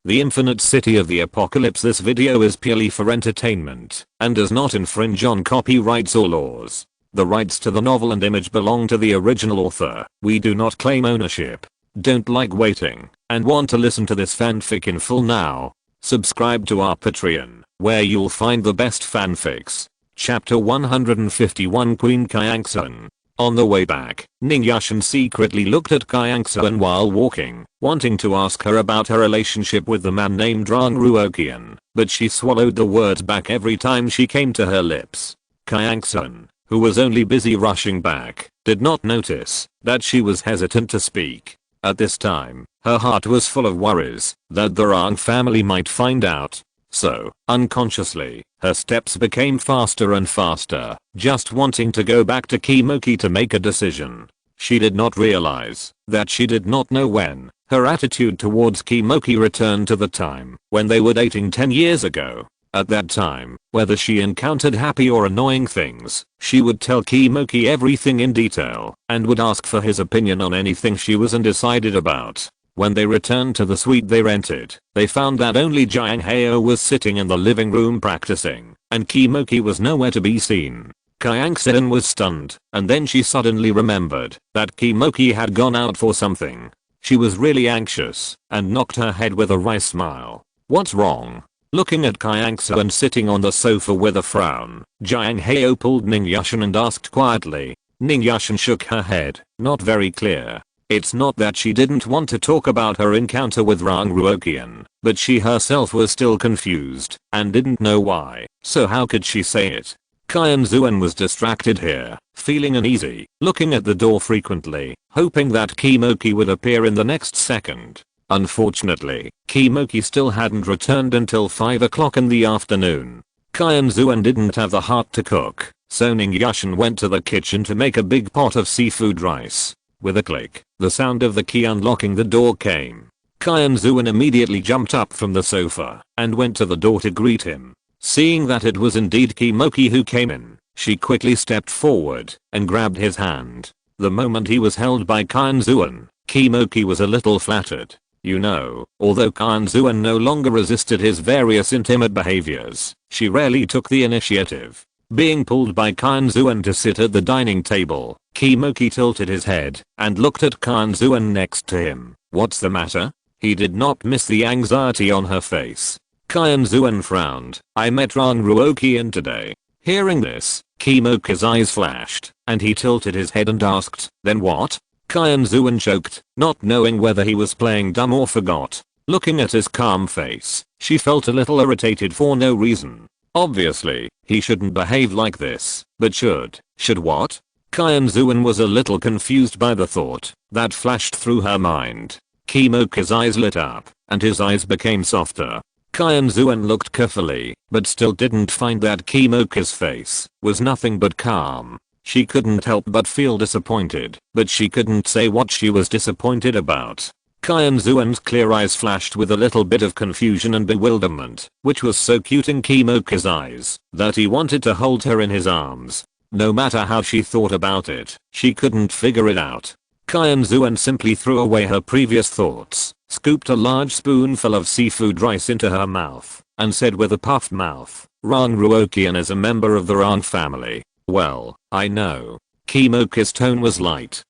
the infinite city of the apocalypse. This video is purely for entertainment and does not infringe on copyrights or laws. The rights to the novel and image belong to the original author. We do not claim ownership. Don't like waiting and want to listen to this fanfic in full now? Subscribe to our Patreon, where you'll find the best fanfics. Chapter 151, Queen Qianxuan. On the way back, Nonado secretly looked at Qianxuan while walking, wanting to ask her about her relationship with the man named Qianxuan, but she swallowed the words back every time she came to her lips. Qianxuan, who was only busy rushing back, did not notice that she was hesitant to speak. At this time, her heart was full of worries that the Rang family might find out. So, unconsciously, her steps became faster and faster, just wanting to go back to Qimoki to make a decision. She did not realize that she did not know when her attitude towards Qimoki returned to the time when they were dating 10 years ago. At that time, whether she encountered happy or annoying things, she would tell Qimoki everything in detail and would ask for his opinion on anything she was undecided about. When they returned to the suite they rented, they found that only Jianghao was sitting in the living room practicing, and Qimoki was nowhere to be seen. Qianxuan was stunned, and then she suddenly remembered that Qimoki had gone out for something. She was really anxious and knocked her head with a wry smile. What's wrong? Looking at Qianxuan sitting on the sofa with a frown, Jianghao pulled Nonado and asked quietly. Nonado shook her head, not very clear. It's not that she didn't want to talk about her encounter with Qianxuan, but she herself was still confused and didn't know why, so how could she say it? Qianxuan was distracted here, feeling uneasy, looking at the door frequently, hoping that Qimoki would appear in the next second. Unfortunately, Qimoki still hadn't returned until 5 o'clock in the afternoon. Qianxuan didn't have the heart to cook, so Nonado went to the kitchen to make a big pot of seafood rice. With a click, the sound of the key unlocking the door came. Qianxuan immediately jumped up from the sofa and went to the door to greet him. Seeing that it was indeed Qimoki who came in, she quickly stepped forward and grabbed his hand. The moment he was held by Qianxuan, Qimoki was a little flattered. Although Qianxuan no longer resisted his various intimate behaviors, she rarely took the initiative. Being pulled by Qianxuan to sit at the dining table, Qimoki tilted his head and looked at Qianxuan next to him. What's the matter? He did not miss the anxiety on her face. Qianxuan frowned. I met Qianxuan today. Hearing this, Qimoki's eyes flashed, and he tilted his head and asked, then what? Qianxuan choked, not knowing whether he was playing dumb or forgot. Looking at his calm face, she felt a little irritated for no reason. Obviously, he shouldn't behave like this, but should what? Qianxuan was a little confused by the thought that flashed through her mind. Qimoki's eyes lit up, and his eyes became softer. Qianxuan looked carefully, but still didn't find that Qimoki's face was nothing but calm. She couldn't help but feel disappointed, but she couldn't say what she was disappointed about. Qianxuan's clear eyes flashed with a little bit of confusion and bewilderment, which was so cute in Qimoki's eyes that he wanted to hold her in his arms. No matter how she thought about it, she couldn't figure it out. Qianxuan simply threw away her previous thoughts, scooped a large spoonful of seafood rice into her mouth, and said with a puffed mouth, Qianxuan is a member of the Rang family. Well, I know. Qimoki's tone was light.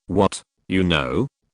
What?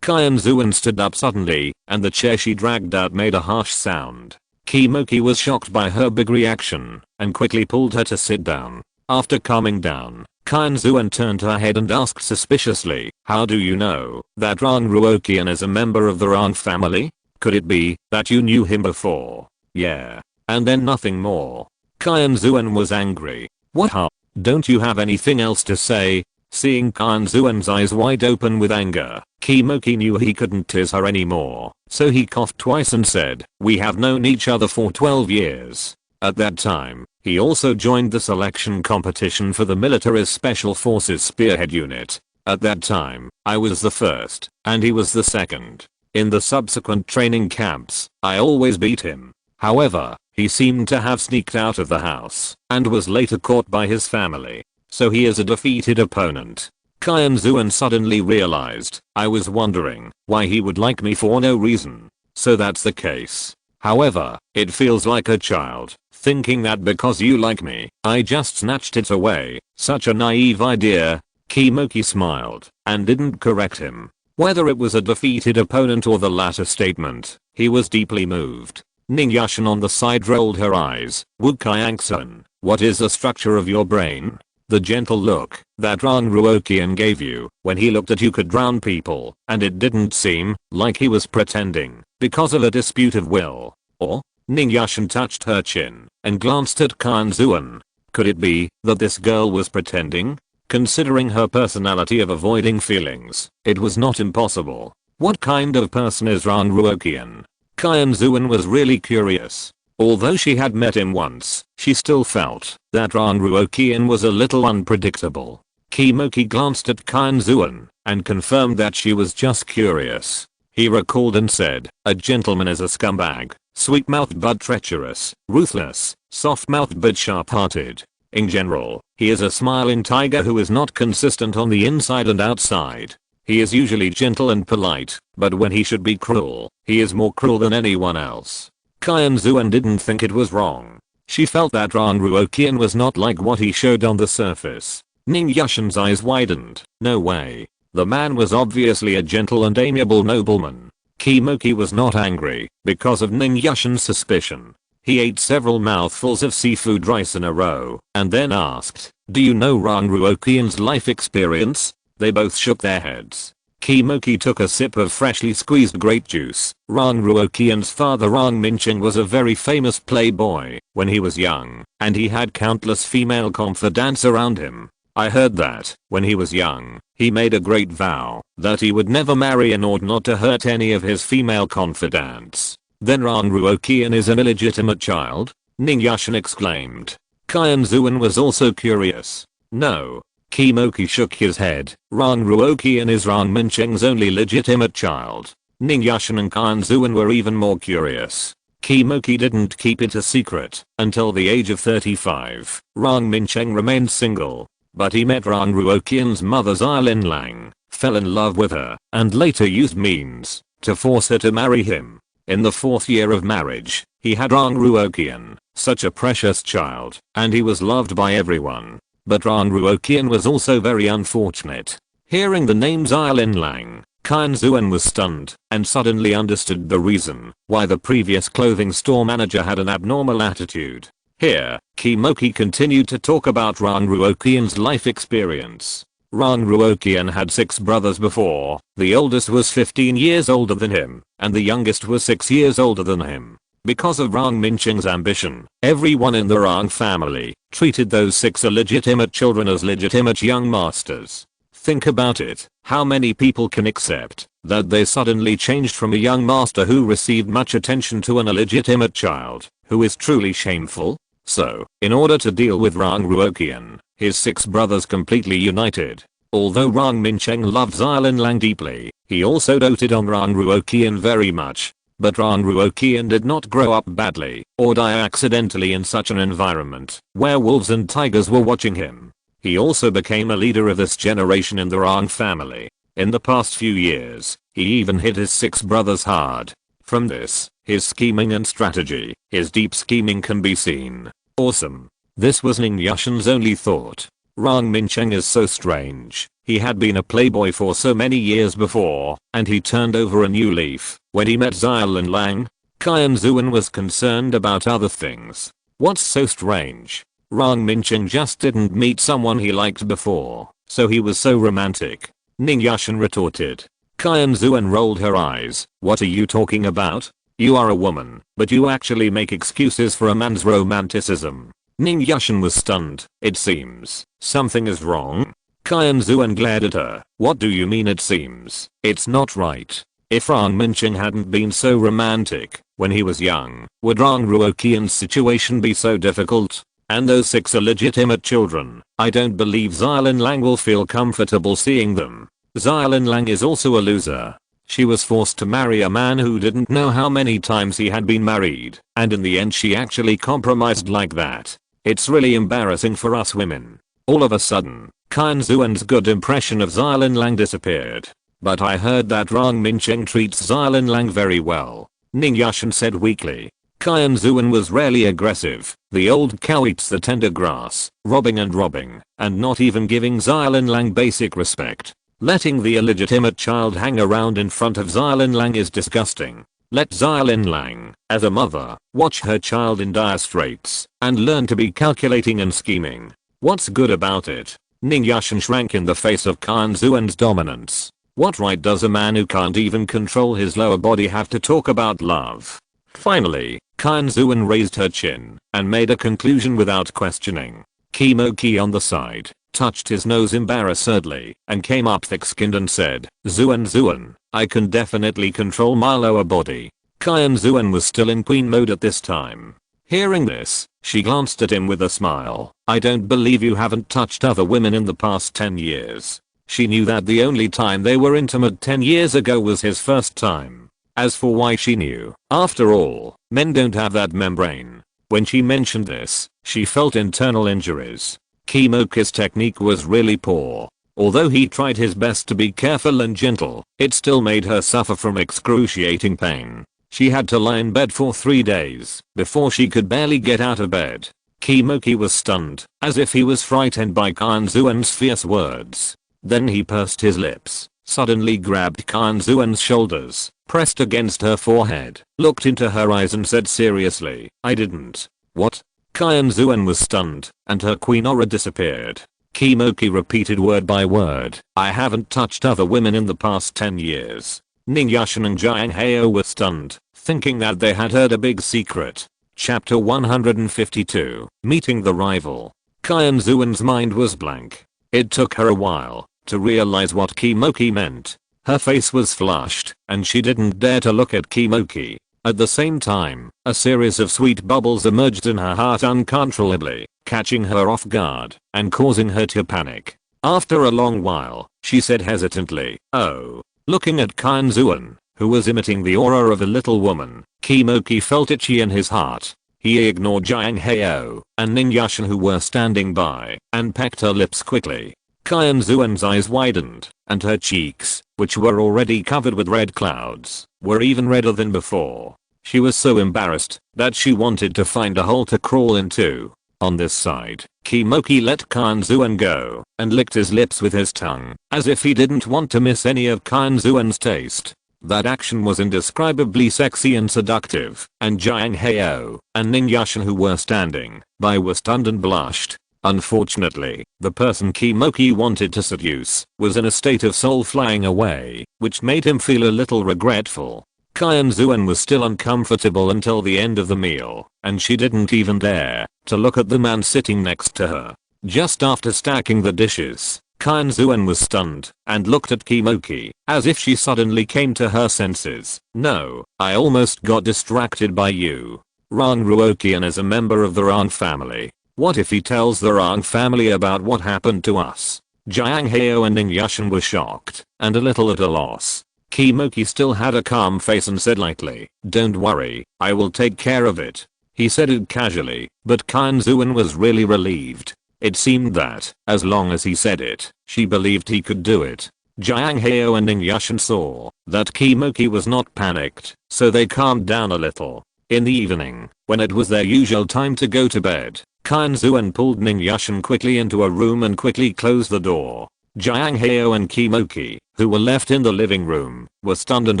Qianxuan stood up suddenly, and the chair she dragged out made a harsh sound. Qimoki was shocked by her big reaction, and quickly pulled her to sit down. After calming down, Qianxuan turned her head and asked suspiciously, how do you know that Qianxuan is a member of the Rang family? Could it be that you knew him before? Yeah. And then nothing more. Qianxuan was angry. What? Don't you have anything else to say? Seeing Qianxuan's eyes wide open with anger, Qimoki knew he couldn't tease her anymore, so he coughed twice and said, we have known each other for 12 years. At that time, he also joined the selection competition for the military's Special Forces Spearhead Unit. At that time, I was the first, and he was the second. In the subsequent training camps, I always beat him. However, he seemed to have sneaked out of the house and was later caught by his family, so he is a defeated opponent. Qianxuan suddenly realized, I was wondering why he would like me for no reason. So that's the case. However, it feels like a child, thinking that because you like me, I just snatched it away. Such a naive idea. Kimoki smiled, and didn't correct him. Whether it was a defeated opponent or the latter statement, he was deeply moved. Ning Yashin on the side rolled her eyes. Wu Qianxuan, what is the structure of your brain? The gentle look that Ran Ruoqian gave you when he looked at you could drown people, and it didn't seem like he was pretending because of a dispute of will. Or? Ning Yashin touched her chin and glanced at Qianxuan. Could it be that this girl was pretending? Considering her personality of avoiding feelings, it was not impossible. What kind of person is Ran Ruoqian? Qianxuan was really curious. Although she had met him once, she still felt that Ran Ruoqian was a little unpredictable. Kimoki glanced at Qianxuan and confirmed that she was just curious. He recalled and said, a gentleman is a scumbag, sweet-mouthed but treacherous, ruthless, soft-mouthed but sharp-hearted. In general, he is a smiling tiger who is not consistent on the inside and outside. He is usually gentle and polite, but when he should be cruel, he is more cruel than anyone else. Qianxuan didn't think it was wrong. She felt that Ran Ruoqian was not like what he showed on the surface. Ning Yashin's eyes widened. No way. The man was obviously a gentle and amiable nobleman. Kimoki was not angry because of Ning Yashin's suspicion. He ate several mouthfuls of seafood rice in a row and then asked, do you know Ran Ruoqian's life experience? They both shook their heads. Kimoki took a sip of freshly squeezed grape juice. Ran Ruoqian's father Ran Minqing was a very famous playboy when he was young, and he had countless female confidants around him. I heard that, when he was young, he made a great vow that he would never marry and ought not to hurt any of his female confidants. Then Ran Ruoqian is an illegitimate child? Ning Yashin exclaimed. Qianxuan was also curious. No. Kimoki shook his head. Ran Ruoqian is Ran Minqing's only legitimate child. Ning Yashin and Qianxuan were even more curious. Kimoki didn't keep it a secret until the age of 35. Ran Minqing remained single, but he met Ran Ruoqian's mother Xilin Lang, fell in love with her, and later used means to force her to marry him. In the 4th year of marriage, he had Ran Ruoqian, such a precious child, and he was loved by everyone. But Ran Ruoqian was also very unfortunate. Hearing the name Xilin Lang, Qianxuan was stunned and suddenly understood the reason why the previous clothing store manager had an abnormal attitude. Here, Kimoki continued to talk about Ran Ruoqian's life experience. Ran Ruoqian had 6 brothers before. The oldest was 15 years older than him, and the youngest was 6 years older than him. Because of Ran Minqing's ambition, everyone in the Ran family treated those 6 illegitimate children as legitimate young masters. Think about it, how many people can accept that they suddenly changed from a young master who received much attention to an illegitimate child who is truly shameful? So, in order to deal with Ran Ruoqian, his 6 brothers completely united. Although Ran Minqing loved Xilin Lang deeply, he also doted on Ran Ruoqian very much. But Ran Ruoqian did not grow up badly or die accidentally in such an environment where wolves and tigers were watching him. He also became a leader of this generation in the Ran family. In the past few years, he even hit his 6 brothers hard. From this, his scheming and strategy, his deep scheming can be seen. Awesome. This was Ning Yashin's only thought. Ran Minqing is so strange. He had been a playboy for so many years before, and he turned over a new leaf when he met Xilin Lang. Qianxuan was concerned about other things. What's so strange? Ran Minqing just didn't meet someone he liked before, so he was so romantic. Ning Yashin retorted. Qianxuan rolled her eyes. What are you talking about? You are a woman, but you actually make excuses for a man's romanticism. Ning Yashin was stunned. It seems something is wrong. Qianxuan glared at her. What do you mean it seems? It's not right. If Ran Minqing hadn't been so romantic when he was young, would Ran Ruoqian's situation be so difficult? And those 6 illegitimate children, I don't believe Xilin Lang will feel comfortable seeing them. Xilin Lang is also a loser. She was forced to marry a man who didn't know how many times he had been married, and in the end she actually compromised like that. It's really embarrassing for us women. All of a sudden, Qianxuan's good impression of Xilin Lang disappeared. But I heard that Ran Minqing treats Xilin Lang very well. Ning Yashin said weakly. Qianxuan was rarely aggressive. The old cow eats the tender grass, robbing, and not even giving Xiaolin Lang basic respect. Letting the illegitimate child hang around in front of Xiaolin Lang is disgusting. Let Xiaolin Lang, as a mother, watch her child in dire straits, and learn to be calculating and scheming. What's good about it? Ning Yashin shrank in the face of Qianxuan's dominance. What right does a man who can't even control his lower body have to talk about love? Finally, Qianxuan raised her chin and made a conclusion without questioning. Qimoki on the side touched his nose embarrassedly and came up thick-skinned and said, Xuan, I can definitely control my lower body. Qianxuan was still in queen mode at this time. Hearing this, she glanced at him with a smile. I don't believe you haven't touched other women in the past 10 years. She knew that the only time they were intimate 10 years ago was his first time. As for why she knew, after all, men don't have that membrane. When she mentioned this, she felt internal injuries. Qimoki's technique was really poor. Although he tried his best to be careful and gentle, it still made her suffer from excruciating pain. She had to lie in bed for 3 days before she could barely get out of bed. Qimoki was stunned, as if he was frightened by Qianxuan's fierce words. Then he pursed his lips, suddenly grabbed Qianxuan's shoulders, pressed against her forehead, looked into her eyes and said seriously, I didn't. What? Qianxuan was stunned, and her queen aura disappeared. Qimoki repeated word by word, I haven't touched other women in the past 10 years. Ning Yashin and Jiang Heo were stunned, thinking that they had heard a big secret. Chapter 152, Meeting the Rival. Qianxuan's mind was blank. It took her a while to realize what Qimoki meant. Her face was flushed, and she didn't dare to look at Qimoki. At the same time, a series of sweet bubbles emerged in her heart uncontrollably, catching her off guard and causing her to panic. After a long while, she said hesitantly, oh. Looking at Qianxuan, who was emitting the aura of a little woman, Qimoki felt itchy in his heart. He ignored Jiang Heo and Ning Yashin who were standing by and pecked her lips quickly. Qianxuan's eyes widened, and her cheeks, which were already covered with red clouds, were even redder than before. She was so embarrassed that she wanted to find a hole to crawl into. On this side, Qimoki let Qianxuan go and licked his lips with his tongue, as if he didn't want to miss any of Qianxuan's taste. That action was indescribably sexy and seductive, and Jiang Heo and Ning Yashin who were standing by were stunned and blushed. Unfortunately, the person Qimoki wanted to seduce was in a state of soul flying away, which made him feel a little regretful. Qianxuan was still uncomfortable until the end of the meal, and she didn't even dare to look at the man sitting next to her. Just after stacking the dishes, Qianxuan was stunned and looked at Qimoki as if she suddenly came to her senses. No, I almost got distracted by you. Rang Ruoqian is a member of the Rang family. What if he tells the Rang family about what happened to us? Jiang Heo and Ning Yashin were shocked and a little at a loss. Qimoki still had a calm face and said lightly, don't worry, I will take care of it. He said it casually, but Qianxuan was really relieved. It seemed that, as long as he said it, she believed he could do it. Jiang Heo and Ning Yashin saw that Qimoki was not panicked, so they calmed down a little. In the evening, when it was their usual time to go to bed, Qianxuan pulled Ning Yashin quickly into a room and quickly closed the door. Jiang Heo and Qimoki, who were left in the living room, were stunned and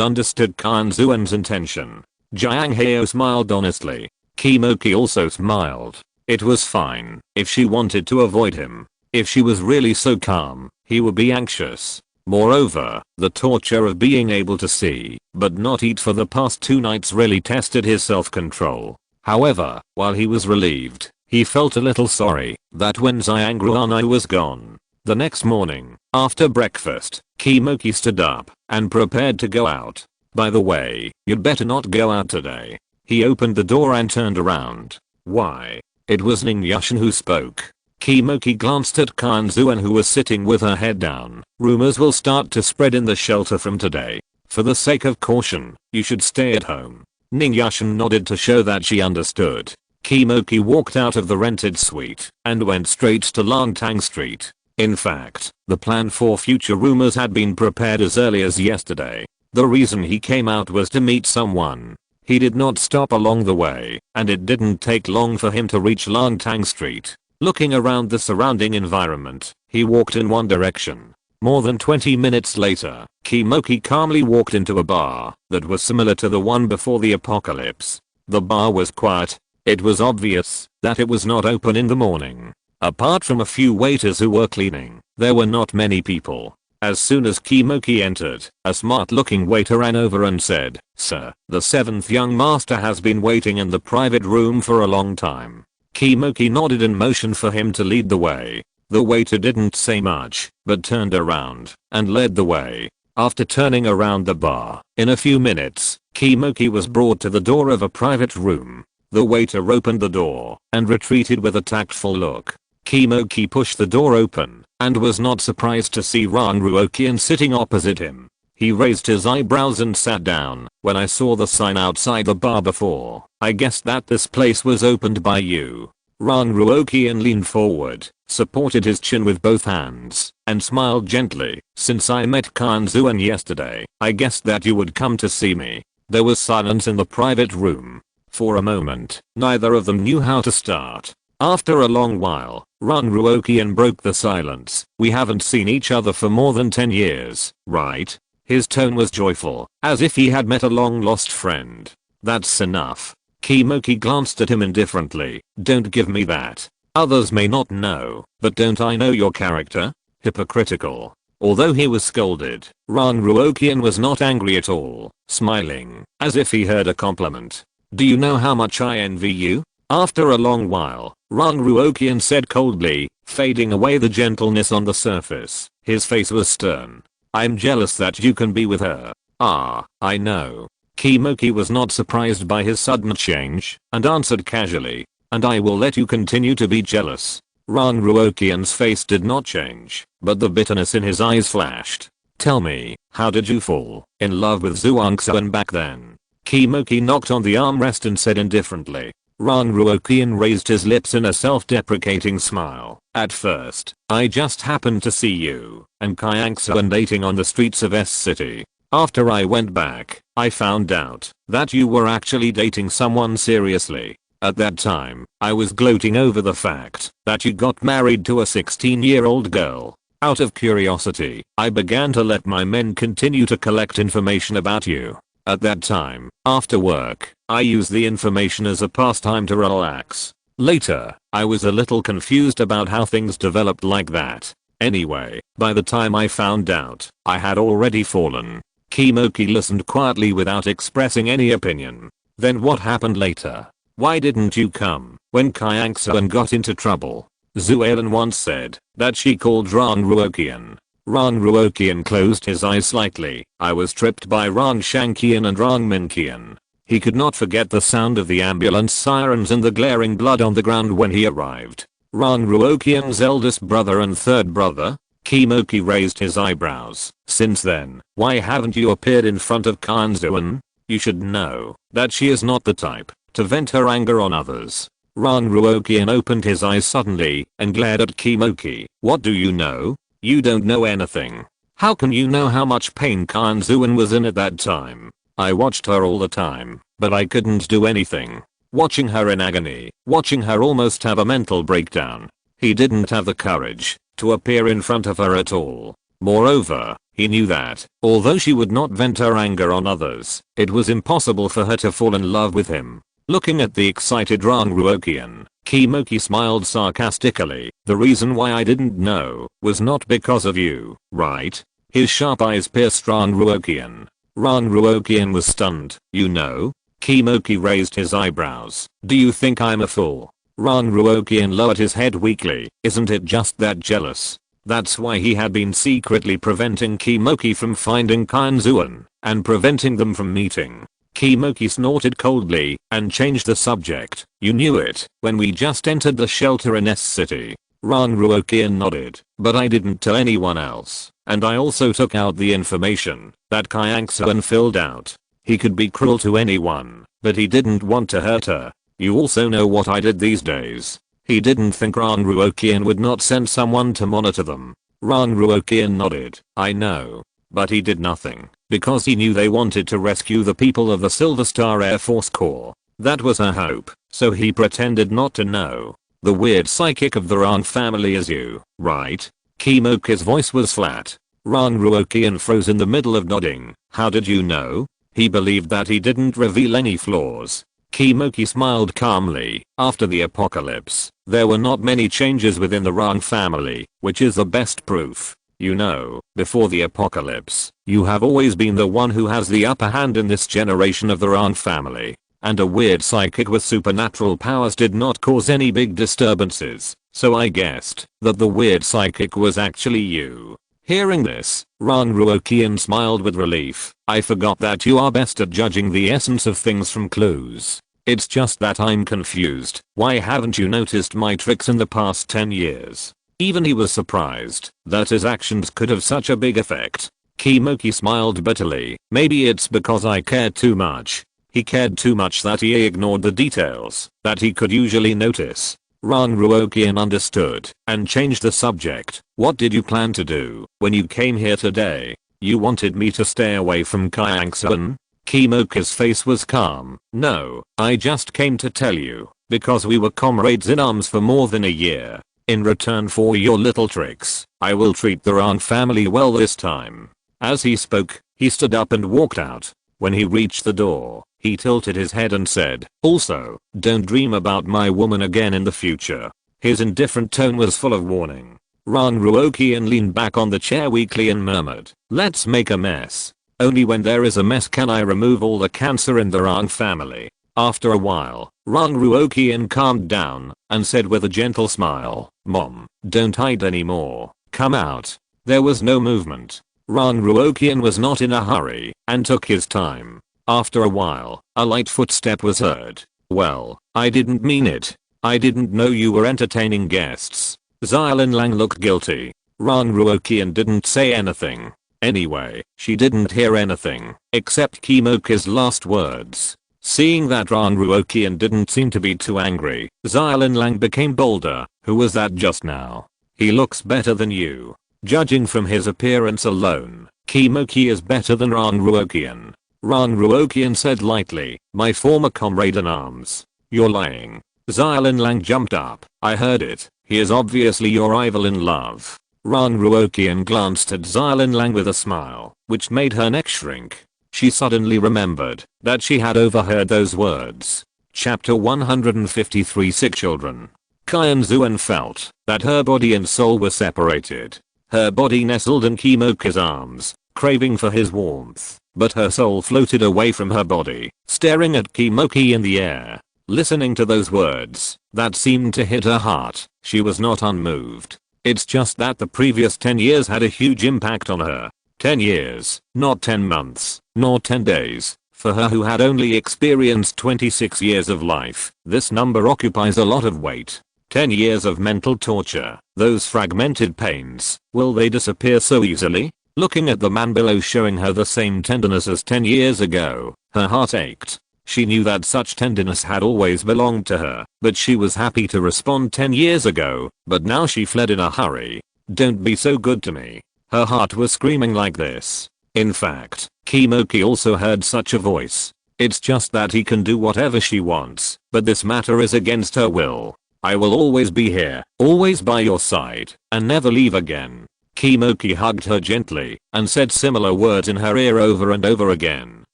understood Qianxuan's intention. Jiang Heo smiled honestly. Qimoki also smiled. It was fine if she wanted to avoid him. If she was really so calm, he would be anxious. Moreover, the torture of being able to see but not eat for the past 2 nights really tested his self-control. However, while he was relieved, he felt a little sorry that when Xiangruanai was gone. The next morning, after breakfast, Qimoki stood up and prepared to go out. By the way, you'd better not go out today. He opened the door and turned around. Why? It was Ning Yashin who spoke. Qimoki glanced at Qianxuan who was sitting with her head down. Rumors will start to spread in the shelter from today. For the sake of caution, you should stay at home. Ning Yashin nodded to show that she understood. Qimoki walked out of the rented suite and went straight to Langtang Street. In fact, the plan for future rumors had been prepared as early as yesterday. The reason he came out was to meet someone. He did not stop along the way, and it didn't take long for him to reach Langtang Street. Looking around the surrounding environment, he walked in one direction. More than 20 minutes later, Kimoki calmly walked into a bar that was similar to the one before the apocalypse. The bar was quiet. It was obvious that it was not open in the morning. Apart from a few waiters who were cleaning, there were not many people. As soon as Kimoki entered, a smart-looking waiter ran over and said, "Sir, the 7th young master has been waiting in the private room for a long time." Kimoki nodded and motioned for him to lead the way. The waiter didn't say much, but turned around and led the way. After turning around the bar, in a few minutes, Kimoki was brought to the door of a private room. The waiter opened the door and retreated with a tactful look. Kimoki pushed the door open and was not surprised to see Ranruokian sitting opposite him. He raised his eyebrows and sat down. "When I saw the sign outside the bar before, I guessed that this place was opened by you." Ranruokian leaned forward, supported his chin with both hands, and smiled gently. "Since I met Qianxuan yesterday, I guessed that you would come to see me." There was silence in the private room. For a moment, neither of them knew how to start. After a long while, Ranruokian broke the silence. "We haven't seen each other for more than 10 years, right?" His tone was joyful, as if he had met a long-lost friend. "That's enough." Kimoki glanced at him indifferently. "Don't give me that. Others may not know, but don't I know your character?" Hypocritical. Although he was scolded, Ranruokian was not angry at all, smiling, as if he heard a compliment. "Do you know how much I envy you?" After a long while, Ranruokian said coldly, fading away the gentleness on the surface. His face was stern. "I'm jealous that you can be with her." "Ah, I know." Kimoki was not surprised by his sudden change, and answered casually, "And I will let you continue to be jealous." Ranruokian's face did not change, but the bitterness in his eyes flashed. "Tell me, how did you fall in love with Qianxuan back then?" Kimoki knocked on the armrest and said indifferently. Ranruokian raised his lips in a self-deprecating smile. "At first, I just happened to see you and Qianxuan dating on the streets of S City. After I went back, I found out that you were actually dating someone seriously. At that time, I was gloating over the fact that you got married to a 16-year-old girl. Out of curiosity, I began to let my men continue to collect information about you. At that time, after work, I used the information as a pastime to relax. Later, I was a little confused about how things developed like that. Anyway, by the time I found out, I had already fallen." Kimoki listened quietly without expressing any opinion. "Then what happened later? Why didn't you come when Qianxuan got into trouble?" Zuelan once said that she called Ranruokian. Ranruokian closed his eyes slightly. "I was tripped by Rang Shankian and Rang Minkian." He could not forget the sound of the ambulance sirens and the glaring blood on the ground when he arrived. Ranruokian's eldest brother and third brother? Kimoki raised his eyebrows. "Since then, why haven't you appeared in front of Qianxuan? You should know that she is not the type to vent her anger on others." Ranruokian opened his eyes suddenly and glared at Kimoki. "What do you know? You don't know anything. How can you know how much pain Qianxuan was in at that time? I watched her all the time, but I couldn't do anything. Watching her in agony, watching her almost have a mental breakdown. He didn't have the courage to appear in front of her at all. Moreover, he knew that, although she would not vent her anger on others, it was impossible for her to fall in love with him." Looking at the excited Ranruokian, Kimoki smiled sarcastically. "The reason why I didn't know was not because of you, right?" His sharp eyes pierced Ranruokian. Ranruokian was stunned. "You know?" Kimoki raised his eyebrows. "Do you think I'm a fool?" Ranruokian lowered his head weakly. "Isn't it just that jealous? That's why he had been secretly preventing Kimoki from finding Qianxuan and preventing them from meeting." Kimoki snorted coldly and changed the subject. "You knew it when we just entered the shelter in S City." Ranruokian nodded. "But I didn't tell anyone else, and I also took out the information that Qianxuan filled out. He could be cruel to anyone, but he didn't want to hurt her. You also know what I did these days." He didn't think Ranruokian would not send someone to monitor them. Ranruokian nodded. "I know. But he did nothing because he knew they wanted to rescue the people of the Silver Star Air Force Corps. That was her hope, so he pretended not to know. The weird psychic of the Rang family is you, right? Kimoki's voice was flat. Rang Ruoqian froze in the middle of nodding. How did you know? He believed that he didn't reveal any flaws. Kimoki smiled calmly. After the apocalypse, there were not many changes within the Rang family, which is the best proof. You know, before the apocalypse, you have always been the one who has the upper hand in this generation of the Rang family. And a weird psychic with supernatural powers did not cause any big disturbances, so I guessed that the weird psychic was actually you. Hearing this, Rang Ruoqian smiled with relief. I forgot that you are best at judging the essence of things from clues. It's just that I'm confused. Why haven't you noticed my tricks in the past 10 years? Even he was surprised that his actions could have such a big effect. Kimoki smiled bitterly. Maybe it's because I cared too much. He cared too much that he ignored the details that he could usually notice. Rang Ruoqian understood and changed the subject. What did you plan to do when you came here today? You wanted me to stay away from Qianxuan? Kimoki's face was calm. No, I just came to tell you, because we were comrades in arms for more than a year. In return for your little tricks, I will treat the Rang family well this time. As he spoke, he stood up and walked out. When he reached the door, he tilted his head and said, also, don't dream about my woman again in the future. His indifferent tone was full of warning. Rang Ruoqian leaned back on the chair weakly and murmured, let's make a mess. Only when there is a mess can I remove all the cancer in the Rang family. After a while, Rang Ruoqian calmed down and said with a gentle smile, Mom, don't hide anymore. Come out. There was no movement. Rang Ruoqian was not in a hurry and took his time. After a while, a light footstep was heard. Well, I didn't mean it. I didn't know you were entertaining guests. Xiaolin Lang looked guilty. Rang Ruoqian didn't say anything. Anyway, she didn't hear anything except Kimoki's last words. Seeing that Rang Ruoqian didn't seem to be too angry, Xiaolin Lang became bolder. Who was that just now? He looks better than you. Judging from his appearance alone, Kimoki is better than Rang Ruoqian. Rang Ruoqian said lightly, my former comrade in arms. You're lying. Xiaolin Lang jumped up. I heard it. He is obviously your rival in love. Rang Ruoqian glanced at Xiaolin Lang with a smile, which made her neck shrink. She suddenly remembered that she had overheard those words. Chapter 153 Sick Children. Qianxuan felt that her body and soul were separated. Her body nestled in Kimoki's arms, craving for his warmth, but her soul floated away from her body, staring at Kimoki in the air. Listening to those words that seemed to hit her heart, she was not unmoved. It's just that the previous 10 years had a huge impact on her. 10 years, not 10 months, nor 10 days. For her who had only experienced 26 years of life, this number occupies a lot of weight. 10 years of mental torture, those fragmented pains, will they disappear so easily? Looking at the man below showing her the same tenderness as 10 years ago, her heart ached. She knew that such tenderness had always belonged to her, but she was happy to respond 10 years ago, but now she fled in a hurry. Don't be so good to me. Her heart was screaming like this. In fact, Kimoki also heard such a voice. It's just that he can do whatever she wants, but this matter is against her will. I will always be here, always by your side, and never leave again. Kimoki hugged her gently and said similar words in her ear over and over again.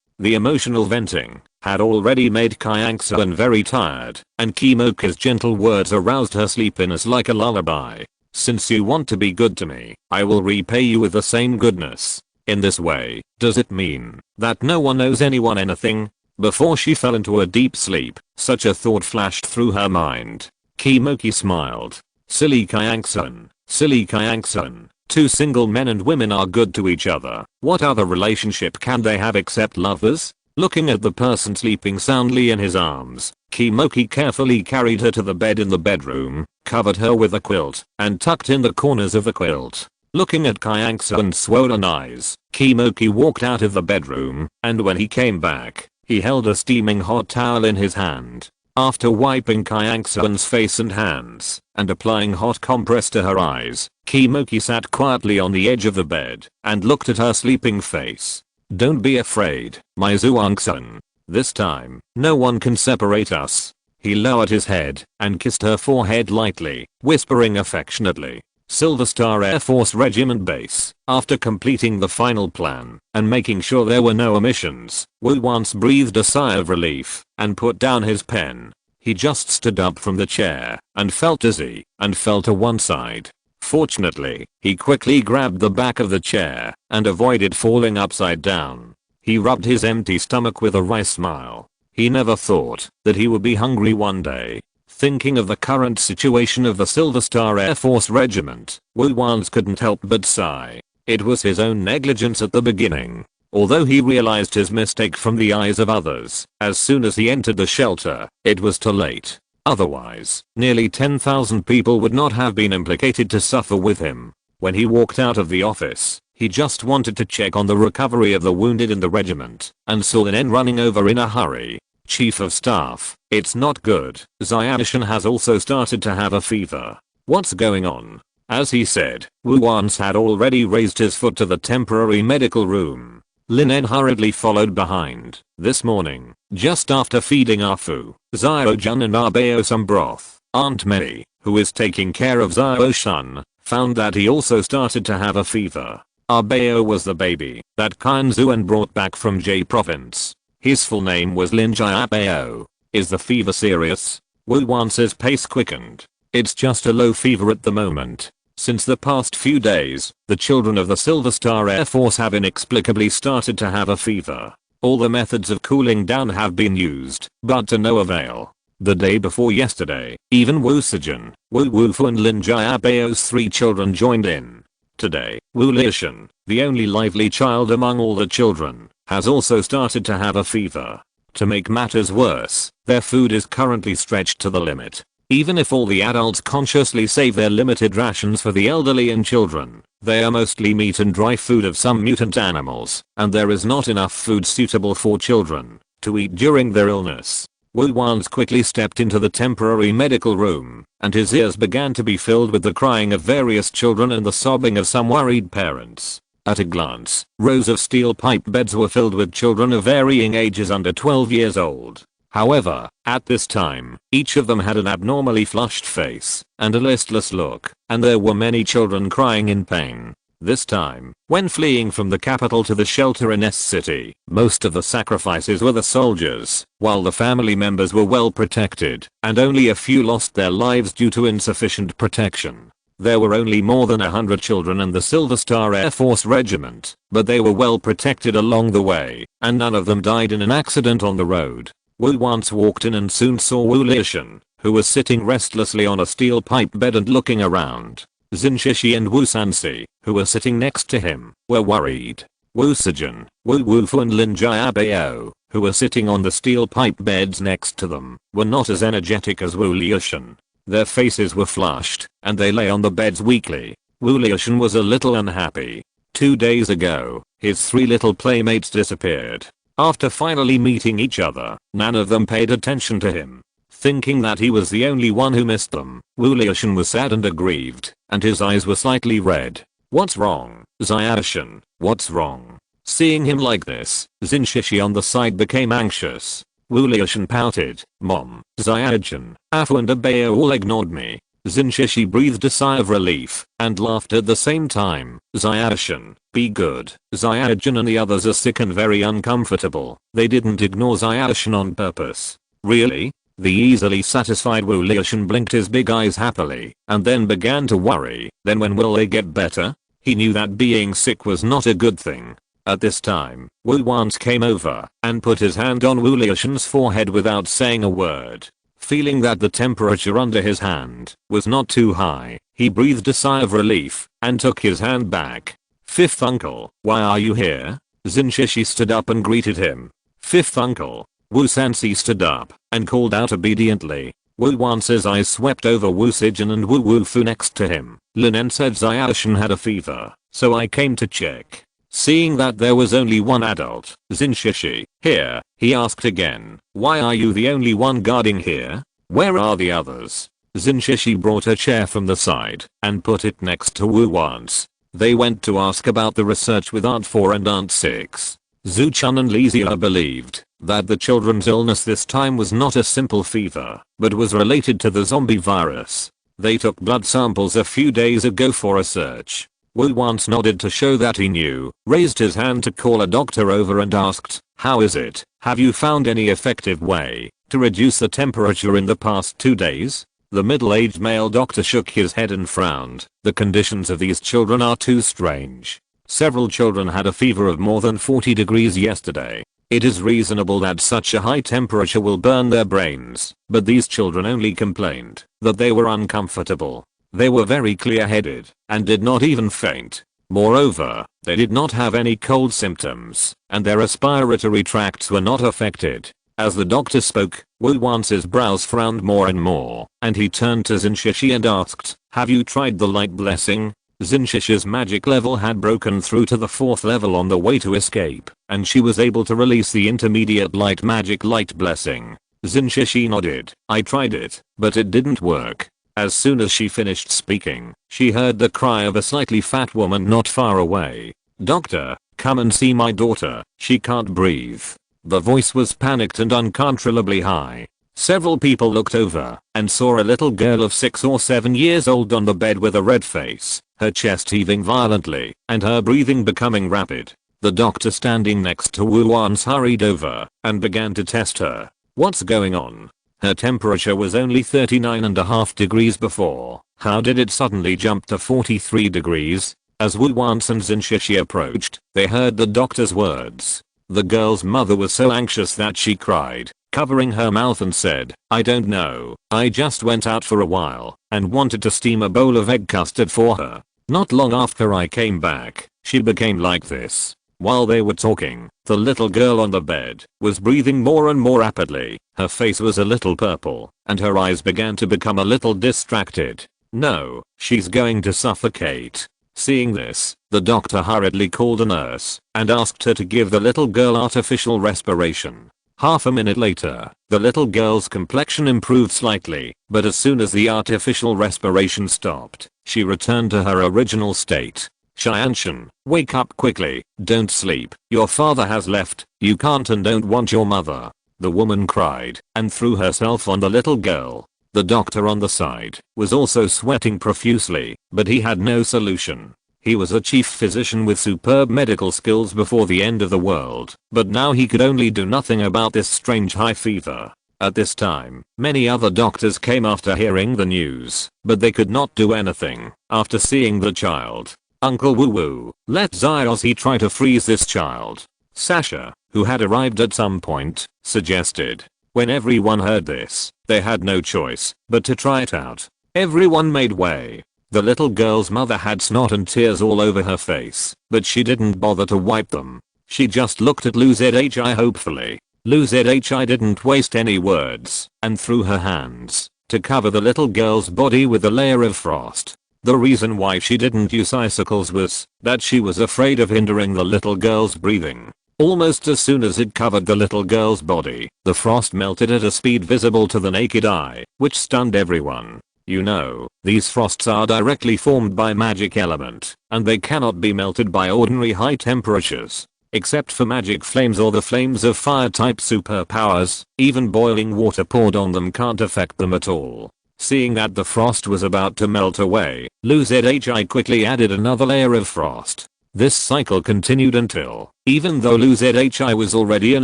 The emotional venting had already made Qianxuan very tired, and Kimoki's gentle words aroused her sleepiness like a lullaby. Since you want to be good to me, I will repay you with the same goodness. In this way, does it mean that no one owes anyone anything? Before she fell into a deep sleep, such a thought flashed through her mind. Kimoki smiled. Silly Qianxuan, silly Qianxuan. Two single men and women are good to each other. What other relationship can they have except lovers? Looking at the person sleeping soundly in his arms, Kimoki carefully carried her to the bed in the bedroom, covered her with a quilt, and tucked in the corners of the quilt. Looking at Qianxuan's swollen eyes, Kimoki walked out of the bedroom, and when he came back, he held a steaming hot towel in his hand. After wiping Qianxuan's face and hands, and applying hot compress to her eyes, Kimoki sat quietly on the edge of the bed, and looked at her sleeping face. Don't be afraid, my Qianxuan. This time, no one can separate us. He lowered his head and kissed her forehead lightly, whispering affectionately. Silver Star Air Force Regiment Base. After completing the final plan and making sure there were no omissions, Wu once breathed a sigh of relief and put down his pen. He just stood up from the chair and felt dizzy and fell to one side. Fortunately, he quickly grabbed the back of the chair and avoided falling upside down. He rubbed his empty stomach with a wry smile. He never thought that he would be hungry one day. Thinking of the current situation of the Silver Star Air Force Regiment, Wu Wan's couldn't help but sigh. It was his own negligence at the beginning. Although he realized his mistake from the eyes of others, as soon as he entered the shelter, it was too late. Otherwise, nearly 10,000 people would not have been implicated to suffer with him. When he walked out of the office, he just wanted to check on the recovery of the wounded in the regiment, and saw Lin running over in a hurry. Chief of Staff, it's not good. Qianxuan has also started to have a fever. What's going on? As he said, Wu once had already raised his foot to the temporary medical room. Lin hurriedly followed behind. This morning, just after feeding Afu, Xiaojun and Arbeo some broth, Aunt Mei, who is taking care of Xiaoshan, found that he also started to have a fever. Arbeo was the baby that Qianxuan brought back from Jie province. His full name was Lin Jiabeo. Is the fever serious? Wu Wan's pace quickened. It's just a low fever at the moment. Since the past few days, the children of the Silver Star Air Force have inexplicably started to have a fever. All the methods of cooling down have been used, but to no avail. The day before yesterday, even Wu Sijin, Wu Wufu and Lin Jiabeo's 3 children joined in. Today, Wu Liishan, the only lively child among all the children, has also started to have a fever. To make matters worse, their food is currently stretched to the limit. Even if all the adults consciously save their limited rations for the elderly and children, they are mostly meat and dry food of some mutant animals, and there is not enough food suitable for children to eat during their illness. Wu Wan's quickly stepped into the temporary medical room, and his ears began to be filled with the crying of various children and the sobbing of some worried parents. At a glance, rows of steel pipe beds were filled with children of varying ages under 12 years old. However, at this time, each of them had an abnormally flushed face and a listless look, and there were many children crying in pain. This time, when fleeing from the capital to the shelter in S City, most of the sacrifices were the soldiers, while the family members were well protected, and only a few lost their lives due to insufficient protection. There were only more than 100 children in the Silver Star Air Force Regiment, but they were well protected along the way, and none of them died in an accident on the road. Wu once walked in and soon saw Wu Liishan, who was sitting restlessly on a steel pipe bed and looking around. Xin Shishi and Wu Sansi, who were sitting next to him, were worried. Wu Sijin, Wu Wufu and Lin Jiabeo, who were sitting on the steel pipe beds next to them, were not as energetic as Wu Liishan. Their faces were flushed, and they lay on the beds weakly. Wu Liishan was a little unhappy. 2 days ago, his 3 little playmates disappeared. After finally meeting each other, none of them paid attention to him. Thinking that he was the only one who missed them, Wu Liishan was sad and aggrieved, and his eyes were slightly red. What's wrong, Qianxuan? What's wrong? Seeing him like this, Xin Shishi on the side became anxious. Wu Liishan pouted. Mom, Qianxuan, Afu and Abeo all ignored me. Xin Shishi breathed a sigh of relief and laughed at the same time. Qianxuan, be good. Qianxuan and the others are sick and very uncomfortable. They didn't ignore Qianxuan on purpose. Really? The easily satisfied Wu Liishan blinked his big eyes happily and then began to worry. Then when will they get better? He knew that being sick was not a good thing. At this time, Wu once came over and put his hand on Wu Liishan's forehead without saying a word. Feeling that the temperature under his hand was not too high, he breathed a sigh of relief and took his hand back. Fifth uncle, why are you here? Xin Shishi stood up and greeted him. Fifth uncle. Wu Sansi stood up and called out obediently. Wu Wan's eyes swept over Wu Sijin and Wu Wufu next to him. Linen said Qianxuan had a fever, so I came to check. Seeing that there was only one adult, Xin Shishi, here, he asked again, why are you the only one guarding here? Where are the others? Xin Shishi brought a chair from the side and put it next to Wu Wan's. They went to ask about the research with Aunt 4 and Aunt 6. Zuchun and Lizia believed that the children's illness this time was not a simple fever, but was related to the zombie virus. They took blood samples a few days ago for a search. Wu once nodded to show that he knew, raised his hand to call a doctor over and asked, "How is it? Have you found any effective way to reduce the temperature in the past 2 days?" The middle-aged male doctor shook his head and frowned. The conditions of these children are too strange. Several children had a fever of more than 40 degrees yesterday. It is reasonable that such a high temperature will burn their brains, but these children only complained that they were uncomfortable. They were very clear-headed and did not even faint. Moreover, they did not have any cold symptoms, and their respiratory tracts were not affected. As the doctor spoke, Wu Wance's brows frowned more and more, and he turned to Xinshishi and asked, "Have you tried the light blessing?" Xinshishi's magic level had broken through to the 4th level on the way to escape, and she was able to release the intermediate light magic light blessing. Xinshishi nodded. "I tried it, but it didn't work." As soon as she finished speaking, she heard the cry of a slightly fat woman not far away. "Doctor, come and see my daughter, she can't breathe." The voice was panicked and uncontrollably high. Several people looked over and saw a little girl of 6 or 7 years old on the bed with a red face, her chest heaving violently, and her breathing becoming rapid. The doctor standing next to Wu Wance hurried over and began to test her. "What's going on? Her temperature was only 39.5 degrees before. How did it suddenly jump to 43 degrees? As Wu Wance and Xinshishi approached, they heard the doctor's words. The girl's mother was so anxious that she cried, covering her mouth, and said, "I don't know, I just went out for a while and wanted to steam a bowl of egg custard for her. Not long after I came back, she became like this." While they were talking, the little girl on the bed was breathing more and more rapidly. Her face was a little purple, and her eyes began to become a little distracted. "No, she's going to suffocate." Seeing this, the doctor hurriedly called a nurse and asked her to give the little girl artificial respiration. Half a minute later, the little girl's complexion improved slightly, but as soon as the artificial respiration stopped, she returned to her original state. "Qianxuan, wake up quickly, don't sleep, your father has left, you can't and don't want your mother," the woman cried and threw herself on the little girl. The doctor on the side was also sweating profusely, but he had no solution. He was a chief physician with superb medical skills before the end of the world, but now he could only do nothing about this strange high fever. At this time, many other doctors came after hearing the news, but they could not do anything after seeing the child. "Uncle Woo Woo, let Xiaozi try to freeze this child," Sasha, who had arrived at some point, suggested. When everyone heard this, they had no choice but to try it out. Everyone made way. The little girl's mother had snot and tears all over her face, but she didn't bother to wipe them. She just looked at Lu Zhi hopefully. Lu Zhi didn't waste any words and threw her hands to cover the little girl's body with a layer of frost. The reason why she didn't use icicles was that she was afraid of hindering the little girl's breathing. Almost as soon as it covered the little girl's body, the frost melted at a speed visible to the naked eye, which stunned everyone. You know, these frosts are directly formed by magic element, and they cannot be melted by ordinary high temperatures. Except for magic flames or the flames of fire type superpowers, even boiling water poured on them can't affect them at all. Seeing that the frost was about to melt away, Lu Zhi quickly added another layer of frost. This cycle continued until, even though Lu Zhi was already an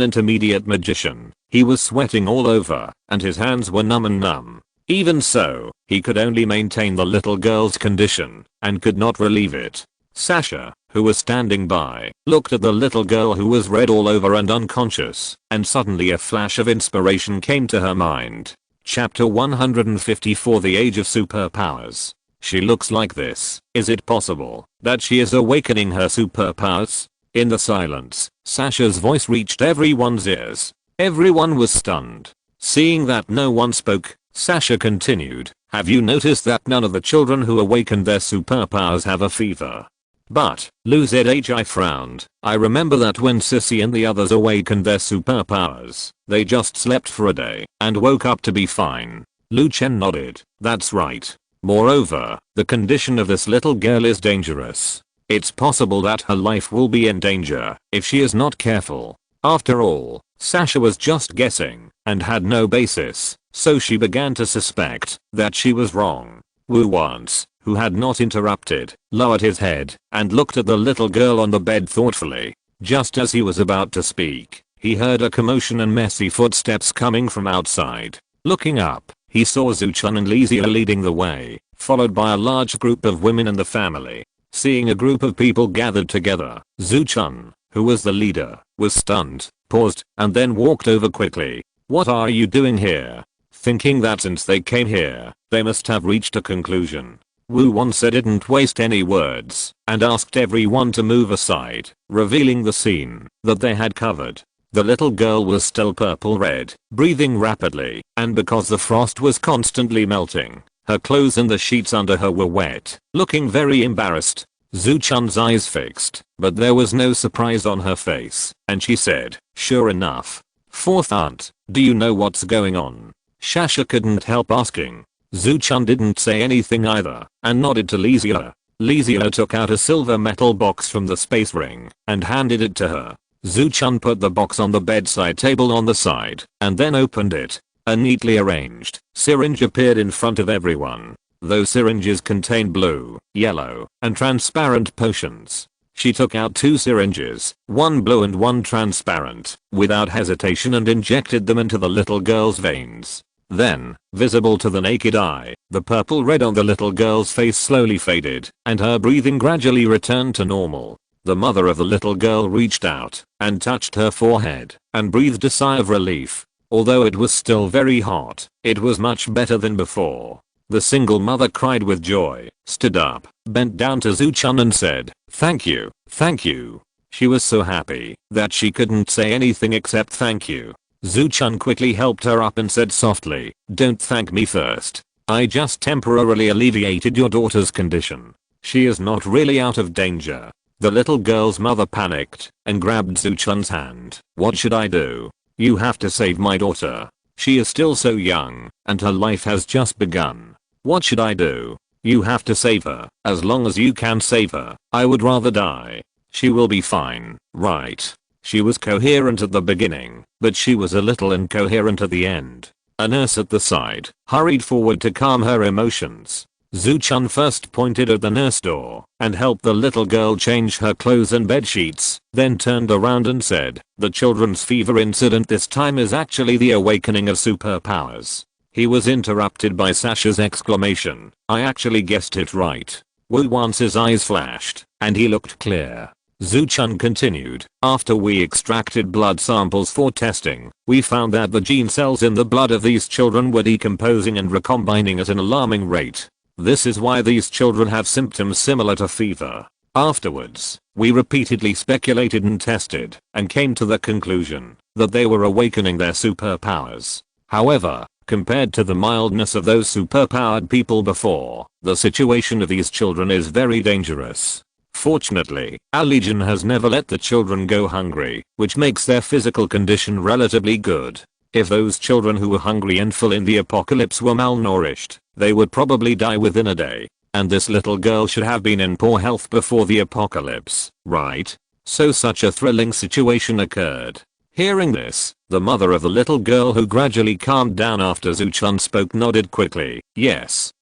intermediate magician, he was sweating all over, and his hands were numb. Even so, he could only maintain the little girl's condition, and could not relieve it. Sasha, who was standing by, looked at the little girl who was red all over and unconscious, and suddenly a flash of inspiration came to her mind. Chapter 154, The Age of Superpowers. She looks like this. Is it possible that she is awakening her superpowers? In the silence, Sasha's voice reached everyone's ears. Everyone was stunned. Seeing that no one spoke, Sasha continued, "Have you noticed that none of the children who awakened their superpowers have a fever?" But, Lu Zhi frowned. "I remember that when Sissy and the others awakened their superpowers, they just slept for a day and woke up to be fine." Lu Chen nodded. "That's right. Moreover, the condition of this little girl is dangerous. It's possible that her life will be in danger if she is not careful. After all, Sasha was just guessing and had no basis, so she began to suspect that she was wrong. Wu once, who had not interrupted, lowered his head and looked at the little girl on the bed thoughtfully. Just as he was about to speak, he heard a commotion and messy footsteps coming from outside. Looking up, he saw Zuchun and Lizia leading the way, followed by a large group of women and the family. Seeing a group of people gathered together, Zuchun, who was the leader, was stunned, paused, and then walked over quickly. "What are you doing here?" Thinking that since they came here, they must have reached a conclusion, Wu Wanse didn't waste any words and asked everyone to move aside, revealing the scene that they had covered. The little girl was still purple red, breathing rapidly, and because the frost was constantly melting, her clothes and the sheets under her were wet, looking very embarrassed. Zuchun's eyes fixed, but there was no surprise on her face, and she said, "Sure enough. Fourth aunt, do you know what's going on?" Sasha couldn't help asking. Zuchun didn't say anything either, and nodded to Lizia. Lizia took out a silver metal box from the space ring and handed it to her. Zuchun put the box on the bedside table on the side, and then opened it. A neatly arranged syringe appeared in front of everyone. Those syringes contained blue, yellow, and transparent potions. She took out 2 syringes, one blue and one transparent, without hesitation and injected them into the little girl's veins. Then, visible to the naked eye, the purple red on the little girl's face slowly faded, and her breathing gradually returned to normal. The mother of the little girl reached out and touched her forehead and breathed a sigh of relief. Although it was still very hot, it was much better than before. The single mother cried with joy, stood up, bent down to Zuchun and said, "Thank you, thank you." She was so happy that she couldn't say anything except thank you. Zuchun quickly helped her up and said softly, "Don't thank me first. I just temporarily alleviated your daughter's condition. She is not really out of danger." The little girl's mother panicked and grabbed Zuchun's hand. "What should I do?" "You have to save my daughter. She is still so young, and her life has just begun." "What should I do?" "You have to save her. As long as you can save her, I would rather die. She will be fine, right?" She was coherent at the beginning, but she was a little incoherent at the end. A nurse at the side hurried forward to calm her emotions. Zuchun first pointed at the nurse door and helped the little girl change her clothes and bed sheets, then turned around and said, "The children's fever incident this time is actually the awakening of superpowers." He was interrupted by Sasha's exclamation, "I actually guessed it right." Wu Wance's eyes flashed, and he looked clear. Zuchun continued, "After we extracted blood samples for testing, we found that the gene cells in the blood of these children were decomposing and recombining at an alarming rate. This is why these children have symptoms similar to fever." Afterwards, we repeatedly speculated and tested, and came to the conclusion that they were awakening their superpowers. However, compared to the mildness of those superpowered people before, the situation of these children is very dangerous. Fortunately, our legion has never let the children go hungry, which makes their physical condition relatively good. If those children who were hungry and full in the apocalypse were malnourished, they would probably die within a day. And this little girl should have been in poor health before the apocalypse, right? So such a thrilling situation occurred. Hearing this, the mother of the little girl, who gradually calmed down after Zuchun spoke, nodded quickly. Yes,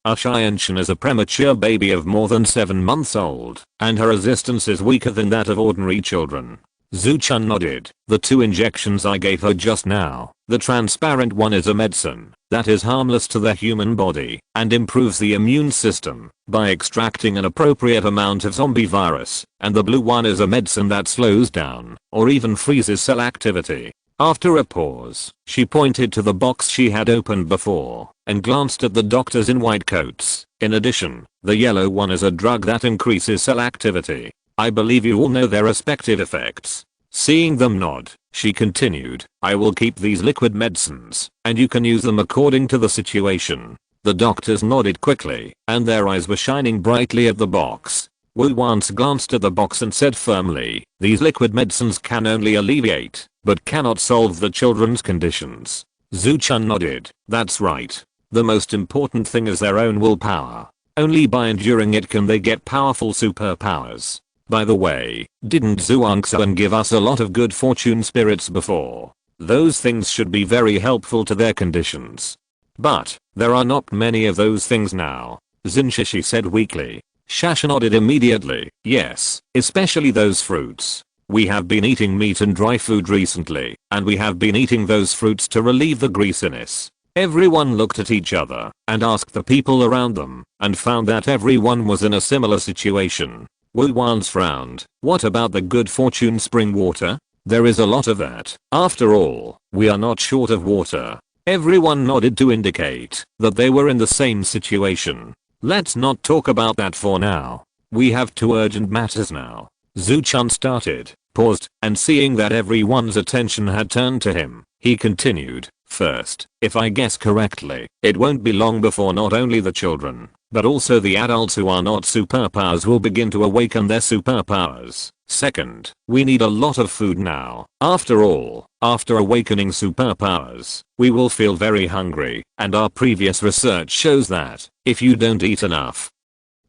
our Qianxuan is a premature baby of more than 7 months old, and her resistance is weaker than that of ordinary children." Zuchun nodded. "The 2 injections I gave her just now, the transparent one is a medicine that is harmless to the human body and improves the immune system by extracting an appropriate amount of zombie virus, and the blue one is a medicine that slows down or even freezes cell activity." After a pause, she pointed to the box she had opened before and glanced at the doctors in white coats. "In addition, the yellow one is a drug that increases cell activity. I believe you all know their respective effects." Seeing them nod, she continued, "I will keep these liquid medicines, and you can use them according to the situation." The doctors nodded quickly, and their eyes were shining brightly at the box. Wu Wance glanced at the box and said firmly, "These liquid medicines can only alleviate, but cannot solve the children's conditions." Zuchun nodded. "That's right. The most important thing is their own willpower. Only by enduring it can they get powerful superpowers. By the way, didn't Qianxuan give us a lot of good fortune spirits before? Those things should be very helpful to their conditions. But, there are not many of those things now, Zinshishi said weakly. Shasha nodded immediately. Yes, especially those fruits. We have been eating meat and dry food recently, and we have been eating those fruits to relieve the greasiness. Everyone looked at each other and asked the people around them and found that everyone was in a similar situation. Wu Wan's frowned. What about the good fortune spring water? There is a lot of that. After all, we are not short of water. Everyone nodded to indicate that they were in the same situation. Let's not talk about that for now. We have two urgent matters now. Zuchun started, paused, and seeing that everyone's attention had turned to him, he continued. First, if I guess correctly, it won't be long before not only the children, but also the adults who are not superpowers will begin to awaken their superpowers. Second, we need a lot of food now. After all, after awakening superpowers, we will feel very hungry, and our previous research shows that, if you don't eat enough,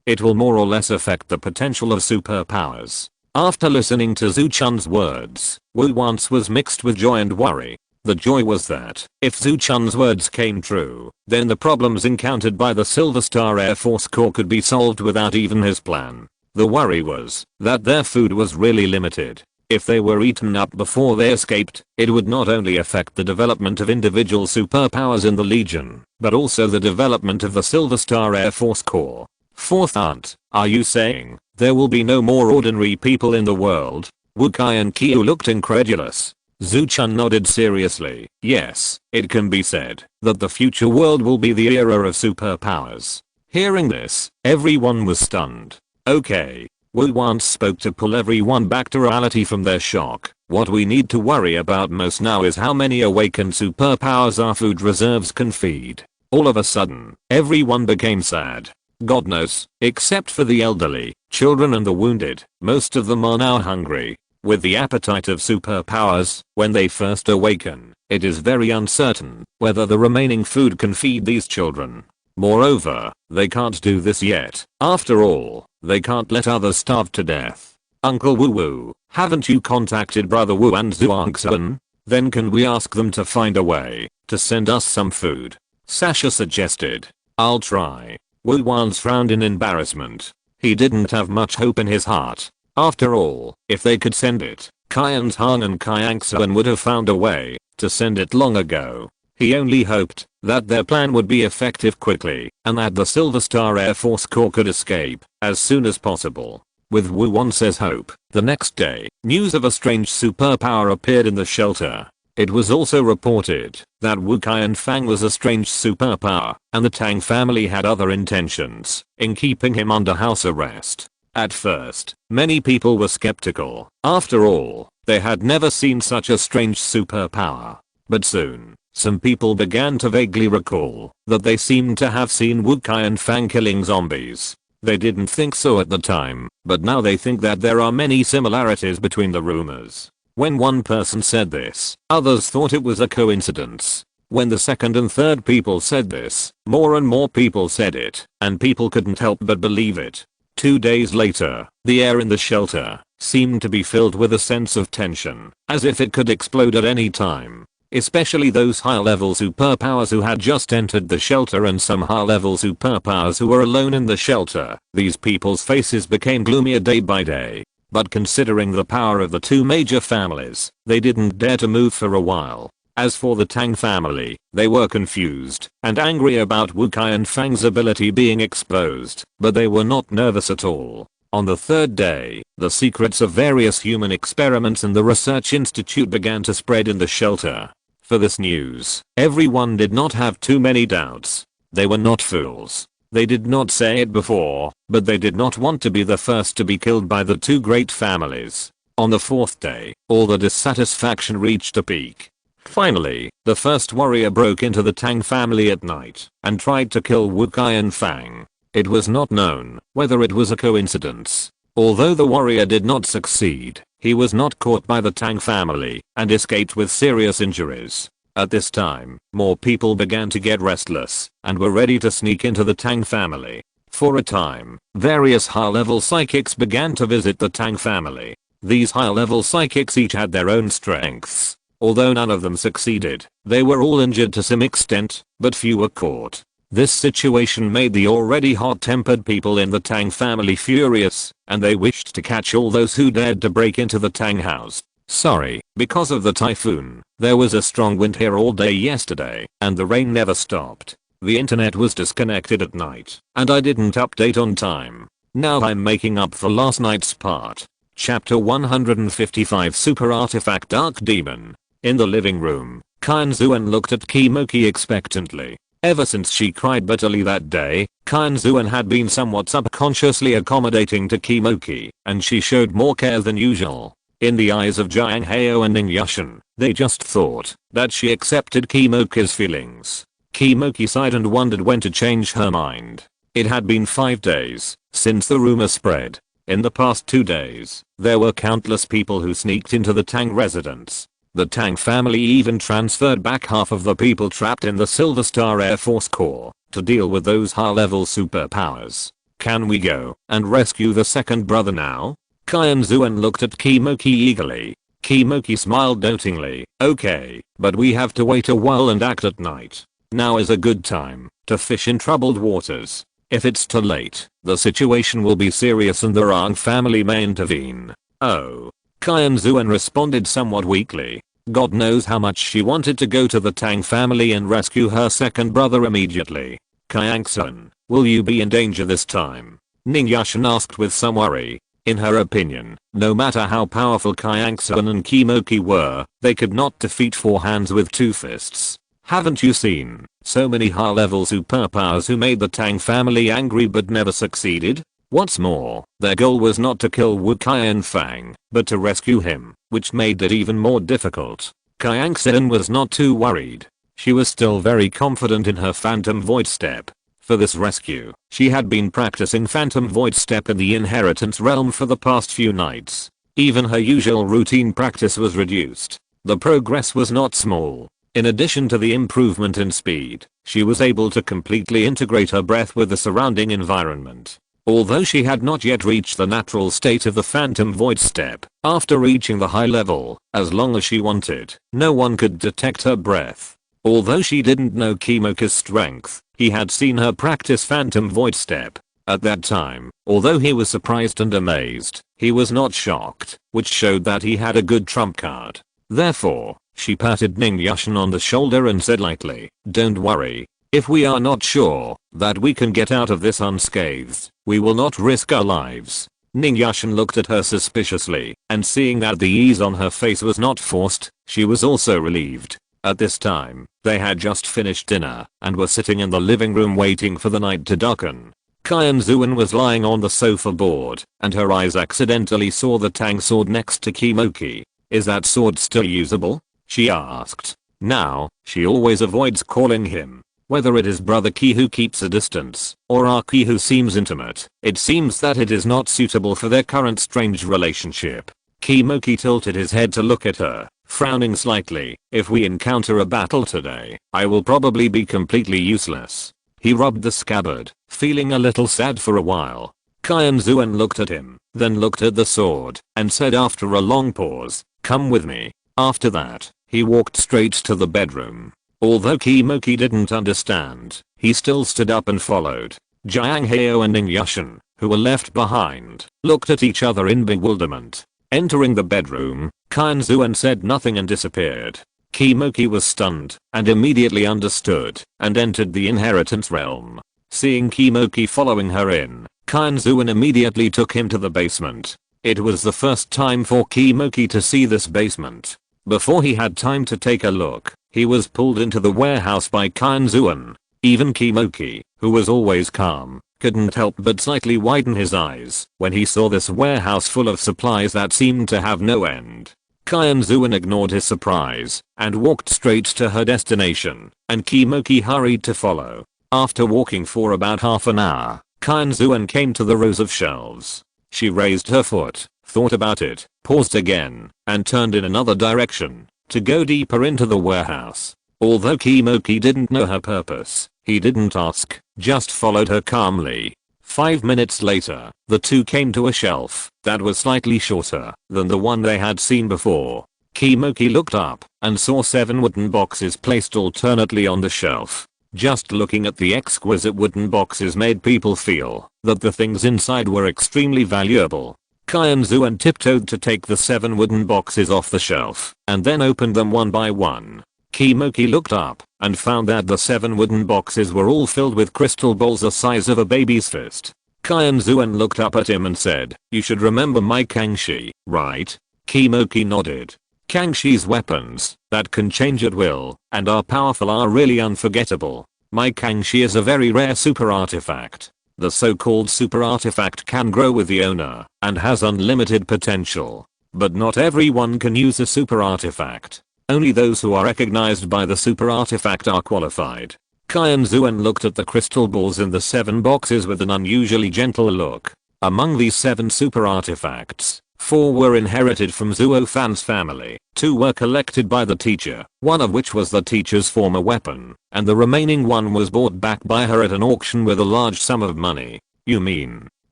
it will more or less affect the potential of superpowers. After listening to Zuchun's words, Wu Wan's was mixed with joy and worry. The joy was that, if Zuchun's words came true, then the problems encountered by the Silver Star Air Force Corps could be solved without even his plan. The worry was that their food was really limited. If they were eaten up before they escaped, it would not only affect the development of individual superpowers in the Legion, but also the development of the Silver Star Air Force Corps. Fourth aunt, are you saying there will be no more ordinary people in the world? Wukai and Kyu looked incredulous. Zuchun nodded seriously. Yes, it can be said that the future world will be the era of superpowers. Hearing this, everyone was stunned. Okay. Wu Wan spoke to pull everyone back to reality from their shock. What we need to worry about most now is how many awakened superpowers our food reserves can feed. All of a sudden, everyone became sad. God knows, except for the elderly, children and the wounded, most of them are now hungry. With the appetite of superpowers, when they first awaken, it is very uncertain whether the remaining food can feed these children. Moreover, they can't do this yet. After all, they can't let others starve to death. Uncle Wu Wu, haven't you contacted Brother Wu and Qianxuan? Then can we ask them to find a way to send us some food? Sasha suggested. I'll try. Wu Wan's frowned in embarrassment. He didn't have much hope in his heart. After all, if they could send it, Qianxuan and Qianxuan would have found a way to send it long ago. He only hoped that their plan would be effective quickly and that the Silver Star Air Force Corps could escape as soon as possible. With Wu Wan's hope, the next day, news of a strange superpower appeared in the shelter. It was also reported that Wu Qianfang was a strange superpower and the Tang family had other intentions in keeping him under house arrest. At first, many people were skeptical. After all, they had never seen such a strange superpower. But soon, some people began to vaguely recall that they seemed to have seen Wu Qianfang killing zombies. They didn't think so at the time, but now they think that there are many similarities between the rumors. When one person said this, others thought it was a coincidence. When the second and third people said this, more and more people said it, and people couldn't help but believe it. 2 days later, the air in the shelter seemed to be filled with a sense of tension, as if it could explode at any time. Especially those high-level superpowers who had just entered the shelter and some high-level superpowers who were alone in the shelter. These people's faces became gloomier day by day. But considering the power of the two major families, they didn't dare to move for a while. As for the Tang family, they were confused and angry about Wu Qianfang's ability being exposed, but they were not nervous at all. On the third day, the secrets of various human experiments in the research institute began to spread in the shelter. For this news, everyone did not have too many doubts. They were not fools. They did not say it before, but they did not want to be the first to be killed by the two great families. On the fourth day, all the dissatisfaction reached a peak. Finally, the first warrior broke into the Tang family at night and tried to kill Wu Qianfang. It was not known whether it was a coincidence. Although the warrior did not succeed, he was not caught by the Tang family and escaped with serious injuries. At this time, more people began to get restless and were ready to sneak into the Tang family. For a time, various high-level psychics began to visit the Tang family. These high-level psychics each had their own strengths. Although none of them succeeded, they were all injured to some extent, but few were caught. This situation made the already hot-tempered people in the Tang family furious, and they wished to catch all those who dared to break into the Tang house. Sorry, because of the typhoon, there was a strong wind here all day yesterday, and the rain never stopped. The internet was disconnected at night, and I didn't update on time. Now I'm making up for last night's part. Chapter 155 Super Artifact Dark Demon. In the living room, Qianxuan looked at Kimoki expectantly. Ever since she cried bitterly that day, Qianxuan had been somewhat subconsciously accommodating to Kimoki, and she showed more care than usual. In the eyes of Jiang Heo and Ning Yushin, they just thought that she accepted Kimoki's feelings. Kimoki sighed and wondered when to change her mind. It had been 5 days since the rumor spread. In the past 2 days, there were countless people who sneaked into the Tang residence. The Tang family even transferred back half of the people trapped in the Silver Star Air Force Corps to deal with those high-level superpowers. Can we go and rescue the second brother now? Qianxuan looked at Kimoki eagerly. Kimoki smiled dotingly. Okay, but we have to wait a while and act at night. Now is a good time to fish in troubled waters. If it's too late, the situation will be serious and the Rang family may intervene. Oh. Qianxuan responded somewhat weakly. God knows how much she wanted to go to the Tang family and rescue her second brother immediately. Qianxuan, will you be in danger this time? Ning Yushin asked with some worry. In her opinion, no matter how powerful Qianxuan and Kimoki were, they could not defeat four hands with two fists. Haven't you seen so many high-level superpowers who made the Tang family angry but never succeeded? What's more, their goal was not to kill Wu Qianfang, but to rescue him, which made it even more difficult. Qianxuan was not too worried. She was still very confident in her Phantom Void Step. For this rescue, she had been practicing Phantom Void Step in the Inheritance Realm for the past few nights. Even her usual routine practice was reduced. The progress was not small. In addition to the improvement in speed, she was able to completely integrate her breath with the surrounding environment. Although she had not yet reached the natural state of the Phantom Void Step, after reaching the high level, as long as she wanted, no one could detect her breath. Although she didn't know Kimoki's strength, he had seen her practice Phantom Void Step. At that time, although he was surprised and amazed, he was not shocked, which showed that he had a good trump card. Therefore, she patted Ning Yushin on the shoulder and said lightly, "Don't worry. If we are not sure that we can get out of this unscathed, we will not risk our lives." Ning Yushin looked at her suspiciously, and seeing that the ease on her face was not forced, she was also relieved. At this time, they had just finished dinner and were sitting in the living room waiting for the night to darken. Qianxuan was lying on the sofa board, and her eyes accidentally saw the Tang sword next to Kimoki. "Is that sword still usable?" she asked. Now, she always avoids calling him. Whether it is brother Ki who keeps a distance, or our Ki who seems intimate, it seems that it is not suitable for their current strange relationship. Kimoki tilted his head to look at her, frowning slightly. "If we encounter a battle today, I will probably be completely useless." He rubbed the scabbard, feeling a little sad for a while. Qianxuan looked at him, then looked at the sword, and said after a long pause, "Come with me." After that, he walked straight to the bedroom. Although Kimoki didn't understand, he still stood up and followed. Jiang Heo and Ning Yushin, who were left behind, looked at each other in bewilderment. Entering the bedroom, Qianxuan said nothing and disappeared. Kimoki was stunned and immediately understood and entered the inheritance realm. Seeing Kimoki following her in, Qianxuan immediately took him to the basement. It was the first time for Kimoki to see this basement. Before he had time to take a look, he was pulled into the warehouse by Qianxuan. Even Kimoki, who was always calm, couldn't help but slightly widen his eyes when he saw this warehouse full of supplies that seemed to have no end. Qianxuan ignored his surprise and walked straight to her destination, and Kimoki hurried to follow. After walking for about half an hour, Qianxuan came to the rows of shelves. She raised her foot, thought about it, paused again, and turned in another direction to go deeper into the warehouse. Although Kimoki didn't know her purpose, he didn't ask, just followed her calmly. 5 minutes later, the two came to a shelf that was slightly shorter than the one they had seen before. Kimoki looked up and saw 7 wooden boxes placed alternately on the shelf. Just looking at the exquisite wooden boxes made people feel that the things inside were extremely valuable. Qianxuan tiptoed to take the 7 wooden boxes off the shelf and then opened them one by one. Kimoki looked up and found that the 7 wooden boxes were all filled with crystal balls the size of a baby's fist. Qianxuan looked up at him and said, "You should remember my Kangxi, right?" Kimoki nodded. Kangxi's weapons, that can change at will and are powerful, are really unforgettable. My Kangxi is a very rare super artifact. The so-called super artifact can grow with the owner and has unlimited potential. But not everyone can use a super artifact. Only those who are recognized by the super artifact are qualified. Qianxuan looked at the crystal balls in the 7 boxes with an unusually gentle look. Among these 7 super artifacts, 4 were inherited from Zuo Fan's family, 2 were collected by the teacher, one of which was the teacher's former weapon, and the remaining one was bought back by her at an auction with a large sum of money. You mean?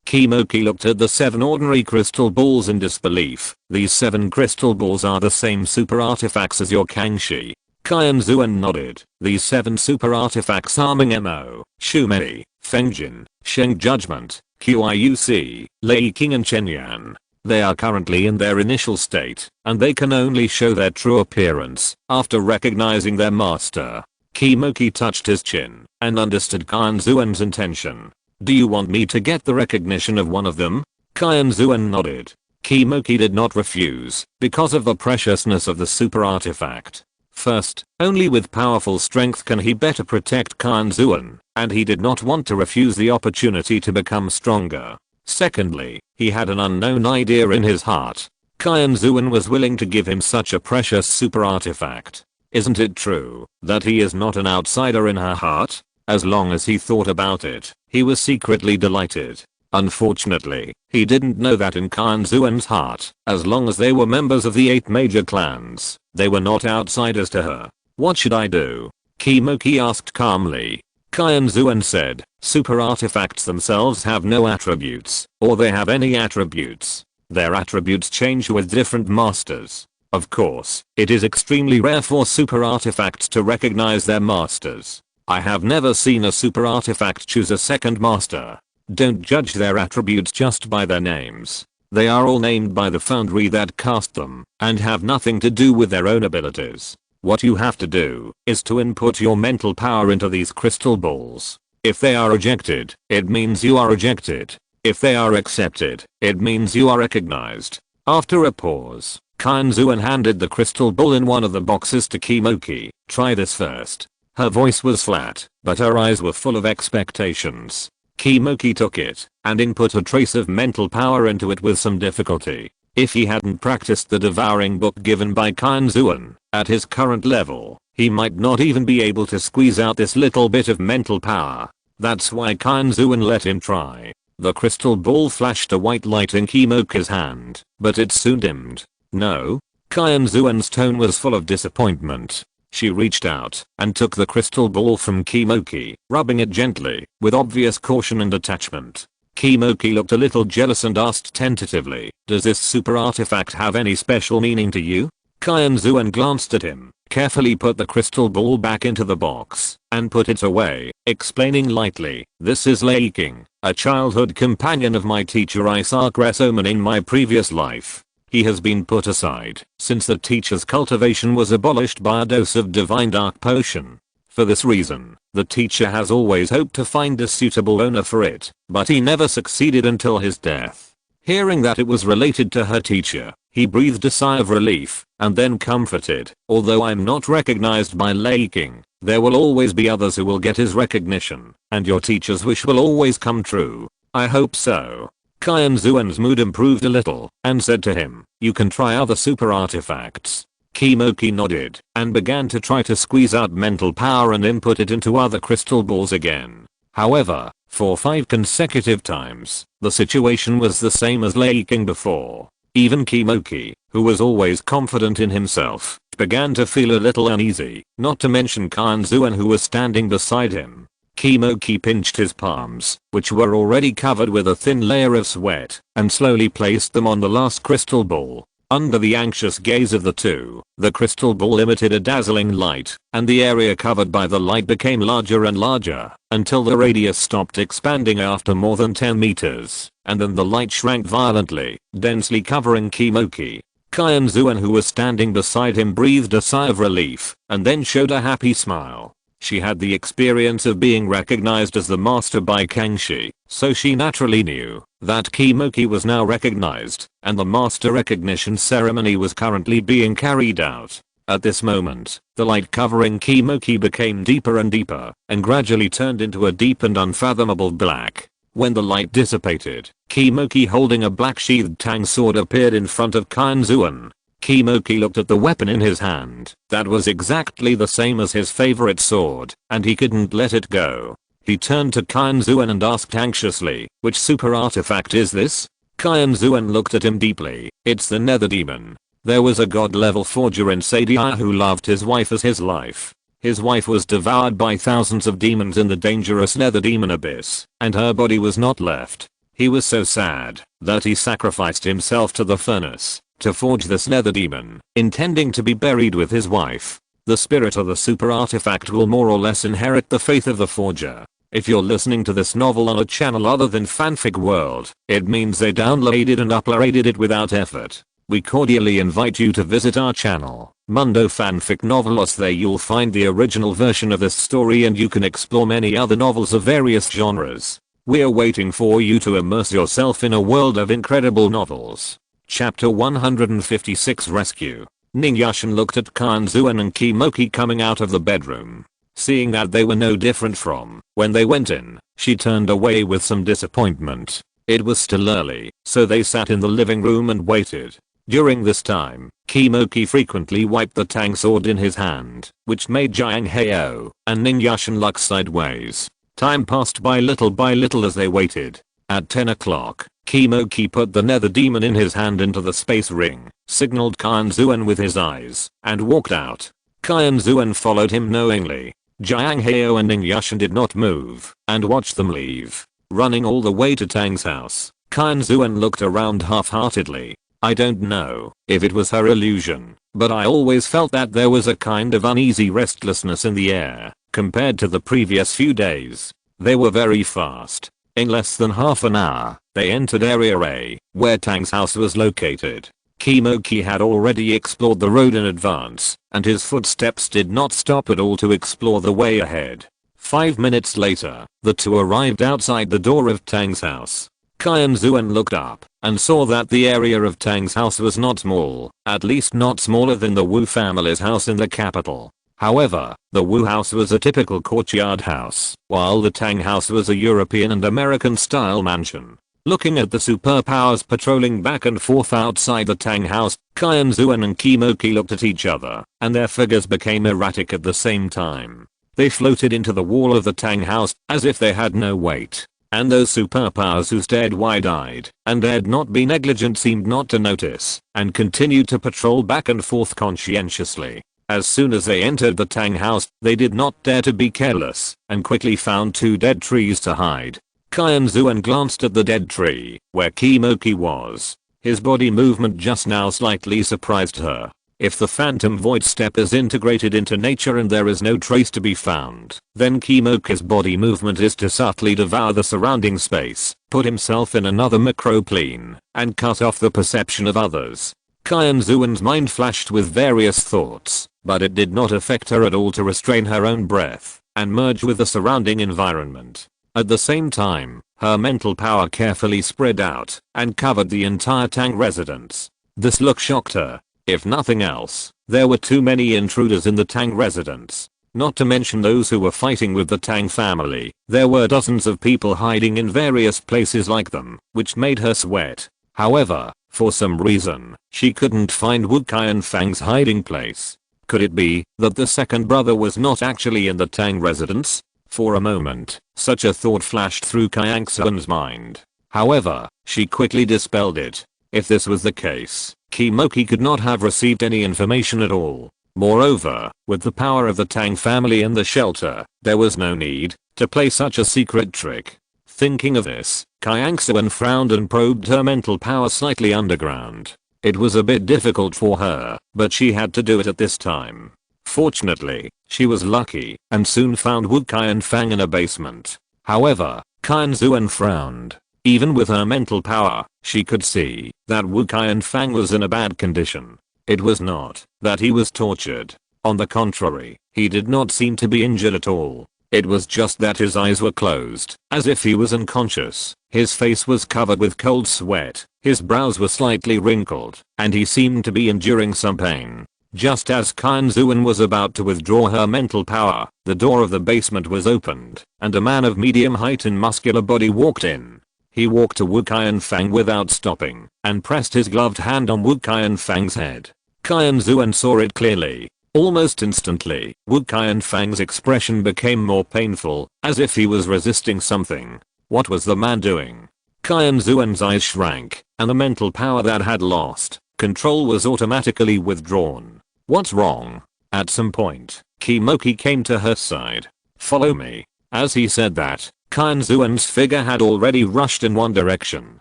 Kimoki looked at the 7 ordinary crystal balls in disbelief. These 7 crystal balls are the same super artifacts as your Kangxi. Qianxuan nodded. These 7 super artifacts are Mingmo, Shumei, Fengjin, Sheng Judgment, Qiuc, Lei King and Chenyan. They are currently in their initial state, and they can only show their true appearance after recognizing their master. Kimoki touched his chin and understood Qianxuan's intention. Do you want me to get the recognition of one of them? Qianxuan nodded. Kimoki did not refuse because of the preciousness of the super artifact. First, only with powerful strength can he better protect Qianxuan, and he did not want to refuse the opportunity to become stronger. Secondly, he had an unknown idea in his heart. Qianxuan was willing to give him such a precious super artifact. Isn't it true that he is not an outsider in her heart? As long as he thought about it, he was secretly delighted. Unfortunately, he didn't know that in Qianxuan's heart, as long as they were members of the 8 major clans, they were not outsiders to her. What should I do? Kimoki asked calmly. Qianxuan said, super artifacts themselves have no attributes, or they have any attributes. Their attributes change with different masters. Of course, it is extremely rare for super artifacts to recognize their masters. I have never seen a super artifact choose a second master. Don't judge their attributes just by their names. They are all named by the foundry that cast them, and have nothing to do with their own abilities. What you have to do is to input your mental power into these crystal balls. If they are rejected, it means you are rejected. If they are accepted, it means you are recognized. After a pause, Qianxuan handed the crystal ball in one of the boxes to Kimoki. Try this first. Her voice was flat, but her eyes were full of expectations. Kimoki took it and input a trace of mental power into it with some difficulty. If he hadn't practiced the devouring book given by Qianxuan, at his current level, he might not even be able to squeeze out this little bit of mental power. That's why Qianxuan let him try. The crystal ball flashed a white light in Kimoki's hand, but it soon dimmed. No? Qianxuan's tone was full of disappointment. She reached out and took the crystal ball from Kimoki, rubbing it gently, with obvious caution and attachment. Kimoki looked a little jealous and asked tentatively, does this super artifact have any special meaning to you? Qianxuan glanced at him, carefully put the crystal ball back into the box, and put it away, explaining lightly, this is Lei King, a childhood companion of my teacher Isaac Resoman in my previous life. He has been put aside since the teacher's cultivation was abolished by a dose of divine dark potion. For this reason, the teacher has always hoped to find a suitable owner for it, but he never succeeded until his death. Hearing that it was related to her teacher, he breathed a sigh of relief, and then comforted, although I'm not recognized by Lei King, there will always be others who will get his recognition, and your teacher's wish will always come true. I hope so. Qianxuan's mood improved a little, and said to him, you can try other super artifacts. Kimoki nodded, and began to try to squeeze out mental power and input it into other crystal balls again. However, for 5 consecutive times, the situation was the same as Lei King before. Even Kimoki, who was always confident in himself, began to feel a little uneasy, not to mention Qianxuan who was standing beside him. Kimoki pinched his palms, which were already covered with a thin layer of sweat, and slowly placed them on the last crystal ball. Under the anxious gaze of the two, the crystal ball emitted a dazzling light, and the area covered by the light became larger and larger, until the radius stopped expanding after more than 10 meters, and then the light shrank violently, densely covering Kimoki. Qianxuan, who was standing beside him, breathed a sigh of relief, and then showed a happy smile. She had the experience of being recognized as the master by Kangxi, so she naturally knew that Kimoki was now recognized, and the master recognition ceremony was currently being carried out. At this moment, the light covering Kimoki became deeper and deeper, and gradually turned into a deep and unfathomable black. When the light dissipated, Kimoki holding a black-sheathed tang sword appeared in front of Qianxuan. Kimoki looked at the weapon in his hand. That was exactly the same as his favorite sword, and he couldn't let it go. He turned to Qianxuan and asked anxiously, "Which super artifact is this?" Qianxuan looked at him deeply. "It's the Nether Demon." There was a god-level forger in Sadia who loved his wife as his life. His wife was devoured by thousands of demons in the dangerous Nether Demon abyss, and her body was not left. He was so sad that he sacrificed himself to the furnace to forge this Nether Demon, intending to be buried with his wife. The spirit of the super artifact will more or less inherit the faith of the forger. If you're listening to this novel on a channel other than Fanfic World, it means they downloaded and uploaded it without effort. We cordially invite you to visit our channel, Mundo Fanfic Novelos. There you'll find the original version of this story, and you can explore many other novels of various genres. We're waiting for you to immerse yourself in a world of incredible novels. Chapter 156 Rescue. Ningyashin looked at Qianxuan and Kimoki coming out of the bedroom. Seeing that they were no different from when they went in, she turned away with some disappointment. It was still early, so they sat in the living room and waited. During this time, Kimoki frequently wiped the tang sword in his hand, which made Jiang Heo and Ningyashin look sideways. Time passed by little as they waited. At 10 o'clock, Kimoki put the Nether Demon in his hand into the space ring, signaled Qianxuan with his eyes, and walked out. Qianxuan followed him knowingly. Jiang Heo and Ningyashin did not move, and watched them leave. Running all the way to Tang's house, Qianxuan looked around half-heartedly. I don't know if it was her illusion, but I always felt that there was a kind of uneasy restlessness in the air, compared to the previous few days. They were very fast. In less than half an hour, they entered Area A, where Tang's house was located. Kimoki had already explored the road in advance, and his footsteps did not stop at all to explore the way ahead. 5 minutes later, the two arrived outside the door of Tang's house. Qianxuan looked up and saw that the area of Tang's house was not small, at least not smaller than the Wu family's house in the capital. However, the Wu house was a typical courtyard house, while the Tang house was a European and American style mansion. Looking at the superpowers patrolling back and forth outside the Tang house, Qianxuan and Kimoki looked at each other, and their figures became erratic at the same time. They floated into the wall of the Tang house as if they had no weight, and those superpowers who stared wide-eyed and dared not be negligent seemed not to notice, and continued to patrol back and forth conscientiously. As soon as they entered the Tang house, they did not dare to be careless, and quickly found 2 dead trees to hide. Qianxuan glanced at the dead tree, where Kimoki was. His body movement just now slightly surprised her. If the phantom void step is integrated into nature and there is no trace to be found, then Kimoki's body movement is to subtly devour the surrounding space, put himself in another microplane, and cut off the perception of others. Qianxuan's mind flashed with various thoughts, but it did not affect her at all to restrain her own breath and merge with the surrounding environment. At the same time, her mental power carefully spread out and covered the entire Tang residence. This look shocked her. If nothing else, there were too many intruders in the Tang residence. Not to mention those who were fighting with the Tang family. There were dozens of people hiding in various places like them, which made her sweat. However, for some reason, she couldn't find Wu Qianfang's hiding place. Could it be that the second brother was not actually in the Tang residence? For a moment, such a thought flashed through Qianxuan's mind. However, she quickly dispelled it. If this was the case, Kimoki could not have received any information at all. Moreover, with the power of the Tang family in the shelter, there was no need to play such a secret trick. Thinking of this, Qianxuan frowned and probed her mental power slightly underground. It was a bit difficult for her, but she had to do it at this time. Fortunately, she was lucky and soon found Wu Qianfang in a basement. However, Qianxuan frowned. Even with her mental power, she could see that Wu Qianfang was in a bad condition. It was not that he was tortured. On the contrary, he did not seem to be injured at all. It was just that his eyes were closed, as if he was unconscious. His face was covered with cold sweat, his brows were slightly wrinkled, and he seemed to be enduring some pain. Just as Qianxuan was about to withdraw her mental power, the door of the basement was opened, and a man of medium height and muscular body walked in. He walked to Wu Qianfang without stopping, and pressed his gloved hand on Wu Qianfang's head. Qianxuan saw it clearly. Almost instantly, Wu Qianfang's expression became more painful, as if he was resisting something. What was the man doing? Qianxuan's eyes shrank, and the mental power that had lost control was automatically withdrawn. What's wrong? At some point, Kimoki came to her side. Follow me. As he said that, Qianxuan's figure had already rushed in one direction.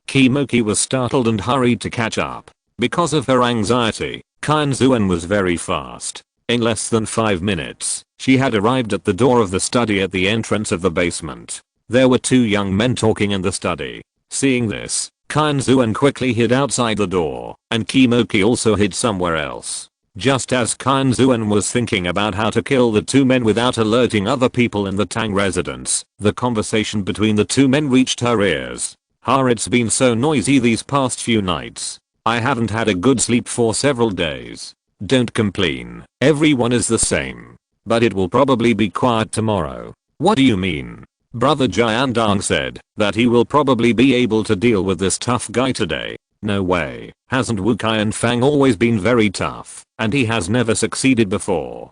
Kimoki was startled and hurried to catch up. Because of her anxiety, Qianxuan was very fast. In less than 5 minutes, she had arrived at the door of the study at the entrance of the basement. There were 2 young men talking in the study. Seeing this, Qianxuan quickly hid outside the door, and Kimoki also hid somewhere else. Just as Qianxuan was thinking about how to kill the 2 men without alerting other people in the Tang residence, the conversation between the 2 men reached her ears. It's been so noisy these past few nights. I haven't had a good sleep for several days. Don't complain, everyone is the same. But it will probably be quiet tomorrow. What do you mean? Brother Jiandong said that he will probably be able to deal with this tough guy today. No way, hasn't Wu Qianfang always been very tough, and he has never succeeded before?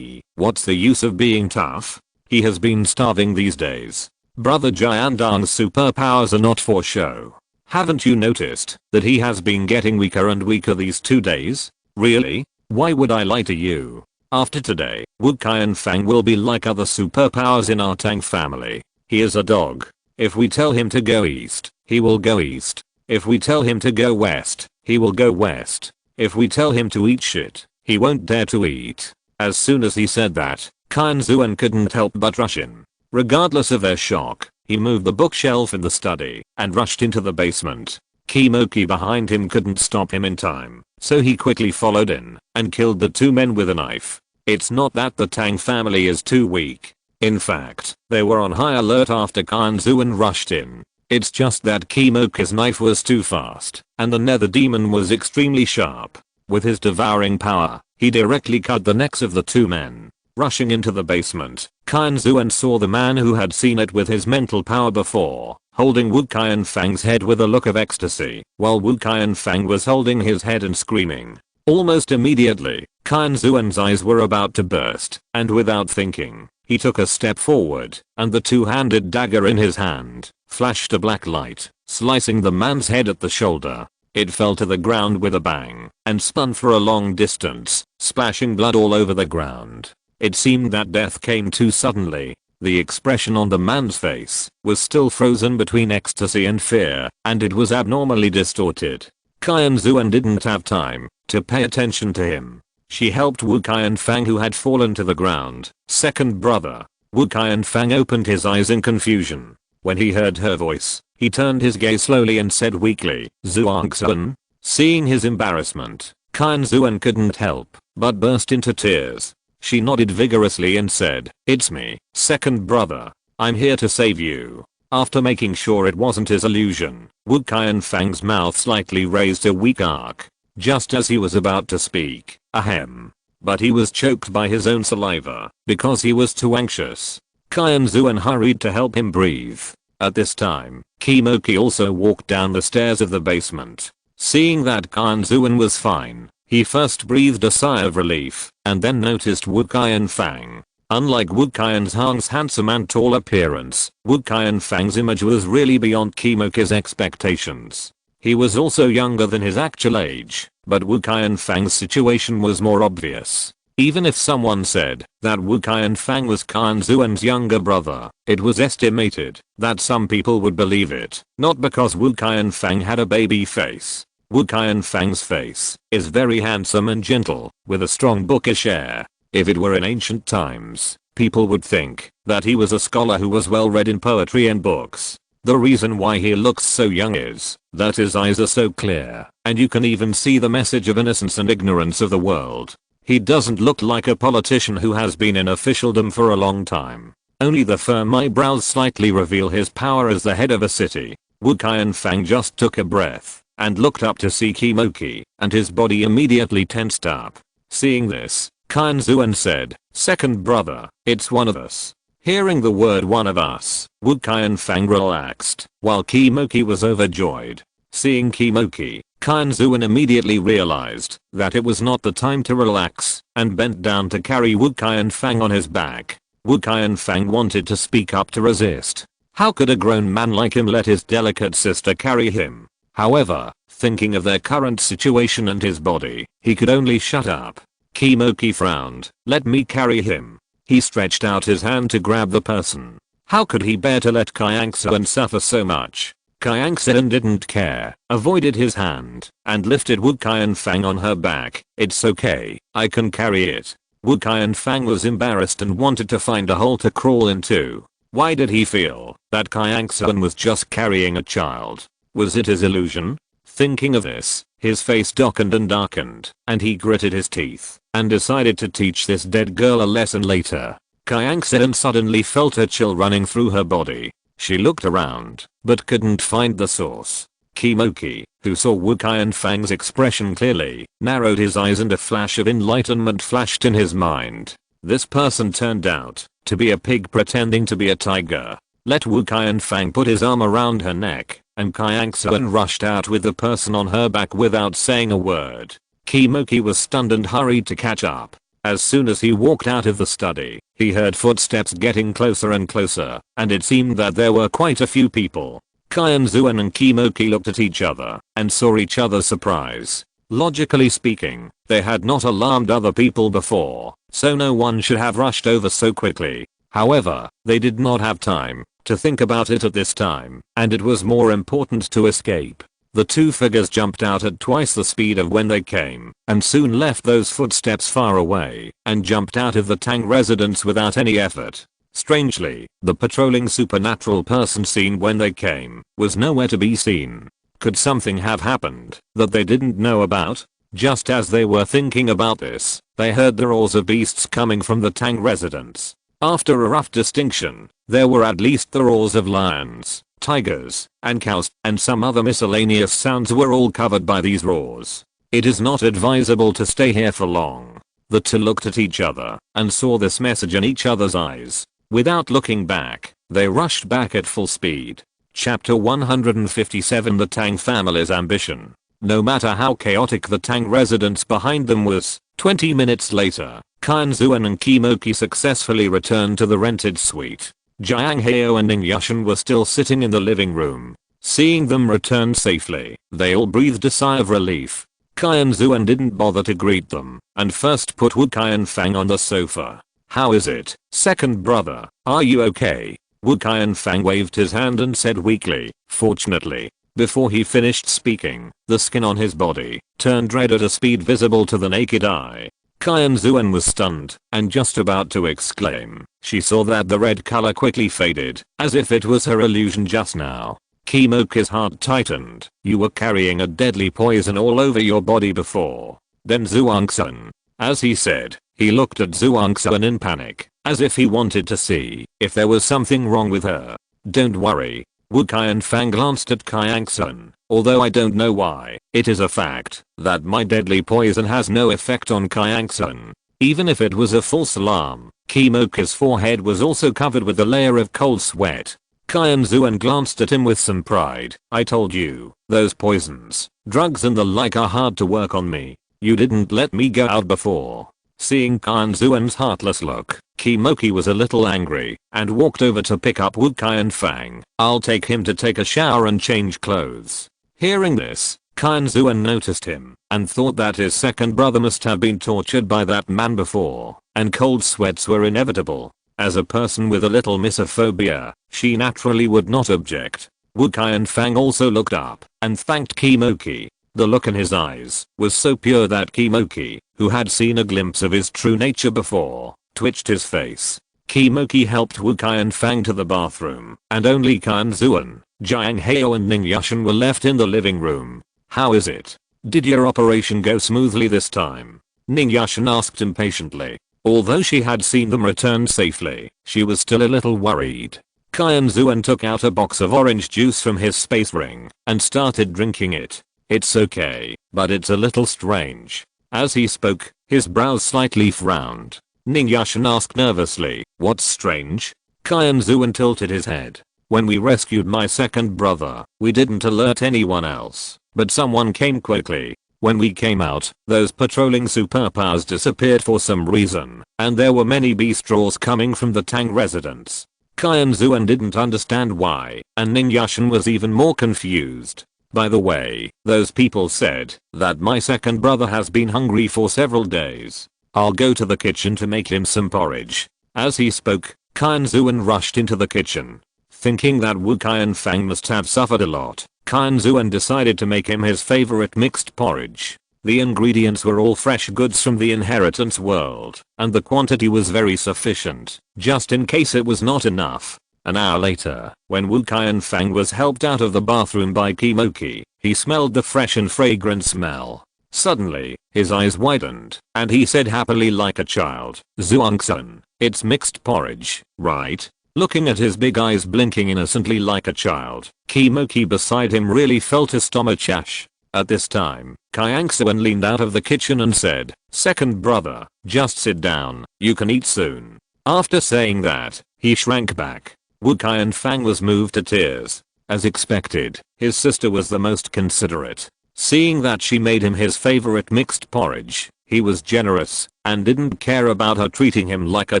What's the use of being tough? He has been starving these days. Brother Jiandong's superpowers are not for show. Haven't you noticed that he has been getting weaker and weaker these 2 days? Really? Why would I lie to you? After today, Wu Qianfang will be like other superpowers in our Tang family. He is a dog. If we tell him to go east, he will go east. If we tell him to go west, he will go west. If we tell him to eat shit, he won't dare to eat. As soon as he said that, Qianxuan couldn't help but rush in. Regardless of their shock, he moved the bookshelf in the study and rushed into the basement. Kimoki behind him couldn't stop him in time, so he quickly followed in and killed the 2 men with a knife. It's not that the Tang family is too weak. In fact, they were on high alert after Qianxuan rushed in. It's just that Kimoki's knife was too fast, and the nether demon was extremely sharp. With his devouring power, he directly cut the necks of the 2 men. Rushing into the basement, Qianxuan saw the man who had seen it with his mental power before, holding Wu Qianfang's head with a look of ecstasy, while Wu Qianfang was holding his head and screaming. Almost immediately, Qianxuan's eyes were about to burst, and without thinking, he took a step forward, and the 2-handed dagger in his hand flashed a black light, slicing the man's head at the shoulder. It fell to the ground with a bang, and spun for a long distance, splashing blood all over the ground. It seemed that death came too suddenly. The expression on the man's face was still frozen between ecstasy and fear, and it was abnormally distorted. Qianxuan didn't have time to pay attention to him. She helped Wu Qianfang, who had fallen to the ground. Second brother. Wu Qianfang opened his eyes in confusion. When he heard her voice, he turned his gaze slowly and said weakly, Qianxuan. Seeing his embarrassment, Qianxuan couldn't help but burst into tears. She nodded vigorously and said, "It's me, second brother. I'm here to save you." After making sure it wasn't his illusion, Wu Qianfang's mouth slightly raised a weak arc. Just as he was about to speak, ahem. But he was choked by his own saliva, because he was too anxious. Qianxuan hurried to help him breathe. At this time, Kimoki also walked down the stairs of the basement. Seeing that Qianxuan was fine, he first breathed a sigh of relief, and then noticed Wu Qianfang. Unlike Wu Qianfang's handsome and tall appearance, Wu Qianfang's image was really beyond Kimoki's expectations. He was also younger than his actual age, but Wu Qianfang's situation was more obvious. Even if someone said that Wu Qianfang was Qianxuan's younger brother, it was estimated that some people would believe it, not because Wu Qianfang had a baby face. Wu Qianfang's face is very handsome and gentle, with a strong bookish air. If it were in ancient times, people would think that he was a scholar who was well read in poetry and books. The reason why he looks so young is that his eyes are so clear, and you can even see the message of innocence and ignorance of the world. He doesn't look like a politician who has been in officialdom for a long time. Only the firm eyebrows slightly reveal his power as the head of a city. Wu Qianfang just took a breath and looked up to see Qimoki, and his body immediately tensed up. Seeing this, Qianxuan said, "Second brother, it's one of us." Hearing the word "one of us," Wu Qianfang relaxed, while Qimoki was overjoyed. Seeing Qimoki, Qianxuan immediately realized that it was not the time to relax, and bent down to carry Wu Qianfang on his back. Wu Qianfang wanted to speak up to resist. How could a grown man like him let his delicate sister carry him? However, thinking of their current situation and his body, he could only shut up. Qimoki frowned. "Let me carry him." He stretched out his hand to grab the person. How could he bear to let Qianxuan suffer so much? Qianxuan didn't care, avoided his hand, and lifted Wu Qianfang on her back. "It's okay, I can carry it." Wu Qianfang was embarrassed and wanted to find a hole to crawl into. Why did he feel that Qianxuan was just carrying a child? Was it his illusion? Thinking of this, his face darkened, and he gritted his teeth, and decided to teach this dead girl a lesson later. Qianxuan suddenly felt a chill running through her body. She looked around, but couldn't find the source. Qimoki, who saw Wu Qianfang's expression clearly, narrowed his eyes and a flash of enlightenment flashed in his mind. This person turned out to be a pig pretending to be a tiger. Let Wu Qianfang put his arm around her neck, and Qianxuan rushed out with the person on her back without saying a word. Qimoki was stunned and hurried to catch up. As soon as he walked out of the study, he heard footsteps getting closer and closer, and it seemed that there were quite a few people. Qianxuan and Qimoki looked at each other and saw each other's surprise. Logically speaking, they had not alarmed other people before, so no one should have rushed over so quickly. However, they did not have time to think about it at this time, and it was more important to escape. The two figures jumped out at twice the speed of when they came, and soon left those footsteps far away, and jumped out of the Tang residence without any effort. Strangely, the patrolling supernatural person seen when they came was nowhere to be seen. Could something have happened that they didn't know about? Just as they were thinking about this, they heard the roars of beasts coming from the Tang residence. After a rough distinction, there were at least the roars of lions, tigers, and cows, and some other miscellaneous sounds were all covered by these roars. It is not advisable to stay here for long. The two looked at each other and saw this message in each other's eyes. Without looking back, they rushed back at full speed. Chapter 157 The Tang family's ambition. No matter how chaotic the Tang residence behind them was, 20 minutes later, Qianxuan and Qimoki successfully returned to the rented suite. Jiang Heo and Ning Yushan were still sitting in the living room. Seeing them return safely, they all breathed a sigh of relief. Qianxuan didn't bother to greet them, and first put Wu Qianfang on the sofa. "How is it, second brother? Are you okay?" Wu Qianfang waved his hand and said weakly, "Fortunately." Before he finished speaking, the skin on his body turned red at a speed visible to the naked eye. Qianxuan was stunned and just about to exclaim. She saw that the red color quickly faded, as if it was her illusion just now. Qimoki's heart tightened. "You were carrying a deadly poison all over your body before." Then Zhuangxuan. As he said, he looked at Zhuangxuan in panic, as if he wanted to see if there was something wrong with her. "Don't worry." Wu Qianfang glanced at Qianxuan. "Although I don't know why, it is a fact that my deadly poison has no effect on Qianxuan." Even if it was a false alarm, Qimoki's forehead was also covered with a layer of cold sweat. Qianxuan glanced at him with some pride. "I told you, those poisons, drugs and the like are hard to work on me. You didn't let me go out before." Seeing Qianxuan's heartless look, Qimoki was a little angry and walked over to pick up Wu Qianfang. "I'll take him to take a shower and change clothes." Hearing this, Qianxuan noticed him and thought that his second brother must have been tortured by that man before, and cold sweats were inevitable. As a person with a little misophobia, she naturally would not object. Wu Qianfang also looked up and thanked Kimoki. The look in his eyes was so pure that Kimoki, who had seen a glimpse of his true nature before, twitched his face. Kimoki helped Wu Qianfang to the bathroom, and only Qianxuan, Jiang Hao and Ning Yushan were left in the living room. "How is it? Did your operation go smoothly this time?" Ning Yushan asked impatiently. Although she had seen them return safely, she was still a little worried. Qianxuan took out a box of orange juice from his space ring and started drinking it. "It's okay, but it's a little strange." As he spoke, his brows slightly frowned. Ning Yushan asked nervously, "What's strange?" Qianxuan tilted his head. "When we rescued my second brother, we didn't alert anyone else, but someone came quickly. When we came out, those patrolling superpowers disappeared for some reason, and there were many bistros coming from the Tang residence." Qianxuan didn't understand why, and Ning Yushan was even more confused. "By the way, those people said that my second brother has been hungry for several days. I'll go to the kitchen to make him some porridge." As he spoke, Qianxuan rushed into the kitchen. Thinking that Wu Qianfang must have suffered a lot, Qianxuan decided to make him his favorite mixed porridge. The ingredients were all fresh goods from the inheritance world, and the quantity was very sufficient, just in case it was not enough. An hour later, when Wu Qianfang was helped out of the bathroom by Kimoki, he smelled the fresh and fragrant smell. Suddenly, his eyes widened, and he said happily like a child, "Zhuangxun, it's mixed porridge, right?" Looking at his big eyes blinking innocently like a child, Kimoki beside him really felt a stomachache. At this time, Qianxuan leaned out of the kitchen and said, "Second brother, just sit down, you can eat soon." After saying that, he shrank back. Wu Qianfang was moved to tears. As expected, his sister was the most considerate. Seeing that she made him his favorite mixed porridge, he was generous and didn't care about her treating him like a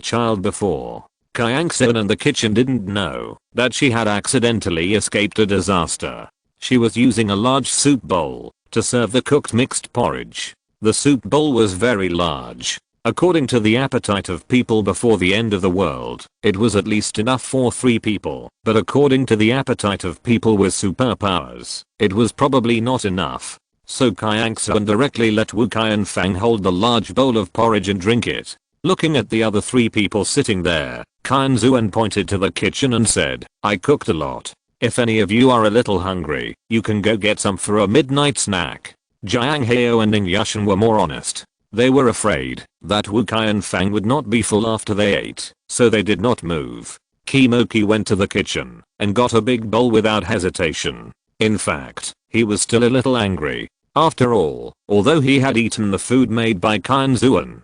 child before. Qianxuan in the kitchen didn't know that she had accidentally escaped a disaster. She was using a large soup bowl to serve the cooked mixed porridge. The soup bowl was very large. According to the appetite of people before the end of the world, it was at least enough for 3 people, but according to the appetite of people with superpowers, it was probably not enough. So Qianxuan directly let Wu Qianfang hold the large bowl of porridge and drink it. Looking at the other 3 people sitting there, Qianxuan pointed to the kitchen and said, "I cooked a lot. If any of you are a little hungry, you can go get some for a midnight snack." Jiang Hao and Ning Yushan were more honest. They were afraid that Wu Qianfang would not be full after they ate, so they did not move. Kimoki went to the kitchen and got a big bowl without hesitation. In fact, he was still a little angry. After all, although he had eaten the food made by Qianxuan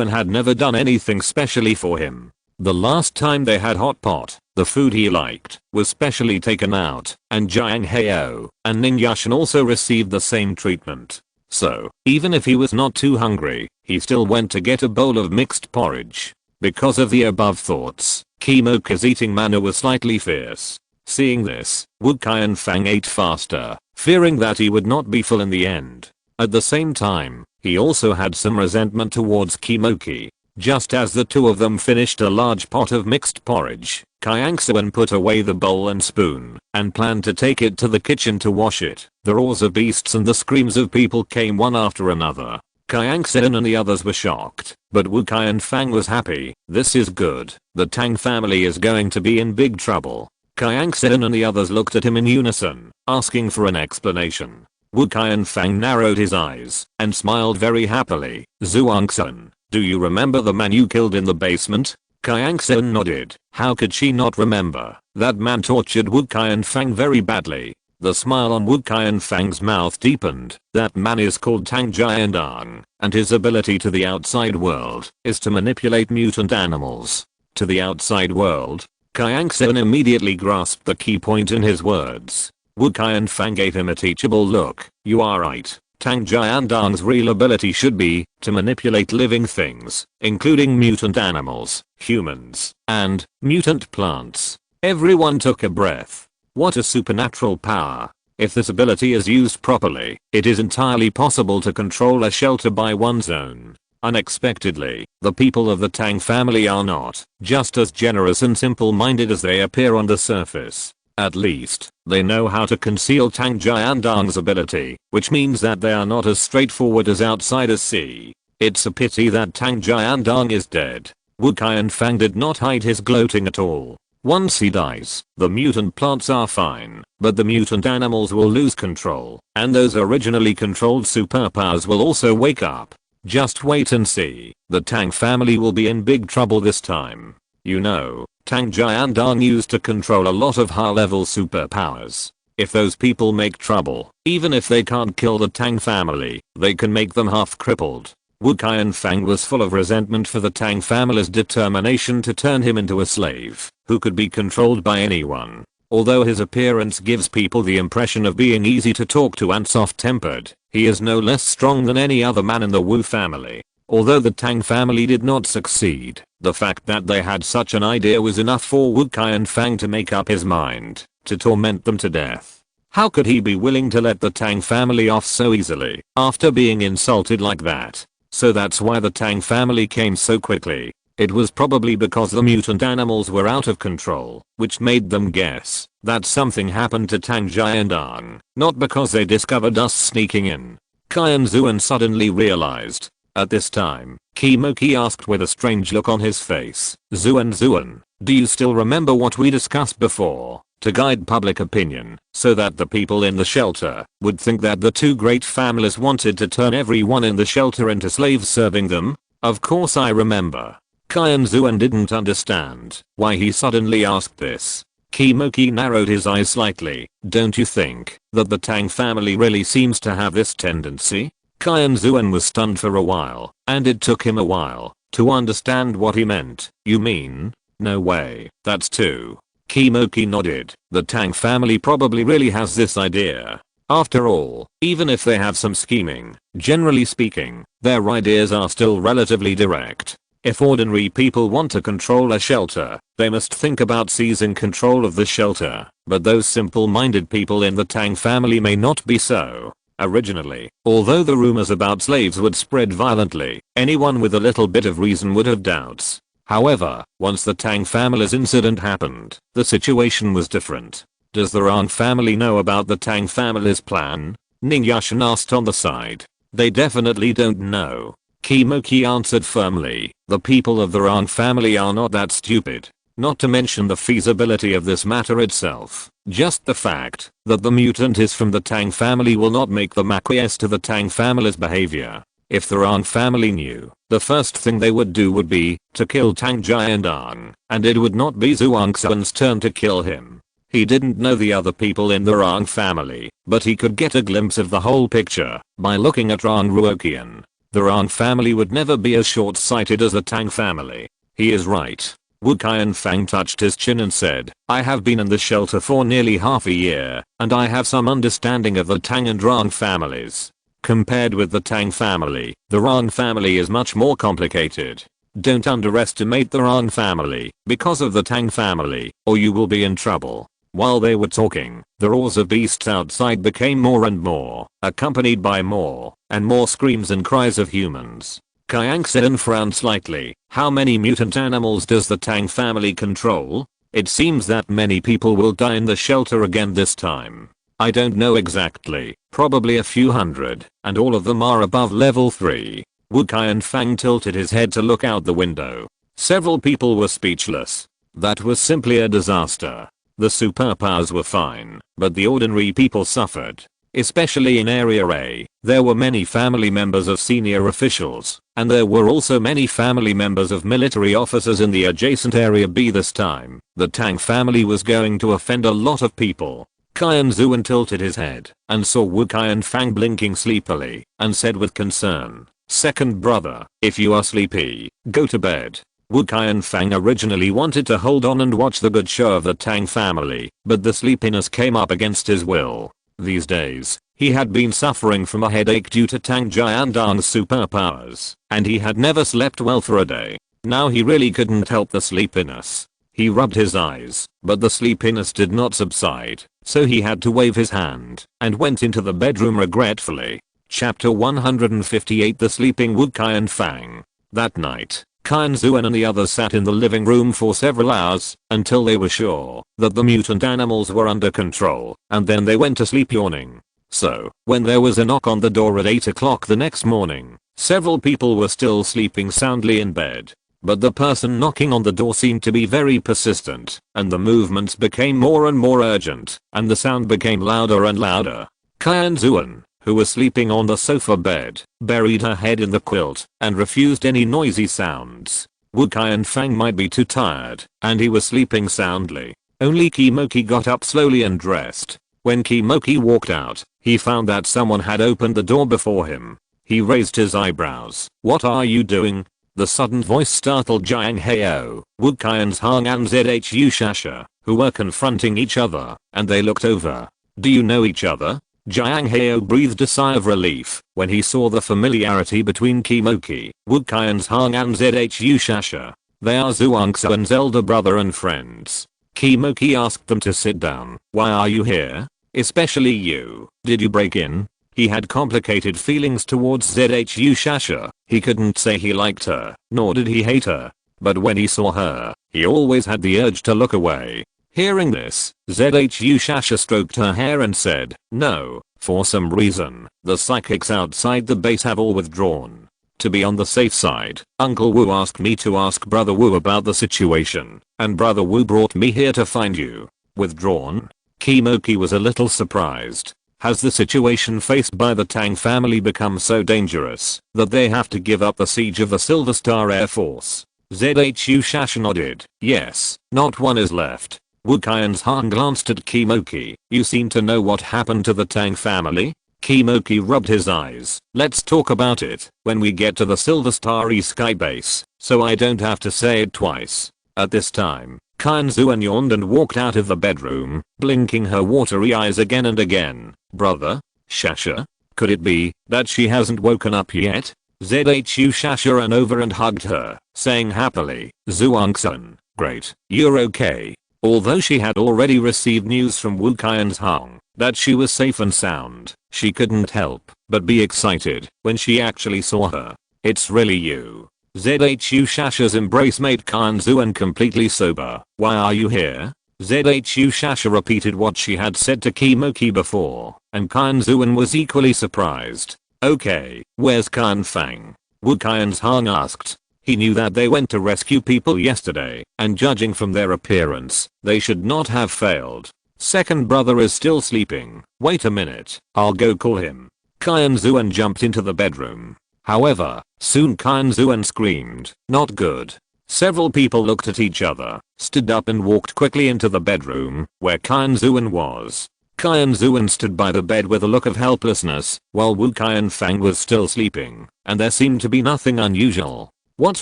had never done anything specially for him. The last time they had hot pot, the food he liked was specially taken out, and Jiang Hao and Ning Yushan also received the same treatment. So, even if he was not too hungry, he still went to get a bowl of mixed porridge. Because of the above thoughts, Kimoki's eating manner was slightly fierce. Seeing this, Wu Qianfang ate faster, fearing that he would not be full in the end. At the same time, he also had some resentment towards Kimoki. Just as the 2 of them finished a large pot of mixed porridge, Qianxuan put away the bowl and spoon and planned to take it to the kitchen to wash it. The roars of beasts and the screams of people came one after another. Qianxuan and the others were shocked, but Wu Qianfang was happy. "This is good. The Tang family is going to be in big trouble." Qianxuan and the others looked at him in unison, asking for an explanation. Wu Qianfang narrowed his eyes and smiled very happily. "Zhuangxun, do you remember the man you killed in the basement?" Qianxuan nodded. How could she not remember? That man tortured Wu Qianfang very badly. The smile on Wu Qianfang's mouth deepened. "That man is called Tang Jiandang, and his ability to the outside world is to manipulate mutant animals." To the outside world? Qianxuan immediately grasped the key point in his words. Wu Qianfang gave him a teachable look. "You are right. Tang Jiandang's real ability should be to manipulate living things, including mutant animals, humans, and mutant plants." Everyone took a breath. What a supernatural power. If this ability is used properly, it is entirely possible to control a shelter by one's own. Unexpectedly, the people of the Tang family are not just as generous and simple-minded as they appear on the surface. At least, they know how to conceal Tang Jiandang's ability, which means that they are not as straightforward as outsiders see. It's a pity that Tang Jiandang is dead. Wu Qianfang did not hide his gloating at all. Once he dies, the mutant plants are fine, but the mutant animals will lose control, and those originally controlled superpowers will also wake up. Just wait and see. The Tang family will be in big trouble this time. You know, Tang Jiandang used to control a lot of high-level superpowers. If those people make trouble, even if they can't kill the Tang family, they can make them half-crippled. Wu Qianfang was full of resentment for the Tang family's determination to turn him into a slave, who could be controlled by anyone. Although his appearance gives people the impression of being easy to talk to and soft-tempered, he is no less strong than any other man in the Wu family. Although the Tang family did not succeed, the fact that they had such an idea was enough for Wu Qianfang to make up his mind to torment them to death. How could he be willing to let the Tang family off so easily after being insulted like that? So that's why the Tang family came so quickly. It was probably because the mutant animals were out of control, which made them guess that something happened to Tang Jiandang, not because they discovered us sneaking in. Qianxuan suddenly realized. At this time, Kimoki asked with a strange look on his face, Zuan, do you still remember what we discussed before? To guide public opinion, so that the people in the shelter would think that the two great families wanted to turn everyone in the shelter into slaves serving them? Of course I remember. Qianxuan didn't understand why he suddenly asked this. Kimoki narrowed his eyes slightly. Don't you think that the Tang family really seems to have this tendency? Qianxuan was stunned for a while, and it took him a while to understand what he meant. You mean? No way, that's too. Kimoki nodded. The Tang family probably really has this idea. After all, even if they have some scheming, generally speaking, their ideas are still relatively direct. If ordinary people want to control a shelter, they must think about seizing control of the shelter, but those simple-minded people in the Tang family may not be so. Originally, although the rumors about slaves would spread violently, anyone with a little bit of reason would have doubts. However, once the Tang family's incident happened, the situation was different. Does the Rang family know about the Tang family's plan? Ning Yashan asked on the side. They definitely don't know. Kimoki answered firmly. The people of the Rang family are not that stupid. Not to mention the feasibility of this matter itself. Just the fact that the mutant is from the Tang family will not make them acquiesce to the Tang family's behavior. If the Rang family knew, the first thing they would do would be to kill Tang Jiandang, and it would not be Zhuangxuan's turn to kill him. He didn't know the other people in the Rang family, but he could get a glimpse of the whole picture by looking at Rang Ruoqian. The Rang family would never be as short-sighted as the Tang family. He is right. Wu Qianfang touched his chin and said, I have been in the shelter for nearly half a year, and I have some understanding of the Tang and Rang families. Compared with the Tang family, the Rang family is much more complicated. Don't underestimate the Rang family because of the Tang family, or you will be in trouble. While they were talking, the roars of beasts outside became more and more, accompanied by more and more screams and cries of humans. Qianxuan frowned slightly. How many mutant animals does the Tang family control? It seems that many people will die in the shelter again this time. I don't know exactly, probably a few hundred, and all of them are above level 3. Wu Qianfang tilted his head to look out the window. Several people were speechless. That was simply a disaster. The superpowers were fine, but the ordinary people suffered. Especially in Area A, there were many family members of senior officials, and there were also many family members of military officers in the adjacent Area B this time. The Tang family was going to offend a lot of people. Qianxuan tilted his head and saw Wu Qianfang blinking sleepily and said with concern, Second brother, if you are sleepy, go to bed. Wu Qianfang originally wanted to hold on and watch the good show of the Tang family, but the sleepiness came up against his will. These days, he had been suffering from a headache due to Tang Jiandang's superpowers, and he had never slept well for a day. Now he really couldn't help the sleepiness. He rubbed his eyes, but the sleepiness did not subside, so he had to wave his hand and went into the bedroom regretfully. Chapter 158 The Sleeping Wood Qianfang. That night, Qianxuan and the others sat in the living room for several hours until they were sure that the mutant animals were under control, and then they went to sleep yawning. So, when there was a knock on the door at 8 o'clock the next morning, several people were still sleeping soundly in bed. But the person knocking on the door seemed to be very persistent, and the movements became more and more urgent, and the sound became louder and louder. Qianxuan, who was sleeping on the sofa bed, buried her head in the quilt and refused any noisy sounds. Wu Qianfang might be too tired, and he was sleeping soundly. Only Kimoki got up slowly and dressed. When Kimoki walked out, he found that someone had opened the door before him. He raised his eyebrows. "What are you doing?" The sudden voice startled Jiang Heo, Wu Qianfang and Zhu Shasha, who were confronting each other, and they looked over. "Do you know each other?" Jiang Heo breathed a sigh of relief when he saw the familiarity between Kimoki, Wu Qianfang and Zhu Shasha. They are Qianxuan's elder brother and friends. Kimoki asked them to sit down. "Why are you here? Especially you. Did you break in?" He had complicated feelings towards Zhu Shasha. He couldn't say he liked her, nor did he hate her. But when he saw her, he always had the urge to look away. Hearing this, Zhu Shasha stroked her hair and said, "No, for some reason, the psychics outside the base have all withdrawn. To be on the safe side, Uncle Wu asked me to ask Brother Wu about the situation, and Brother Wu brought me here to find you." Withdrawn? Kimoki was a little surprised. Has the situation faced by the Tang family become so dangerous that they have to give up the siege of the Silver Star Air Force? Zhu Shasha nodded. "Yes, not one is left." Wu Qianfang glanced at Kimoki. "You seem to know what happened to the Tang family?" Kimoki rubbed his eyes. "Let's talk about it when we get to the Silver Starry Sky base, so I don't have to say it twice." At this time, Qianxuan yawned and walked out of the bedroom, blinking her watery eyes again and again. "Brother? Shasha? Could it be that she hasn't woken up yet?" Zhu Shasha ran over and hugged her, saying happily, "Qianxuan, great, you're okay." Although she had already received news from Wu Qianfang that she was safe and sound, she couldn't help but be excited when she actually saw her. "It's really you." Zhu Shasha's embrace made Qianxuan completely sober. "Why are you here?" Zhu Shasha repeated what she had said to Kimoki before, and Qianxuan was equally surprised. "Okay, where's Qianfang?" Wu Qianfang asked. He knew that they went to rescue people yesterday, and judging from their appearance, they should not have failed. "Second brother is still sleeping. Wait a minute, I'll go call him." Qianxuan jumped into the bedroom. However, soon Qianxuan screamed, "Not good." Several people looked at each other, stood up and walked quickly into the bedroom where Qianxuan was. Qianxuan stood by the bed with a look of helplessness, while Wu Qianfang was still sleeping, and there seemed to be nothing unusual. "What's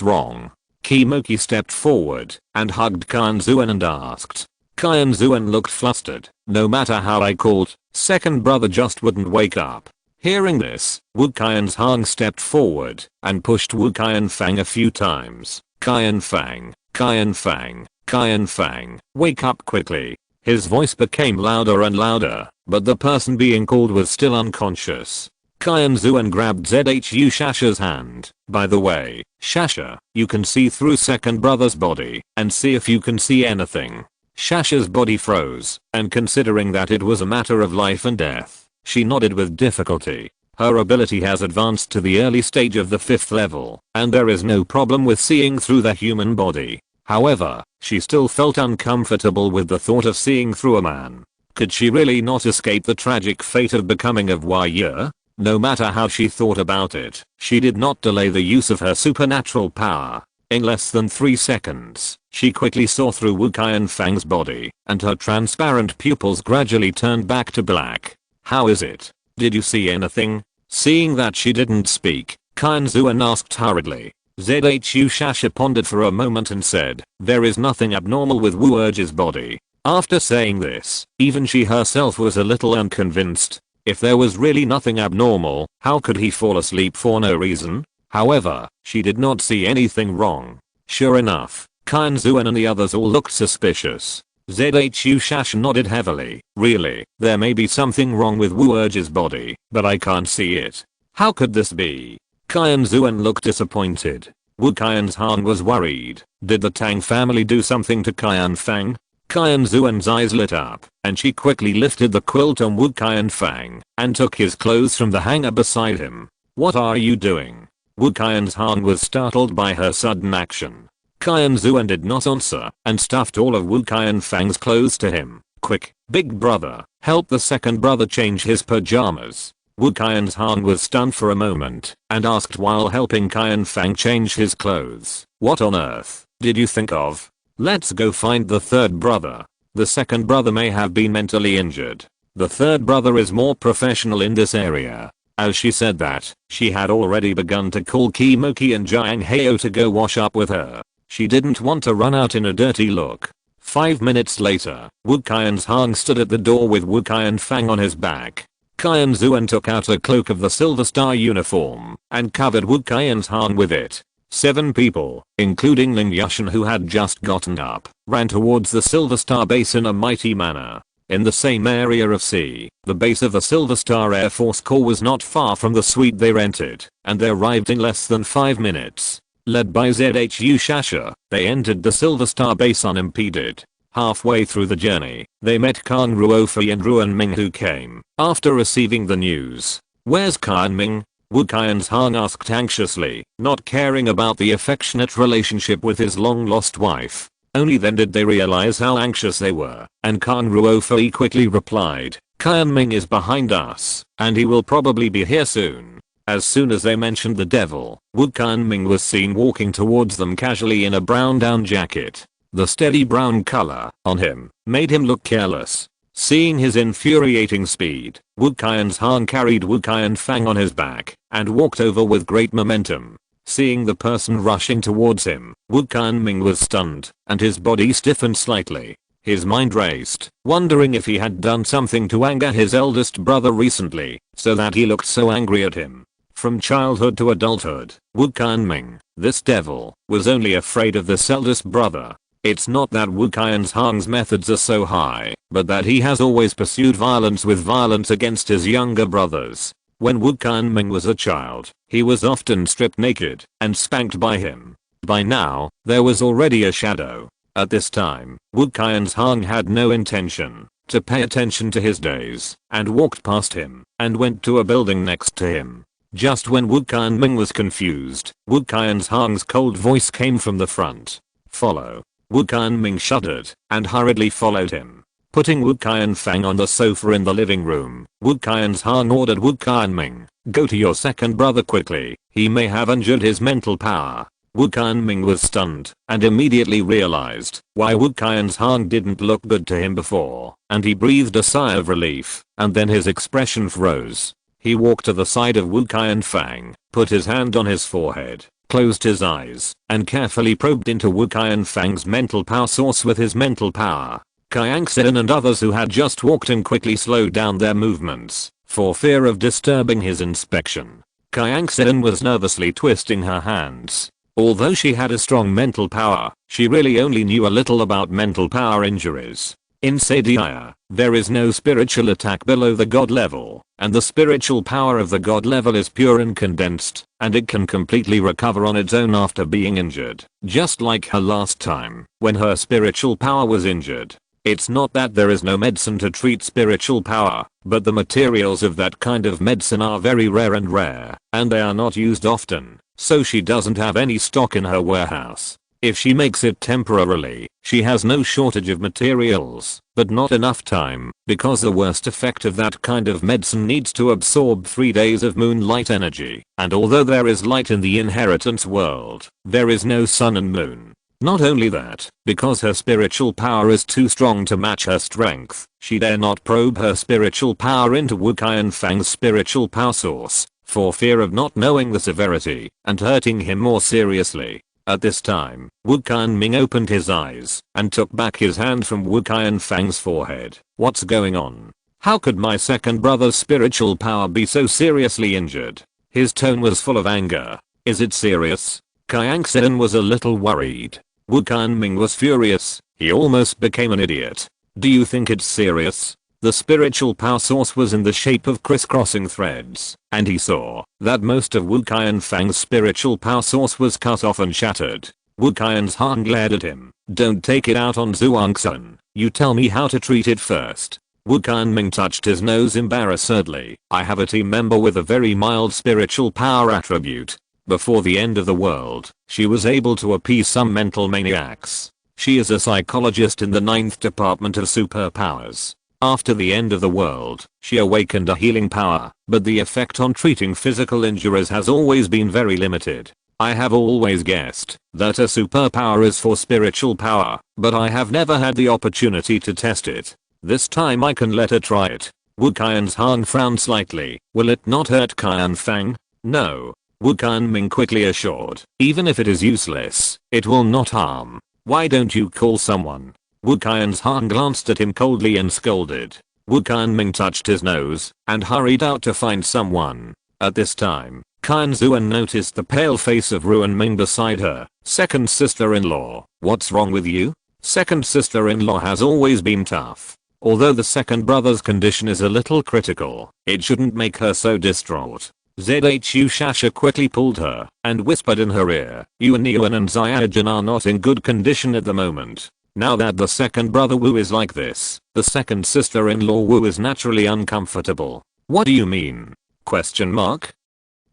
wrong?" Kimoki stepped forward and hugged Qianxuan and asked. Qianxuan looked flustered. "No matter how I called, second brother just wouldn't wake up." Hearing this, Wu Qianfang stepped forward and pushed Wu Qianfang a few times. "Qianfang, Qianfang, Qianfang, wake up quickly." His voice became louder and louder, but the person being called was still unconscious. Qianxuan grabbed Zhu Shasha's hand. "By the way, Shasha, you can see through second brother's body and see if you can see anything." Shasha's body froze, and considering that it was a matter of life and death, she nodded with difficulty. Her ability has advanced to the early stage of the 5th level, and there is no problem with seeing through the human body. However, she still felt uncomfortable with the thought of seeing through a man. Could she really not escape the tragic fate of becoming a warrior? No matter how she thought about it, she did not delay the use of her supernatural power. In less than 3 seconds, she quickly saw through Wu Qianfang's body, and her transparent pupils gradually turned back to black. "How is it? Did you see anything?" Seeing that she didn't speak, Qianxuan asked hurriedly. Zhu Shasha pondered for a moment and said, "There is nothing abnormal with Wu Urge's body." After saying this, even she herself was a little unconvinced. If there was really nothing abnormal, how could he fall asleep for no reason? However, she did not see anything wrong. Sure enough, Qianxuan and the others all looked suspicious. Zhu Shash nodded heavily. Really, there may be something wrong with Wu Urge's body, but I can't see it. How could this be? Qianxuan looked disappointed. Wu Qianfang was worried. Did the Tang family do something to Qianfang? Qianxuan's eyes lit up, and she quickly lifted the quilt on Wu Qianfang and took his clothes from the hanger beside him. What are you doing? Wu Qianfang was startled by her sudden action. Qianxuan did not answer and stuffed all of Wu Qianfang's clothes to him. Quick, big brother, help the second brother change his pajamas. Wu Qianfang was stunned for a moment and asked while helping Qianfang change his clothes. What on earth did you think of? Let's go find the third brother. The second brother may have been mentally injured. The third brother is more professional in this area. As she said that, she had already begun to call Kimoki and Jiang Heo to go wash up with her. She didn't want to run out in a dirty look. 5 minutes later, Wu Qianfang stood at the door with Wu Qianfang on his back. Qianxuan took out a cloak of the Silver Star uniform and covered Wu Qianfang with it. 7 people, including Ling Yushan who had just gotten up, ran towards the Silver Star base in a mighty manner. In the same area of sea, the base of the Silver Star Air Force Corps was not far from the suite they rented, and they arrived in less than 5 minutes. Led by Zhu Shasha, they entered the Silver Star base unimpeded. Halfway through the journey, they met Kang Ruofei and Ruan Ming who came after receiving the news. Where's Kan Ming? Wu Qianfang asked anxiously, not caring about the affectionate relationship with his long-lost wife. Only then did they realize how anxious they were, and Kang Ruofei quickly replied, Kan Ming is behind us, and he will probably be here soon. As soon as they mentioned the devil, Wu Kan-ming was seen walking towards them casually in a brown down jacket. The steady brown color on him made him look careless. Seeing his infuriating speed, Wu Qianfang carried Wu Qianfang on his back and walked over with great momentum. Seeing the person rushing towards him, Wu Kan-ming was stunned and his body stiffened slightly. His mind raced, wondering if he had done something to anger his eldest brother recently, so that he looked so angry at him. From childhood to adulthood, Wu Kan-ming, this devil, was only afraid of this eldest brother. It's not that Wu Qianfang's methods are so high, but that he has always pursued violence with violence against his younger brothers. When Wu Kan-ming was a child, he was often stripped naked and spanked by him. By now, there was already a shadow. At this time, Wu Qianfang had no intention to pay attention to his days and walked past him and went to a building next to him. Just when Wu Kan-ming was confused, Wu Qianfang's cold voice came from the front. Follow. Wu Kan-ming shuddered and hurriedly followed him. Putting Wu Qianfang on the sofa in the living room, Wu Qianfang ordered Wu Kan-ming, go to your second brother quickly, he may have injured his mental power. Wu Kan-ming was stunned and immediately realized why Wu Qianfang didn't look good to him before, and he breathed a sigh of relief, and then his expression froze. He walked to the side of Wu Qianfang, put his hand on his forehead, closed his eyes, and carefully probed into Wu Qianfang's mental power source with his mental power. Qianxuan and others who had just walked in quickly slowed down their movements, for fear of disturbing his inspection. Qianxuan was nervously twisting her hands. Although she had a strong mental power, she really only knew a little about mental power injuries. In Sadia, there is no spiritual attack below the god level, and the spiritual power of the god level is pure and condensed, and it can completely recover on its own after being injured, just like her last time, when her spiritual power was injured. It's not that there is no medicine to treat spiritual power, but the materials of that kind of medicine are very rare, and they are not used often, so she doesn't have any stock in her warehouse. If she makes it temporarily, she has no shortage of materials, but not enough time, because the worst effect of that kind of medicine needs to absorb 3 days of moonlight energy, and although there is light in the inheritance world, there is no sun and moon. Not only that, because her spiritual power is too strong to match her strength, she dare not probe her spiritual power into Wu Qianfang's spiritual power source, for fear of not knowing the severity and hurting him more seriously. At this time, Wu Kan-ming opened his eyes and took back his hand from Wu Qianfang's forehead. What's going on? How could my second brother's spiritual power be so seriously injured? His tone was full of anger. Is it serious? Qianxuan was a little worried. Wu Qianming was furious. He almost became an idiot. Do you think it's serious? The spiritual power source was in the shape of crisscrossing threads, and he saw that most of Wu Qianfang's spiritual power source was cut off and shattered. Wu Qian's glared at him. Don't take it out on Zhuangxun. You tell me how to treat it first. Wu Qianming touched his nose embarrassedly. I have a team member with a very mild spiritual power attribute. Before the end of the world, she was able to appease some mental maniacs. She is a psychologist in the 9th department of superpowers. After the end of the world, she awakened a healing power, but the effect on treating physical injuries has always been very limited. I have always guessed that a superpower is for spiritual power, but I have never had the opportunity to test it. This time I can let her try it. Wu Qian's frowned slightly. Will it not hurt Qianfang? No. Wu Qianming quickly assured. Even if it is useless, it will not harm. Why don't you call someone? Wu Qian's glanced at him coldly and scolded. Wu Qianming touched his nose and hurried out to find someone. At this time, Qianxuan noticed the pale face of Ruanming beside her. Second sister-in-law. What's wrong with you? Second sister-in-law has always been tough. Although the second brother's condition is a little critical, it shouldn't make her so distraught. Zhu Shasha quickly pulled her and whispered in her ear, Yuan and Xiaojun are not in good condition at the moment. Now that the second brother Wu is like this, the second sister-in-law Wu is naturally uncomfortable. What do you mean? Question mark?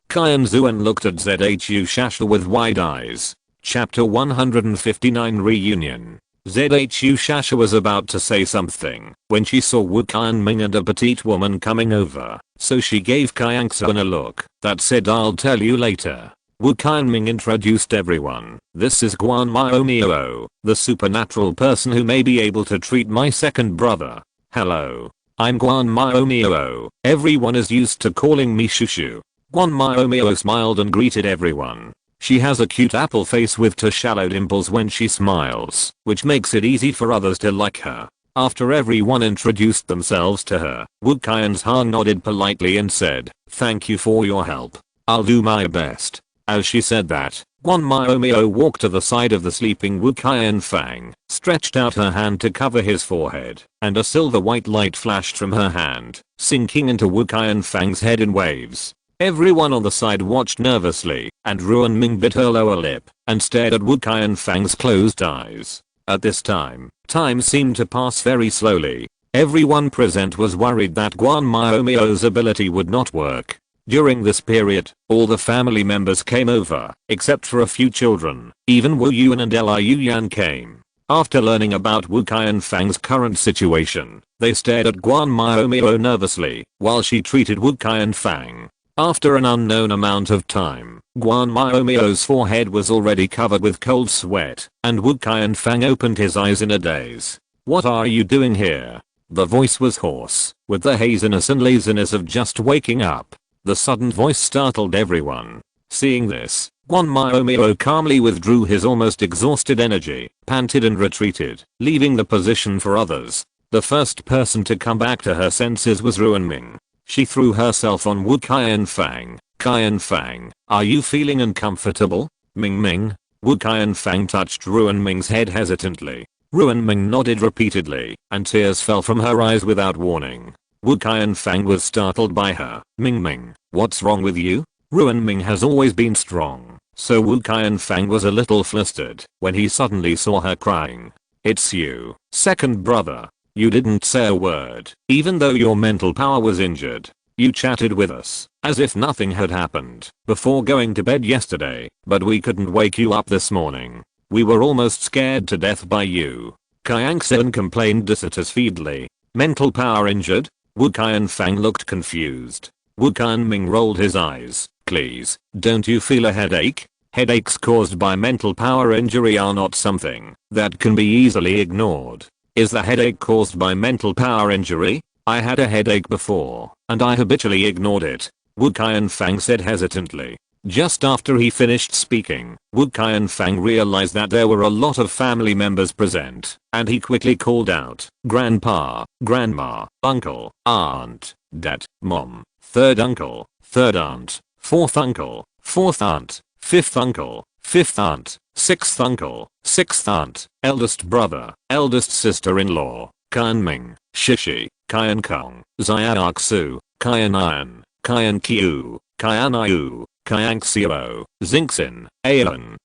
Qianxuan looked at Zhu Shasha with wide eyes. Chapter 159 Reunion. Zhu Shasha was about to say something when she saw Wu Qianming and a petite woman coming over, so she gave Qianxuan a look that said I'll tell you later. Wu Qianming introduced everyone. This is Guan Miao, the supernatural person who may be able to treat my second brother. Hello. I'm Guan Miao. Everyone is used to calling me Shushu. Guan Miao smiled and greeted everyone. She has a cute apple face with two shallow dimples when she smiles, which makes it easy for others to like her. After everyone introduced themselves to her, Wu Qian's nodded politely and said, thank you for your help. I'll do my best. As she said that, Guan Miao walked to the side of the sleeping Wu Qianfang, stretched out her hand to cover his forehead, and a silver white light flashed from her hand, sinking into Wu Qianfang's head in waves. Everyone on the side watched nervously, and Ruanming bit her lower lip and stared at Wu Qianfang's closed eyes. At this time seemed to pass very slowly. Everyone present was worried that Guan Miao's ability would not work. During this period, all the family members came over, except for a few children. Even Wu Yuan and Liu Yan came. After learning about Wu Qianfang's current situation, they stared at Guan Miao nervously while she treated Wu Qianfang. After an unknown amount of time, Guan Miao's forehead was already covered with cold sweat, and Wu Qianfang opened his eyes in a daze. What are you doing here? The voice was hoarse, with the haziness and laziness of just waking up. The sudden voice startled everyone. Seeing this, Guan Miao calmly withdrew his almost exhausted energy, panted and retreated, leaving the position for others. The first person to come back to her senses was Ruanming. She threw herself on Wu Qianfang. Qianfang, are you feeling uncomfortable? Ming. Wu Qianfang touched Ruanming's head hesitantly. Ruanming nodded repeatedly, and tears fell from her eyes without warning. Wu Qianfang was startled by her. Ming, what's wrong with you? Ruanming has always been strong, so Wu Qianfang was a little flustered when he suddenly saw her crying. It's you, second brother. You didn't say a word, even though your mental power was injured. You chatted with us, as if nothing had happened, before going to bed yesterday, but we couldn't wake you up this morning. We were almost scared to death by you. Qianxuan complained dissatisfiedly. Mental power injured? Wu Qianfang looked confused. Wu Qianming rolled his eyes. Please, don't you feel a headache? Headaches caused by mental power injury are not something that can be easily ignored. Is the headache caused by mental power injury? I had a headache before, and I habitually ignored it. Wu Qianfang said hesitantly. Just after he finished speaking, Wu Qianfang realized that there were a lot of family members present, and he quickly called out, Grandpa, Grandma, Uncle, Aunt, Dad, Mom, Third Uncle, Third Aunt, Fourth Uncle, Fourth Aunt, Fifth Uncle, fifth aunt, sixth uncle, sixth aunt, eldest brother, eldest sister-in-law, Qianming, Shishi, Qiankong, Xiaoxu, Qianayan, Qianqiu, Qianayu, Qianxiao, Xingxin, Alan,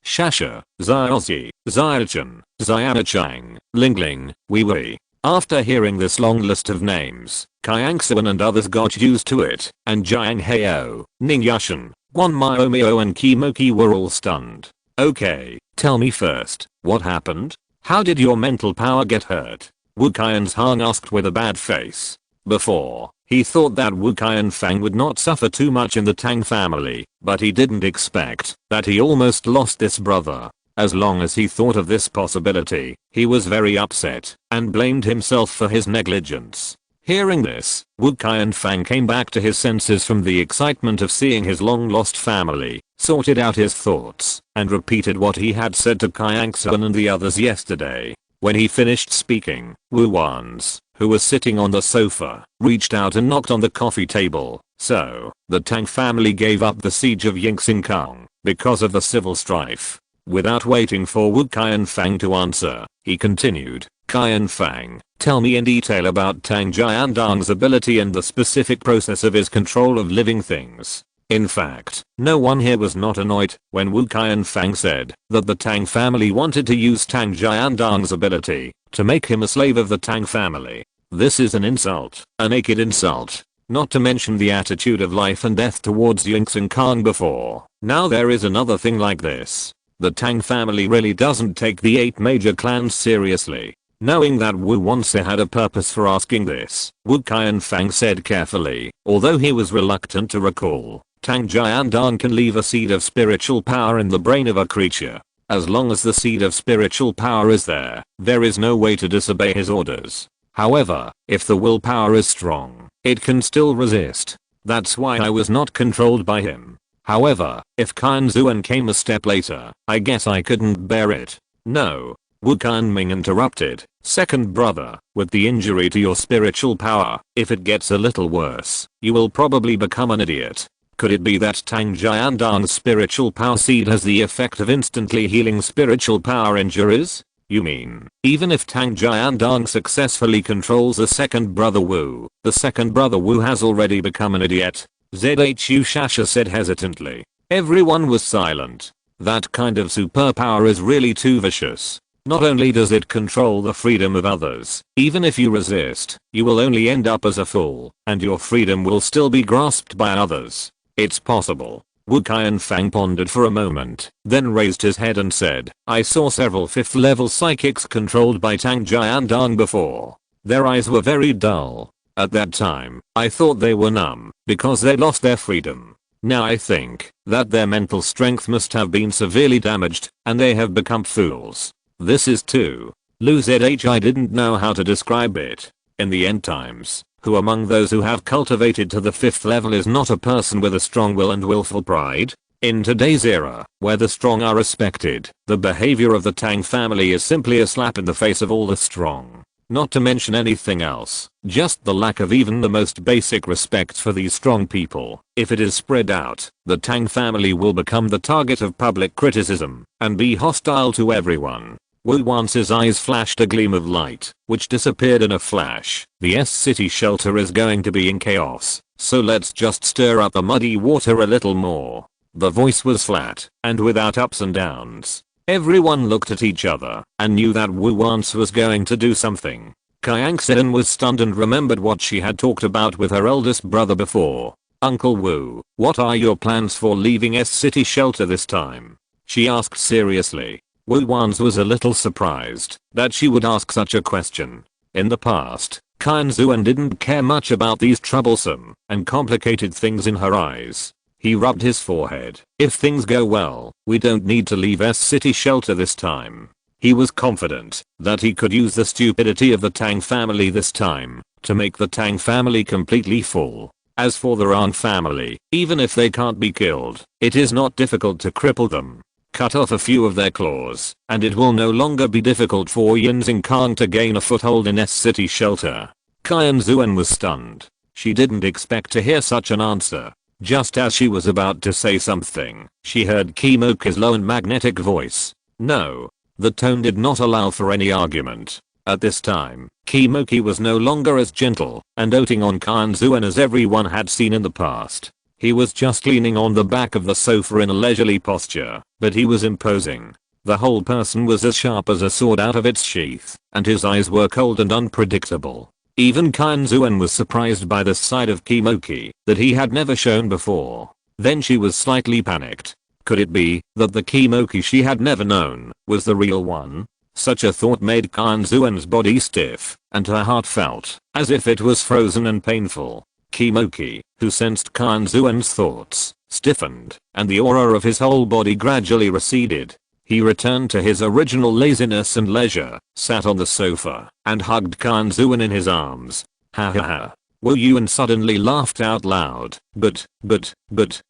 Shasha, Xiaozi, Xiaochan, Xiaochang, Lingling, Weiwei. After hearing this long list of names, Qianxuan and others got used to it, and Jiang Heo, Ning Yushan, Guan Miomio and Kimoki were all stunned. Okay, tell me first, what happened? How did your mental power get hurt? Wu Qianzhang asked with a bad face. Before, he thought that Wu Qianfang would not suffer too much in the Tang family, but he didn't expect that he almost lost this brother. As long as he thought of this possibility, he was very upset and blamed himself for his negligence. Hearing this, Wu Qianfang came back to his senses from the excitement of seeing his long-lost family, sorted out his thoughts, and repeated what he had said to Qianxuan and the others yesterday. When he finished speaking, Wu Wan's, who was sitting on the sofa, reached out and knocked on the coffee table. So, the Tang family gave up the siege of Yingxingkang because of the civil strife. Without waiting for Wu Qianfang to answer, he continued, Qianfang, tell me in detail about Tang Jiandang's ability and the specific process of his control of living things. In fact, no one here was not annoyed when Wu Qianfang said that the Tang family wanted to use Tang Jiandang's ability to make him a slave of the Tang family. This is an insult, a naked insult. Not to mention the attitude of life and death towards Yingxingkang before. Now there is another thing like this. The Tang family really doesn't take the 8 major clans seriously. Knowing that Wu Wanse had a purpose for asking this, Wu Qianfang said carefully, although he was reluctant to recall, Tang Jiandang can leave a seed of spiritual power in the brain of a creature. As long as the seed of spiritual power is there is no way to disobey his orders. However, if the willpower is strong, it can still resist. That's why I was not controlled by him. However, if Qianxuan came a step later, I guess I couldn't bear it. No. Wu Qianming interrupted, second brother, with the injury to your spiritual power, if it gets a little worse, you will probably become an idiot. Could it be that Tang Jiandang's spiritual power seed has the effect of instantly healing spiritual power injuries? You mean, even if Tang Jiandang successfully controls the second brother Wu, the second brother Wu has already become an idiot? Zhu Shasha said hesitantly. Everyone was silent. That kind of superpower is really too vicious. Not only does it control the freedom of others, even if you resist, you will only end up as a fool, and your freedom will still be grasped by others. It's possible. Wu Qianfang pondered for a moment, then raised his head and said, I saw several 5th level psychics controlled by Tang Jiandang before. Their eyes were very dull. At that time, I thought they were numb, because they lost their freedom. Now I think that their mental strength must have been severely damaged, and they have become fools. This is too. Lu Zh I didn't know how to describe it. In the end times, who among those who have cultivated to the 5th level is not a person with a strong will and willful pride? In today's era, where the strong are respected, the behavior of the Tang family is simply a slap in the face of all the strong. Not to mention anything else, just the lack of even the most basic respect for these strong people. If it is spread out, the Tang family will become the target of public criticism and be hostile to everyone. Wu Wance's eyes flashed a gleam of light, which disappeared in a flash. The S-City shelter is going to be in chaos, so let's just stir up the muddy water a little more. The voice was flat and without ups and downs. Everyone looked at each other and knew that Wu Wance was going to do something. Qianxuan was stunned and remembered what she had talked about with her eldest brother before. Uncle Wu, what are your plans for leaving S-City shelter this time? She asked seriously. Wu Wance was a little surprised that she would ask such a question. In the past, Qianxuan didn't care much about these troublesome and complicated things in her eyes. He rubbed his forehead. If things go well, we don't need to leave S-City shelter this time. He was confident that he could use the stupidity of the Tang family this time to make the Tang family completely full. As for the Ran family, even if they can't be killed, it is not difficult to cripple them. Cut off a few of their claws, and it will no longer be difficult for Yingxingkang to gain a foothold in S-City shelter. Qianxuan was stunned. She didn't expect to hear such an answer. Just as she was about to say something, she heard Kimoki's low and magnetic voice. No. The tone did not allow for any argument. At this time, Kimoki was no longer as gentle and doting on Qianxuan as everyone had seen in the past. He was just leaning on the back of the sofa in a leisurely posture, but he was imposing. The whole person was as sharp as a sword out of its sheath, and his eyes were cold and unpredictable. Even Qianxuan was surprised by this side of Kimoki that he had never shown before. Then she was slightly panicked. Could it be that the Kimoki she had never known was the real one? Such a thought made Qianxuan's body stiff, and her heart felt as if it was frozen and painful. Kimoki, who sensed Qianxuan's thoughts, stiffened, and the aura of his whole body gradually receded. He returned to his original laziness and leisure, sat on the sofa, and hugged Qianxuan in his arms. Ha ha ha. Wu Yuan suddenly laughed out loud. But,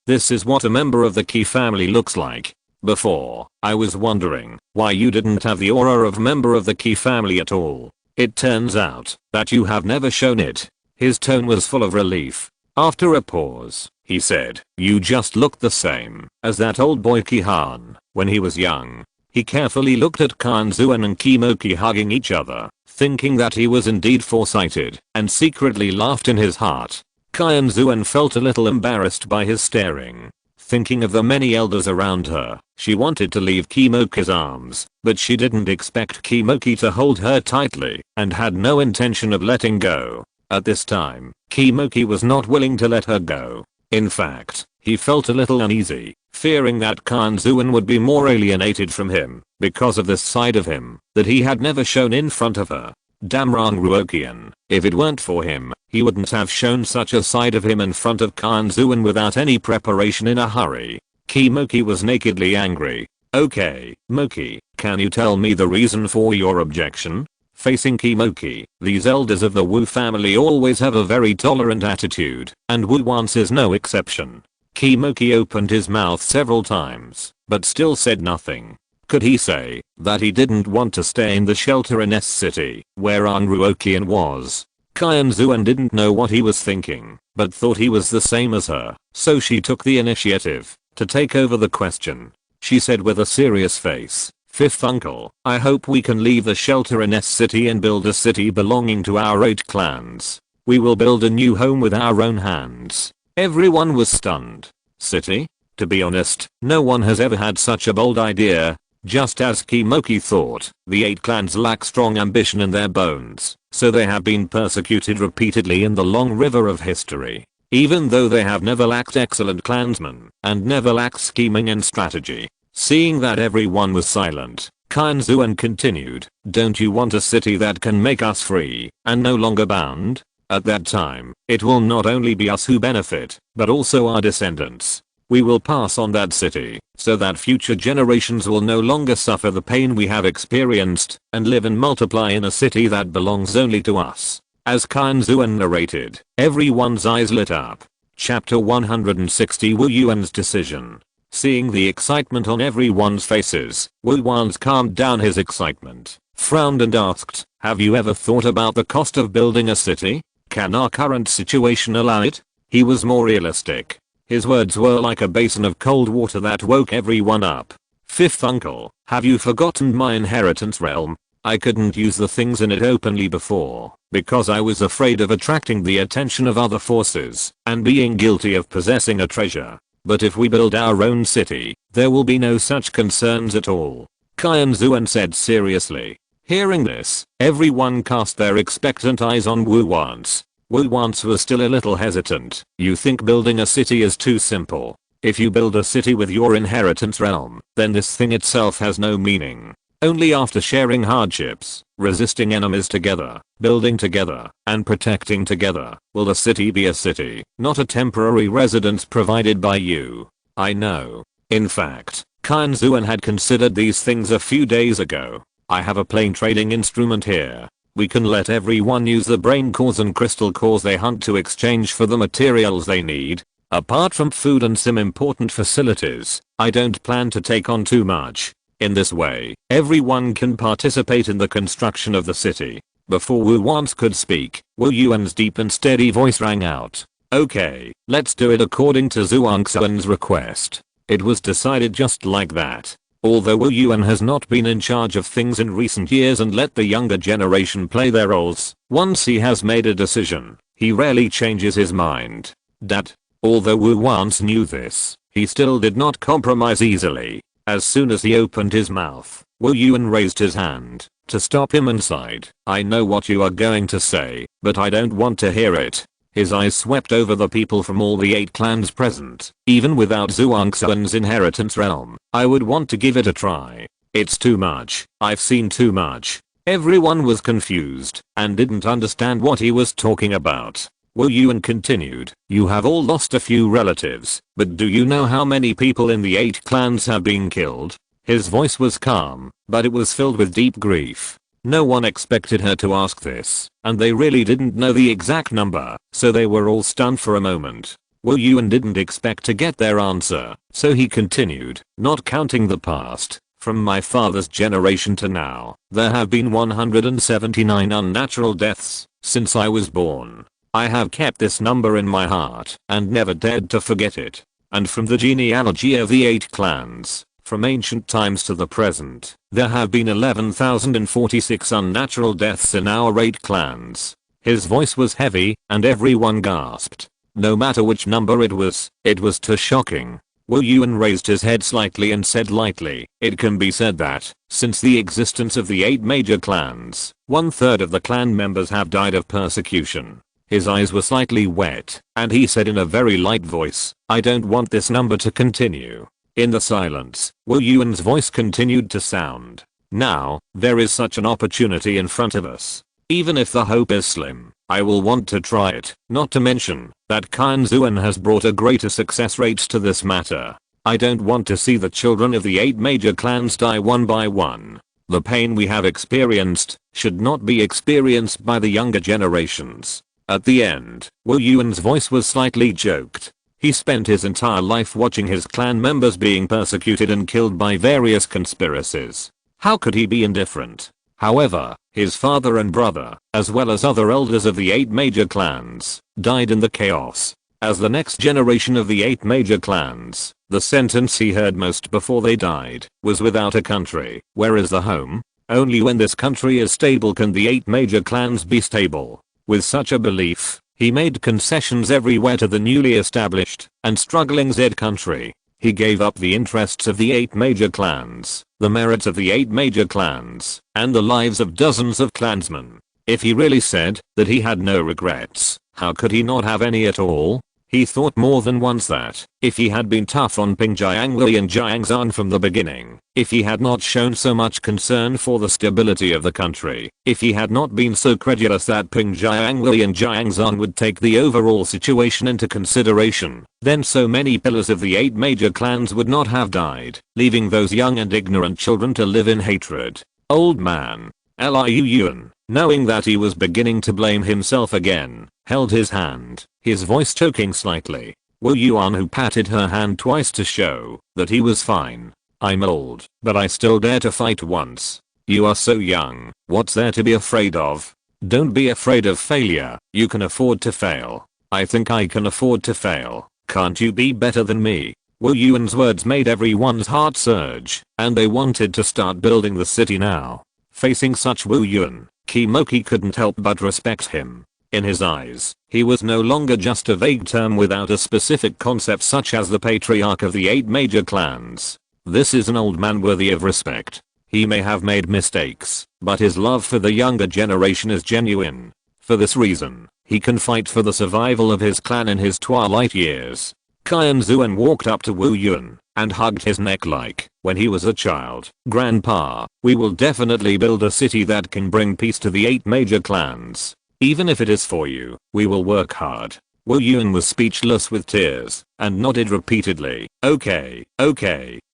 this is what a member of the Qi family looks like. Before, I was wondering why you didn't have the aura of member of the Qi family at all. It turns out that you have never shown it. His tone was full of relief. After a pause, he said, you just looked the same as that old boy Qihan when he was young. He carefully looked at Qianxuan and Kimoki hugging each other, thinking that he was indeed foresighted, and secretly laughed in his heart. Qianxuan felt a little embarrassed by his staring. Thinking of the many elders around her, she wanted to leave Kimoki's arms, but she didn't expect Kimoki to hold her tightly, and had no intention of letting go. At this time, Kimoki was not willing to let her go. In fact, he felt a little uneasy, fearing that Qianxuan would be more alienated from him because of this side of him that he had never shown in front of her. Damn Ruoqian, if it weren't for him, he wouldn't have shown such a side of him in front of Qianxuan without any preparation in a hurry. Kimoki was nakedly angry. Okay, Moki, can you tell me the reason for your objection? Facing Kimoki, these elders of the Wu family always have a very tolerant attitude, and Wu Wan's is no exception. Kimoki opened his mouth several times, but still said nothing. Could he say that he didn't want to stay in the shelter in S City, where Ruoqian was? Qianxuan didn't know what he was thinking, but thought he was the same as her, so she took the initiative to take over the question. She said with a serious face, Fifth uncle, I hope we can leave the shelter in S City and build a city belonging to our 8 clans. We will build a new home with our own hands. Everyone was stunned. City? To be honest, no one has ever had such a bold idea. Just as Kimoki thought, the 8 clans lack strong ambition in their bones, so they have been persecuted repeatedly in the long river of history. Even though they have never lacked excellent clansmen, and never lacked scheming and strategy. Seeing that everyone was silent, Qianxuan continued, don't you want a city that can make us free, and no longer bound? At that time, it will not only be us who benefit, but also our descendants. We will pass on that city, so that future generations will no longer suffer the pain we have experienced, and live and multiply in a city that belongs only to us. As Qianxuan narrated, everyone's eyes lit up. Chapter 160 Wu Yuan's decision. Seeing the excitement on everyone's faces, Wu Wan's calmed down his excitement, frowned and asked, have you ever thought about the cost of building a city? Can our current situation allow it? He was more realistic. His words were like a basin of cold water that woke everyone up. Fifth uncle, have you forgotten my inheritance realm? I couldn't use the things in it openly before, because I was afraid of attracting the attention of other forces, and being guilty of possessing a treasure. But if we build our own city, there will be no such concerns at all. Qianxuan said seriously. Hearing this, everyone cast their expectant eyes on Wu Wan's. Wu Wan's was still a little hesitant. You think building a city is too simple. If you build a city with your inheritance realm, then this thing itself has no meaning. Only after sharing hardships, resisting enemies together, building together, and protecting together, will the city be a city, not a temporary residence provided by you. I know. In fact, Qianxuan had considered these things a few days ago. I have a plain trading instrument here. We can let everyone use the brain cores and crystal cores they hunt to exchange for the materials they need. Apart from food and some important facilities, I don't plan to take on too much. In this way, everyone can participate in the construction of the city. Before Wu Wan's could speak, Wu Yuan's deep and steady voice rang out. Okay, let's do it according to Qianxuan's request. It was decided just like that. Although Wu Yuan has not been in charge of things in recent years and let the younger generation play their roles, once he has made a decision, he rarely changes his mind. That, although Wu once knew this, he still did not compromise easily. As soon as he opened his mouth, Wu Yuan raised his hand to stop him and sighed, "I know what you are going to say, but I don't want to hear it." His eyes swept over the people from all the 8 clans present. Even without Qianxuan's inheritance realm, I would want to give it a try. It's too much. I've seen too much. Everyone was confused and didn't understand what he was talking about. Wu Yuan continued, "You have all lost a few relatives, but do you know how many people in the 8 clans have been killed?" His voice was calm, but it was filled with deep grief. No one expected her to ask this, and they really didn't know the exact number, so they were all stunned for a moment. Wu Yuan didn't expect to get their answer, so he continued, "Not counting the past, from my father's generation to now, there have been 179 unnatural deaths since I was born. I have kept this number in my heart and never dared to forget it. And from the genealogy of the 8 clans, from ancient times to the present, there have been 11,046 unnatural deaths in our 8 clans." His voice was heavy, and everyone gasped. No matter which number it was too shocking. Wu Yuan raised his head slightly and said lightly, "It can be said that, since the existence of the 8 major clans, 1/3 of the clan members have died of persecution." His eyes were slightly wet, and he said in a very light voice, "I don't want this number to continue." In the silence, Wu Yuan's voice continued to sound. "Now, there is such an opportunity in front of us. Even if the hope is slim, I will want to try it, not to mention that Qianxuan has brought a greater success rate to this matter. I don't want to see the children of the 8 major clans die one by one. The pain we have experienced should not be experienced by the younger generations." At the end, Wu Yuan's voice was slightly choked. He spent his entire life watching his clan members being persecuted and killed by various conspiracies. How could he be indifferent? However, his father and brother, as well as other elders of the 8 major clans, died in the chaos. As the next generation of the 8 major clans, the sentence he heard most before they died was, "Without a country, where is the home?" Only when this country is stable can the 8 major clans be stable. With such a belief, he made concessions everywhere to the newly established and struggling Z country. He gave up the interests of the 8 major clans, the merits of the 8 major clans, and the lives of dozens of clansmen. If he really said that he had no regrets, how could he not have any at all? He thought more than once that, if he had been tough on Ping Jiangli and Jiangzhan from the beginning, if he had not shown so much concern for the stability of the country, if he had not been so credulous that Ping Jiangli and Jiangzhan would take the overall situation into consideration, then so many pillars of the 8 major clans would not have died, leaving those young and ignorant children to live in hatred. Old man Liu Yuan, knowing that he was beginning to blame himself again, held his hand, his voice choking slightly. Wu Yuan, who patted her hand twice to show that he was fine. "I'm old, but I still dare to fight once. You are so young, what's there to be afraid of? Don't be afraid of failure, you can afford to fail." "I think I can afford to fail. Can't you be better than me?" Wu Yuan's words made everyone's heart surge, and they wanted to start building the city now. Facing such Wu Yuan, Kimoki couldn't help but respect him. In his eyes, he was no longer just a vague term without a specific concept, such as the patriarch of the 8 major clans. This is an old man worthy of respect. He may have made mistakes, but his love for the younger generation is genuine. For this reason, he can fight for the survival of his clan in his twilight years. Qianxuan walked up to Wu Yuan and hugged his neck like when he was a child. "Grandpa, we will definitely build a city that can bring peace to the 8 major clans. Even if it is for you, we will work hard." Wu Yuan was speechless with tears and nodded repeatedly. Okay,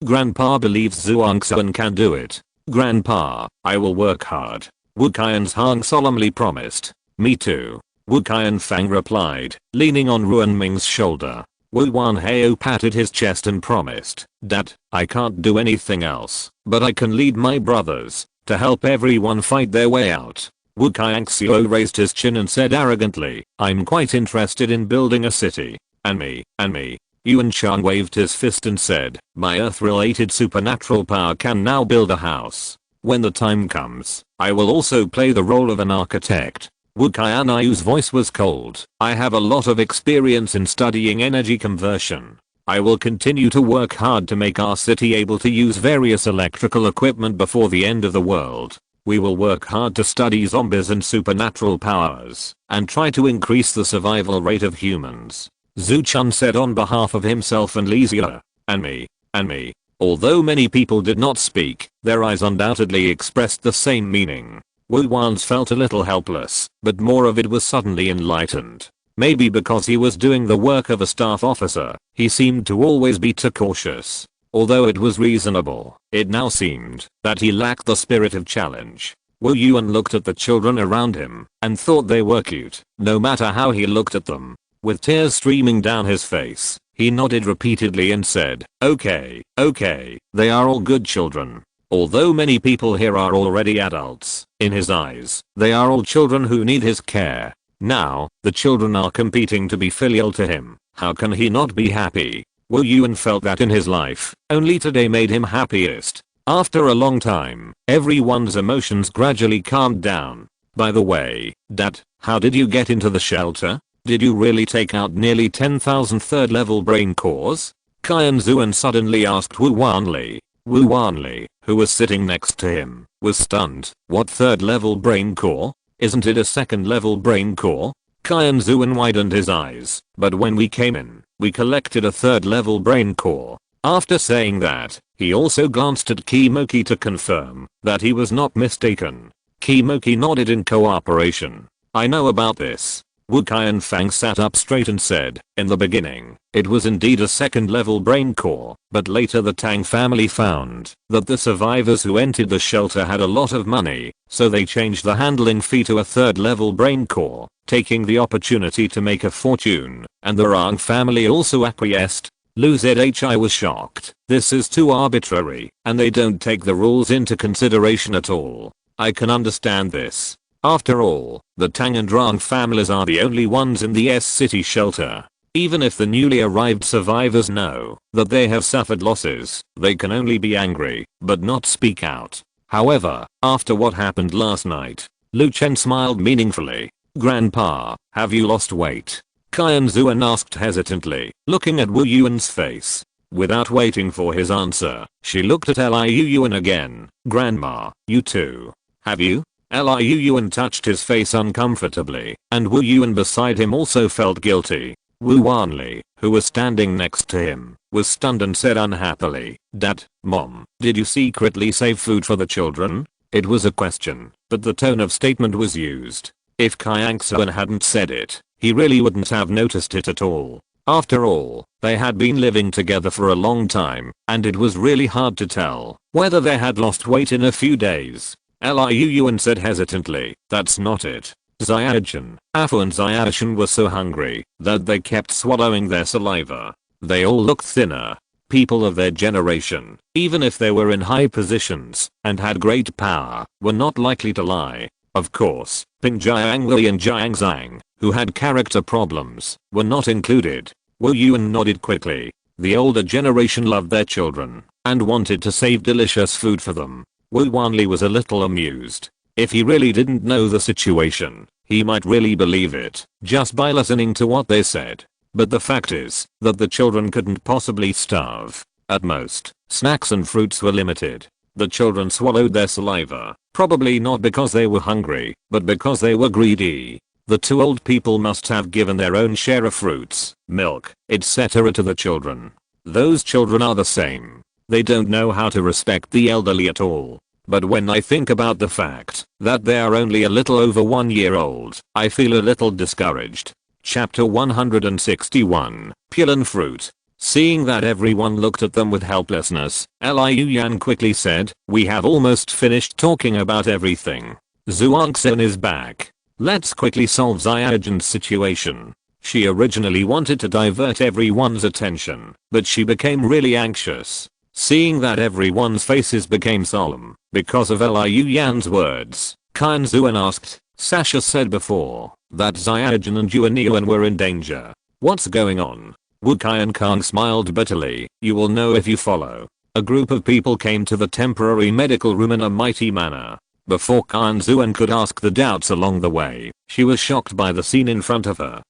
Grandpa believes Qianxuan can do it. "Grandpa, I will work hard," Wu Qianzhang solemnly promised. "Me too," Wu Qianfang replied, leaning on Ruan Ming's shoulder. Wu Wanhao patted his chest and promised, "Dad, I can't do anything else, but I can lead my brothers to help everyone fight their way out." Wu Qianxuan raised his chin and said arrogantly, I'm quite interested in building a city. And me. Yuan Shan waved his fist and said, my earth-related supernatural power can now build a house. When the time comes, I will also play the role of an architect. Wu Qianxuan's voice was cold. I have a lot of experience in studying energy conversion. I will continue to work hard to make our city able to use various electrical equipment before the end of the world. We will work hard to study zombies and supernatural powers, and try to increase the survival rate of humans. Zhu Chun said on behalf of himself and Lizia. And me. Although many people did not speak, their eyes undoubtedly expressed the same meaning. Wu Wan's felt a little helpless, but more of it was suddenly enlightened. Maybe because he was doing the work of a staff officer, he seemed to always be too cautious. Although it was reasonable, it now seemed that he lacked the spirit of challenge. Wu Yuan looked at the children around him and thought they were cute, no matter how he looked at them. With tears streaming down his face, he nodded repeatedly and said, okay, they are all good children. Although many people here are already adults, in his eyes, they are all children who need his care. Now, the children are competing to be filial to him. How can he not be happy? Wu Yuan felt that in his life, only today made him happiest. After a long time, everyone's emotions gradually calmed down. By the way, Dad, how did you get into the shelter? Did you really take out nearly 10,000 third level brain cores? Qianxuan suddenly asked Wu Wanli. Wu Wanli, who was sitting next to him, was stunned. What third level brain core? Isn't it a second level brain core? Qianxuan widened his eyes, but when we came in, we collected a third level brain core. After saying that, he also glanced at Kimoki to confirm that he was not mistaken. Kimoki nodded in cooperation. I know about this. Wu Qianfang sat up straight and said, in the beginning, it was indeed a second level brain core, but later the Tang family found that the survivors who entered the shelter had a lot of money, so they changed the handling fee to a third level brain core, taking the opportunity to make a fortune, and the Rang family also acquiesced. Lu Zhi was shocked. This is too arbitrary, and they don't take the rules into consideration at all. I can understand this. After all, the Tang and Rang families are the only ones in the S-City shelter. Even if the newly arrived survivors know that they have suffered losses, they can only be angry, but not speak out. However, after what happened last night, Lu Chen smiled meaningfully. Grandpa, have you lost weight? Qianxuan asked hesitantly, looking at Wu Yuan's face. Without waiting for his answer, she looked at Liu Yuan again. Grandma, you too. Have you? Liu Yuan touched his face uncomfortably, and Wu Yuan beside him also felt guilty. Wu Wanli, who was standing next to him, was stunned and said unhappily, Dad, Mom, did you secretly save food for the children? It was a question, but the tone of statement was used. If Qianxuan hadn't said it, he really wouldn't have noticed it at all. After all, they had been living together for a long time, and it was really hard to tell whether they had lost weight in a few days. Liu Yuan said hesitantly, that's not it. Xiaozhen, Afu and Xiaozhen were so hungry that they kept swallowing their saliva. They all looked thinner. People of their generation, even if they were in high positions and had great power, were not likely to lie. Of course, Ping Jiangli and Jiangzhang, who had character problems, were not included. Wu Yuan nodded quickly. The older generation loved their children and wanted to save delicious food for them. Wu Wanli was a little amused. If he really didn't know the situation, he might really believe it just by listening to what they said. But the fact is that the children couldn't possibly starve. At most, snacks and fruits were limited. The children swallowed their saliva, probably not because they were hungry, but because they were greedy. The two old people must have given their own share of fruits, milk, etc. to the children. Those children are the same. They don't know how to respect the elderly at all. But when I think about the fact that they are only a little over 1 year old, I feel a little discouraged. Chapter 161, Pulan Fruit. Seeing that everyone looked at them with helplessness, Liu Yan quickly said, we have almost finished talking about everything. Zhuangxin is back. Let's quickly solve Xiaozhen's situation. She originally wanted to divert everyone's attention, but she became really anxious. Seeing that everyone's faces became solemn because of Liu Yan's words, Qianxuan asked, Sasha said before that Xiaojin and Yuan were in danger. What's going on? Wu Qianxuan smiled bitterly. You will know if you follow. A group of people came to the temporary medical room in a mighty manner. Before Qianxuan could ask the doubts along the way, she was shocked by the scene in front of her.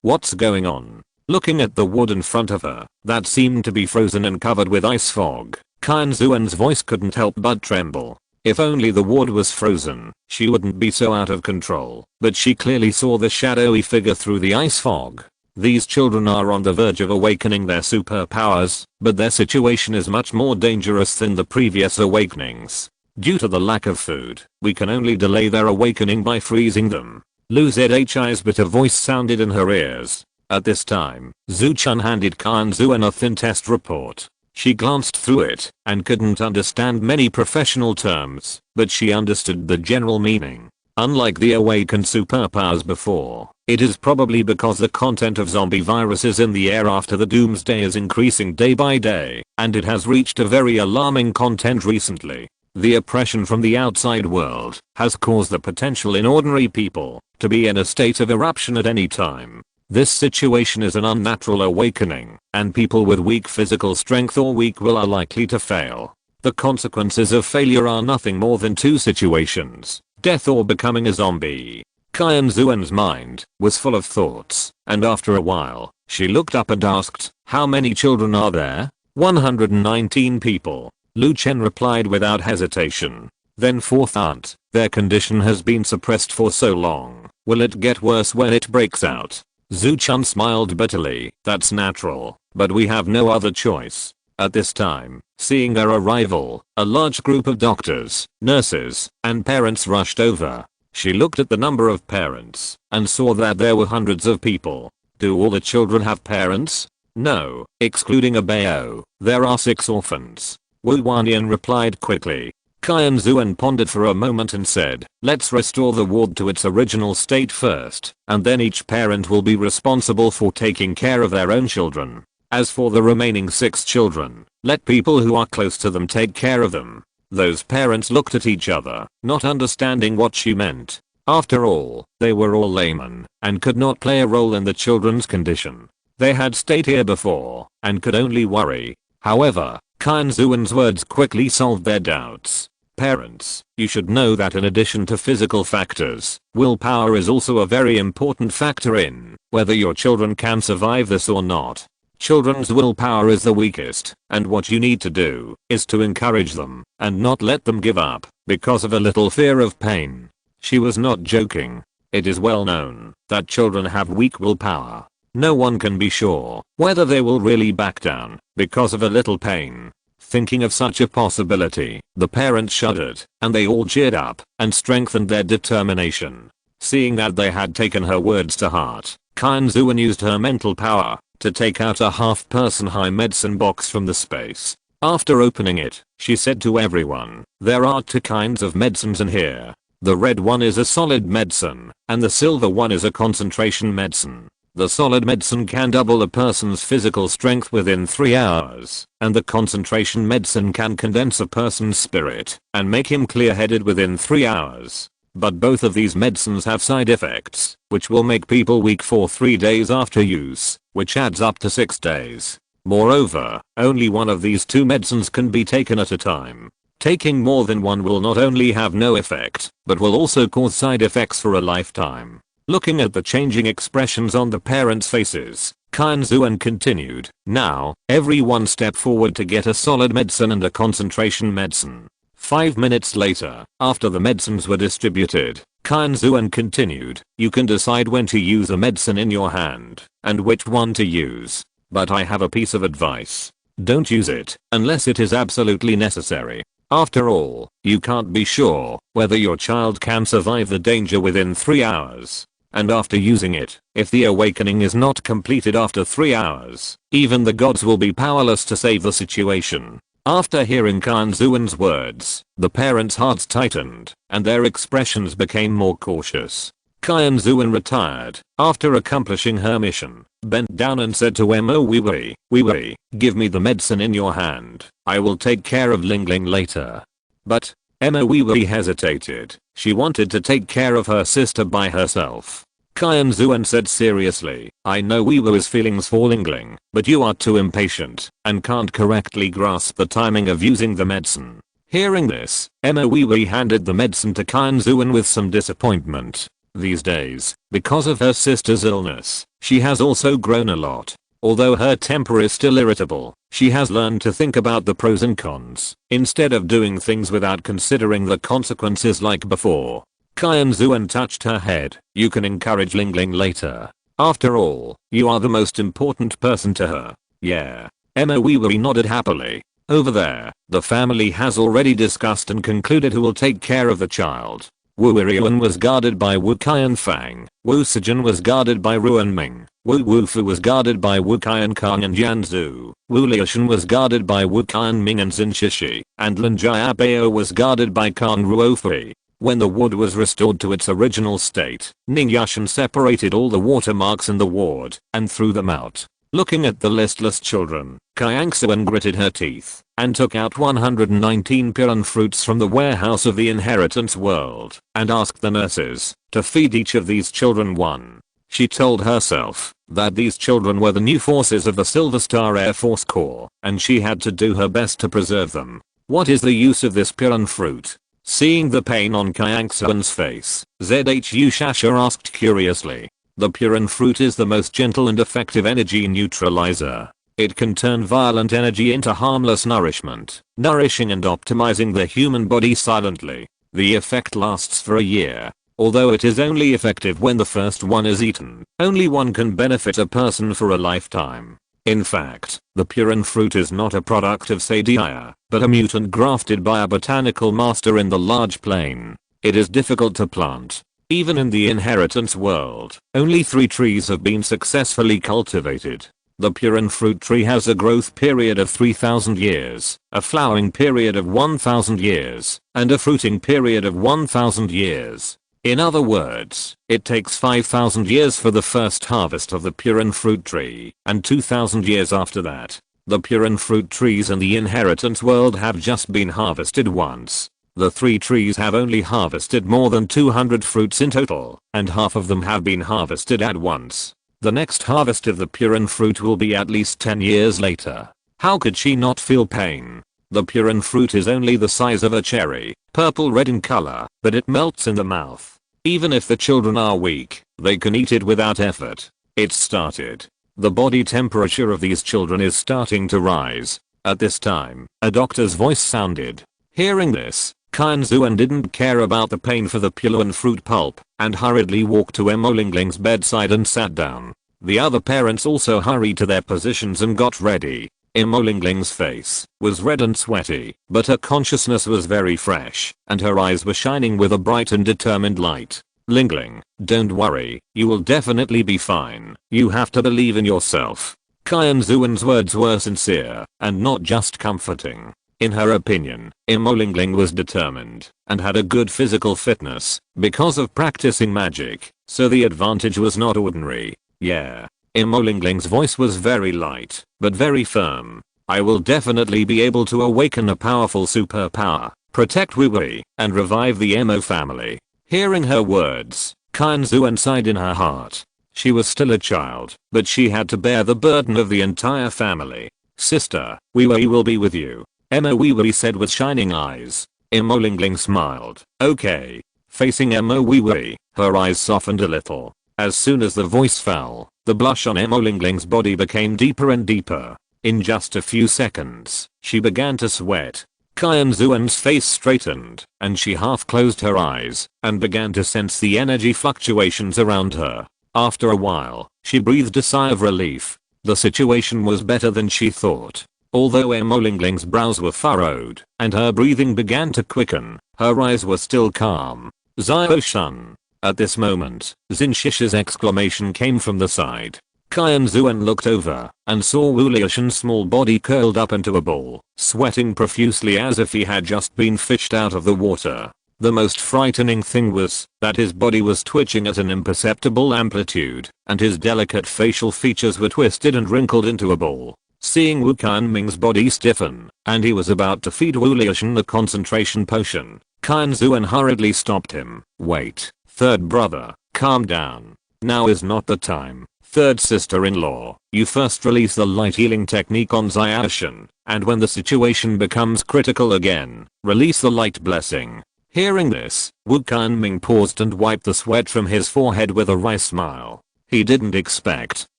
What's going on? Looking at the wood in front of her, that seemed to be frozen and covered with ice fog, Qianxuan's voice couldn't help but tremble. If only the wood was frozen, she wouldn't be so out of control, but she clearly saw the shadowy figure through the ice fog. These children are on the verge of awakening their superpowers, but their situation is much more dangerous than the previous awakenings. Due to the lack of food, we can only delay their awakening by freezing them. Lu Zhi's bitter voice sounded in her ears. At this time, Zhu Chun handed Qianxuan a thin test report. She glanced through it and couldn't understand many professional terms, but she understood the general meaning. Unlike the awakened superpowers before, it is probably because the content of zombie viruses in the air after the doomsday is increasing day by day, and it has reached a very alarming content recently. The oppression from the outside world has caused the potential in ordinary people to be in a state of eruption at any time. This situation is an unnatural awakening, and people with weak physical strength or weak will are likely to fail. The consequences of failure are nothing more than two situations: death or becoming a zombie. Qianxuan's mind was full of thoughts, and after a while, she looked up and asked, "How many children are there?" 119 people. Lu Chen replied without hesitation. Then fourth aunt, their condition has been suppressed for so long, will it get worse when it breaks out? Zhu Chun smiled bitterly. That's natural, but we have no other choice. At this time, seeing their arrival, a large group of doctors, nurses, and parents rushed over. She looked at the number of parents and saw that there were hundreds of people. Do all the children have parents? No, excluding Abayo, there are 6 orphans. Wu Wanyan replied quickly. Qianxuan pondered for a moment and said, let's restore the ward to its original state first, and then each parent will be responsible for taking care of their own children. As for the remaining 6 children, let people who are close to them take care of them. Those parents looked at each other, not understanding what she meant. After all, they were all laymen, and could not play a role in the children's condition. They had stayed here before, and could only worry. However, Qianxuan's words quickly solved their doubts. Parents, you should know that in addition to physical factors, willpower is also a very important factor in whether your children can survive this or not. Children's willpower is the weakest, and what you need to do is to encourage them and not let them give up because of a little fear of pain. She was not joking. It is well known that children have weak willpower. No one can be sure whether they will really back down because of a little pain. Thinking of such a possibility, the parents shuddered, and they all cheered up and strengthened their determination. Seeing that they had taken her words to heart, Qianxuan used her mental power to take out a half-person high medicine box from the space. After opening it, she said to everyone, there are 2 kinds of medicines in here. The red one is a solid medicine, and the silver one is a concentration medicine. The solid medicine can double a person's physical strength within 3 hours, and the concentration medicine can condense a person's spirit and make him clear-headed within 3 hours. But both of these medicines have side effects, which will make people weak for 3 days after use, which adds up to 6 days. Moreover, only one of these 2 medicines can be taken at a time. Taking more than one will not only have no effect, but will also cause side effects for a lifetime. Looking at the changing expressions on the parents' faces, Qianxuan continued, now, everyone step forward to get a solid medicine and a concentration medicine. 5 minutes later, after the medicines were distributed, Qianxuan continued, you can decide when to use a medicine in your hand, and which one to use. But I have a piece of advice. Don't use it, unless it is absolutely necessary. After all, you can't be sure whether your child can survive the danger within 3 hours. And after using it, if the awakening is not completed after 3 hours, even the gods will be powerless to save the situation. After hearing Qianxuan's words, the parents' hearts tightened, and their expressions became more cautious. Qianxuan retired, after accomplishing her mission, bent down and said to Wei, give me the medicine in your hand. I will take care of Ling Ling later. But, Emma Wee hesitated. She wanted to take care of her sister by herself. Qianxuan said seriously, I know Wee is feelings for Lingling, but you are too impatient and can't correctly grasp the timing of using the medicine. Hearing this, Emma Wee handed the medicine to Qianxuan with some disappointment. These days, because of her sister's illness, she has also grown a lot. Although her temper is still irritable, she has learned to think about the pros and cons, instead of doing things without considering the consequences like before. Qianxuan touched her head. You can encourage Lingling later. After all, you are the most important person to her. Yeah. Emma Wee nodded happily. Over there, the family has already discussed and concluded who will take care of the child. Wu Yuan was guarded by Wu Qianfang, Wu Sijin was guarded by Ruan Ming, Wu Wufu was guarded by Wu Qiankang and Yanzu, Wu Liushan was guarded by Wu Qianming and Xin Shishi, and Lin Jiabao was guarded by Kang Ruofei. When the wood was restored to its original state, Ning Yushan separated all the watermarks in the ward and threw them out. Looking at the listless children, Qianxuan gritted her teeth and took out 119 piran fruits from the warehouse of the inheritance world and asked the nurses to feed each of these children one. She told herself that these children were the new forces of the Silver Star Air Force Corps and she had to do her best to preserve them. What is the use of this piran fruit? Seeing the pain on Qianxuan's face, Zhu Shasha asked curiously. The piran fruit is the most gentle and effective energy neutralizer. It can turn violent energy into harmless nourishment, nourishing and optimizing the human body silently. The effect lasts for a year. Although it is only effective when the first one is eaten, only one can benefit a person for a lifetime. In fact, the piran fruit is not a product of Sadia, but a mutant grafted by a botanical master in the large plain. It is difficult to plant. Even in the inheritance world, only 3 trees have been successfully cultivated. The piran fruit tree has a growth period of 3000 years, a flowering period of 1000 years, and a fruiting period of 1000 years. In other words, it takes 5000 years for the first harvest of the piran fruit tree, and 2000 years after that. The piran fruit trees in the inheritance world have just been harvested once. The 3 trees have only harvested more than 200 fruits in total, and half of them have been harvested at once. The next harvest of the piran fruit will be at least 10 years later. How could she not feel pain? The piran fruit is only the size of a cherry, purple-red in color, but it melts in the mouth. Even if the children are weak, they can eat it without effort. It started. The body temperature of these children is starting to rise. At this time, a doctor's voice sounded. Hearing this, Qianxuan didn't care about the pain for the piran fruit pulp and hurriedly walked to Emo Lingling's bedside and sat down. The other parents also hurried to their positions and got ready. Emo Lingling's face was red and sweaty, but her consciousness was very fresh, and her eyes were shining with a bright and determined light. Lingling, don't worry, you will definitely be fine. You have to believe in yourself. Qianxuan's words were sincere, and not just comforting. In her opinion, Emo Lingling was determined, and had a good physical fitness, because of practicing magic, so the advantage was not ordinary. Yeah. Emo Lingling's voice was very light, but very firm. I will definitely be able to awaken a powerful superpower, protect Wui, and revive the Emo family. Hearing her words, Qianxuan sighed in her heart. She was still a child, but she had to bear the burden of the entire family. Sister, Wui will be with you, Emo Wui said with shining eyes. Emo Lingling smiled. Okay. Facing Emo Wui, her eyes softened a little. As soon as the voice fell, the blush on Emo Lingling's body became deeper and deeper. In just a few seconds, she began to sweat. Qianxuan's face straightened, and she half closed her eyes, and began to sense the energy fluctuations around her. After a while, she breathed a sigh of relief. The situation was better than she thought. Although Emo Lingling's brows were furrowed, and her breathing began to quicken, her eyes were still calm. Zio-shun. At this moment, Xin Shishi's exclamation came from the side. Qianxuan looked over and saw Wu Liushan's small body curled up into a ball, sweating profusely as if he had just been fished out of the water. The most frightening thing was that his body was twitching at an imperceptible amplitude, and his delicate facial features were twisted and wrinkled into a ball. Seeing Wu Qianming's body stiffen, and he was about to feed Wu Liushan the concentration potion, Qianxuan hurriedly stopped him. Wait, third brother, calm down. Now is not the time. Third sister-in-law, you first release the light healing technique on Xiaoshan, and when the situation becomes critical again, release the light blessing. Hearing this, Wu Kunming paused and wiped the sweat from his forehead with a wry smile. He didn't expect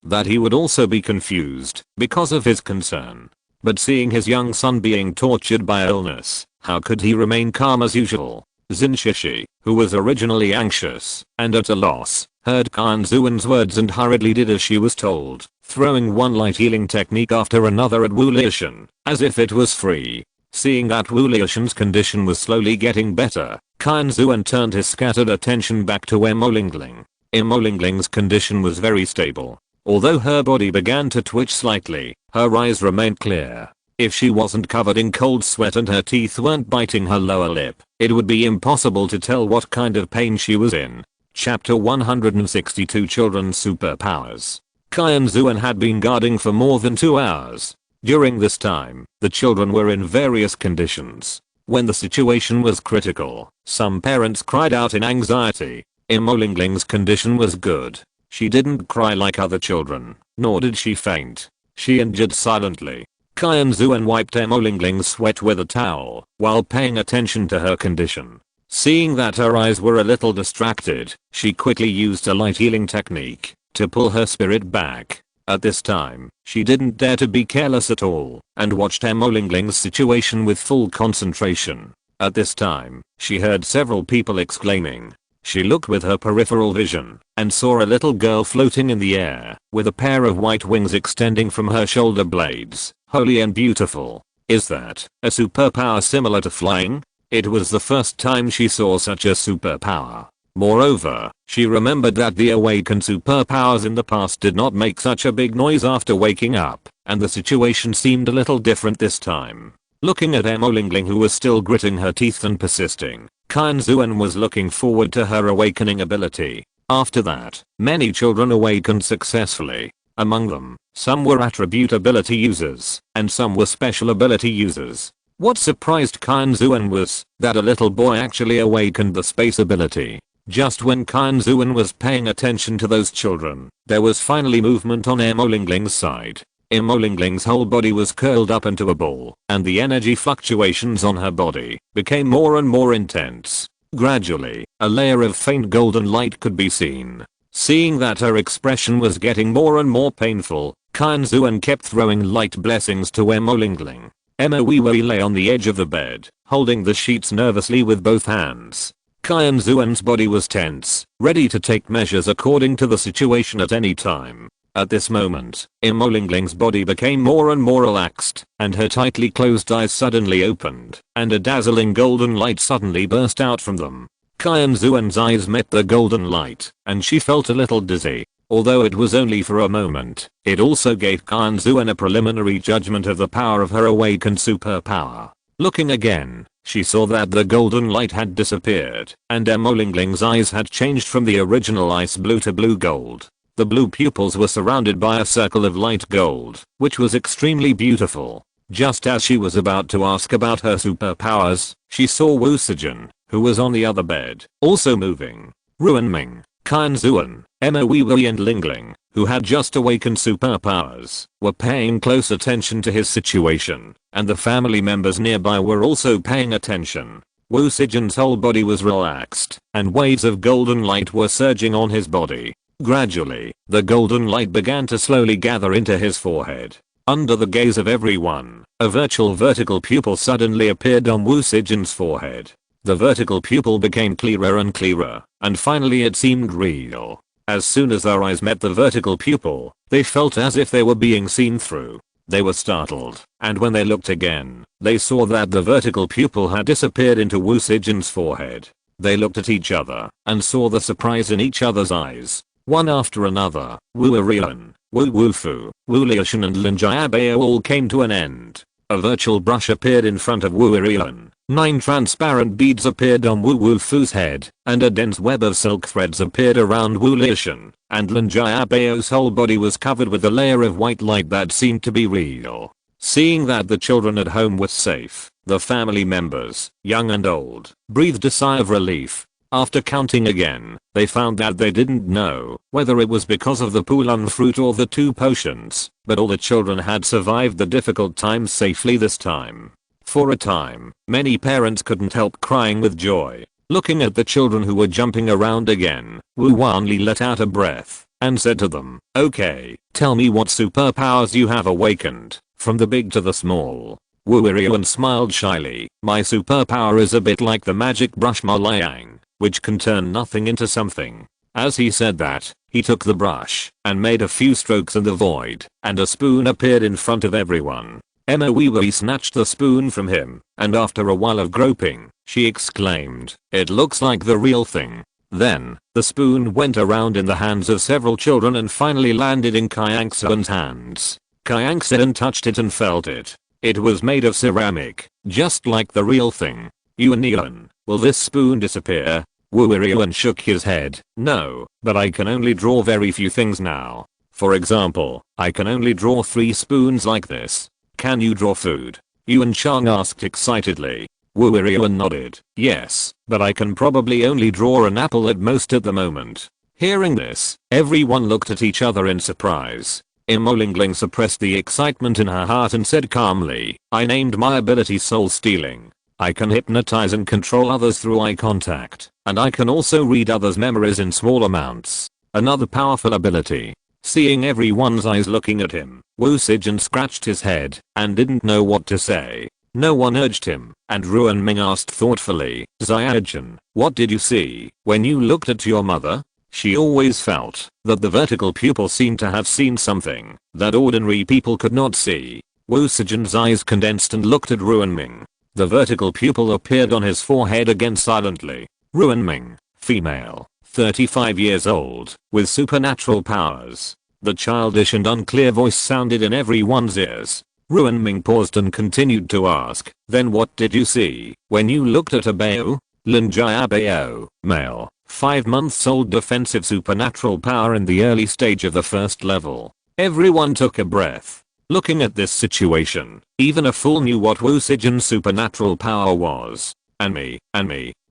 that he would also be confused because of his concern. But seeing his young son being tortured by illness, how could he remain calm as usual? Xin Shishi, who was originally anxious and at a loss, heard Qianxuan's words and hurriedly did as she was told, throwing one light healing technique after another at Wu Liushan, as if it was free. Seeing that Wu Liushan's condition was slowly getting better, Qianxuan turned his scattered attention back to Lingling. Lingling's condition was very stable. Although her body began to twitch slightly, her eyes remained clear. If she wasn't covered in cold sweat and her teeth weren't biting her lower lip, it would be impossible to tell what kind of pain she was in. Chapter 162 Children's Superpowers. Qianxuan had been guarding for more than 2 hours. During this time, the children were in various conditions. When the situation was critical, some parents cried out in anxiety. Lingling's condition was good. She didn't cry like other children, nor did she faint. She endured silently. Qianxuan wiped Lingling's sweat with a towel while paying attention to her condition. Seeing that her eyes were a little distracted, she quickly used a light healing technique to pull her spirit back. At this time, she didn't dare to be careless at all and watched Lingling's situation with full concentration. At this time, she heard several people exclaiming. She looked with her peripheral vision and saw a little girl floating in the air with a pair of white wings extending from her shoulder blades. Holy and beautiful. Is that a superpower similar to flying? It was the first time she saw such a superpower. Moreover, she remembered that the awakened superpowers in the past did not make such a big noise after waking up, and the situation seemed a little different this time. Looking at Lingling, who was still gritting her teeth and persisting, Qianxuan was looking forward to her awakening ability. After that, many children awakened successfully. Among them, some were attribute ability users, and some were special ability users. What surprised Qianxuan was that a little boy actually awakened the space ability. Just when Qianxuan was paying attention to those children, there was finally movement on Lingling's side. Lingling's whole body was curled up into a ball, and the energy fluctuations on her body became more and more intense. Gradually, a layer of faint golden light could be seen. Seeing that her expression was getting more and more painful, Qianxuan kept throwing light blessings to Lingling. Wei lay on the edge of the bed, holding the sheets nervously with both hands. Qianxuan's body was tense, ready to take measures according to the situation at any time. At this moment, Lingling's body became more and more relaxed, and her tightly closed eyes suddenly opened, and a dazzling golden light suddenly burst out from them. Qianxuan's eyes met the golden light, and she felt a little dizzy. Although it was only for a moment, it also gave Qianxuan a preliminary judgment of the power of her awakened superpower. Looking again, she saw that the golden light had disappeared, and Lingling's eyes had changed from the original ice blue to blue gold. The blue pupils were surrounded by a circle of light gold, which was extremely beautiful. Just as she was about to ask about her superpowers, she saw Wu Sijin, who was on the other bed, also moving. Ruanming, Qianxuan, Wei and Lingling, who had just awakened superpowers, were paying close attention to his situation, and the family members nearby were also paying attention. Wu Sijin's whole body was relaxed, and waves of golden light were surging on his body. Gradually, the golden light began to slowly gather into his forehead. Under the gaze of everyone, a virtual vertical pupil suddenly appeared on Wu Sijin's forehead. The vertical pupil became clearer and clearer, and finally it seemed real. As soon as their eyes met the vertical pupil, they felt as if they were being seen through. They were startled, and when they looked again, they saw that the vertical pupil had disappeared into Wu Sijin's forehead. They looked at each other, and saw the surprise in each other's eyes. One after another, Wu Erian, Wu Wufu, Wu Liushan and Lin Jiabao all came to an end. A virtual brush appeared in front of Wu Erian. 9 transparent beads appeared on Wu Wufu's head, and a dense web of silk threads appeared around Wu Liushan, and Lin Jiabao's whole body was covered with a layer of white light that seemed to be real. Seeing that the children at home were safe, The family members, young and old, breathed a sigh of relief. After counting again, they found that they didn't know whether it was because of the Pulan fruit or the 2 potions, but all the children had survived the difficult times safely this time. For a time, many parents couldn't help crying with joy. Looking at the children who were jumping around again, Wu Wanli let out a breath and said to them, "Okay, tell me what superpowers you have awakened, from the big to the small." Wu Iriyuan smiled shyly. "My superpower is a bit like the magic brush Malayang, which can turn nothing into something." As he said that, he took the brush and made a few strokes in the void, and a spoon appeared in front of everyone. Emma Wee snatched the spoon from him, and after a while of groping, she exclaimed, "It looks like the real thing." Then, the spoon went around in the hands of several children and finally landed in Qianxuan's hands. Qianxuan touched it and felt it. It was made of ceramic, just like the real thing. "Yuan, will this spoon disappear?" Wu Iriyuan shook his head. "No, but I can only draw very few things now. For example, I can only draw 3 spoons like this." "Can you draw food?" Yuan Chang asked excitedly. Wu Iriyuan nodded. "Yes, but I can probably only draw an apple at most at the moment." Hearing this, everyone looked at each other in surprise. Imolingling suppressed the excitement in her heart and said calmly, "I named my ability soul stealing. I can hypnotize and control others through eye contact, and I can also read others' memories in small amounts. Another powerful ability." Seeing everyone's eyes looking at him, Wu Sijin scratched his head and didn't know what to say. No one urged him, and Ruan Ming asked thoughtfully, "Xiaojun, what did you see when you looked at your mother?" She always felt that the vertical pupil seemed to have seen something that ordinary people could not see. Wu Sijin's eyes condensed and looked at Ruan Ming. The vertical pupil appeared on his forehead again silently. Ruan Ming, female, 35 years old, with supernatural powers. The childish and unclear voice sounded in everyone's ears. Ruan Ming paused and continued to ask, "Then what did you see when you looked at Abeo?" Lin Jiabeo, male, 5 months old, defensive supernatural power in the early stage of the 1st level. Everyone took a breath. Looking at this situation, even a fool knew what Wu Sijin's supernatural power was. And me.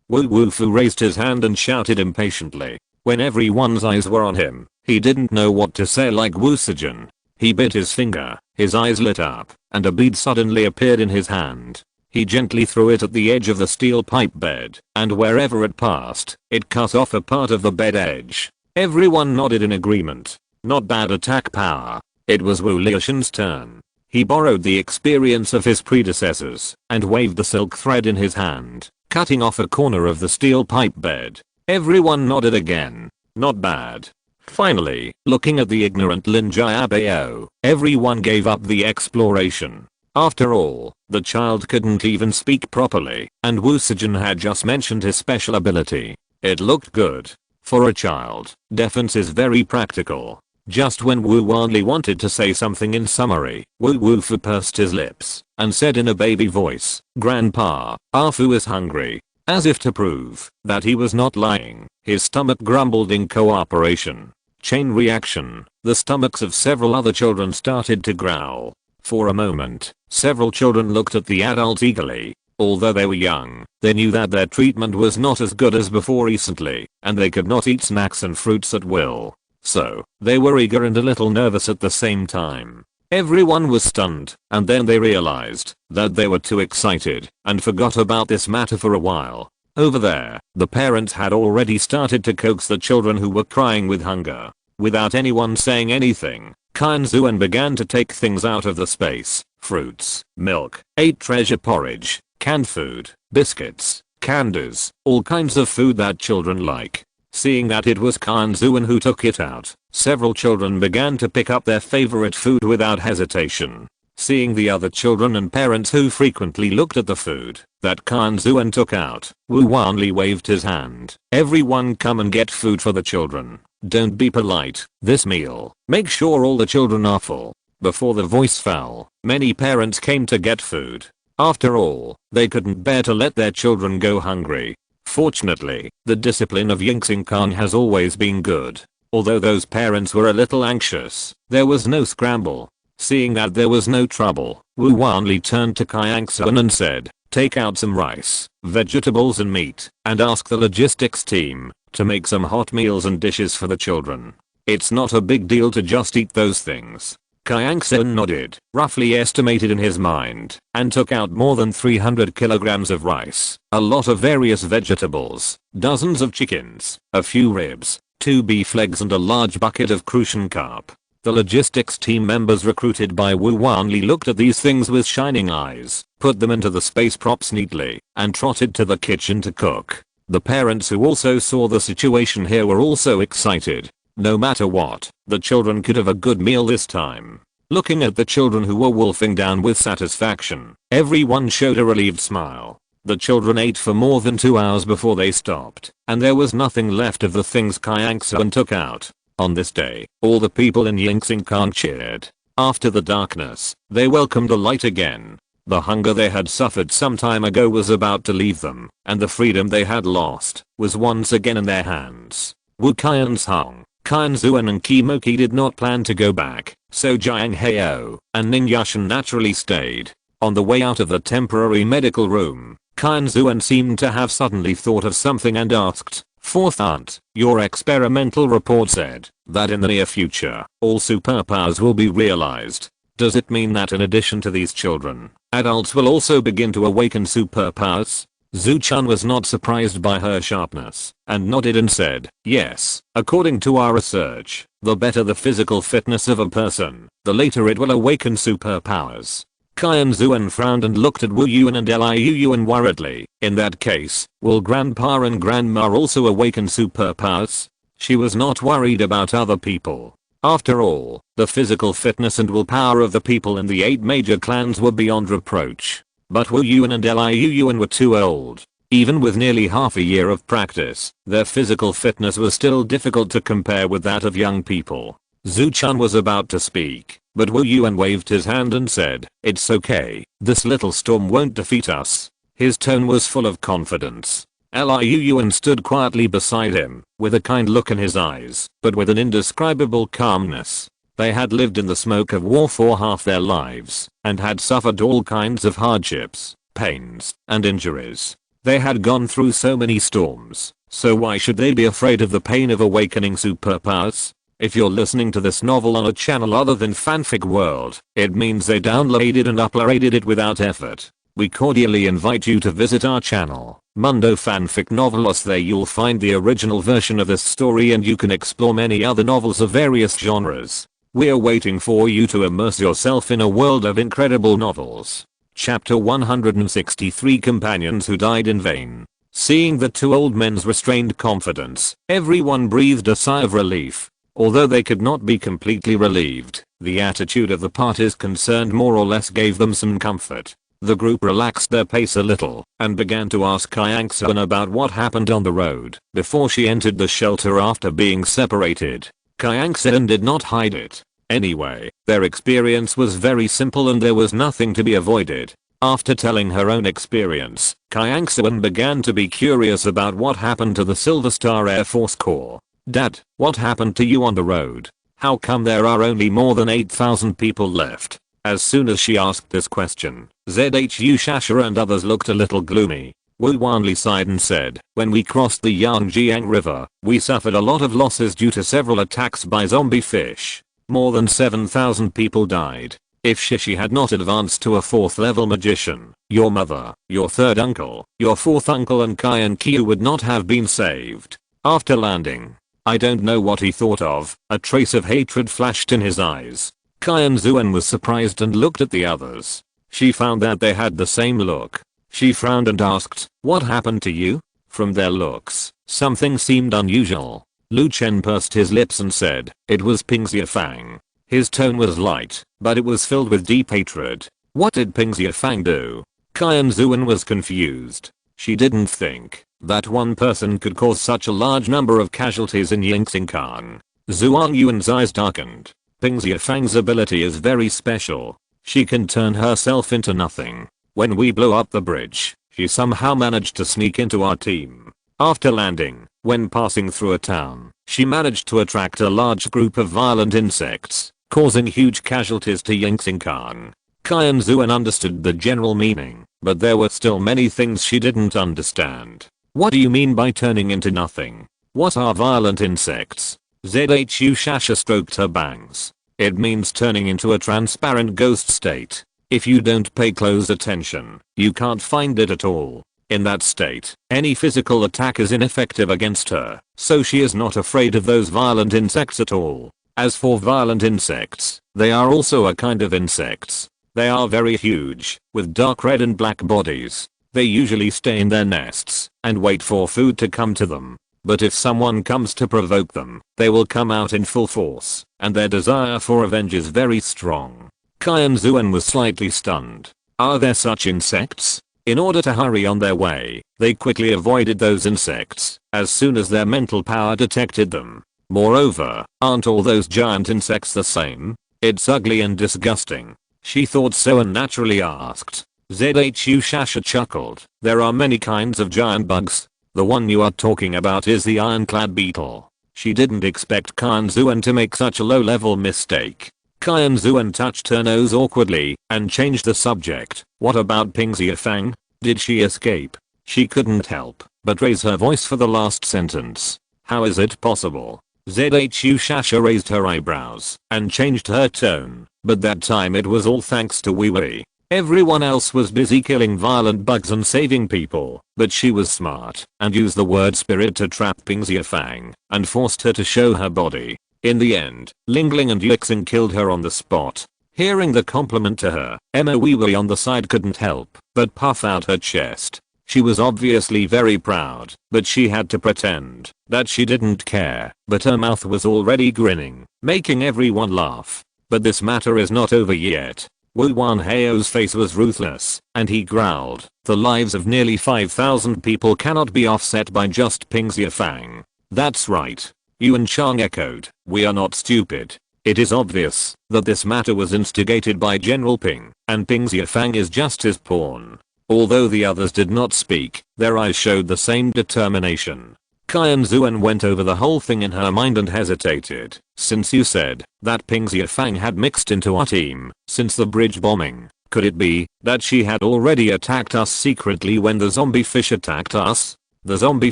Wu Wufu raised his hand and shouted impatiently. When everyone's eyes were on him, he didn't know what to say like Wu Sijin. He bit his finger, his eyes lit up, and a bead suddenly appeared in his hand. He gently threw it at the edge of the steel pipe bed, and wherever it passed, it cut off a part of the bed edge. Everyone nodded in agreement. Not bad attack power. It was Wu Liushan's turn. He borrowed the experience of his predecessors, and waved the silk thread in his hand, cutting off a corner of the steel pipe bed. Everyone nodded again. Not bad. Finally, looking at the ignorant Lin Jiabeo, everyone gave up the exploration. After all, the child couldn't even speak properly, and Wu Sijin had just mentioned his special ability. It looked good. For a child, defense is very practical. Just when Wu Wanli wanted to say something in summary, Wu Wufu pursed his lips and said in a baby voice, "Grandpa, Afu is hungry." As if to prove that he was not lying, his stomach grumbled in cooperation. Chain reaction, the stomachs of several other children started to growl. For a moment, several children looked at the adults eagerly. Although they were young, they knew that their treatment was not as good as before recently, and they could not eat snacks and fruits at will. So, they were eager and a little nervous at the same time. Everyone was stunned, and then they realized that they were too excited and forgot about this matter for a while. Over there, the parents had already started to coax the children who were crying with hunger. Without anyone saying anything, Qianxuan began to take things out of the space: fruits, milk, ate treasure porridge, canned food, biscuits, candies, all kinds of food that children like. Seeing that it was Qianxuan who took it out, several children began to pick up their favorite food without hesitation. Seeing the other children and parents who frequently looked at the food that Qianxuan took out, Wu Wanli waved his hand. "Everyone come and get food for the children. Don't be polite this meal. Make sure all the children are full." Before the voice fell, many parents came to get food. After all, they couldn't bear to let their children go hungry. Fortunately, the discipline of Yingxing Khan has always been good. Although those parents were a little anxious, there was no scramble. Seeing that there was no trouble, Wu Wanli turned to Qianxuan and said, take out some rice, vegetables and meat, and ask the logistics team to make some hot meals and dishes for the children. It's not a big deal to just eat those things. Qianxuan nodded, roughly estimated in his mind, and took out more than 300 kilograms of rice, a lot of various vegetables, dozens of chickens, a few ribs, 2 beef legs and a large bucket of Crucian carp. The logistics team members recruited by Wu Wanli looked at these things with shining eyes, put them into the space props neatly, and trotted to the kitchen to cook. The parents who also saw the situation here were also excited. No matter what, the children could have a good meal this time. Looking at the children who were wolfing down with satisfaction, everyone showed a relieved smile. The children ate for more than 2 hours before they stopped, and there was nothing left of the things Qianxuan took out. On this day, all the people in Yingxingkan cheered. After the darkness, they welcomed the light again. The hunger they had suffered some time ago was about to leave them, and the freedom they had lost was once again in their hands. Wu Qianzhong, Qianxuan and Qimoki did not plan to go back, so Jiang Heo and Ning Yushan naturally stayed. On the way out of the temporary medical room, Qianxuan seemed to have suddenly thought of something and asked, "Fourth aunt, your experimental report said that in the near future, all superpowers will be realized. Does it mean that in addition to these children, adults will also begin to awaken superpowers?" Zhu-chan was not surprised by her sharpness, and nodded and said, "Yes, according to our research, the better the physical fitness of a person, the later it will awaken superpowers." Qianxuan frowned and looked at Wu Yuan and Liu Yuan worriedly. In that case, will Grandpa and Grandma also awaken superpowers? She was not worried about other people. After all, the physical fitness and willpower of the people in the 8 major clans were beyond reproach. But Wu Yuan and Liu Yuan were too old. Even with nearly half a year of practice, their physical fitness was still difficult to compare with that of young people. Zhu-chan was about to speak, but Wu Yuan waved his hand and said, "It's okay, this little storm won't defeat us." His tone was full of confidence. Liu Yuan stood quietly beside him, with a kind look in his eyes, but with an indescribable calmness. They had lived in the smoke of war for half their lives, and had suffered all kinds of hardships, pains, and injuries. They had gone through so many storms, so why should they be afraid of the pain of awakening superpowers? If you're listening to this novel on a channel other than Fanfic World, it means they downloaded and uploaded it without effort. We cordially invite you to visit our channel, Mundo Fanfic Novelos. There you'll find the original version of this story and you can explore many other novels of various genres. We're waiting for you to immerse yourself in a world of incredible novels. Chapter 163, Companions Who Died in Vain. Seeing the 2 old men's restrained confidence, everyone breathed a sigh of relief. Although they could not be completely relieved, the attitude of the parties concerned more or less gave them some comfort. The group relaxed their pace a little and began to ask Qianxuan about what happened on the road before she entered the shelter after being separated. Qianxuan did not hide it. Anyway, their experience was very simple and there was nothing to be avoided. After telling her own experience, Qianxuan began to be curious about what happened to the Silver Star Air Force Corps. "Dad, what happened to you on the road? How come there are only more than 8,000 people left?" As soon as she asked this question, Zhu Shasha and others looked a little gloomy. Wu Wanli sighed and said, "When we crossed the Yangjiang River, we suffered a lot of losses due to several attacks by zombie fish. More than 7,000 people died. If Shishi had not advanced to a 4th level magician, your mother, your 3rd uncle, your 4th uncle and Kai and Kyu would not have been saved." After landing, I don't know what he thought of, a trace of hatred flashed in his eyes. Qianxuan was surprised and looked at the others. She found that they had the same look. She frowned and asked, "What happened to you?" From their looks, something seemed unusual. Lu Chen pursed his lips and said, "It was Ping Xiafang." His tone was light, but it was filled with deep hatred. What did Ping Xiafang do? Qianxuan was confused. She didn't think that one person could cause such a large number of casualties in Yingxingkan. Zhuang Yuan's eyes darkened. Ping Xiafang's ability is very special. She can turn herself into nothing. When we blew up the bridge, she somehow managed to sneak into our team. After landing, when passing through a town, she managed to attract a large group of violent insects, causing huge casualties to Yingxingkan. Qianxuan understood the general meaning, but there were still many things she didn't understand. What do you mean by turning into nothing? What are violent insects? Zhu Shasha stroked her bangs. It means turning into a transparent ghost state. If you don't pay close attention, you can't find it at all. In that state, any physical attack is ineffective against her, so she is not afraid of those violent insects at all. As for violent insects, they are also a kind of insects. They are very huge, with dark red and black bodies. They usually stay in their nests and wait for food to come to them. But if someone comes to provoke them, they will come out in full force, and their desire for revenge is very strong. Qianxuan was slightly stunned. Are there such insects? In order to hurry on their way, they quickly avoided those insects as soon as their mental power detected them. Moreover, aren't all those giant insects the same? It's ugly and disgusting. She thought so and naturally asked. Zhu Shasha chuckled. There are many kinds of giant bugs. The one you are talking about is the ironclad beetle. She didn't expect Qianxuan to make such a low-level mistake. Qianxuan touched her nose awkwardly and changed the subject. What about Pingxiafang? Did she escape? She couldn't help but raise her voice for the last sentence. How is it possible? Zhu Shasha raised her eyebrows and changed her tone, but that time it was all thanks to Wei. Everyone else was busy killing violent bugs and saving people, but she was smart and used the word spirit to trap Pingxiafang and forced her to show her body. In the end, Lingling and Yuxing killed her on the spot. Hearing the compliment to her, Emma Wei on the side couldn't help but puff out her chest. She was obviously very proud, but she had to pretend that she didn't care, but her mouth was already grinning, making everyone laugh. But this matter is not over yet. Wu Wanhao's face was ruthless, and he growled, the lives of nearly 5,000 people cannot be offset by just Pingxiafang. That's right. Yuan Chang echoed, we are not stupid. It is obvious that this matter was instigated by General Ping, and Pingxiafang is just his pawn. Although the others did not speak, their eyes showed the same determination. Qianxuan went over the whole thing in her mind and hesitated. Since you said that Pingxiafang had mixed into our team since the bridge bombing, could it be that she had already attacked us secretly when the zombie fish attacked us? The zombie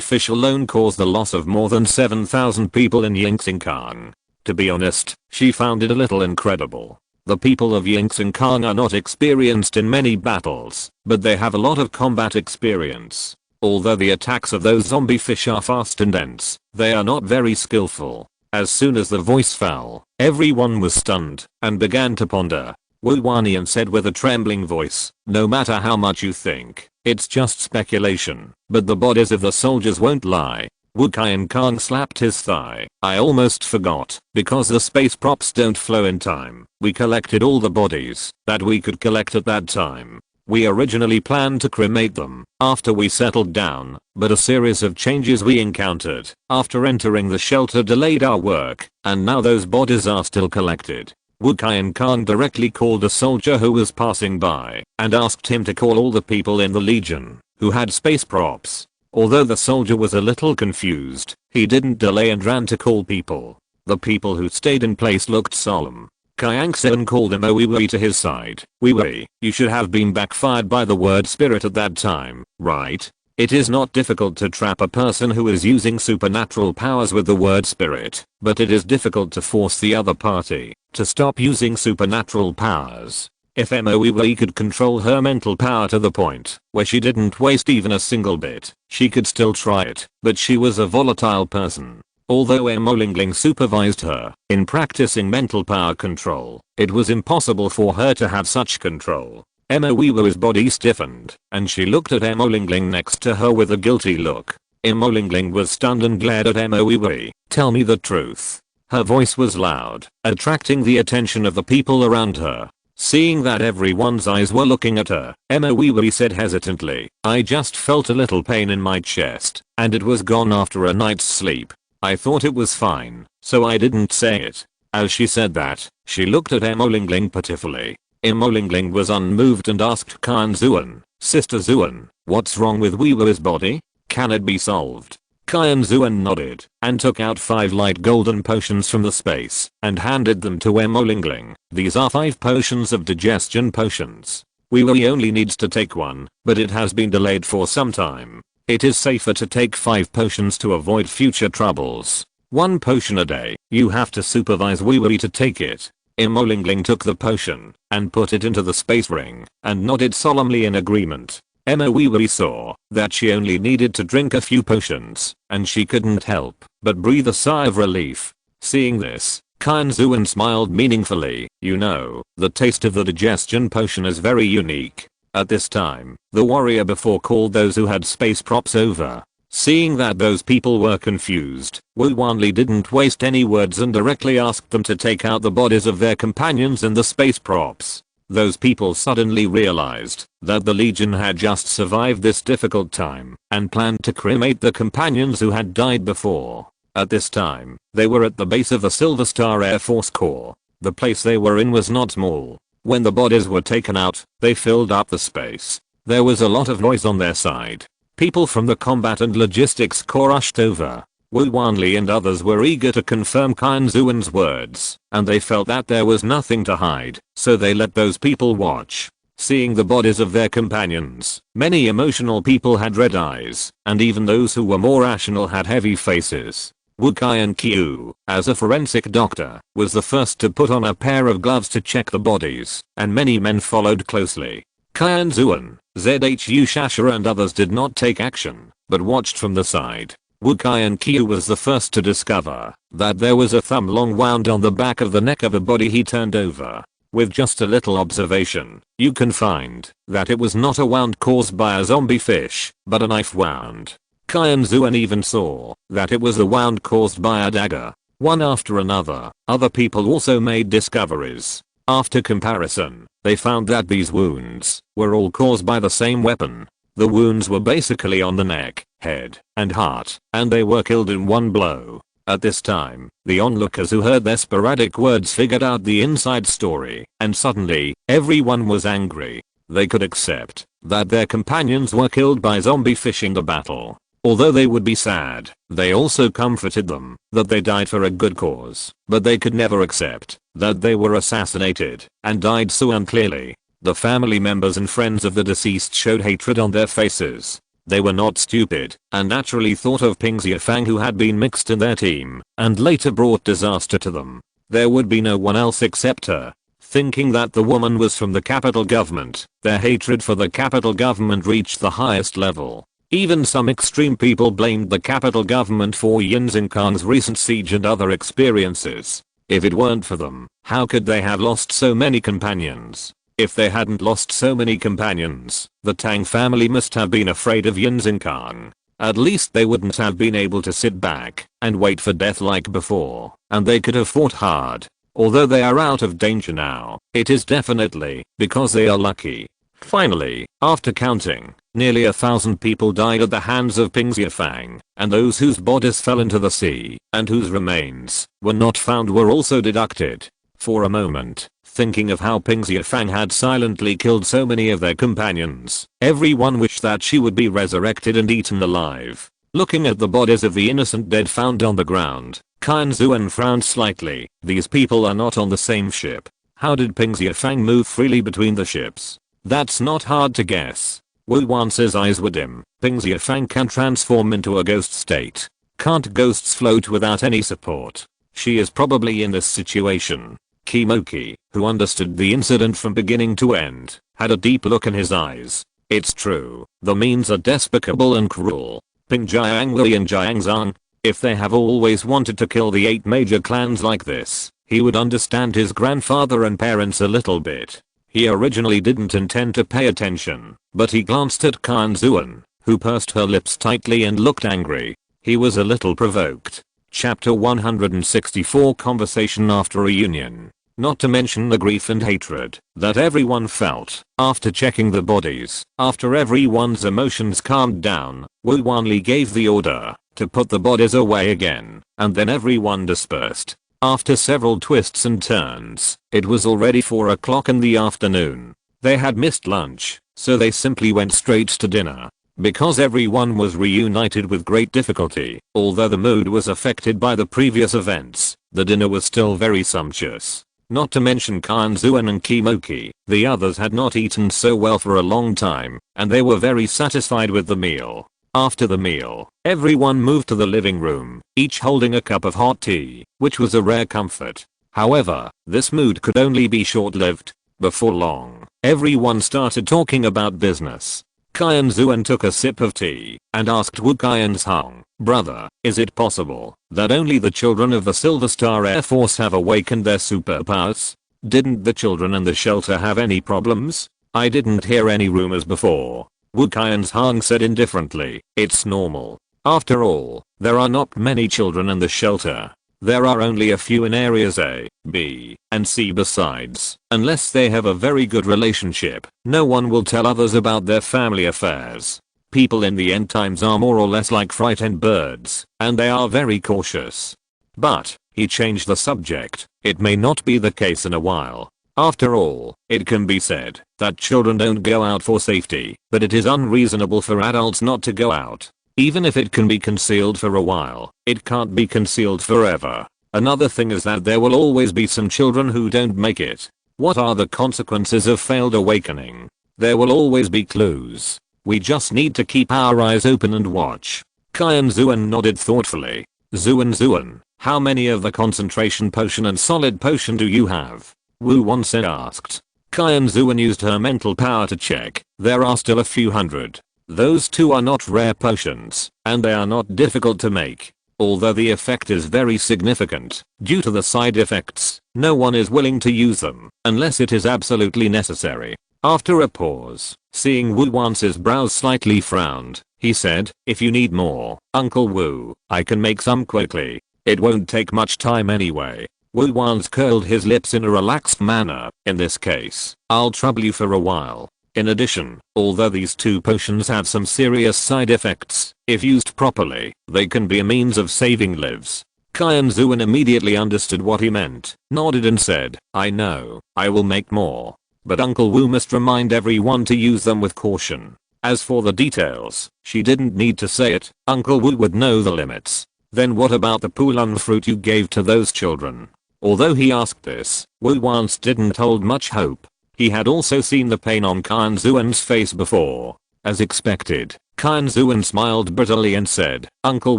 fish alone caused the loss of more than 7,000 people in Qianxuan. To be honest, she found it a little incredible. The people of Qianxuan are not experienced in many battles, but they have a lot of combat experience. Although the attacks of those zombie fish are fast and dense, they are not very skillful. As soon as the voice fell, everyone was stunned and began to ponder. Wu Wanyan said with a trembling voice, no matter how much you think, it's just speculation, but the bodies of the soldiers won't lie. Wu Qianxuan slapped his thigh. I almost forgot, because the space props don't flow in time. We collected all the bodies that we could collect at that time. We originally planned to cremate them after we settled down, but a series of changes we encountered after entering the shelter delayed our work, and now those bodies are still collected. Wu Qianxuan directly called a soldier who was passing by and asked him to call all the people in the Legion who had space props. Although the soldier was a little confused, he didn't delay and ran to call people. The people who stayed in place looked solemn. Qianxuan called Emma Wei to his side. Wei, you should have been backfired by the word spirit at that time, right? It is not difficult to trap a person who is using supernatural powers with the word spirit, but it is difficult to force the other party to stop using supernatural powers. If Emma Wei could control her mental power to the point where she didn't waste even a single bit, she could still try it, but she was a volatile person. Although Emma Lingling supervised her in practicing mental power control, it was impossible for her to have such control. Emma Wei's body stiffened, and she looked at Emma Lingling next to her with a guilty look. Emma Lingling was stunned and glared at Emma Wei. Tell me the truth. Her voice was loud, attracting the attention of the people around her. Seeing that everyone's eyes were looking at her, Emma Wei said hesitantly, I just felt a little pain in my chest, and it was gone after a night's sleep. I thought it was fine, so I didn't say it. As she said that, she looked at Emma Lingling pitifully. Emma Lingling was unmoved and asked Qianxuan, Sister Xuan, what's wrong with Wei's body? Can it be solved? Qianxuan nodded and took out 5 light golden potions from the space and handed them to Lingling. These are 5 potions of digestion potions. We only needs to take one, but it has been delayed for some time. It is safer to take 5 potions to avoid future troubles. 1 potion a day. You have to supervise Wee to take it. Lingling took the potion and put it into the space ring and nodded solemnly in agreement. Wee saw that she only needed to drink a few potions and she couldn't help but breathe a sigh of relief. Seeing this, Qianxuan smiled meaningfully. You know, the taste of the digestion potion is very unique. At this time, the warrior before called those who had space props over. Seeing that those people were confused, Wu Wanli didn't waste any words and directly asked them to take out the bodies of their companions in the space props. Those people suddenly realized that the Legion had just survived this difficult time and planned to cremate the companions who had died before. At this time, they were at the base of the Silver Star Air Force Corps. The place they were in was not small. When the bodies were taken out, they filled up the space. There was a lot of noise on their side. People from the Combat and Logistics Corps rushed over. Wu Wanli and others were eager to confirm Qianxuan's words, and they felt that there was nothing to hide, so they let those people watch. Seeing the bodies of their companions, many emotional people had red eyes, and even those who were more rational had heavy faces. Wu Qianqiu, as a forensic doctor, was the first to put on a pair of gloves to check the bodies, and many men followed closely. Qianxuan, Zhu Shasha and others did not take action, but watched from the side. Wu Qianqiu was the first to discover that there was a thumb long wound on the back of the neck of a body he turned over. With just a little observation, you can find that it was not a wound caused by a zombie fish, but a knife wound. Qianxuan even saw that it was a wound caused by a dagger. One after another, other people also made discoveries. After comparison, they found that these wounds were all caused by the same weapon. The wounds were basically on the neck, head, and heart, and they were killed in one blow. At this time, the onlookers who heard their sporadic words figured out the inside story, and suddenly, everyone was angry. They could accept that their companions were killed by zombie fish in the battle. Although they would be sad, they also comforted them that they died for a good cause, but they could never accept that they were assassinated and died so unclearly. The family members and friends of the deceased showed hatred on their faces. They were not stupid and naturally thought of Ping Xiafang who had been mixed in their team and later brought disaster to them. There would be no one else except her. Thinking that the woman was from the capital government, their hatred for the capital government reached the highest level. Even some extreme people blamed the capital government for Yinzing Khan's recent siege and other experiences. If it weren't for them, how could they have lost so many companions? If they hadn't lost so many companions, the Tang family must have been afraid of Yinzing Khan. At least they wouldn't have been able to sit back and wait for death like before, and they could have fought hard. Although they are out of danger now, it is definitely because they are lucky. Finally, after counting, nearly 1,000 people died at the hands of Ping Xiafang, and those whose bodies fell into the sea and whose remains were not found were also deducted. For a moment, thinking of how Ping Xiafang had silently killed so many of their companions, everyone wished that she would be resurrected and eaten alive. Looking at the bodies of the innocent dead found on the ground, Qianxuan frowned slightly. These people are not on the same ship. How did Ping Xiafang move freely between the ships? That's not hard to guess. Wu Wan's eyes were dim. Ping Xiafang can transform into a ghost state. Can't ghosts float without any support? She is probably in this situation. Kimoki, who understood the incident from beginning to end, had a deep look in his eyes. It's true, the means are despicable and cruel. Ping Jiangli and Jiangzhang, if they have always wanted to kill the 8 major clans like this, he would understand his grandfather and parents a little bit. He originally didn't intend to pay attention, but he glanced at Qianxuan, who pursed her lips tightly and looked angry. He was a little provoked. Chapter 164 Conversation after reunion. Not to mention the grief and hatred that everyone felt after checking the bodies. After everyone's emotions calmed down, Wu Wanli gave the order to put the bodies away again, and then everyone dispersed. After several twists and turns, it was already 4 o'clock in the afternoon. They had missed lunch, so they simply went straight to dinner. Because everyone was reunited with great difficulty, although the mood was affected by the previous events, the dinner was still very sumptuous. Not to mention Qianxuan and Kimoki, the others had not eaten so well for a long time, and they were very satisfied with the meal. After the meal, everyone moved to the living room, each holding a cup of hot tea, which was a rare comfort. However, this mood could only be short-lived. Before long, everyone started talking about business. Qianxuan took a sip of tea and asked Wu Qianzhong, "Brother, is it possible that only the children of the Silver Star Air Force have awakened their superpowers? Didn't the children in the shelter have any problems? I didn't hear any rumors before." Wu Qianzhong said indifferently, "It's normal. After all, there are not many children in the shelter. There are only a few in areas A, B, and C. Besides, unless they have a very good relationship, no one will tell others about their family affairs. People in the end times are more or less like frightened birds, and they are very cautious." But, he changed the subject, "It may not be the case in a while. After all, it can be said that children don't go out for safety, but it is unreasonable for adults not to go out. Even if it can be concealed for a while, it can't be concealed forever. Another thing is that there will always be some children who don't make it. What are the consequences of failed awakening? There will always be clues. We just need to keep our eyes open and watch." Qianxuan nodded thoughtfully. Zuan, how many of the concentration potion and solid potion do you have?" Wu Wansen asked. Qianxuan used her mental power to check. "There are still a few hundred. Those two are not rare potions, and they are not difficult to make. Although the effect is very significant, due to the side effects, no one is willing to use them, unless it is absolutely necessary." After a pause, seeing Wu Wan's brows slightly frowned, he said, "If you need more, Uncle Wu, I can make some quickly. It won't take much time anyway." Wu Wan's curled his lips in a relaxed manner. "In this case, I'll trouble you for a while. In addition, although these two potions have some serious side effects, if used properly, they can be a means of saving lives." Qianxuan immediately understood what he meant, nodded and said, "I know, I will make more. But Uncle Wu must remind everyone to use them with caution." As for the details, she didn't need to say it, Uncle Wu would know the limits. "Then what about the Pulun fruit you gave to those children?" Although he asked this, Wu Wan's didn't hold much hope. He had also seen the pain on Qianxuan's face before. As expected, Qianxuan smiled bitterly and said, "Uncle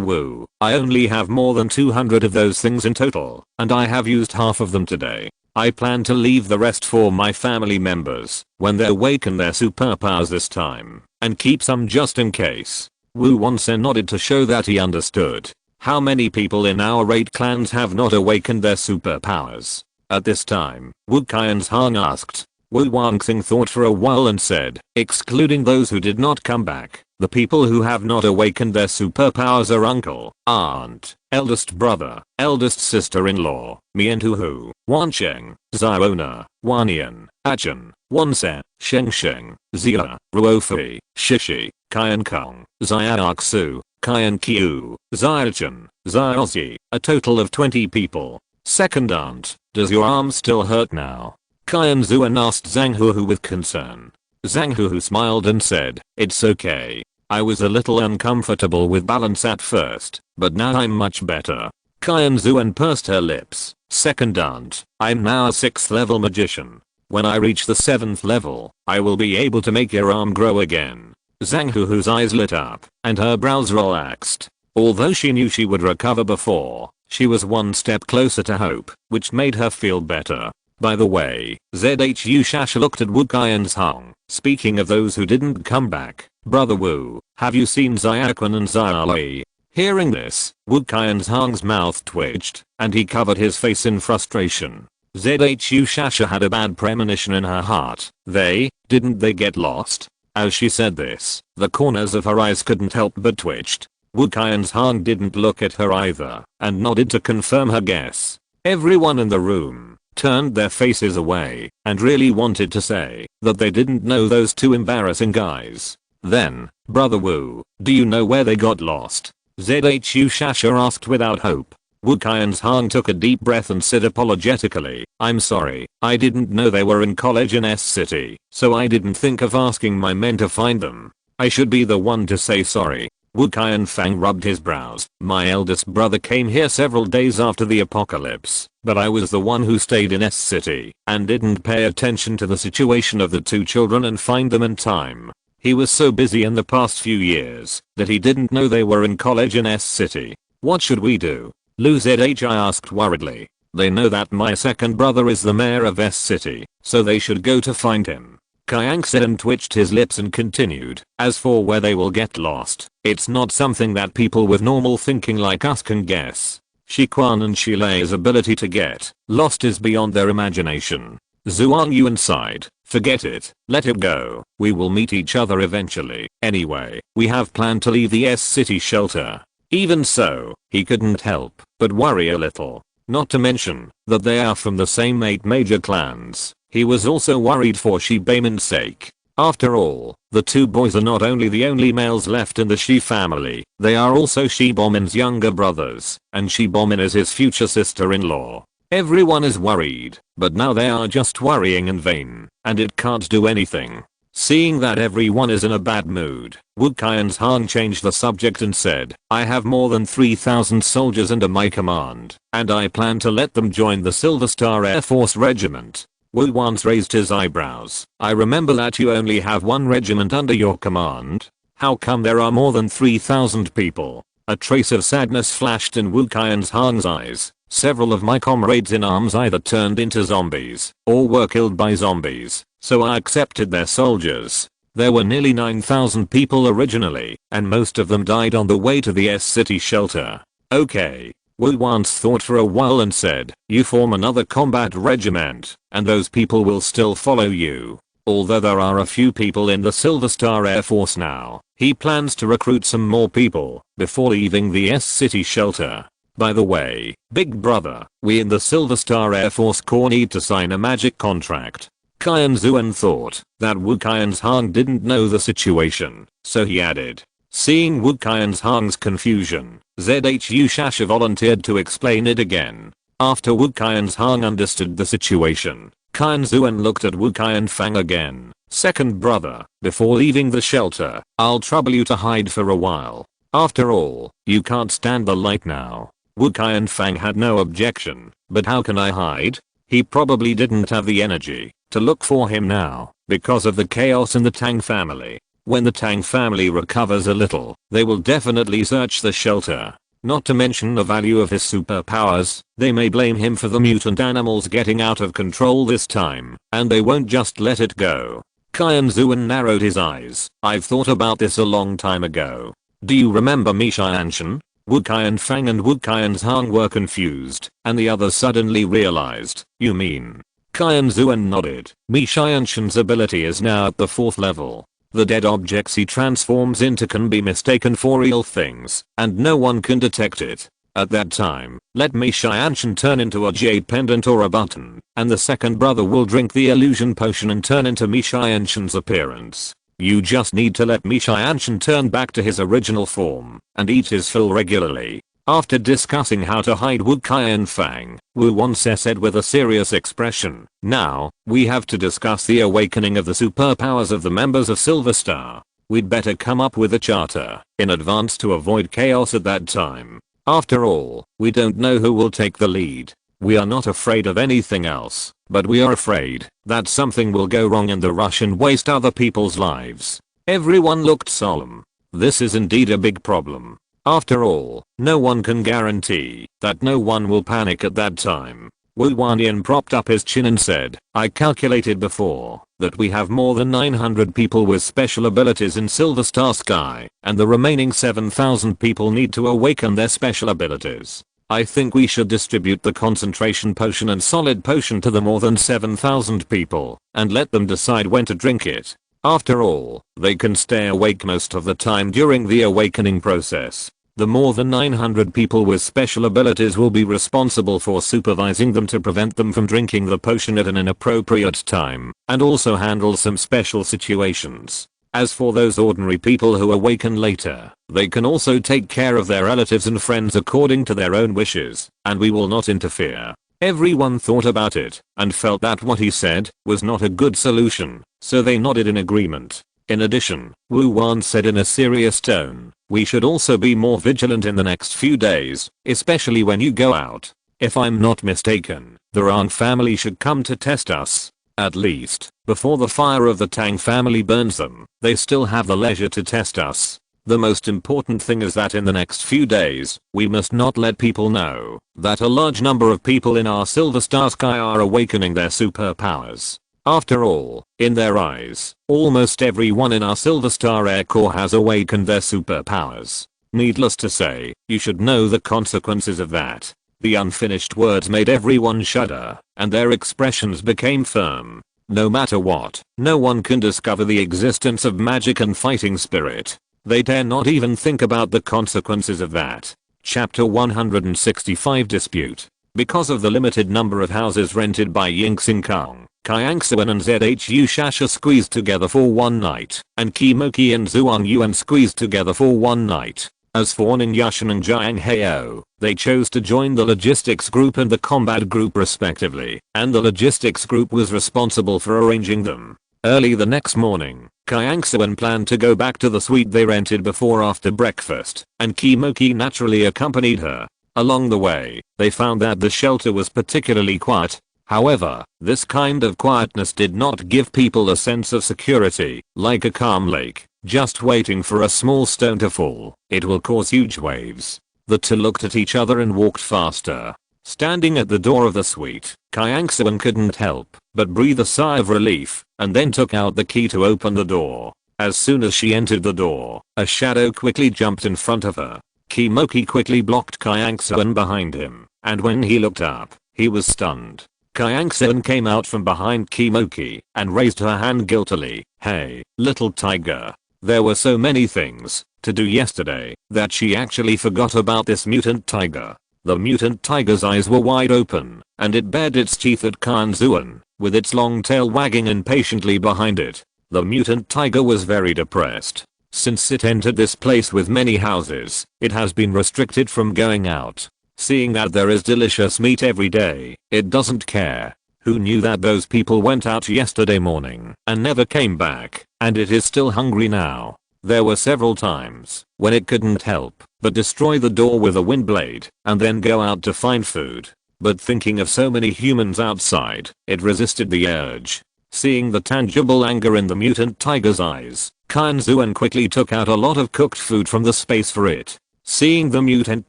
Wu, I only have more than 200 of those things in total, and I have used half of them today. I plan to leave the rest for my family members when they awaken their superpowers this time, and keep some just in case." Wu Wansen nodded to show that he understood. "How many people in our 8 clans have not awakened their superpowers?" At this time, Wu Qianzhong asked. Wu Wanxing thought for a while and said, "Excluding those who did not come back, the people who have not awakened their superpowers are uncle, aunt, eldest brother, eldest sister-in-law, me and Huhu, Wansheng, Ziona, Wanian, Achan, Wansen, Shengsheng, Zia, Ruofi, Shishi, Qiankong, Xiaoxu, Qianqiu, Xiachan, Xiaozi, a total of 20 people. Second aunt, does your arm still hurt now?" Qianxuan asked Zhang Huhu with concern. Zhang Huhu smiled and said, "It's okay. I was a little uncomfortable with balance at first, but now I'm much better." Qianxuan pursed her lips. "Second aunt, I'm now a 6th level magician. When I reach the 7th level, I will be able to make your arm grow again." Zhang Huhu's eyes lit up, and her brows relaxed. Although she knew she would recover before, she was one step closer to hope, which made her feel better. By the way, Zhu Shasha looked at Wu Qianzhong. "Speaking of those who didn't come back, Brother Wu, have you seen Xiaoquan and Xiaoli?" Hearing this, Wu Qianzhong's mouth twitched, and he covered his face in frustration. Zhu Shasha had a bad premonition in her heart. Didn't they get lost? As she said this, the corners of her eyes couldn't help but twitched. Wu Qianzhong didn't look at her either, and nodded to confirm her guess. Everyone in the room turned their faces away and really wanted to say that they didn't know those two embarrassing guys. Then, "Brother Wu, do you know where they got lost?" Zhu Shasha asked without hope. Wu Qianzhong took a deep breath and said apologetically, "I'm sorry, I didn't know they were in college in S City, so I didn't think of asking my men to find them." I should be the one to say sorry. Wu Qianfang rubbed his brows. My eldest brother came here several days after the apocalypse, but I was the one who stayed in S City and didn't pay attention to the situation of the two children and find them in time. He was so busy in the past few years that he didn't know they were in college in S City. What should we do? Lu ZH I asked worriedly. They know that my second brother is the mayor of S City, so they should go to find him. Qianxuan said and twitched his lips and continued. As for where they will get lost, it's not something that people with normal thinking like us can guess. Shiquan and Shilei's ability to get lost is beyond their imagination. Zuan Yuan sighed. Forget it, let it go. We will meet each other eventually. Anyway, we have planned to leave the S City shelter. Even so, he couldn't help but worry a little. Not to mention that they are from the same 8 major clans. He was also worried for Shibaemon's sake. After all, the two boys are not only the only males left in the Shi family, they are also Shibaemon's younger brothers, and Shibaemon is his future sister-in-law. Everyone is worried, but now they are just worrying in vain, and it can't do anything. Seeing that everyone is in a bad mood, Wu Qianfang changed the subject and said, I have more than 3,000 soldiers under my command, and I plan to let them join the Silver Star Air Force Regiment. Wu once raised his eyebrows. I remember that you only have one regiment under your command. How come there are more than 3,000 people? A trace of sadness flashed in Wu Qianfang's eyes. Several of my comrades in arms either turned into zombies or were killed by zombies, so I accepted their soldiers. There were nearly 9,000 people originally, and most of them died on the way to the S City shelter. Okay. Wu once thought for a while and said, you form another combat regiment, and those people will still follow you. Although there are a few people in the Silver Star Air Force now, he plans to recruit some more people before leaving the S City shelter. By the way, big brother, we in the Silver Star Air Force Corps need to sign a magic contract. Qianxuan thought that Wu Qianfang didn't know the situation, so he added. Seeing Wu Qianfang's confusion, ZHU Shasha volunteered to explain it again. After Wu Qianfang understood the situation, Qianxuan looked at Wu Qianfang again. Second brother, before leaving the shelter, I'll trouble you to hide for a while. After all, you can't stand the light now. Wu Qianfang had no objection, but how can I hide? He probably didn't have the energy to look for him now, because of the chaos in the Tang family. When the Tang family recovers a little, they will definitely search the shelter. Not to mention the value of his superpowers, they may blame him for the mutant animals getting out of control this time, and they won't just let it go. Qianxuan narrowed his eyes. I've thought about this a long time ago. Do you remember Mi Qianxuan? Wu Qianfang and Wu Qianfang were confused, and the others suddenly realized. You mean? Qianxuan nodded. Mi Qianxuan's ability is now at the 4th level. The dead objects he transforms into can be mistaken for real things, and no one can detect it. At that time, let Mi Qianxuan turn into a jade pendant or a button, and the second brother will drink the illusion potion and turn into Mi Qianxuan's appearance. You just need to let Mi Qianxuan turn back to his original form, and eat his fill regularly. After discussing how to hide Wu Qianfang, Wu once said with a serious expression, now, we have to discuss the awakening of the superpowers of the members of Silver Star. We'd better come up with a charter in advance to avoid chaos at that time. After all, we don't know who will take the lead. We are not afraid of anything else, but we are afraid that something will go wrong in the rush and waste other people's lives. Everyone looked solemn. This is indeed a big problem. After all, no one can guarantee that no one will panic at that time. Wu Wanyan propped up his chin and said, I calculated before that we have more than 900 people with special abilities in Silver Star Sky, and the remaining 7,000 people need to awaken their special abilities. I think we should distribute the concentration potion and solid potion to the more than 7,000 people, and let them decide when to drink it. After all, they can stay awake most of the time during the awakening process. The more than 900 people with special abilities will be responsible for supervising them to prevent them from drinking the potion at an inappropriate time, and also handle some special situations. As for those ordinary people who awaken later, they can also take care of their relatives and friends according to their own wishes, and we will not interfere. Everyone thought about it, and felt that what he said was not a good solution, so they nodded in agreement. In addition, Wu Wan said in a serious tone, we should also be more vigilant in the next few days, especially when you go out. If I'm not mistaken, the Rang family should come to test us. At least, before the fire of the Tang family burns them, they still have the leisure to test us. The most important thing is that in the next few days, we must not let people know that a large number of people in our Silver Star Sky are awakening their superpowers. After all, in their eyes, almost everyone in our Silver Star Air Corps has awakened their superpowers. Needless to say, you should know the consequences of that. The unfinished words made everyone shudder, and their expressions became firm. No matter what, no one can discover the existence of magic and fighting spirit. They dare not even think about the consequences of that. Chapter 165 Dispute. Because of the limited number of houses rented by Yingxing Kang, Qianxuan and Zhu Shasha squeezed together for one night, and Kimoki and Zhuang Yuan squeezed together for one night. As for Ning Yushan and Jiang Heo, they chose to join the logistics group and the combat group respectively, and the logistics group was responsible for arranging them. Early the next morning, Qianxuan planned to go back to the suite they rented before after breakfast, and Kimoki naturally accompanied her. Along the way, they found that the shelter was particularly quiet. However, this kind of quietness did not give people a sense of security, like a calm lake, just waiting for a small stone to fall. It will cause huge waves. The two looked at each other and walked faster. Standing at the door of the suite, Qianxuan couldn't help but breathe a sigh of relief, and then took out the key to open the door. As soon as she entered the door, a shadow quickly jumped in front of her. Kimoki quickly blocked Qianxuan behind him, and when he looked up, he was stunned. Qianxuan came out from behind Kimoki and raised her hand guiltily. Hey, little tiger. There were so many things to do yesterday that she actually forgot about this mutant tiger. The mutant tiger's eyes were wide open, and it bared its teeth at Qianxuan, with its long tail wagging impatiently behind it. The mutant tiger was very depressed. Since it entered this place with many houses, it has been restricted from going out. Seeing that there is delicious meat every day, it doesn't care. Who knew that those people went out yesterday morning and never came back, and it is still hungry now? There were several times when it couldn't help but destroy the door with a wind blade and then go out to find food. But thinking of so many humans outside, it resisted the urge. Seeing the tangible anger in the mutant tiger's eyes, Qianxuan quickly took out a lot of cooked food from the space for it. Seeing the mutant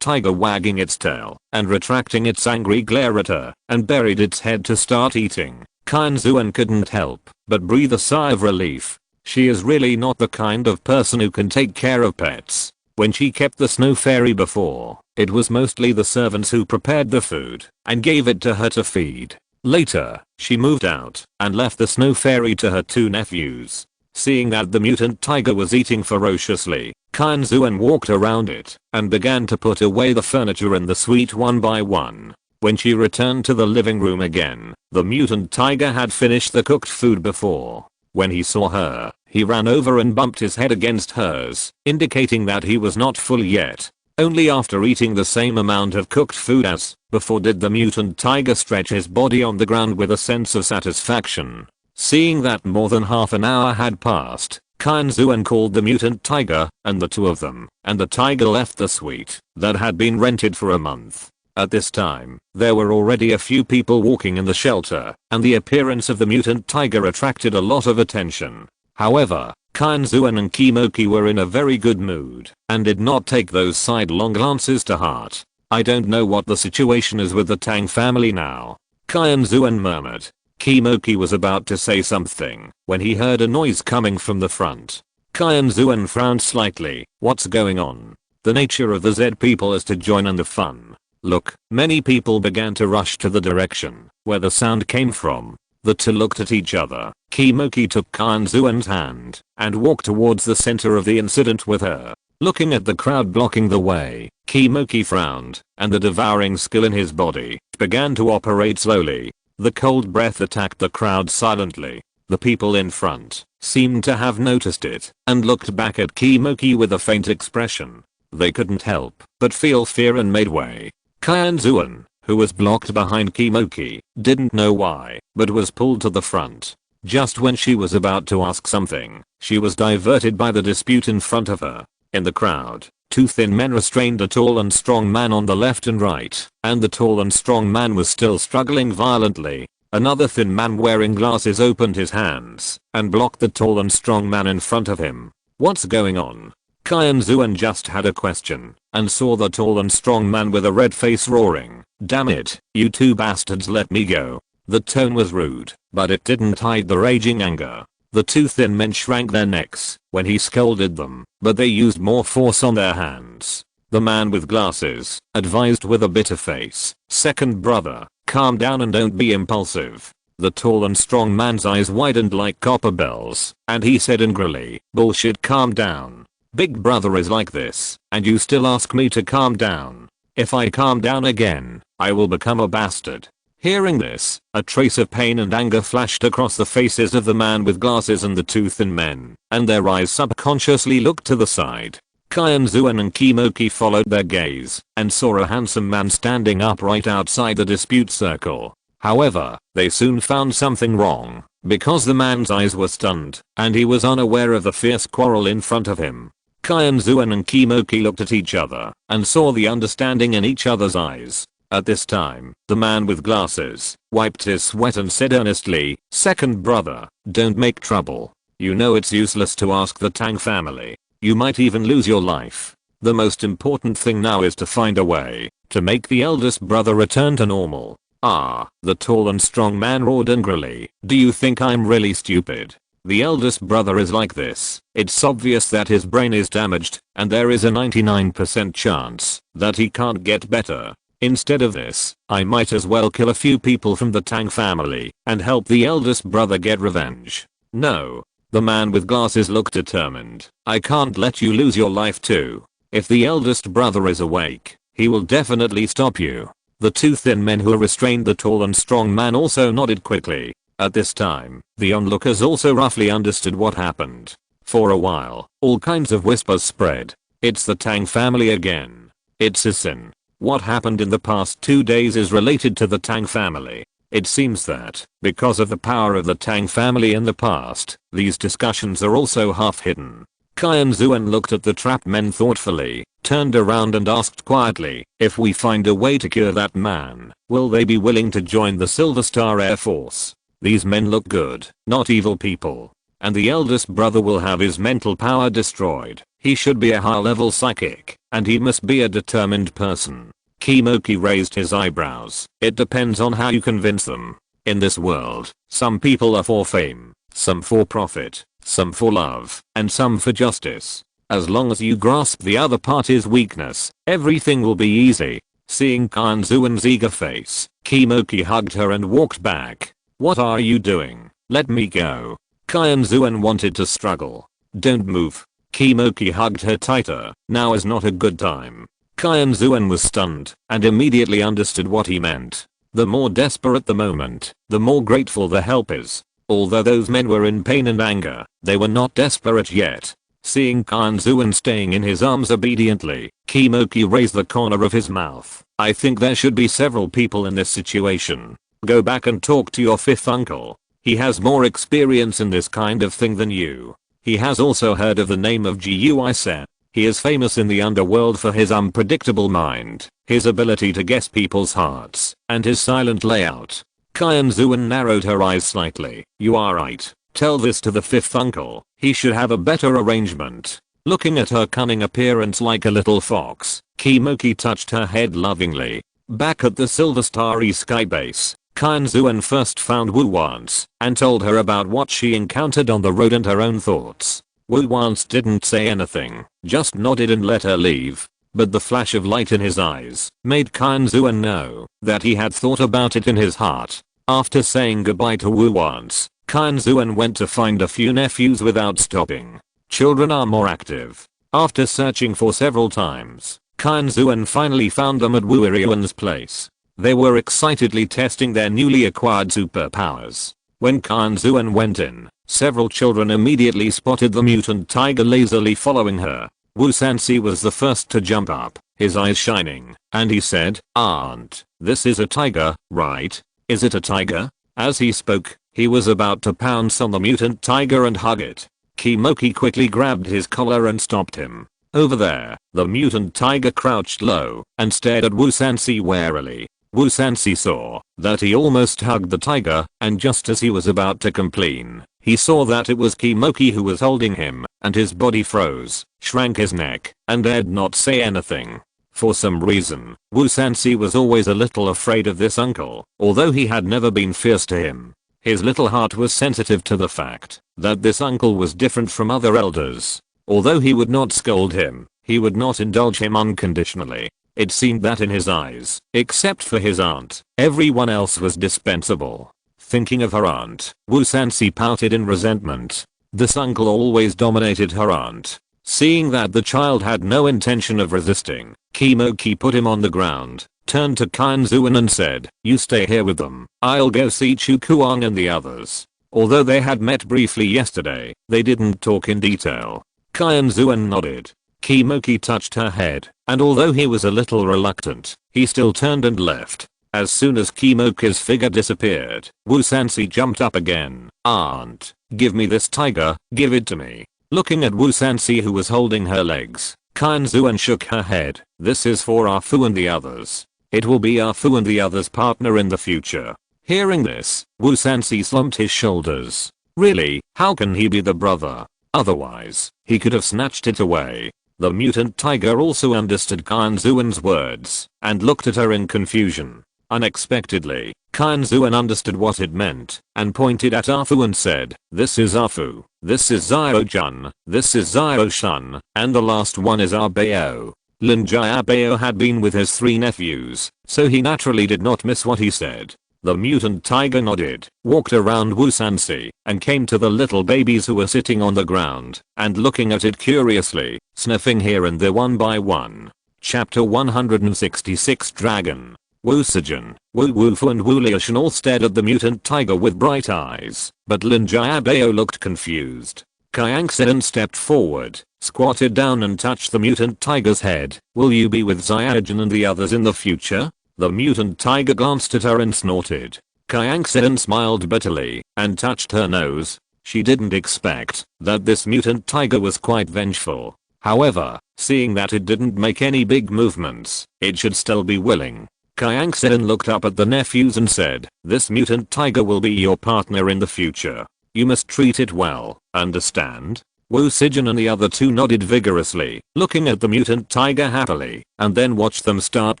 tiger wagging its tail and retracting its angry glare at her and buried its head to start eating, Qianxuan couldn't help but breathe a sigh of relief. She is really not the kind of person who can take care of pets. When she kept the snow fairy before, it was mostly the servants who prepared the food and gave it to her to feed. Later, she moved out and left the snow fairy to her two nephews. Seeing that the mutant tiger was eating ferociously, Qianxuan walked around it and began to put away the furniture in the suite one by one. When she returned to the living room again, the mutant tiger had finished the cooked food before. When he saw her, he ran over and bumped his head against hers, indicating that he was not full yet. Only after eating the same amount of cooked food as before did the mutant tiger stretch his body on the ground with a sense of satisfaction. Seeing that more than half an hour had passed, Qianxuan called the mutant tiger and the two of them, and the tiger left the suite that had been rented for a month. At this time, there were already a few people walking in the shelter, and the appearance of the mutant tiger attracted a lot of attention. However, Qianxuan and Kimoki were in a very good mood and did not take those sidelong glances to heart. I don't know what the situation is with the Tang family now, Qianxuan murmured. Kimoki was about to say something when he heard a noise coming from the front. Qianxuan frowned slightly. What's going on? The nature of the Z people is to join in the fun. Look, many people began to rush to the direction where the sound came from. The two looked at each other. Kimoki took Qianxuan's hand and walked towards the center of the incident with her. Looking at the crowd blocking the way, Kimoki frowned, and the devouring skill in his body began to operate slowly. The cold breath attacked the crowd silently. The people in front seemed to have noticed it and looked back at Kimoki with a faint expression. They couldn't help but feel fear and made way. Qianxuan, who was blocked behind Kimoki, didn't know why, but was pulled to the front. Just when she was about to ask something, she was diverted by the dispute in front of her. In the crowd, two thin men restrained a tall and strong man on the left and right, and the tall and strong man was still struggling violently. Another thin man wearing glasses opened his hands and blocked the tall and strong man in front of him. What's going on? Qianxuan just had a question and saw the tall and strong man with a red face roaring, "Damn it, you two bastards, let me go." The tone was rude, but it didn't hide the raging anger. The two thin men shrank their necks when he scolded them, but they used more force on their hands. The man with glasses advised with a bitter face, "Second brother, calm down and don't be impulsive." The tall and strong man's eyes widened like copper bells, and he said angrily, "Bullshit, calm down. Big brother is like this, and you still ask me to calm down. If I calm down again, I will become a bastard." Hearing this, a trace of pain and anger flashed across the faces of the man with glasses and the two thin men, and their eyes subconsciously looked to the side. Qianxuan and Kimoki followed their gaze and saw a handsome man standing upright outside the dispute circle. However, they soon found something wrong, because the man's eyes were stunned, and he was unaware of the fierce quarrel in front of him. Qianxuan and Kimoki looked at each other and saw the understanding in each other's eyes. At this time, the man with glasses wiped his sweat and said earnestly, "Second brother, don't make trouble. You know it's useless to ask the Tang family. You might even lose your life. The most important thing now is to find a way to make the eldest brother return to normal." "Ah," the tall and strong man roared angrily, "do you think I'm really stupid? The eldest brother is like this. It's obvious that his brain is damaged, and there is a 99% chance that he can't get better. Instead of this, I might as well kill a few people from the Tang family and help the eldest brother get revenge." "No." The man with glasses looked determined. "I can't let you lose your life too. If the eldest brother is awake, he will definitely stop you." The two thin men who restrained the tall and strong man also nodded quickly. At this time, the onlookers also roughly understood what happened. For a while, all kinds of whispers spread. "It's the Tang family again. It's a sin. What happened in the past 2 days is related to the Tang family." It seems that, because of the power of the Tang family in the past, these discussions are also half hidden. Qianxuan looked at the trapped men thoughtfully, turned around and asked quietly, "If we find a way to cure that man, will they be willing to join the Silver Star Air Force? These men look good, not evil people. And the eldest brother will have his mental power destroyed. He should be a high-level psychic, and he must be a determined person." Kimoki raised his eyebrows. "It depends on how you convince them. In this world, some people are for fame, some for profit, some for love, and some for justice. As long as you grasp the other party's weakness, everything will be easy." Seeing Qianxuan's eager face, Kimoki hugged her and walked back. "What are you doing? Let me go." Qianxuan wanted to struggle. "Don't move." Kimoki hugged her tighter. "Now is not a good time." Qianxuan was stunned and immediately understood what he meant. The more desperate the moment, the more grateful the help is. Although those men were in pain and anger, they were not desperate yet. Seeing Qianxuan staying in his arms obediently, Kimoki raised the corner of his mouth. "I think there should be several people in this situation. Go back and talk to your fifth uncle. He has more experience in this kind of thing than you. He has also heard of the name of Guisen. He is famous in the underworld for his unpredictable mind, his ability to guess people's hearts, and his silent layout." Qianxuan narrowed her eyes slightly. "You are right. Tell this to the fifth uncle. He should have a better arrangement." Looking at her cunning appearance like a little fox, Kimoki touched her head lovingly. Back at the Silver Starry Sky Base, Qianxuan first found Wu Wance and told her about what she encountered on the road and her own thoughts. Wu Wance didn't say anything, just nodded and let her leave. But the flash of light in his eyes made Qianxuan know that he had thought about it in his heart. After saying goodbye to Wu Wance, Qianxuan went to find a few nephews without stopping. Children are more active. After searching for several times, Qianxuan finally found them at Wu Irion's place. They were excitedly testing their newly acquired superpowers. When Qianxuan went in, several children immediately spotted the mutant tiger lazily following her. Wu Sansi was the first to jump up, his eyes shining, and he said, "Aunt, this is a tiger, right? Is it a tiger?" As he spoke, He was about to pounce on the mutant tiger and hug it. Kimoki quickly grabbed his collar and stopped him. Over there, the mutant tiger crouched low and stared at Wu Sansi warily. Wu Sansi saw that he almost hugged the tiger, and just as he was about to complain, he saw that it was Kimoki who was holding him, and his body froze, shrank his neck, and dared not say anything. For some reason, Wu Sansi was always a little afraid of this uncle, although he had never been fierce to him. His little heart was sensitive to the fact that this uncle was different from other elders. Although he would not scold him, he would not indulge him unconditionally. It seemed that in his eyes, except for his aunt, everyone else was dispensable. Thinking of her aunt, Wu Sansi pouted in resentment. This uncle always dominated her aunt. Seeing that the child had no intention of resisting, Kimoki put him on the ground, turned to Qianxuan and said, "You stay here with them, I'll go see Chukuang and the others." Although they had met briefly yesterday, they didn't talk in detail. Qianxuan nodded. Kimoki touched her head, and although he was a little reluctant, he still turned and left. As soon as Kimoki's figure disappeared, Wu Sansi jumped up again. "Aunt, give me this tiger, give it to me." Looking at Wu Sansi who was holding her legs, Qianxuan shook her head. "This is for Afu and the others. It will be Afu and the others' partner in the future." Hearing this, Wu Sansi slumped his shoulders. Really, how can he be the brother? Otherwise, he could have snatched it away. The mutant tiger also understood Qianxuan's words and looked at her in confusion. Unexpectedly, Qianxuan understood what it meant and pointed at Afu and said, "This is Afu, this is Xiao-jun, this is Xiao-shun, and the last one is Abeo." Lin Jiabeo had been with his 3 nephews, so he naturally did not miss what he said. The mutant tiger nodded, walked around Wu Sansi, and came to the little babies who were sitting on the ground and looking at it curiously, sniffing here and there one by one. Chapter 166 Dragon. Wu Sijin, Wu Wufu and Wu Liushan all stared at the mutant tiger with bright eyes, but Lin Jiabeo looked confused. Qianxuan stepped forward, squatted down and touched the mutant tiger's head. "Will you be with Xiaojun and the others in the future?" The mutant tiger glanced at her and snorted. Qianxuan smiled bitterly and touched her nose. She didn't expect that this mutant tiger was quite vengeful. However, seeing that it didn't make any big movements, it should still be willing. Qianxuan looked up at the nephews and said, "This mutant tiger will be your partner in the future. You must treat it well, understand?" Wu Sijin and the other 2 nodded vigorously, looking at the mutant tiger happily, and then watched them start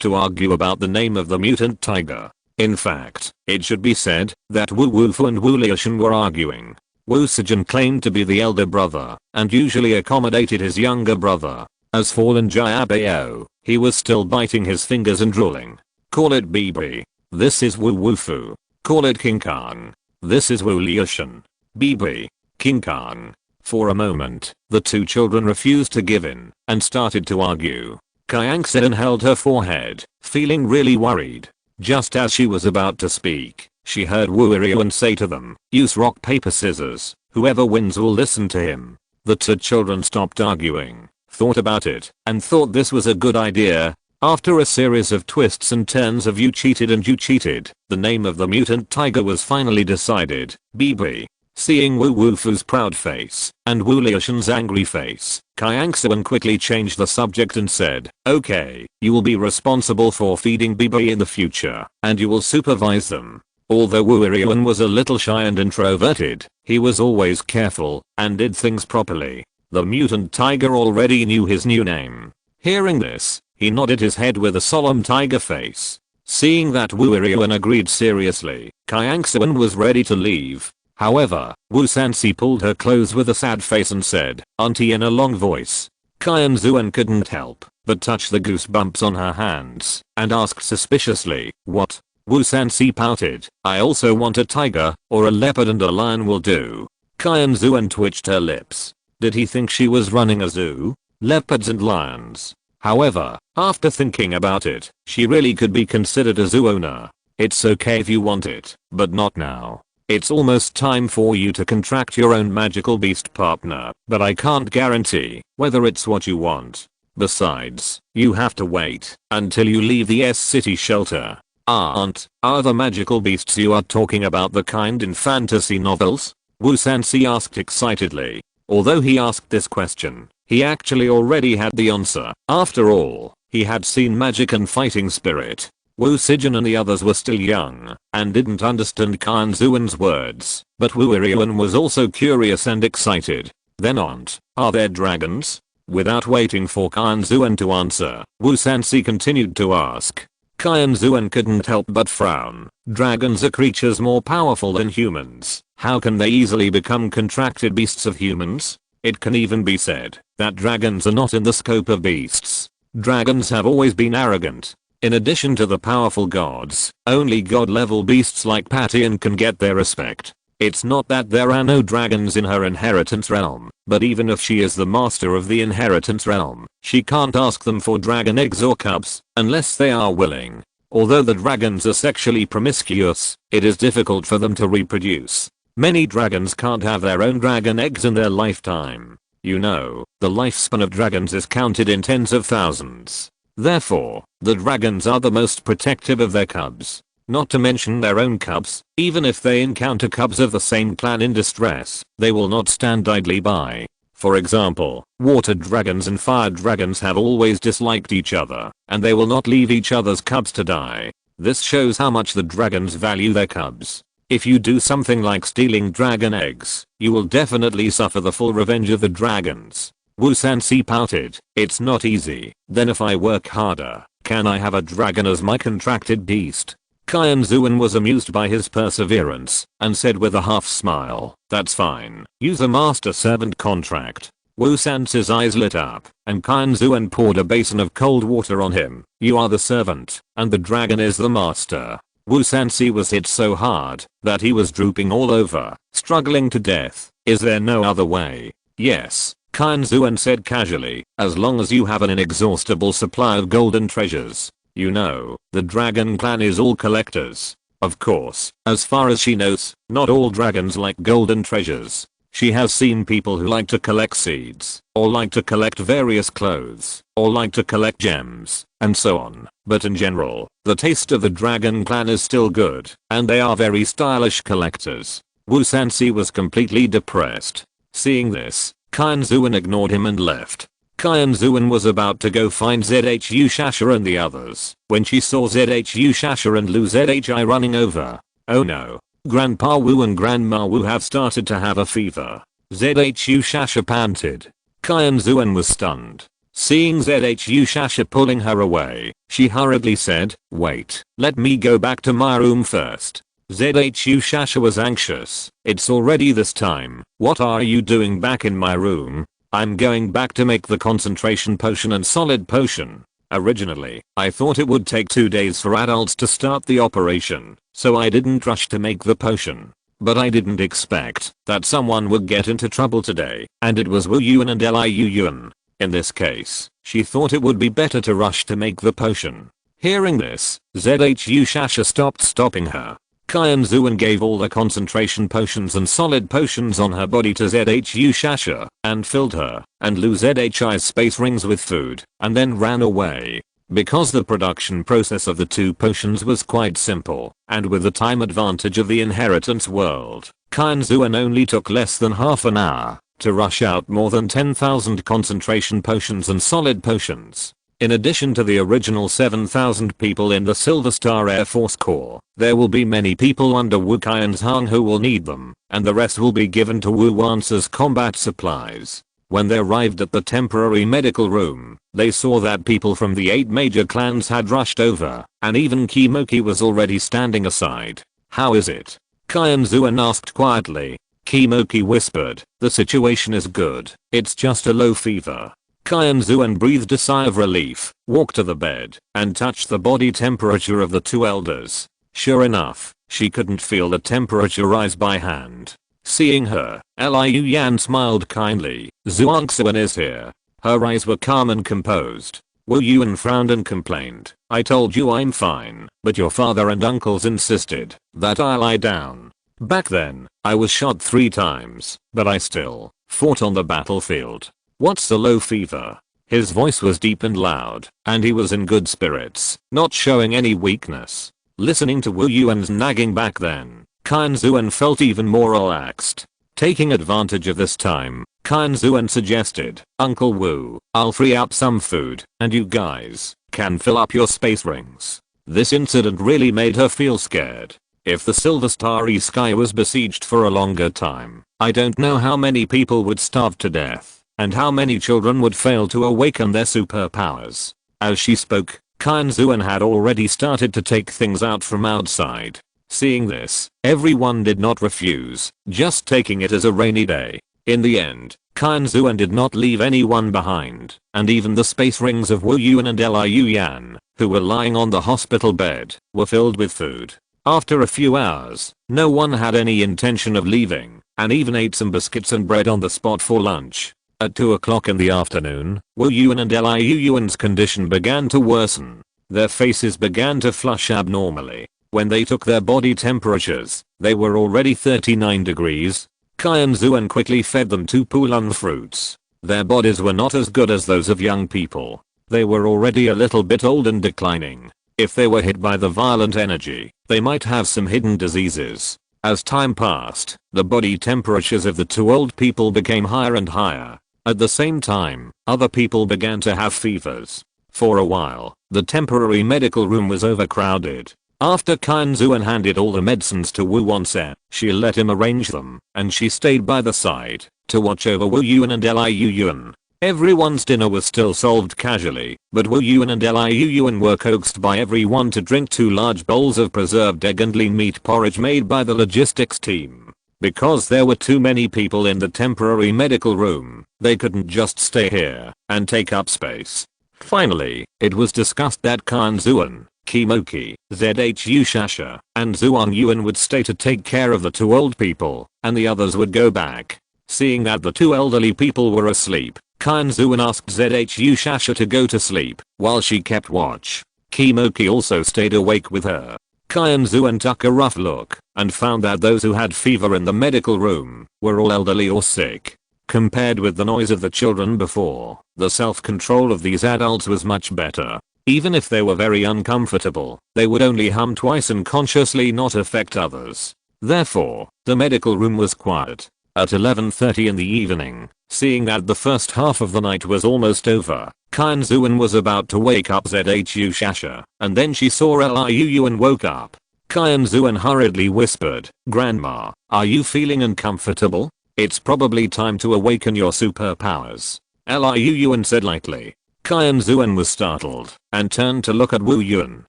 to argue about the name of the mutant tiger. In fact, it should be said that Wu Wufu and Wu Liushan were arguing. Wu Sijin claimed to be the elder brother, and usually accommodated his younger brother. As for Lin Jiabeo, he was still biting his fingers and drooling. "Call it Bibi. This is Wu Wufu. Call it King Kong. This is Wu Liushan. Bibi. King Kong." For a moment, the 2 children refused to give in and started to argue. Qianxuan held her forehead, feeling really worried. Just as she was about to speak, she heard Wu Iriuan say to them, "Use rock paper scissors, whoever wins will listen to him." The 2 children stopped arguing, thought about it, and thought this was a good idea. After a series of twists and turns of "you cheated and you cheated," the name of the mutant tiger was finally decided, Bibi. Seeing Wu Wufu's proud face and Wu Liushan's angry face, Qianxuan quickly changed the subject and said, "Okay, you will be responsible for feeding Bibi in the future, and you will supervise them." Although Wu Iriuan was a little shy and introverted, he was always careful and did things properly. The mutant tiger already knew his new name. Hearing this, he nodded his head with a solemn tiger face. Seeing that Wu Iriuan agreed seriously, Qianxuan was ready to leave. However, Wu Sansi pulled her clothes with a sad face and said, "Auntie," in a long voice. Qianxuan couldn't help but touch the goosebumps on her hands and asked suspiciously, "What?" Wu Sansi pouted, "I also want a tiger, or a leopard and a lion will do." Qianxuan twitched her lips. Did he think she was running a zoo? Leopards and lions. However, after thinking about it, she really could be considered a zoo owner. "It's okay if you want it, but not now. It's almost time for you to contract your own magical beast partner, but I can't guarantee whether it's what you want. Besides, you have to wait until you leave the S-City shelter." Are the magical beasts you are talking about the kind in fantasy novels? Wu Sansi asked excitedly. Although he asked this question, he actually already had the answer. After all, he had seen magic and fighting spirit. Wu Sijin and the others were still young and didn't understand Qianxuan's words, but Wu Iriuan was also curious and excited. Then are there dragons? Without waiting for Qianxuan to answer, Wu Sansi continued to ask. Qianxuan couldn't help but frown. Dragons are creatures more powerful than humans. How can they easily become contracted beasts of humans? It can even be said that dragons are not in the scope of beasts. Dragons have always been arrogant. In addition to the powerful gods, only god-level beasts like Patian can get their respect. It's not that there are no dragons in her inheritance realm, but even if she is the master of the inheritance realm, she can't ask them for dragon eggs or cubs, unless they are willing. Although the dragons are sexually promiscuous, it is difficult for them to reproduce. Many dragons can't have their own dragon eggs in their lifetime. You know, the lifespan of dragons is counted in tens of thousands. Therefore, the dragons are the most protective of their cubs. Not to mention their own cubs. Even if they encounter cubs of the same clan in distress, they will not stand idly by. For example, water dragons and fire dragons have always disliked each other, and they will not leave each other's cubs to die. This shows how much the dragons value their cubs. If you do something like stealing dragon eggs, you will definitely suffer the full revenge of the dragons. Wu Sansi pouted. It's not easy. Then if I work harder, can I have a dragon as my contracted beast? Qianxuan was amused by his perseverance and said with a half smile, that's fine. Use a master-servant contract. Wu Sansi's eyes lit up, and Qianxuan poured a basin of cold water on him. You are the servant, and the dragon is the master. Wu Sansi was hit so hard that he was drooping all over, struggling to death. Is there no other way? Yes, Qianxuan said casually, as long as you have an inexhaustible supply of golden treasures. You know, the dragon clan is all collectors. Of course, as far as she knows, not all dragons like golden treasures. She has seen people who like to collect seeds, or like to collect various clothes, or like to collect gems, and so on. But in general, the taste of the dragon clan is still good, and they are very stylish collectors. Wu Sansi was completely depressed. Seeing this, Qianxuan ignored him and left. Qianxuan was about to go find Zhu Shasha and the others when she saw Zhu Shasha and Lu Zhi running over. Oh no. Grandpa Wu and Grandma Wu have started to have a fever. Zhu Shasha panted. Qianxuan was stunned. Seeing Zhu Shasha pulling her away, she hurriedly said, wait, let me go back to my room first. Zhu Shasha was anxious. It's already this time. What are you doing back in my room? I'm going back to make the concentration potion and solid potion. Originally, I thought it would take 2 days for adults to start the operation, so I didn't rush to make the potion. But I didn't expect that someone would get into trouble today, and it was Wu Yuan and Liu Yuan. In this case, she thought it would be better to rush to make the potion. Hearing this, Zhu Shasha stopped stopping her. Qianxuan gave all the concentration potions and solid potions on her body to Zhu Shasha and filled her and Lu Zhi's space rings with food and then ran away. Because the production process of the two potions was quite simple and with the time advantage of the inheritance world, Qianxuan only took less than half an hour to rush out more than 10,000 concentration potions and solid potions. In addition to the original 7,000 people in the Silver Star Air Force Corps, there will be many people under Wu Qianzhang who will need them, and the rest will be given to Wu Wan's as combat supplies. When they arrived at the temporary medical room, they saw that people from the 8 major clans had rushed over, and even Kimoki was already standing aside. How is it? Qianxuan asked quietly. Kimoki whispered, the situation is good, it's just a low fever. Qianxuan breathed a sigh of relief, walked to the bed, and touched the body temperature of the two elders. Sure enough, she couldn't feel the temperature rise by hand. Seeing her, Liu Yan smiled kindly. Qianxuan is here. Her eyes were calm and composed. Wu Yuan frowned and complained. I told you I'm fine, but your father and uncles insisted that I lie down. Back then, I was shot 3 times, but I still fought on the battlefield. What's a low fever? His voice was deep and loud, and he was in good spirits, not showing any weakness. Listening to Wu Yuan's nagging back then, Qianxuan felt even more relaxed. Taking advantage of this time, Qianxuan suggested, "Uncle Wu, I'll free up some food, and you guys can fill up your space rings." This incident really made her feel scared. If the Silver Starry Sky was besieged for a longer time, I don't know how many people would starve to death, and how many children would fail to awaken their superpowers. As she spoke, Qianxuan had already started to take things out from outside. Seeing this, everyone did not refuse, just taking it as a rainy day. In the end, Qianxuan did not leave anyone behind, and even the space rings of Wu Yuan and Liu Yan, who were lying on the hospital bed, were filled with food. After a few hours, no one had any intention of leaving, and even ate some biscuits and bread on the spot for lunch. At 2 o'clock in the afternoon, Wu Yuan and Liu Yuan's condition began to worsen. Their faces began to flush abnormally. When they took their body temperatures, they were already 39 degrees. Qianxuan quickly fed them 2 Pulan fruits. Their bodies were not as good as those of young people. They were already a little bit old and declining. If they were hit by the violent energy, they might have some hidden diseases. As time passed, the body temperatures of the 2 old people became higher and higher. At the same time, other people began to have fevers. For a while, the temporary medical room was overcrowded. After Qianxuan handed all the medicines to Wu Wanse, she let him arrange them, and she stayed by the side to watch over Wu Yuan and Liu Yuan. Everyone's dinner was still solved casually, but Wu Yuan and Liu Yuan were coaxed by everyone to drink 2 large bowls of preserved egg and lean meat porridge made by the logistics team. Because there were too many people in the temporary medical room, they couldn't just stay here and take up space. Finally, it was discussed that Qianxuan, Kimoki, Zhu Shasha, and Zhuang Yuan would stay to take care of the 2 old people, and the others would go back. Seeing that the 2 elderly people were asleep, Qianxuan asked Zhu Shasha to go to sleep while she kept watch. Kimoki also stayed awake with her. Qianxuan took a rough look and found that those who had fever in the medical room were all elderly or sick. Compared with the noise of the children before, the self-control of these adults was much better. Even if they were very uncomfortable, they would only hum twice and consciously not affect others. Therefore, the medical room was quiet. At 11:30 in the evening, seeing that the first half of the night was almost over, Qianxuan was about to wake up Zhu Shasha, and then she saw Liu Yuan woke up. Qianxuan hurriedly whispered, "Grandma, are you feeling uncomfortable? It's probably time to awaken your superpowers." Liu Yuan said lightly. Qianxuan was startled and turned to look at Wu Yuan,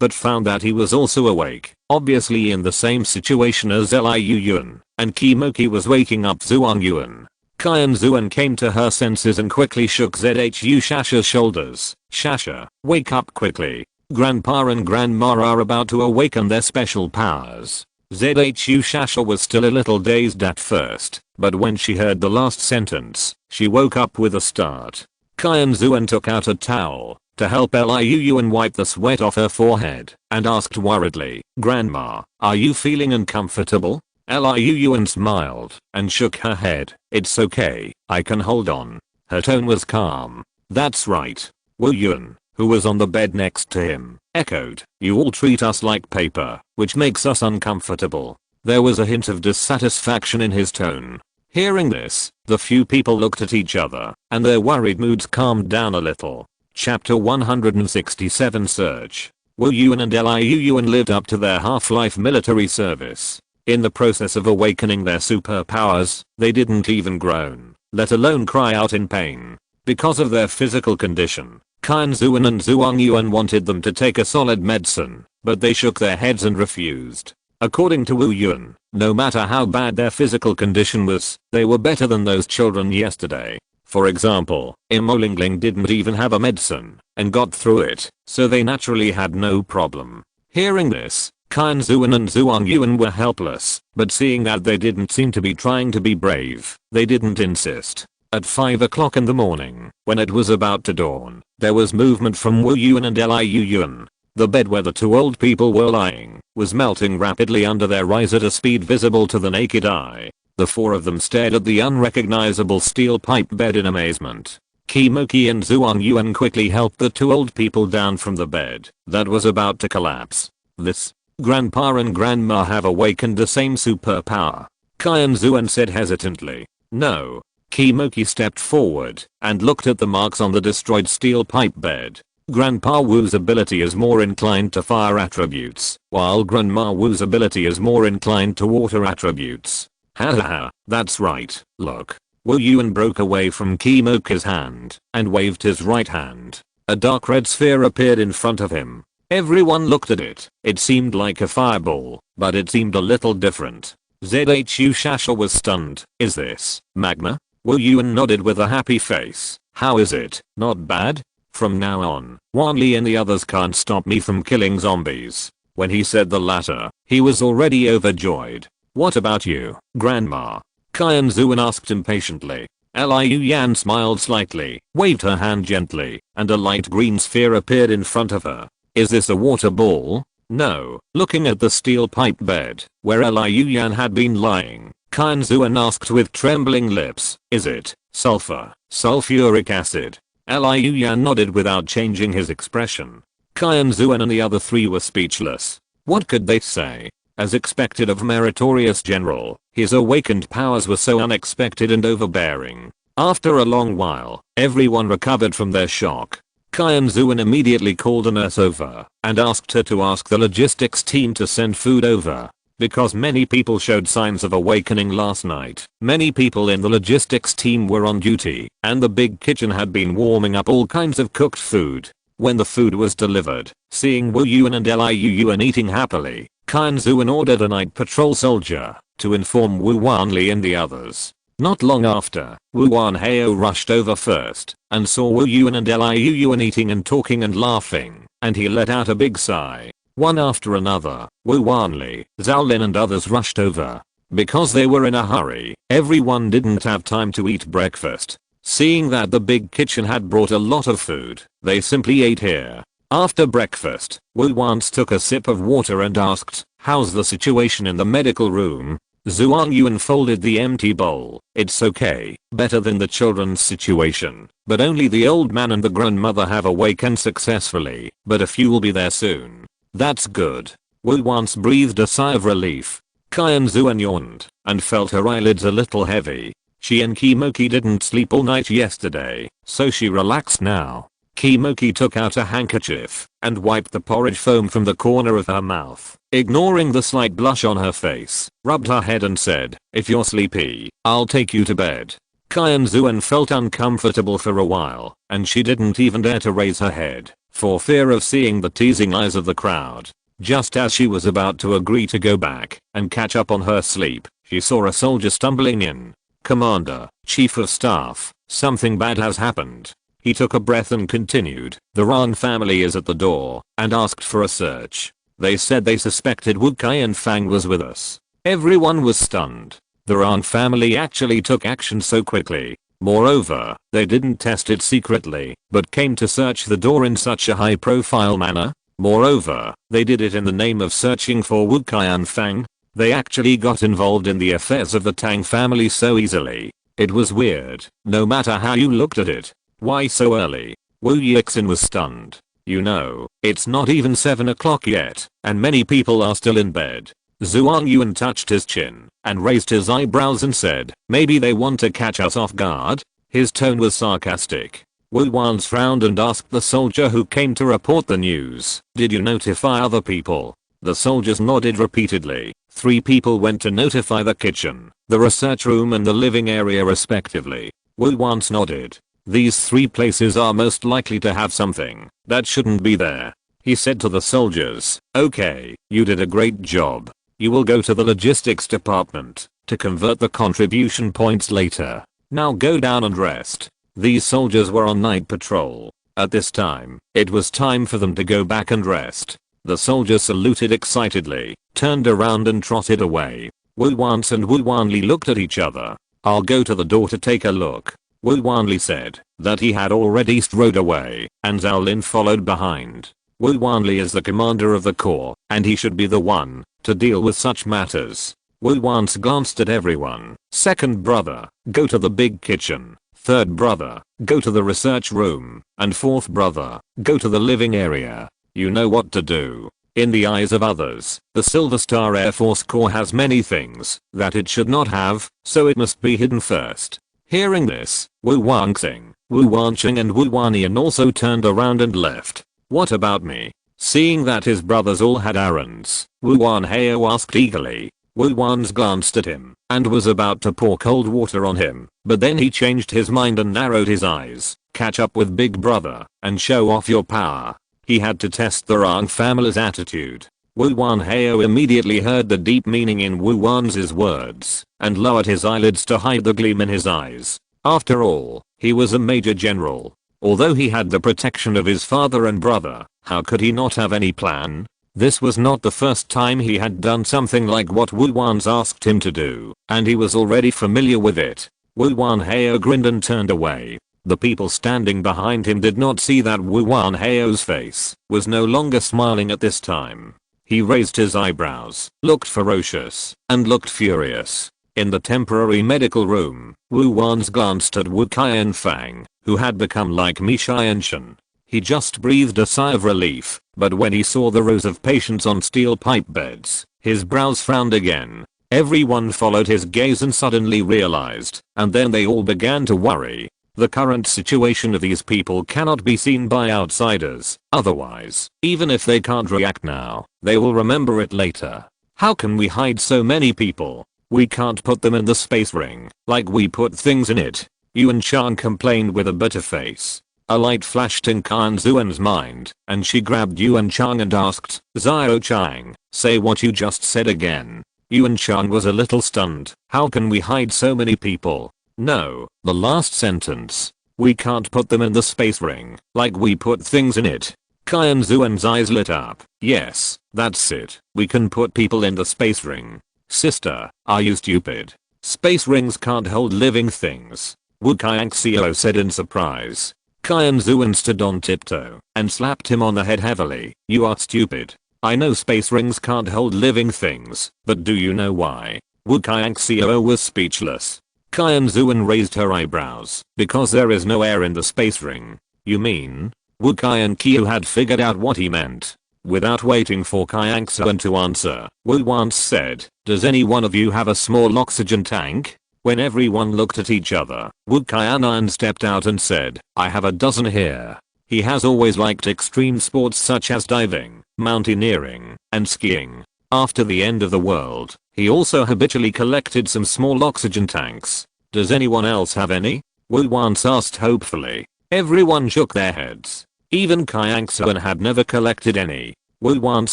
but found that he was also awake, obviously in the same situation as Liu Yuan, and Kimoki was waking up Zhuang Yuan. Qianxuan came to her senses and quickly shook Zhu Shasha's shoulders. "Shasha, wake up quickly. Grandpa and Grandma are about to awaken their special powers." Zhu Shasha was still a little dazed at first, but when she heard the last sentence, she woke up with a start. Qianxuan took out a towel to help Liu Yuan wipe the sweat off her forehead and asked worriedly, "Grandma, are you feeling uncomfortable?" Liu Yuan smiled and shook her head. "It's okay, I can hold on." Her tone was calm. "That's right." Wu Yuan, who was on the bed next to him, echoed, "You all treat us like paper, which makes us uncomfortable." There was a hint of dissatisfaction in his tone. Hearing this, the few people looked at each other, and their worried moods calmed down a little. Chapter 167 Search. Wu Yuan and Liu Yuan lived up to their half-life military service. In the process of awakening their superpowers, they didn't even groan, let alone cry out in pain. Because of their physical condition, Qianxuan and Zhuang Yuan wanted them to take a solid medicine, but they shook their heads and refused. According to Wu Yuan, no matter how bad their physical condition was, they were better than those children yesterday. For example, Imolingling didn't even have a medicine and got through it, so they naturally had no problem. Hearing this, Qianxuan and Zhuang Yuan were helpless, but seeing that they didn't seem to be trying to be brave, they didn't insist. At 5 o'clock in the morning, when it was about to dawn, there was movement from Wu Yuan and Liu Yuan. The bed where the 2 old people were lying was melting rapidly under their eyes at a speed visible to the naked eye. The 4 of them stared at the unrecognizable steel pipe bed in amazement. Kimoki and Zhuang Yuan quickly helped the 2 old people down from the bed that was about to collapse. This Grandpa and Grandma have awakened the same superpower. Qianxuan said hesitantly. No. Kimoki stepped forward and looked at the marks on the destroyed steel pipe bed. Grandpa Wu's ability is more inclined to fire attributes, while Grandma Wu's ability is more inclined to water attributes. Haha, that's right, look. Wu Yuan broke away from Kimoki's hand and waved his right hand. A dark red sphere appeared in front of him. Everyone looked at it. It seemed like a fireball, but it seemed a little different. Zhu Shasha was stunned. Is this magma? Wu Yuan nodded with a happy face. How is it? Not bad? From now on, Wan Li and the others can't stop me from killing zombies. When he said the latter, he was already overjoyed. What about you, Grandma? Qianxuan asked impatiently. Liu Yan smiled slightly, waved her hand gently, and a light green sphere appeared in front of her. Is this a water ball? No. Looking at the steel pipe bed, where Liu Yan had been lying, Qianxuan asked with trembling lips, is it sulfur, sulfuric acid? Liu Yan nodded without changing his expression. Qianxuan and the other three were speechless. What could they say? As expected of meritorious general, his awakened powers were so unexpected and overbearing. After a long while, everyone recovered from their shock. Qianxuan immediately called a nurse over and asked her to ask the logistics team to send food over. Because many people showed signs of awakening last night, many people in the logistics team were on duty, and the big kitchen had been warming up all kinds of cooked food. When the food was delivered, seeing Wu Yuan and Liu Yuan eating happily, Qianxuan ordered a night patrol soldier to inform Wu Wanli and the others. Not long after, Wu Wanhao rushed over first and saw Wu Yuan and Liu Yuan eating and talking and laughing, and he let out a big sigh. One after another, Wu Wanli, Zhao Lin and others rushed over. Because they were in a hurry, everyone didn't have time to eat breakfast. Seeing that the big kitchen had brought a lot of food, they simply ate here. After breakfast, Wu once took a sip of water and asked, how's the situation in the medical room? Zhuang Yuan folded the empty bowl. It's okay, better than the children's situation, but only the old man and the grandmother have awakened successfully, but a few will be there soon. That's good. Wu once breathed a sigh of relief. Qianxuan yawned and felt her eyelids a little heavy. She and Kimoki didn't sleep all night yesterday, so she relaxed now. Kimoki took out a handkerchief and wiped the porridge foam from the corner of her mouth. Ignoring the slight blush on her face, rubbed her head and said, if you're sleepy, I'll take you to bed. Qianxuan felt uncomfortable for a while, and she didn't even dare to raise her head, for fear of seeing the teasing eyes of the crowd. Just as she was about to agree to go back and catch up on her sleep, she saw a soldier stumbling in. Commander, Chief of Staff, something bad has happened. He took a breath and continued, the Ran family is at the door, and asked for a search. They said they suspected Wu Qianfang was with us. Everyone was stunned. The Ran family actually took action so quickly. Moreover, they didn't test it secretly, but came to search the door in such a high-profile manner. Moreover, they did it in the name of searching for Wu Qianfang. They actually got involved in the affairs of the Tang family so easily. It was weird, no matter how you looked at it. Why so early? Wu Yixin was stunned. You know, it's not even 7 o'clock yet, and many people are still in bed. Zhuang Yuan touched his chin and raised his eyebrows and said, maybe they want to catch us off guard? His tone was sarcastic. Wu Wan's frowned and asked the soldier who came to report the news, did you notify other people? The soldiers nodded repeatedly. 3 people went to notify the kitchen, the research room and the living area respectively. Wu once nodded. These 3 places are most likely to have something that shouldn't be there. He said to the soldiers, okay, you did a great job. You will go to the logistics department to convert the contribution points later. Now go down and rest. These soldiers were on night patrol. At this time, it was time for them to go back and rest. The soldiers saluted excitedly, turned around and trotted away. Wu Wanli and Wu Wanli looked at each other. I'll go to the door to take a look. Wu Wanli said that he had already strode away, and Zhao Lin followed behind. Wu Wanli is the commander of the corps, and he should be the one to deal with such matters. Wu once glanced at everyone. Second brother, go to the big kitchen. Third brother, go to the research room. And fourth brother, go to the living area. You know what to do. In the eyes of others, the Silver Star Air Force Corps has many things that it should not have, so it must be hidden first. Hearing this, Wu Wanxing, Wu Wancheng and Wu Wanyan also turned around and left. What about me? Seeing that his brothers all had errands, Wu Wanhao asked eagerly. Wu Wan's glanced at him and was about to pour cold water on him, but then he changed his mind and narrowed his eyes. Catch up with big brother and show off your power. He had to test the Rang family's attitude. Wu Wanhao immediately heard the deep meaning in Wu Wan's words and lowered his eyelids to hide the gleam in his eyes. After all, he was a major general. Although he had the protection of his father and brother, how could he not have any plan? This was not the first time he had done something like what Wu Wan's asked him to do, and he was already familiar with it. Wu Wanhao grinned and turned away. The people standing behind him did not see that Wu Wanhao's face was no longer smiling at this time. He raised his eyebrows, looked ferocious, and looked furious. In the temporary medical room, Wu Wan's glanced at Wu Qianfang, who had become like Qianxuan. He just breathed a sigh of relief, but when he saw the rows of patients on steel pipe beds, his brows frowned again. Everyone followed his gaze and suddenly realized, and then they all began to worry. The current situation of these people cannot be seen by outsiders, otherwise, even if they can't react now, they will remember it later. How can we hide so many people? We can't put them in the space ring, like we put things in it. Yuan Chang complained with a bitter face. A light flashed in Qianxuan's mind, and she grabbed Yuan Chang and asked, Xiao Chang, say what you just said again. Yuan Chang was a little stunned. How can we hide so many people? No, the last sentence. We can't put them in the space ring, like we put things in it. Qianxuan's eyes lit up. Yes, that's it. We can put people in the space ring. Sister, are you stupid? Space rings can't hold living things. Wu Qianxiao said in surprise. Qianxuan stood on tiptoe and slapped him on the head heavily. You are stupid. I know space rings can't hold living things, but do you know why? Wu Qianxiao was speechless. Qianxuan raised her eyebrows. Because there is no air in the space ring. You mean? Wu Qianqiu had figured out what he meant. Without waiting for Qianxuan to answer, Wu once said, does any one of you have a small oxygen tank? When everyone looked at each other, Wu Qian'an stepped out and said, I have a dozen here. He has always liked extreme sports such as diving, mountaineering, and skiing. After the end of the world, he also habitually collected some small oxygen tanks. Does anyone else have any? Wu once asked hopefully. Everyone shook their heads. Even Qianxuan had never collected any. Wu once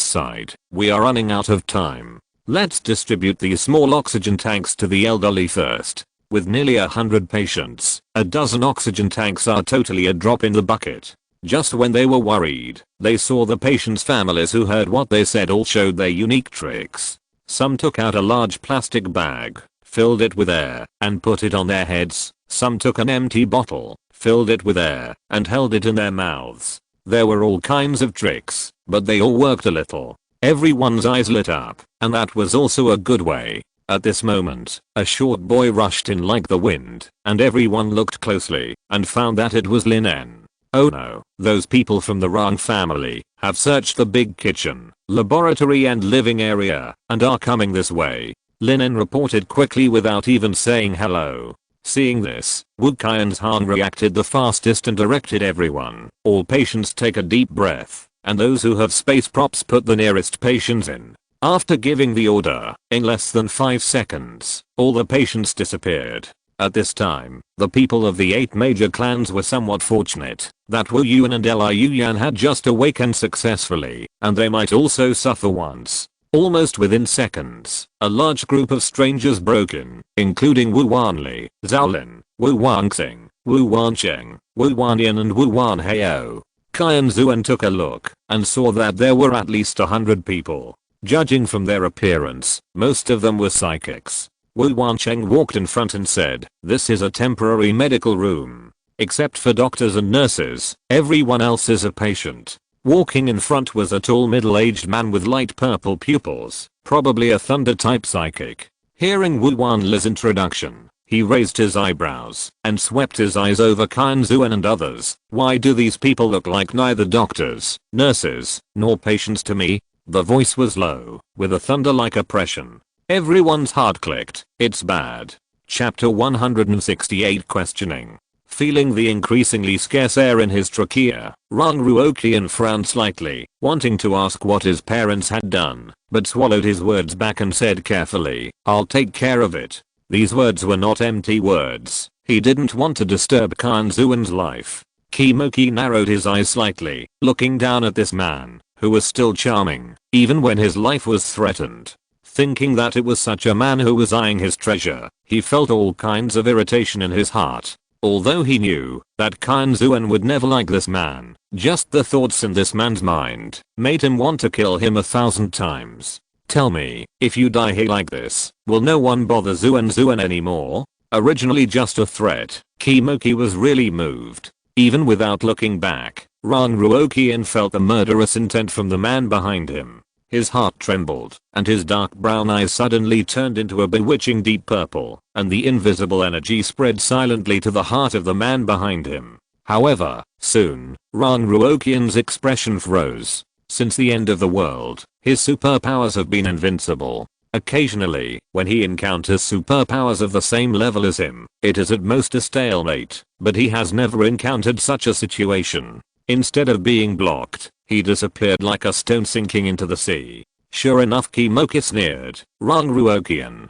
sighed. We are running out of time. Let's distribute these small oxygen tanks to the elderly first. With nearly 100 patients, a dozen oxygen tanks are totally a drop in the bucket. Just when they were worried, they saw the patients' families who heard what they said all showed their unique tricks. Some took out a large plastic bag, filled it with air, and put it on their heads. Some took an empty bottle, filled it with air, and held it in their mouths. There were all kinds of tricks, but they all worked a little. Everyone's eyes lit up, and that was also a good way. At this moment, a short boy rushed in like the wind, and everyone looked closely, and found that it was Lin En. Oh no, those people from the Rang family have searched the big kitchen, laboratory and living area, and are coming this way. Lin En reported quickly without even saying hello. Seeing this, Wu Qian'an reacted the fastest and directed everyone. All patients take a deep breath, and those who have space props put the nearest patients in. After giving the order, in less than 5 seconds, all the patients disappeared. At this time, the people of the 8 major clans were somewhat fortunate that Wu Yuan and Liu Yan had just awakened successfully, and they might also suffer once. Almost within seconds, a large group of strangers broke in, including Wu Wanli, Zhaolin, Wu Wanxing, Wu Wancheng, Wu Wanyan and Wu Wanhao. Qianxuan took a look and saw that there were at least 100 people. Judging from their appearance, most of them were psychics. Wu Wancheng walked in front and said, this is a temporary medical room. Except for doctors and nurses, everyone else is a patient. Walking in front was a tall middle-aged man with light purple pupils, probably a thunder-type psychic. Hearing Wu Wanli's introduction, he raised his eyebrows and swept his eyes over Qianxuan and others. Why do these people look like neither doctors, nurses, nor patients to me? The voice was low, with a thunder-like oppression. Everyone's heart clicked. It's bad. Chapter 168 Questioning. Feeling the increasingly scarce air in his trachea, Rang Ruoqian frowned slightly, wanting to ask what his parents had done, but swallowed his words back and said carefully, "I'll take care of it." These words were not empty words. He didn't want to disturb Qianxuan's life. Qimoqi narrowed his eyes slightly, looking down at this man, who was still charming, even when his life was threatened. Thinking that it was such a man who was eyeing his treasure, he felt all kinds of irritation in his heart. Although he knew that Qianxuan would never like this man, just the thoughts in this man's mind made him want to kill him 1,000 times. "Tell me, if you die here like this, will no one bother Xuan anymore?" Originally just a threat, Qimoqi was really moved. Even without looking back, Rang Ruoqian felt the murderous intent from the man behind him. His heart trembled, and his dark brown eyes suddenly turned into a bewitching deep purple, and the invisible energy spread silently to the heart of the man behind him. However, soon, Rang Ruoqian's expression froze. Since the end of the world, his superpowers have been invincible. Occasionally, when he encounters superpowers of the same level as him, it is at most a stalemate, but he has never encountered such a situation. Instead of being blocked, he disappeared like a stone sinking into the sea. Sure enough, Qimoqi sneered. Rang Ruoqian,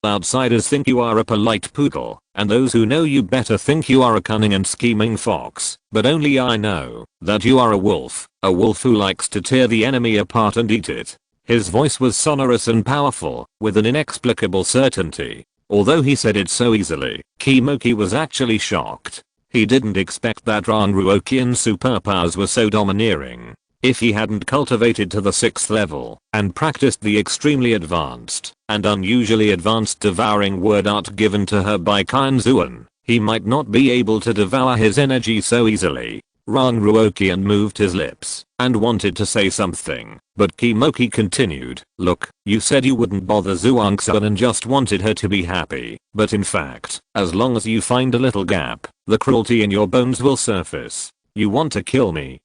outsiders think you are a polite poodle, and those who know you better think you are a cunning and scheming fox, but only I know that you are a wolf who likes to tear the enemy apart and eat it. His voice was sonorous and powerful, with an inexplicable certainty. Although he said it so easily, Qimoqi was actually shocked. He didn't expect that Rang Ruoqian's superpowers were so domineering. If he hadn't cultivated to the 6th level and practiced the extremely advanced and unusually advanced devouring word art given to her by Qianxuan, he might not be able to devour his energy so easily. Rang Ruoqian moved his lips and wanted to say something, but Qimoqi continued, "Look, you said you wouldn't bother Qianxuan and just wanted her to be happy, but in fact, as long as you find a little gap, the cruelty in your bones will surface. You want to kill me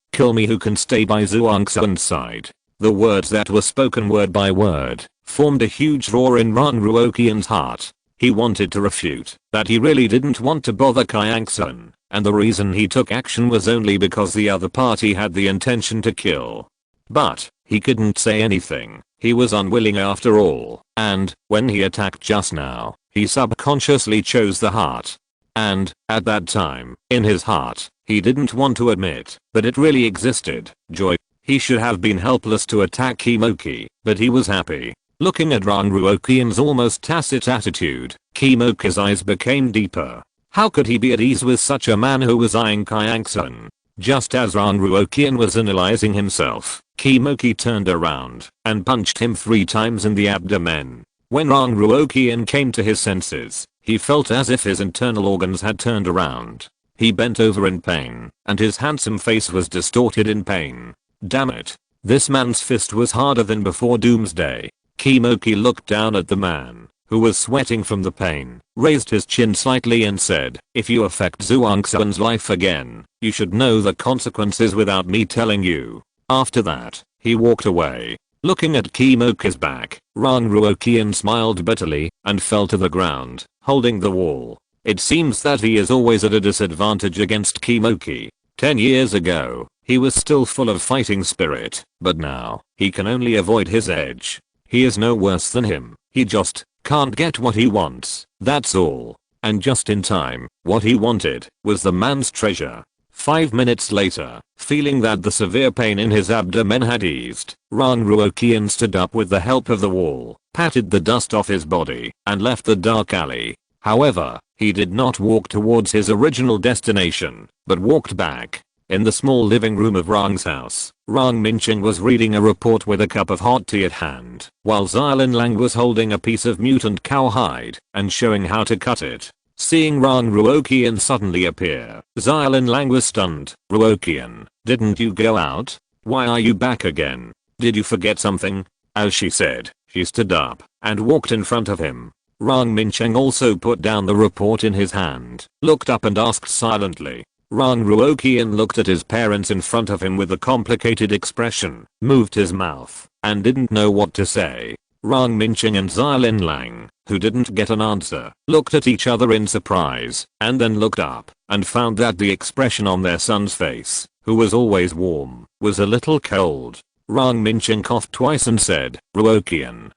who can stay by Qianxuan's side." The words that were spoken word by word formed a huge roar in Rang Ruoqian's heart. He wanted to refute that he really didn't want to bother Qianxuan, and the reason he took action was only because the other party had the intention to kill. But he couldn't say anything. He was unwilling after all, and when he attacked just now, he subconsciously chose the heart. And, at that time, in his heart, he didn't want to admit that it really existed, joy. He should have been helpless to attack Qimoqi, but he was happy. Looking at Rang Ruoqian's almost tacit attitude, Qimoqi's eyes became deeper. How could he be at ease with such a man who was eyeing Qianxuan? Just as Rang Ruoqian was analyzing himself, Qimoqi turned around and punched him 3 times in the abdomen. When Rang Ruoqian came to his senses, he felt as if his internal organs had turned around. He bent over in pain, and his handsome face was distorted in pain. Damn it. This man's fist was harder than before Doomsday. Qimoqi looked down at the man, who was sweating from the pain, raised his chin slightly and said, "If you affect Qianxuan's life again, you should know the consequences without me telling you." After that, he walked away. Looking at Qimoqi's back, Rang Ruoqian smiled bitterly and fell to the ground, holding the wall. It seems that he is always at a disadvantage against Qimoqi. 10 years ago, he was still full of fighting spirit, but now, he can only avoid his edge. He is no worse than him, he just can't get what he wants, that's all. And just in time, what he wanted was the man's treasure. 5 minutes later, feeling that the severe pain in his abdomen had eased, Rang Ruoqian stood up with the help of the wall, patted the dust off his body, and left the dark alley. However, he did not walk towards his original destination, but walked back. In the small living room of Rang's house, Rang Mincheng was reading a report with a cup of hot tea at hand, while Xiaolin Lang was holding a piece of mutant cowhide and showing how to cut it. Seeing Rang Ruoqian suddenly appear, Xiaolin Lang was stunned. "Ruoqian, didn't you go out? Why are you back again? Did you forget something?" As she said, she stood up and walked in front of him. Rang Mincheng also put down the report in his hand, looked up and asked silently, Rang Ruoqian looked at his parents in front of him with a complicated expression, moved his mouth, and didn't know what to say. Rang Minqing and Xiaolin Lang, who didn't get an answer, looked at each other in surprise, and then looked up, and found that the expression on their son's face, who was always warm, was a little cold. Rang Minqing coughed twice and said, "Ruoqian,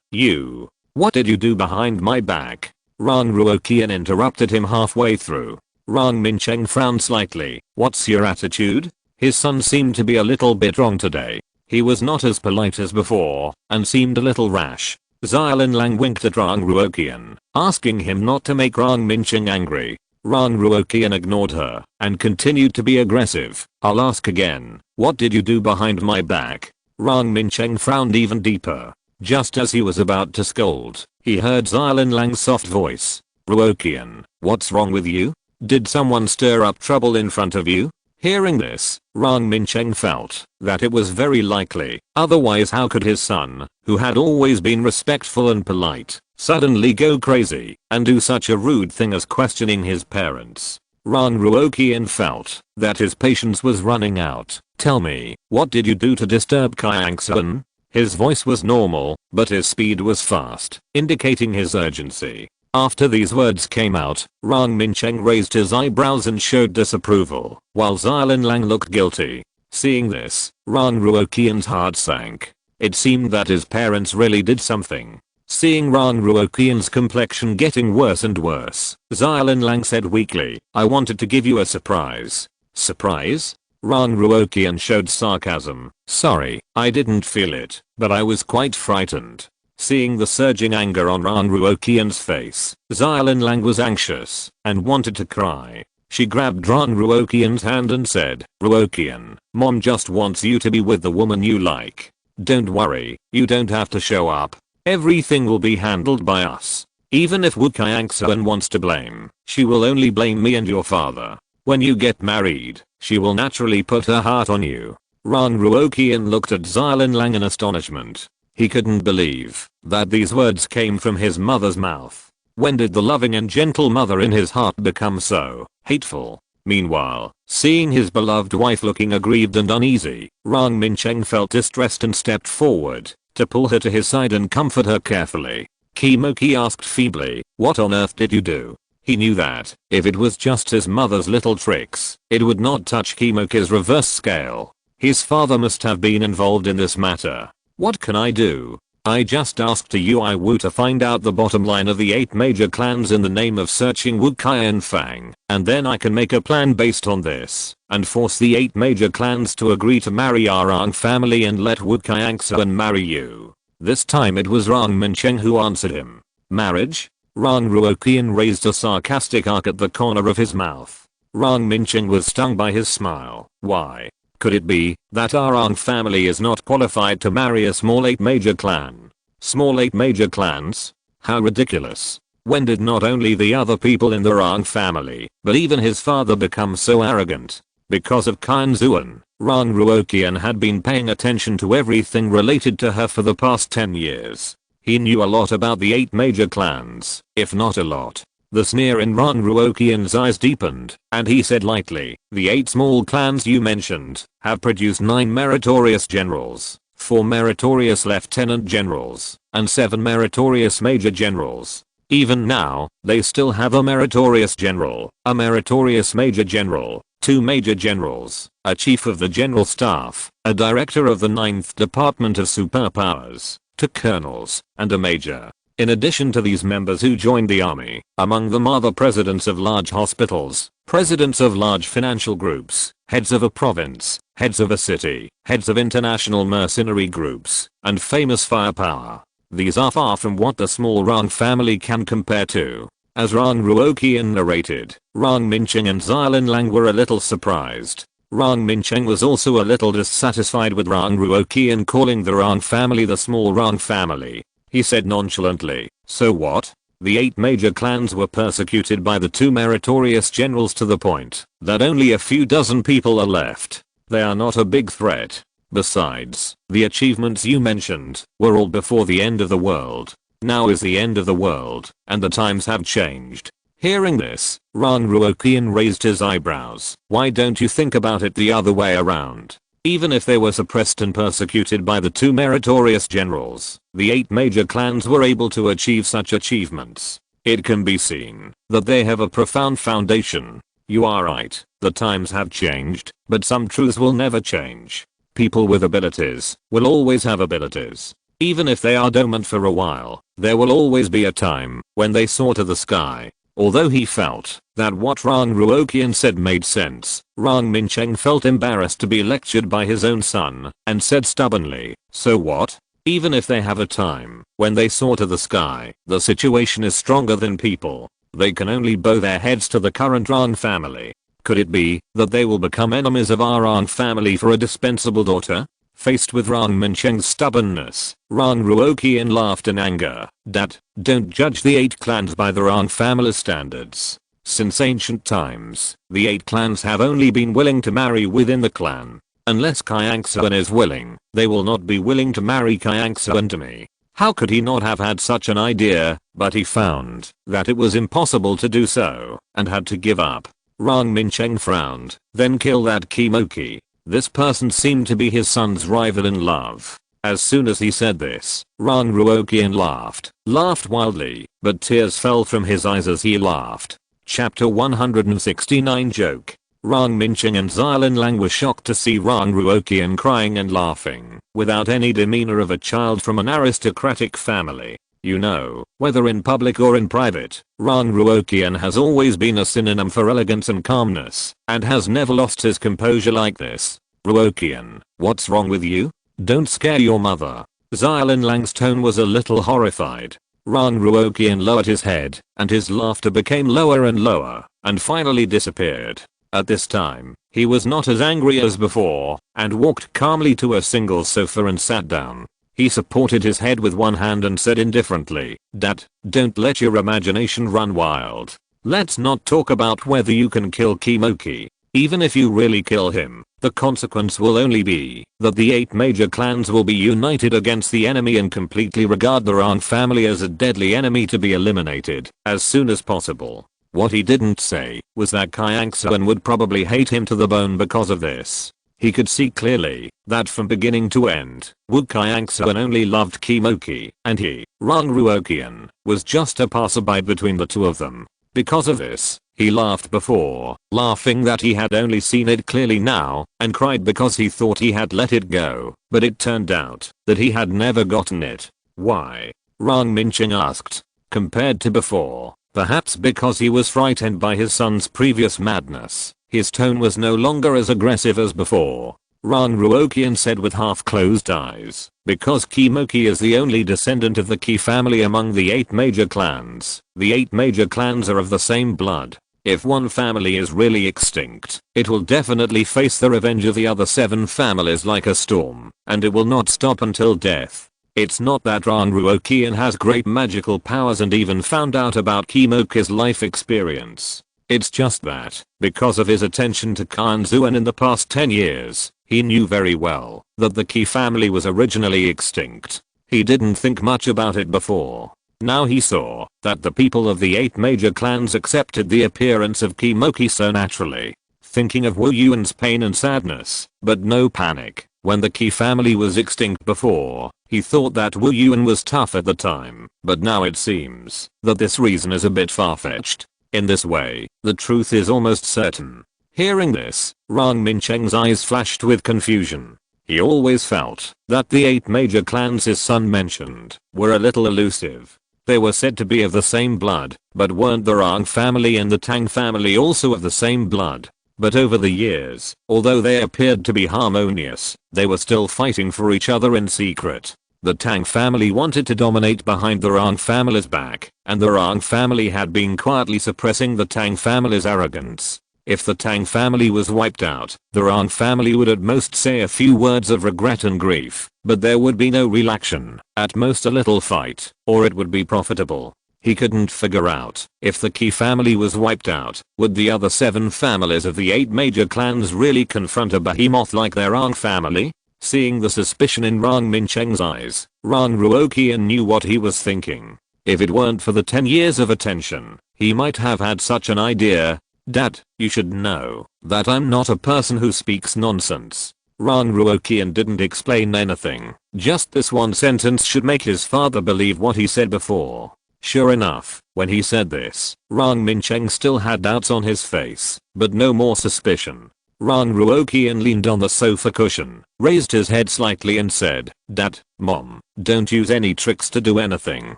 what did you do behind my back?" Rang Ruoqian interrupted him halfway through. Rang Minqing frowned slightly. "What's your attitude?" His son seemed to be a little bit wrong today. He was not as polite as before, and seemed a little rash. Xiaolin Lang winked at Rang Ruoqian, asking him not to make Rang Minqing angry. Rang Ruoqian ignored her, and continued to be aggressive. "I'll ask again, what did you do behind my back?" Rang Minqing frowned even deeper. Just as he was about to scold, he heard Xiaolin Lang's soft voice. "Ruoqian, what's wrong with you? Did someone stir up trouble in front of you?" Hearing this, Rang Minqing felt that it was very likely, otherwise how could his son, who had always been respectful and polite, suddenly go crazy and do such a rude thing as questioning his parents. Rang Ruoqian felt that his patience was running out. "Tell me, what did you do to disturb Qianxuan?" His voice was normal, but his speed was fast, indicating his urgency. After these words came out, Rang Minqing raised his eyebrows and showed disapproval, while Xiaolin Lang looked guilty. Seeing this, Rang Ruoqian's heart sank. It seemed that his parents really did something. Seeing Rang Ruoqian's complexion getting worse and worse, Xiaolin Lang said weakly, "I wanted to give you a surprise." "Surprise?" Rang Ruoqian showed sarcasm. "Sorry, I didn't feel it, but I was quite frightened." Seeing the surging anger on Rang Ruoqian's face, Xiaolin Lang was anxious and wanted to cry. She grabbed Rang Ruoqian's hand and said, "Ruoqian, Mom just wants you to be with the woman you like. Don't worry, you don't have to show up. Everything will be handled by us. Even if Wu Qianxuan wants to blame, she will only blame me and your father. When you get married, she will naturally put her heart on you." Rang Ruoqian looked at Xiaolin Lang in astonishment. He couldn't believe that these words came from his mother's mouth. When did the loving and gentle mother in his heart become so hateful? Meanwhile, seeing his beloved wife looking aggrieved and uneasy, Rang Minqing felt distressed and stepped forward to pull her to his side and comfort her carefully. "Qimoki," asked feebly, "what on earth did you do?" He knew that if it was just his mother's little tricks, it would not touch Qimoki's reverse scale. His father must have been involved in this matter. "What can I do? I just asked Yui Wu to find out the bottom line of the 8 major clans in the name of searching Wu Qianfang, and then I can make a plan based on this, and force the 8 major clans to agree to marry our Rang family and let Wu Qianxuan marry you." This time it was Rang Minqing who answered him. "Marriage?" Rang Ruoqian raised a sarcastic arc at the corner of his mouth. Rang Minqing was stung by his smile. Why? Could it be that our Rang family is not qualified to marry a small 8 major clan? Small 8 major clans? How ridiculous. When did not only the other people in the Rang family, but even his father become so arrogant? Because of Qianxuan, Rang Ruoqian had been paying attention to everything related to her for the past 10 years. He knew a lot about the 8 major clans, if not a lot. The sneer in Rang Ruoqian's eyes deepened, and he said lightly, "The 8 small clans you mentioned have produced 9 meritorious generals, 4 meritorious lieutenant generals, and 7 meritorious major generals. Even now, they still have a meritorious general, a meritorious major general, 2 major generals, a chief of the general staff, a director of the 9th Department of Superpowers, 2 colonels, and a major. In addition to these members who joined the army, among them are the presidents of large hospitals, presidents of large financial groups, heads of a province, heads of a city, heads of international mercenary groups, and famous firepower. These are far from what the small Rang family can compare to." As Rang Ruoqian narrated, Rang Minqing and Xiaolin Lang were a little surprised. Rang Minqing was also a little dissatisfied with Rang Ruoqian calling the Rang family the small Rang family. He said nonchalantly, "So what? The 8 major clans were persecuted by the 2 meritorious generals to the point that only a few dozen people are left. They are not a big threat. Besides, the achievements you mentioned were all before the end of the world. Now is the end of the world, and the times have changed." Hearing this, Rang Ruoqian raised his eyebrows. Why don't you think about it the other way around? Even if they were suppressed and persecuted by the two meritorious generals, the 8 major clans were able to achieve such achievements. It can be seen that they have a profound foundation. You are right, the times have changed, but some truths will never change. People with abilities will always have abilities. Even if they are dormant for a while, there will always be a time when they soar to the sky. Although he felt that what Rang Ruoqian said made sense, Rang Mincheng felt embarrassed to be lectured by his own son, and said stubbornly, so what? Even if they have a time when they soar to the sky, the situation is stronger than people. They can only bow their heads to the current Rang family. Could it be that they will become enemies of our Rang family for a dispensable daughter? Faced with Rang Mincheng's stubbornness, Rang Ruoqian laughed in anger. Dad, don't judge the 8 clans by the Rang family's standards. Since ancient times, the 8 clans have only been willing to marry within the clan. Unless Qianxuan is willing, they will not be willing to marry Qianxuan to me. How could he not have had such an idea? But he found that it was impossible to do so, and had to give up. Rang Mincheng frowned, then kill that Kimoki. This person seemed to be his son's rival in love. As soon as he said this, Rang Ruoqian laughed wildly, but tears fell from his eyes as he laughed. Chapter 169 Joke. Rang Mincheng and Xiaolin Lang were shocked to see Rang Ruoqian crying and laughing, without any demeanor of a child from an aristocratic family. You know, whether in public or in private, Rang Ruoqian has always been a synonym for elegance and calmness, and has never lost his composure like this. Ruoqian, what's wrong with you? Don't scare your mother. Xiaolin Lang's tone was a little horrified. Rang Ruoqian lowered his head, and his laughter became lower and lower, and finally disappeared. At this time, he was not as angry as before, and walked calmly to a single sofa and sat down. He supported his head with one hand and said indifferently, Dad, don't let your imagination run wild. Let's not talk about whether you can kill Kimoki. Even if you really kill him, the consequence will only be that the 8 major clans will be united against the enemy and completely regard the Rang family as a deadly enemy to be eliminated as soon as possible. What he didn't say was that Qianxuan would probably hate him to the bone because of this. He could see clearly that from beginning to end, Wu Qianxuan only loved Kimoki, and he, Rang Ruoqian, was just a passerby between the two of them. Because of this, he laughed before, laughing that he had only seen it clearly now, and cried because he thought he had let it go, but it turned out that he had never gotten it. Why? Rang Mincheng asked. Compared to before, perhaps because he was frightened by his son's previous madness, his tone was no longer as aggressive as before. Rang Ruoqian said with half-closed eyes, because Kimoki is the only descendant of the Qi family among the 8 major clans, the 8 major clans are of the same blood. If one family is really extinct, it will definitely face the revenge of the other 7 families like a storm, and it will not stop until death. It's not that Rang Ruoqian has great magical powers and even found out about Kimoki's life experience. It's just that, because of his attention to Qianxuan in the past 10 years, he knew very well that the Qi family was originally extinct. He didn't think much about it before. Now he saw that the people of the 8 major clans accepted the appearance of Kimoki so naturally, thinking of Wu Yuan's pain and sadness, but no panic. When the Qi family was extinct before, he thought that Wu Yuan was tough at the time, but now it seems that this reason is a bit far-fetched. In this way, the truth is almost certain. Hearing this, Rang Mincheng's eyes flashed with confusion. He always felt that the 8 major clans his son mentioned were a little elusive. They were said to be of the same blood, but weren't the Rang family and the Tang family also of the same blood? But over the years, although they appeared to be harmonious, they were still fighting for each other in secret. The Tang family wanted to dominate behind the Rang family's back, and the Rang family had been quietly suppressing the Tang family's arrogance. If the Tang family was wiped out, the Rang family would at most say a few words of regret and grief, but there would be no real action, at most a little fight, or it would be profitable. He couldn't figure out if the Qi family was wiped out, would the other 7 families of the 8 major clans really confront a behemoth like their Rang family? Seeing the suspicion in Rang Mincheng's eyes, Rang Ruoqian knew what he was thinking. If it weren't for the 10 years of attention, he might have had such an idea. Dad, you should know that I'm not a person who speaks nonsense. Rang Ruoqian didn't explain anything. Just this one sentence should make his father believe what he said before. Sure enough, when he said this, Rang Mincheng still had doubts on his face, but no more suspicion. Rang Ruoqian leaned on the sofa cushion, raised his head slightly and said, Dad, Mom, don't use any tricks to do anything.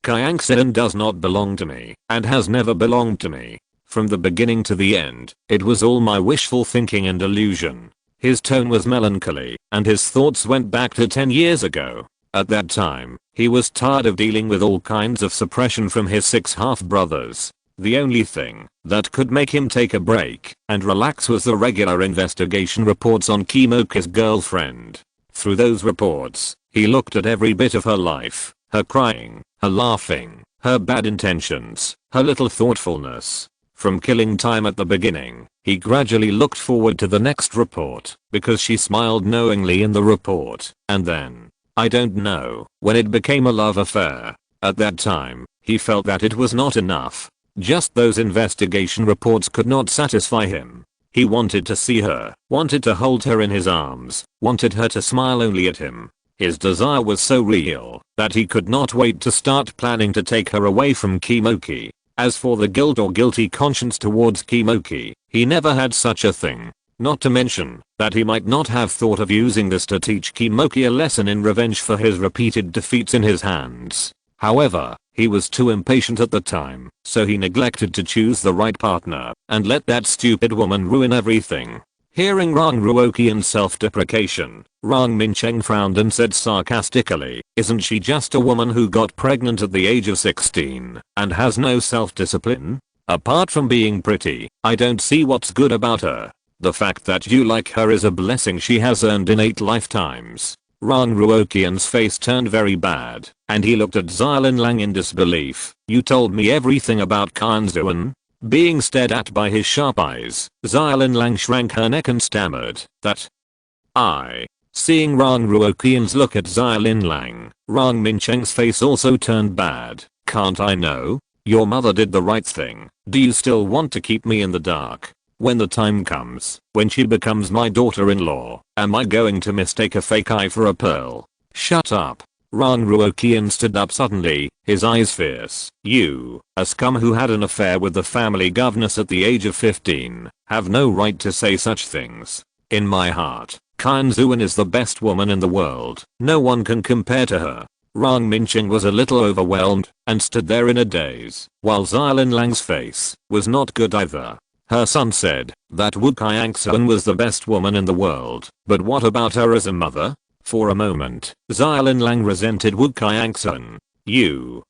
Qianxuan does not belong to me, and has never belonged to me. From the beginning to the end, it was all my wishful thinking and illusion. His tone was melancholy, and his thoughts went back to 10 years ago. At that time, he was tired of dealing with all kinds of suppression from his 6 half-brothers. The only thing that could make him take a break and relax was the regular investigation reports on Kimoki's girlfriend. Through those reports, he looked at every bit of her life, her crying, her laughing, her bad intentions, her little thoughtfulness. From killing time at the beginning, he gradually looked forward to the next report, because she smiled knowingly in the report, and then, I don't know, when it became a love affair. At that time, he felt that it was not enough. Just those investigation reports could not satisfy him. He wanted to see her, wanted to hold her in his arms, wanted her to smile only at him. His desire was so real that he could not wait to start planning to take her away from Kimoki. As for the guilt or guilty conscience towards Kimoki, he never had such a thing. Not to mention that he might not have thought of using this to teach Kimoki a lesson in revenge for his repeated defeats in his hands. However, he was too impatient at the time, so he neglected to choose the right partner and let that stupid woman ruin everything. Hearing Rang Ruoqian's self-deprecation, Rang Mincheng frowned and said sarcastically, isn't she just a woman who got pregnant at the age of 16 and has no self-discipline? Apart from being pretty, I don't see what's good about her. The fact that you like her is a blessing she has earned in 8 lifetimes. Rang Ruoqian's face turned very bad, and he looked at Xiaolin Lang in disbelief. You told me everything about Qianxuan? Being stared at by his sharp eyes, Xiaolin Lang shrank her neck and stammered, that Seeing Rang Ruoqian's look at Xiaolin Lang, Rang Mincheng's face also turned bad. Can't I know? Your mother did the right thing. Do you still want to keep me in the dark? When the time comes, when she becomes my daughter-in-law, am I going to mistake a fake eye for a pearl? Shut up. Rang Ruoqian stood up suddenly, his eyes fierce. You, a scum who had an affair with the family governess at the age of 15, have no right to say such things. In my heart, Qianxuan is the best woman in the world. No one can compare to her. Rang Mincheng was a little overwhelmed and stood there in a daze, while Xiaolin Lang's face was not good either. Her son said that Wu Qianxuan was the best woman in the world, but what about her as a mother? For a moment, Xiaolin Lang resented Wu Qianxuan. You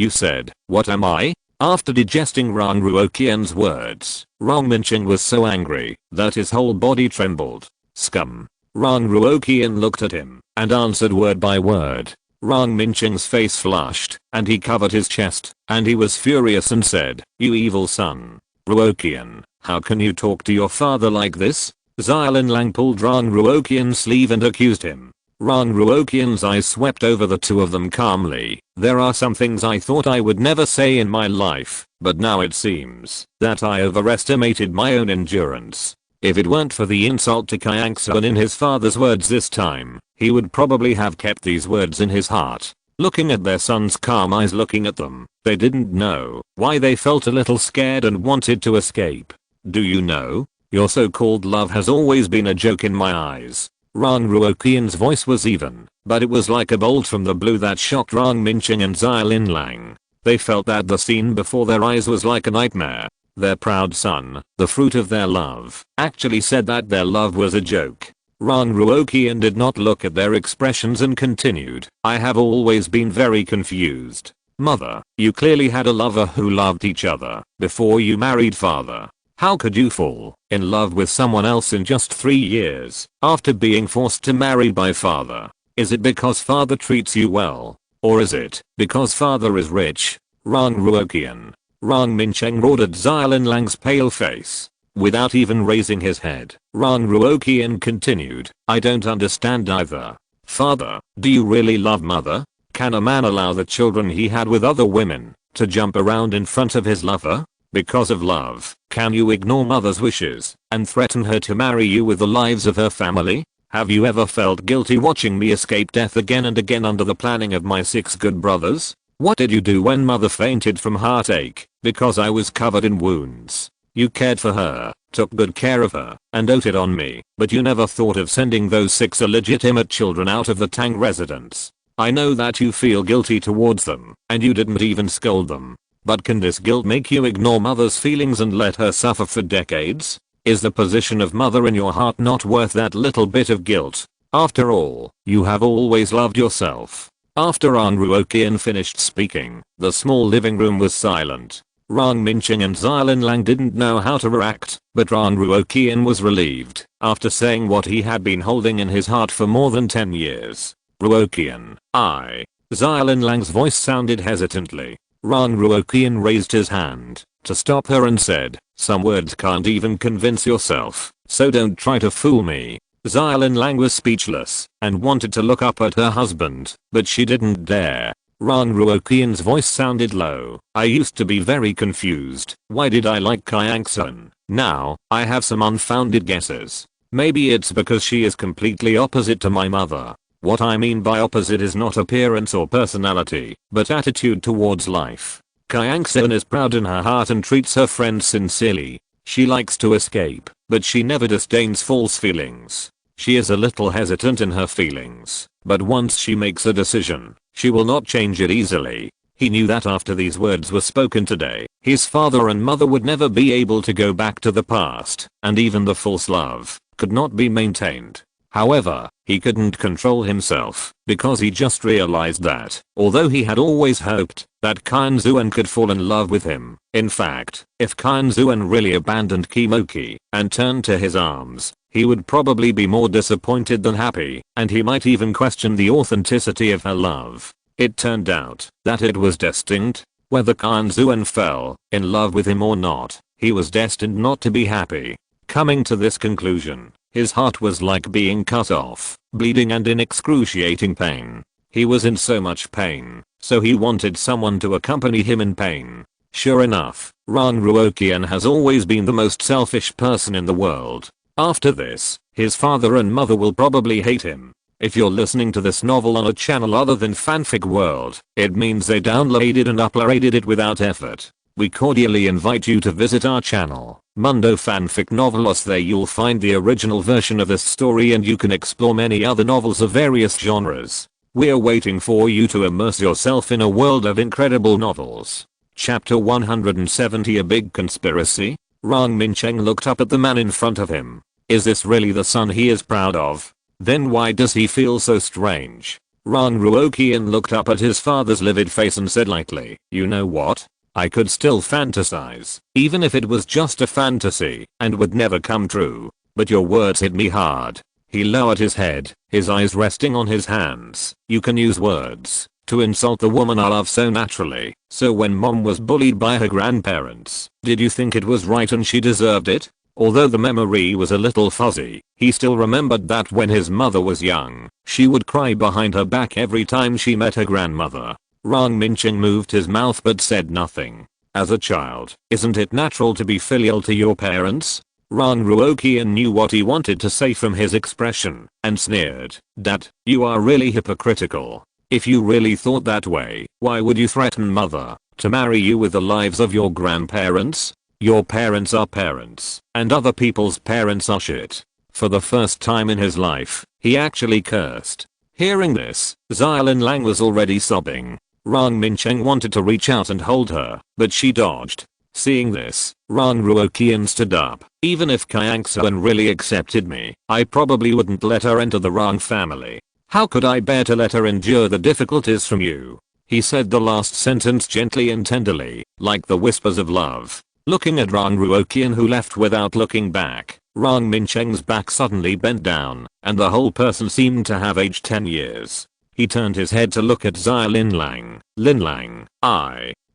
said, what am I? After digesting Rang Ruoqian's words, Rang Mincheng was so angry that his whole body trembled. Scum. Rang Ruoqian looked at him and answered word by word. Rang Mincheng's face flushed, and he covered his chest, and he was furious and said, you evil son. Ruoqian, how can you talk to your father like this? Xiaolin Lang pulled Rang Ruoqian's sleeve and accused him. Rang Ruoqian's eyes swept over the two of them calmly. There are some things I thought I would never say in my life, but now it seems that I overestimated my own endurance. If it weren't for the insult to Qianxuan in his father's words this time, he would probably have kept these words in his heart. Looking at their son's calm eyes looking at them, they didn't know why they felt a little scared and wanted to escape. Do you know? Your so-called love has always been a joke in my eyes. Rang Ruoqian's voice was even, but it was like a bolt from the blue that shocked Rang Mincheng and Xiaolin Lang. They felt that the scene before their eyes was like a nightmare. Their proud son, the fruit of their love, actually said that their love was a joke. Rang Ruoqian did not look at their expressions and continued, I have always been very confused. Mother, you clearly had a lover who loved each other before you married father. How could you fall in love with someone else in just 3 years after being forced to marry by father? Is it because father treats you well? Or is it because father is rich? Rang Ruoqian. Rang Mincheng roared at Xiaolin Lang's pale face. Without even raising his head, Rang Ruoqian continued, I don't understand either. Father, do you really love mother? Can a man allow the children he had with other women to jump around in front of his lover? Because of love, can you ignore mother's wishes and threaten her to marry you with the lives of her family? Have you ever felt guilty watching me escape death again and again under the planning of my 6 good brothers? What did you do when mother fainted from heartache because I was covered in wounds? You cared for her, took good care of her, and doted on me, but you never thought of sending those 6 illegitimate children out of the Tang residence. I know that you feel guilty towards them, and you didn't even scold them. But can this guilt make you ignore mother's feelings and let her suffer for decades? Is the position of mother in your heart not worth that little bit of guilt? After all, you have always loved yourself. After Ran Ruoqian finished speaking, the small living room was silent. Rang Minqing and Xiaolin Lang didn't know how to react, but Ran Ruoqian was relieved after saying what he had been holding in his heart for more than 10 years. Ruoqian, Xiaolin Lang's voice sounded hesitantly. Ran Ruoqian raised his hand to stop her and said, some words can't even convince yourself, so don't try to fool me. Xiaolin Lang was speechless and wanted to look up at her husband, but she didn't dare. Ran Ruoqian's voice sounded low. I used to be very confused. Why did I like Qianxuan? Now, I have some unfounded guesses. Maybe it's because she is completely opposite to my mother. What I mean by opposite is not appearance or personality, but attitude towards life. Qianxuan is proud in her heart and treats her friends sincerely. She likes to escape, but she never disdains false feelings. She is a little hesitant in her feelings, but once she makes a decision, she will not change it easily. He knew that after these words were spoken today, his father and mother would never be able to go back to the past, and even the false love could not be maintained. However, he couldn't control himself, because he just realized that, although he had always hoped that Qianxuan could fall in love with him, in fact, if Qianxuan really abandoned Kimoki and turned to his arms, he would probably be more disappointed than happy, and he might even question the authenticity of her love. It turned out that it was destined. Whether Qianxuan fell in love with him or not, he was destined not to be happy. Coming to this conclusion, his heart was like being cut off, bleeding and in excruciating pain. He was in so much pain, so he wanted someone to accompany him in pain. Sure enough, Ran Ruoqian has always been the most selfish person in the world. After this, his father and mother will probably hate him. If you're listening to this novel on a channel other than Fanfic World, it means they downloaded and uploaded it without effort. We cordially invite you to visit our channel, Mundo Fanfic Novelos. There you'll find the original version of this story and you can explore many other novels of various genres. We're waiting for you to immerse yourself in a world of incredible novels. Chapter 170, A Big Conspiracy? Rang Mincheng looked up at the man in front of him. Is this really the son he is proud of? Then why does he feel so strange? Ran Ruoqian looked up at his father's livid face and said lightly, you know what? I could still fantasize, even if it was just a fantasy, and would never come true. But your words hit me hard. He lowered his head, his eyes resting on his hands. You can use words to insult the woman I love so naturally. So when mom was bullied by her grandparents, did you think it was right and she deserved it? Although the memory was a little fuzzy, he still remembered that when his mother was young, she would cry behind her back every time she met her grandmother. Rang Mincheng moved his mouth but said nothing. As a child, isn't it natural to be filial to your parents? Ran Ruoqian knew what he wanted to say from his expression, and sneered. Dad, you are really hypocritical. If you really thought that way, why would you threaten mother to marry you with the lives of your grandparents? Your parents are parents, and other people's parents are shit. For the first time in his life, he actually cursed. Hearing this, Xiaolin Lang was already sobbing. Rang Mincheng wanted to reach out and hold her, but she dodged. Seeing this, Ran Ruoqian stood up. Even if Qianxuan really accepted me, I probably wouldn't let her enter the Rang family. How could I bear to let her endure the difficulties from you? He said the last sentence gently and tenderly, like the whispers of love. Looking at Ran Ruoqian, who left without looking back, Rang Mincheng's back suddenly bent down, and the whole person seemed to have aged 10 years. He turned his head to look at Xiaolin Lang. Lin Lang,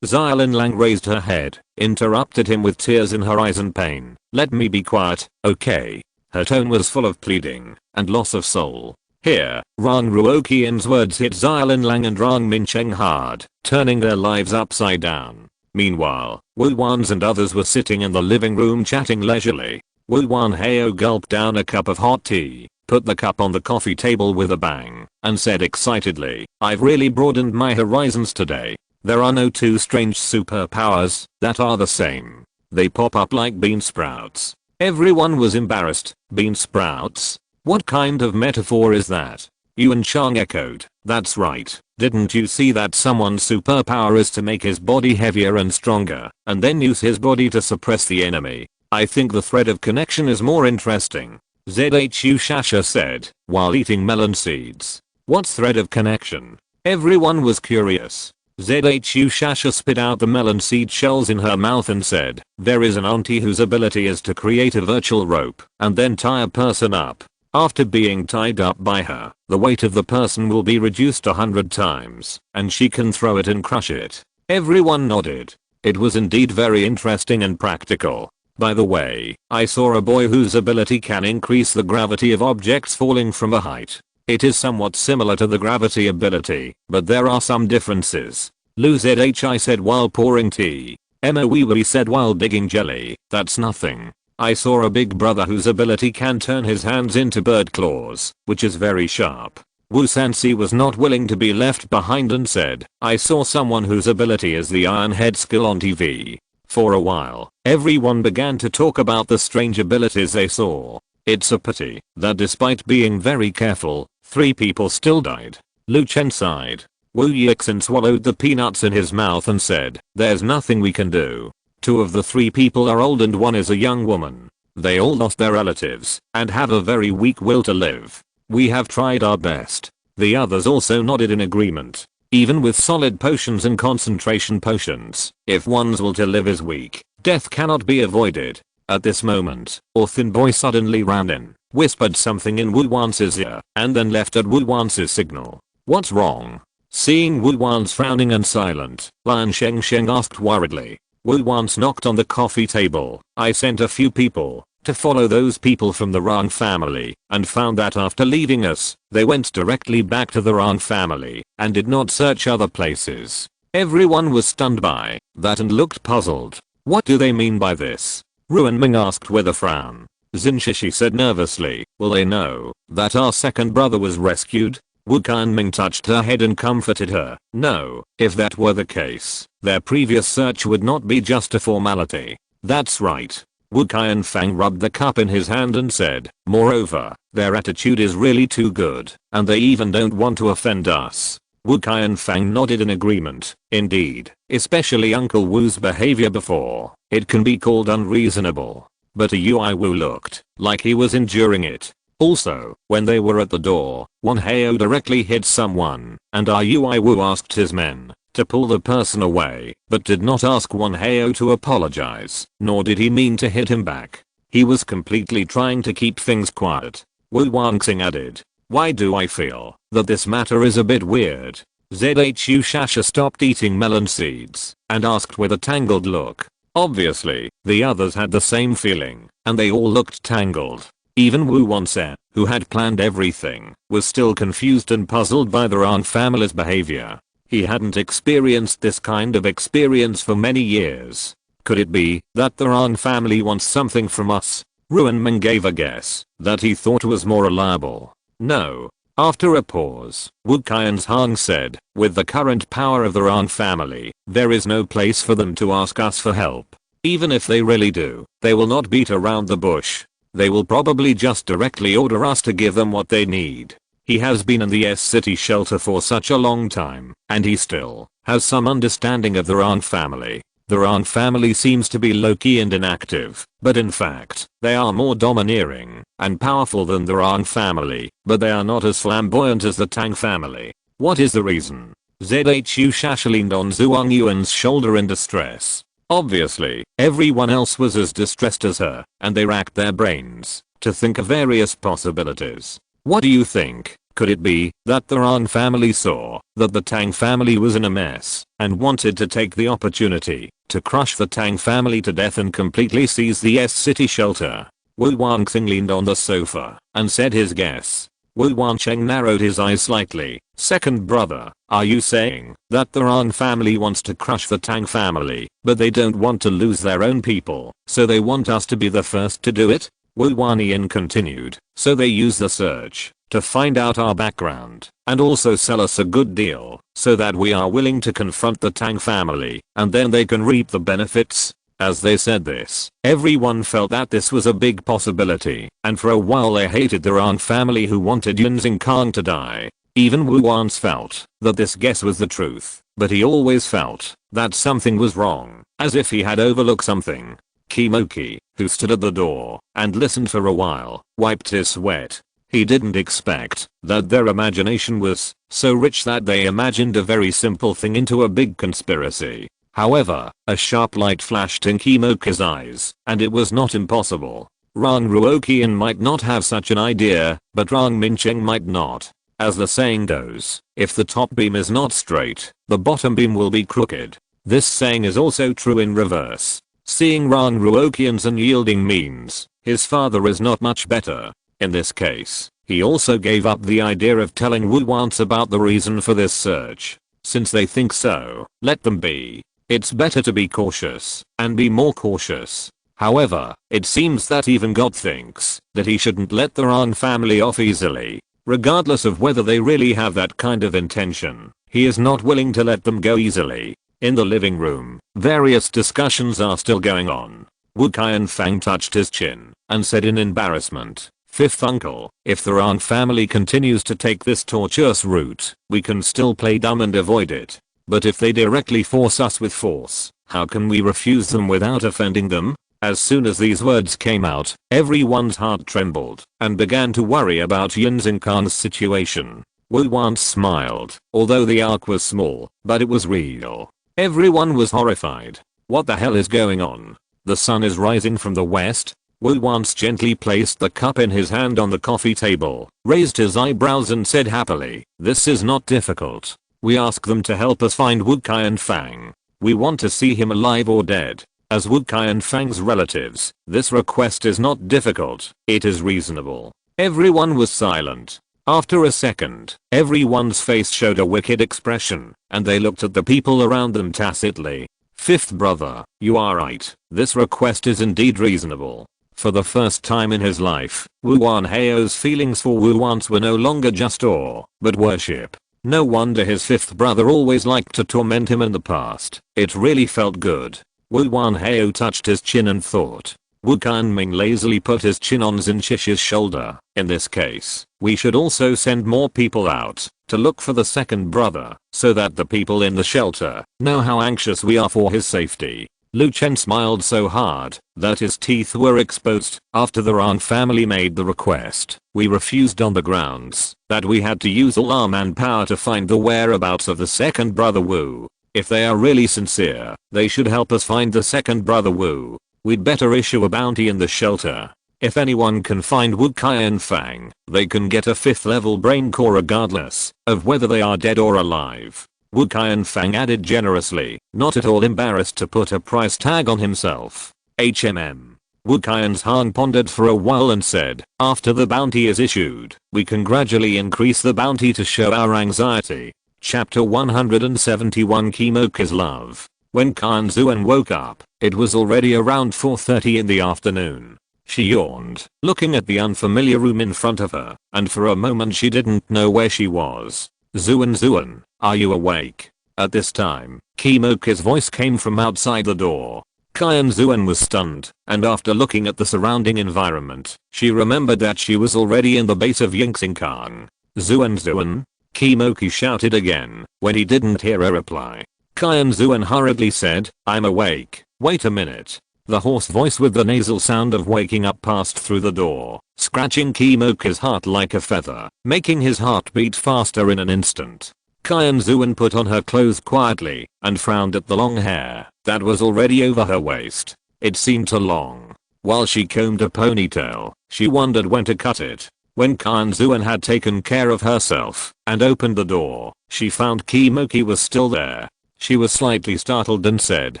Xiaolin Lang raised her head, interrupted him with tears in her eyes and pain. Let me be quiet, okay? Her tone was full of pleading and loss of soul. Here, Rang Ruoqian's words hit Xiaolin Lang and Rang Mincheng hard, turning their lives upside down. Meanwhile, Wu Wan's and others were sitting in the living room chatting leisurely. Wu Wan Hao gulped down a cup of hot tea, put the cup on the coffee table with a bang, and said excitedly, "I've really broadened my horizons today. There are no two strange superpowers that are the same. They pop up like bean sprouts." Everyone was embarrassed. Bean sprouts? What kind of metaphor is that? Yuan Chang echoed, "That's right. Didn't you see that someone's superpower is to make his body heavier and stronger, and then use his body to suppress the enemy? I think the thread of connection is more interesting," Zhu Shasha said, while eating melon seeds. "What's thread of connection?" Everyone was curious. Zhu Shasha spit out the melon seed shells in her mouth and said, "There is an auntie whose ability is to create a virtual rope and then tie a person up. After being tied up by her, the weight of the person will be reduced 100 times, and she can throw it and crush it." Everyone nodded. It was indeed very interesting and practical. By the way, I saw a boy whose ability can increase the gravity of objects falling from a height. It is somewhat similar to the gravity ability, but there are some differences. Lu Zhi said while pouring tea. Emma Wee said while digging jelly, "That's nothing. I saw a big brother whose ability can turn his hands into bird claws, which is very sharp." Wu Sansi was not willing to be left behind and said, "I saw someone whose ability is the Iron Head skill on TV." For a while, everyone began to talk about the strange abilities they saw. It's a pity that despite being very careful, 3 people still died. Lu Chen sighed. Wu Yixin swallowed the peanuts in his mouth and said, "There's nothing we can do. 2 of the 3 people are old and 1 is a young woman. They all lost their relatives and have a very weak will to live. We have tried our best." The others also nodded in agreement. Even with solid potions and concentration potions, if one's will to live is weak, death cannot be avoided. At this moment, a thin boy suddenly ran in, whispered something in Wu Wan's ear, and then left at Wu Wan's signal. "What's wrong?" Seeing Wu Wan's frowning and silent, Lan Shengsheng asked worriedly. Wu Wan's knocked on the coffee table. "I sent a few people to follow those people from the Rang family, and found that after leaving us, they went directly back to the Rang family, and did not search other places." Everyone was stunned by that and looked puzzled. "What do they mean by this?" Ruan Ming asked with a frown. Xin Shishi said nervously, "Will they know that our second brother was rescued?" Wu Ming touched her head and comforted her. "No, if that were the case, their previous search would not be just a formality." "That's right." Wu Fang rubbed the cup in his hand and said, "Moreover, their attitude is really too good, and they even don't want to offend us." Wu Fang nodded in agreement. "Indeed, especially Uncle Wu's behavior before, it can be called unreasonable." But a Ui Wu looked like he was enduring it. Also, when they were at the door, Wan Hao directly hit someone, and our Ui Wu asked his men to pull the person away, but did not ask Wan Hao to apologize, nor did he mean to hit him back. He was completely trying to keep things quiet. Wu Wangxing added, "Why do I feel that this matter is a bit weird?" Zhu Shasha stopped eating melon seeds and asked with a tangled look. Obviously, the others had the same feeling, and they all looked tangled. Even Wu Wanse, who had planned everything, was still confused and puzzled by the Ran family's behavior. He hadn't experienced this kind of experience for many years. Could it be that the Ran family wants something from us? Ruan Ming gave a guess that he thought was more reliable. No. After a pause, Wu Qianzhang said, "With the current power of the Ran family, there is no place for them to ask us for help. Even if they really do, they will not beat around the bush. They will probably just directly order us to give them what they need." He has been in the S-City shelter for such a long time, and he still has some understanding of the Ran family. The Ran family seems to be low-key and inactive, but in fact, they are more domineering and powerful than the Ran family, but they are not as flamboyant as the Tang family. What is the reason? Zhu Shasha leaned on Zhuang Yuan's shoulder in distress. Obviously, everyone else was as distressed as her, and they racked their brains to think of various possibilities. "What do you think? Could it be that the Ran family saw that the Tang family was in a mess and wanted to take the opportunity to crush the Tang family to death and completely seize the S-City shelter?" Wu Wangxing leaned on the sofa and said his guess. Wu Wancheng narrowed his eyes slightly. Second brother, are you saying that the Rang family wants to crush the Tang family, but they don't want to lose their own people, so they want us to be the first to do it? Wu Wanyan continued. So they use the search to find out our background and also sell us a good deal so that we are willing to confront the Tang family and then they can reap the benefits. As they said this, everyone felt that this was a big possibility, and for a while they hated the Rang family who wanted Yunzing Kang to die. Even Wu Wan's felt that this guess was the truth, but he always felt that something was wrong, as if he had overlooked something. Kimoki, who stood at the door and listened for a while, wiped his sweat. He didn't expect that their imagination was so rich that they imagined a very simple thing into a big conspiracy. However, a sharp light flashed in Kimoki's eyes, and it was not impossible. Rang Ruoqian might not have such an idea, but Rang Mincheng might not. As the saying goes, if the top beam is not straight, the bottom beam will be crooked. This saying is also true in reverse. Seeing Rang Ruoqian's unyielding means, his father is not much better. In this case, he also gave up the idea of telling Wu Wance about the reason for this search. Since they think so, let them be. It's better to be cautious and be more cautious. However, it seems that even God thinks that he shouldn't let the Rang family off easily. Regardless of whether they really have that kind of intention, he is not willing to let them go easily. In the living room, various discussions are still going on. Wu Qianfang touched his chin and said in embarrassment, "Fifth uncle, if the Rang family continues to take this tortuous route, we can still play dumb and avoid it. But if they directly force us with force, how can we refuse them without offending them?" As soon as these words came out, everyone's heart trembled and began to worry about Yunzing Khan's situation. Wu Wance smiled, although the arc was small, but it was real. Everyone was horrified. What the hell is going on? The sun is rising from the west. Wu Wance gently placed the cup in his hand on the coffee table, raised his eyebrows and said happily, "This is not difficult. We ask them to help us find Wu Qianfang. We want to see him alive or dead. As Wu Qianfang's relatives, this request is not difficult, it is reasonable." Everyone was silent. After a second, everyone's face showed a wicked expression, and they looked at the people around them tacitly. "Fifth brother, you are right, this request is indeed reasonable." For the first time in his life, Wu Wanhao's feelings for Wu Wance were no longer just awe, but worship. No wonder his fifth brother always liked to torment him in the past. It really felt good. Wu Wanhao touched his chin and thought. Wu Qianming lazily put his chin on Xinshish's shoulder. In this case, we should also send more people out to look for the second brother, so that the people in the shelter know how anxious we are for his safety. Lu Chen smiled so hard that his teeth were exposed. After the Rang family made the request, we refused on the grounds that we had to use all our manpower to find the whereabouts of the second brother Wu. If they are really sincere, they should help us find the second brother Wu. We'd better issue a bounty in the shelter. If anyone can find Wu Qianfang, they can get a 5th level brain core regardless of whether they are dead or alive. Wu Qianfang added generously, not at all embarrassed to put a price tag on himself. Wu Qianfang pondered for a while and said, "After the bounty is issued, we can gradually increase the bounty to show our anxiety." Chapter 171 Kimoki's Love. When Qianxuan woke up, it was already around 4:30 in the afternoon. She yawned, looking at the unfamiliar room in front of her, and for a moment she didn't know where she was. Zuan, are you awake?" At this time, Kimoki's voice came from outside the door. Qianxuan was stunned, and after looking at the surrounding environment, she remembered that she was already in the base of Yunzing Kang. Zuan, Kimoki shouted again, when he didn't hear a reply. Qianxuan hurriedly said, "I'm awake, wait a minute." The hoarse voice with the nasal sound of waking up passed through the door, scratching Kimoki's heart like a feather, making his heart beat faster in an instant. Qianxuan put on her clothes quietly and frowned at the long hair that was already over her waist. It seemed too long. While she combed a ponytail, she wondered when to cut it. When Qianxuan had taken care of herself and opened the door, she found Kimoki was still there. She was slightly startled and said,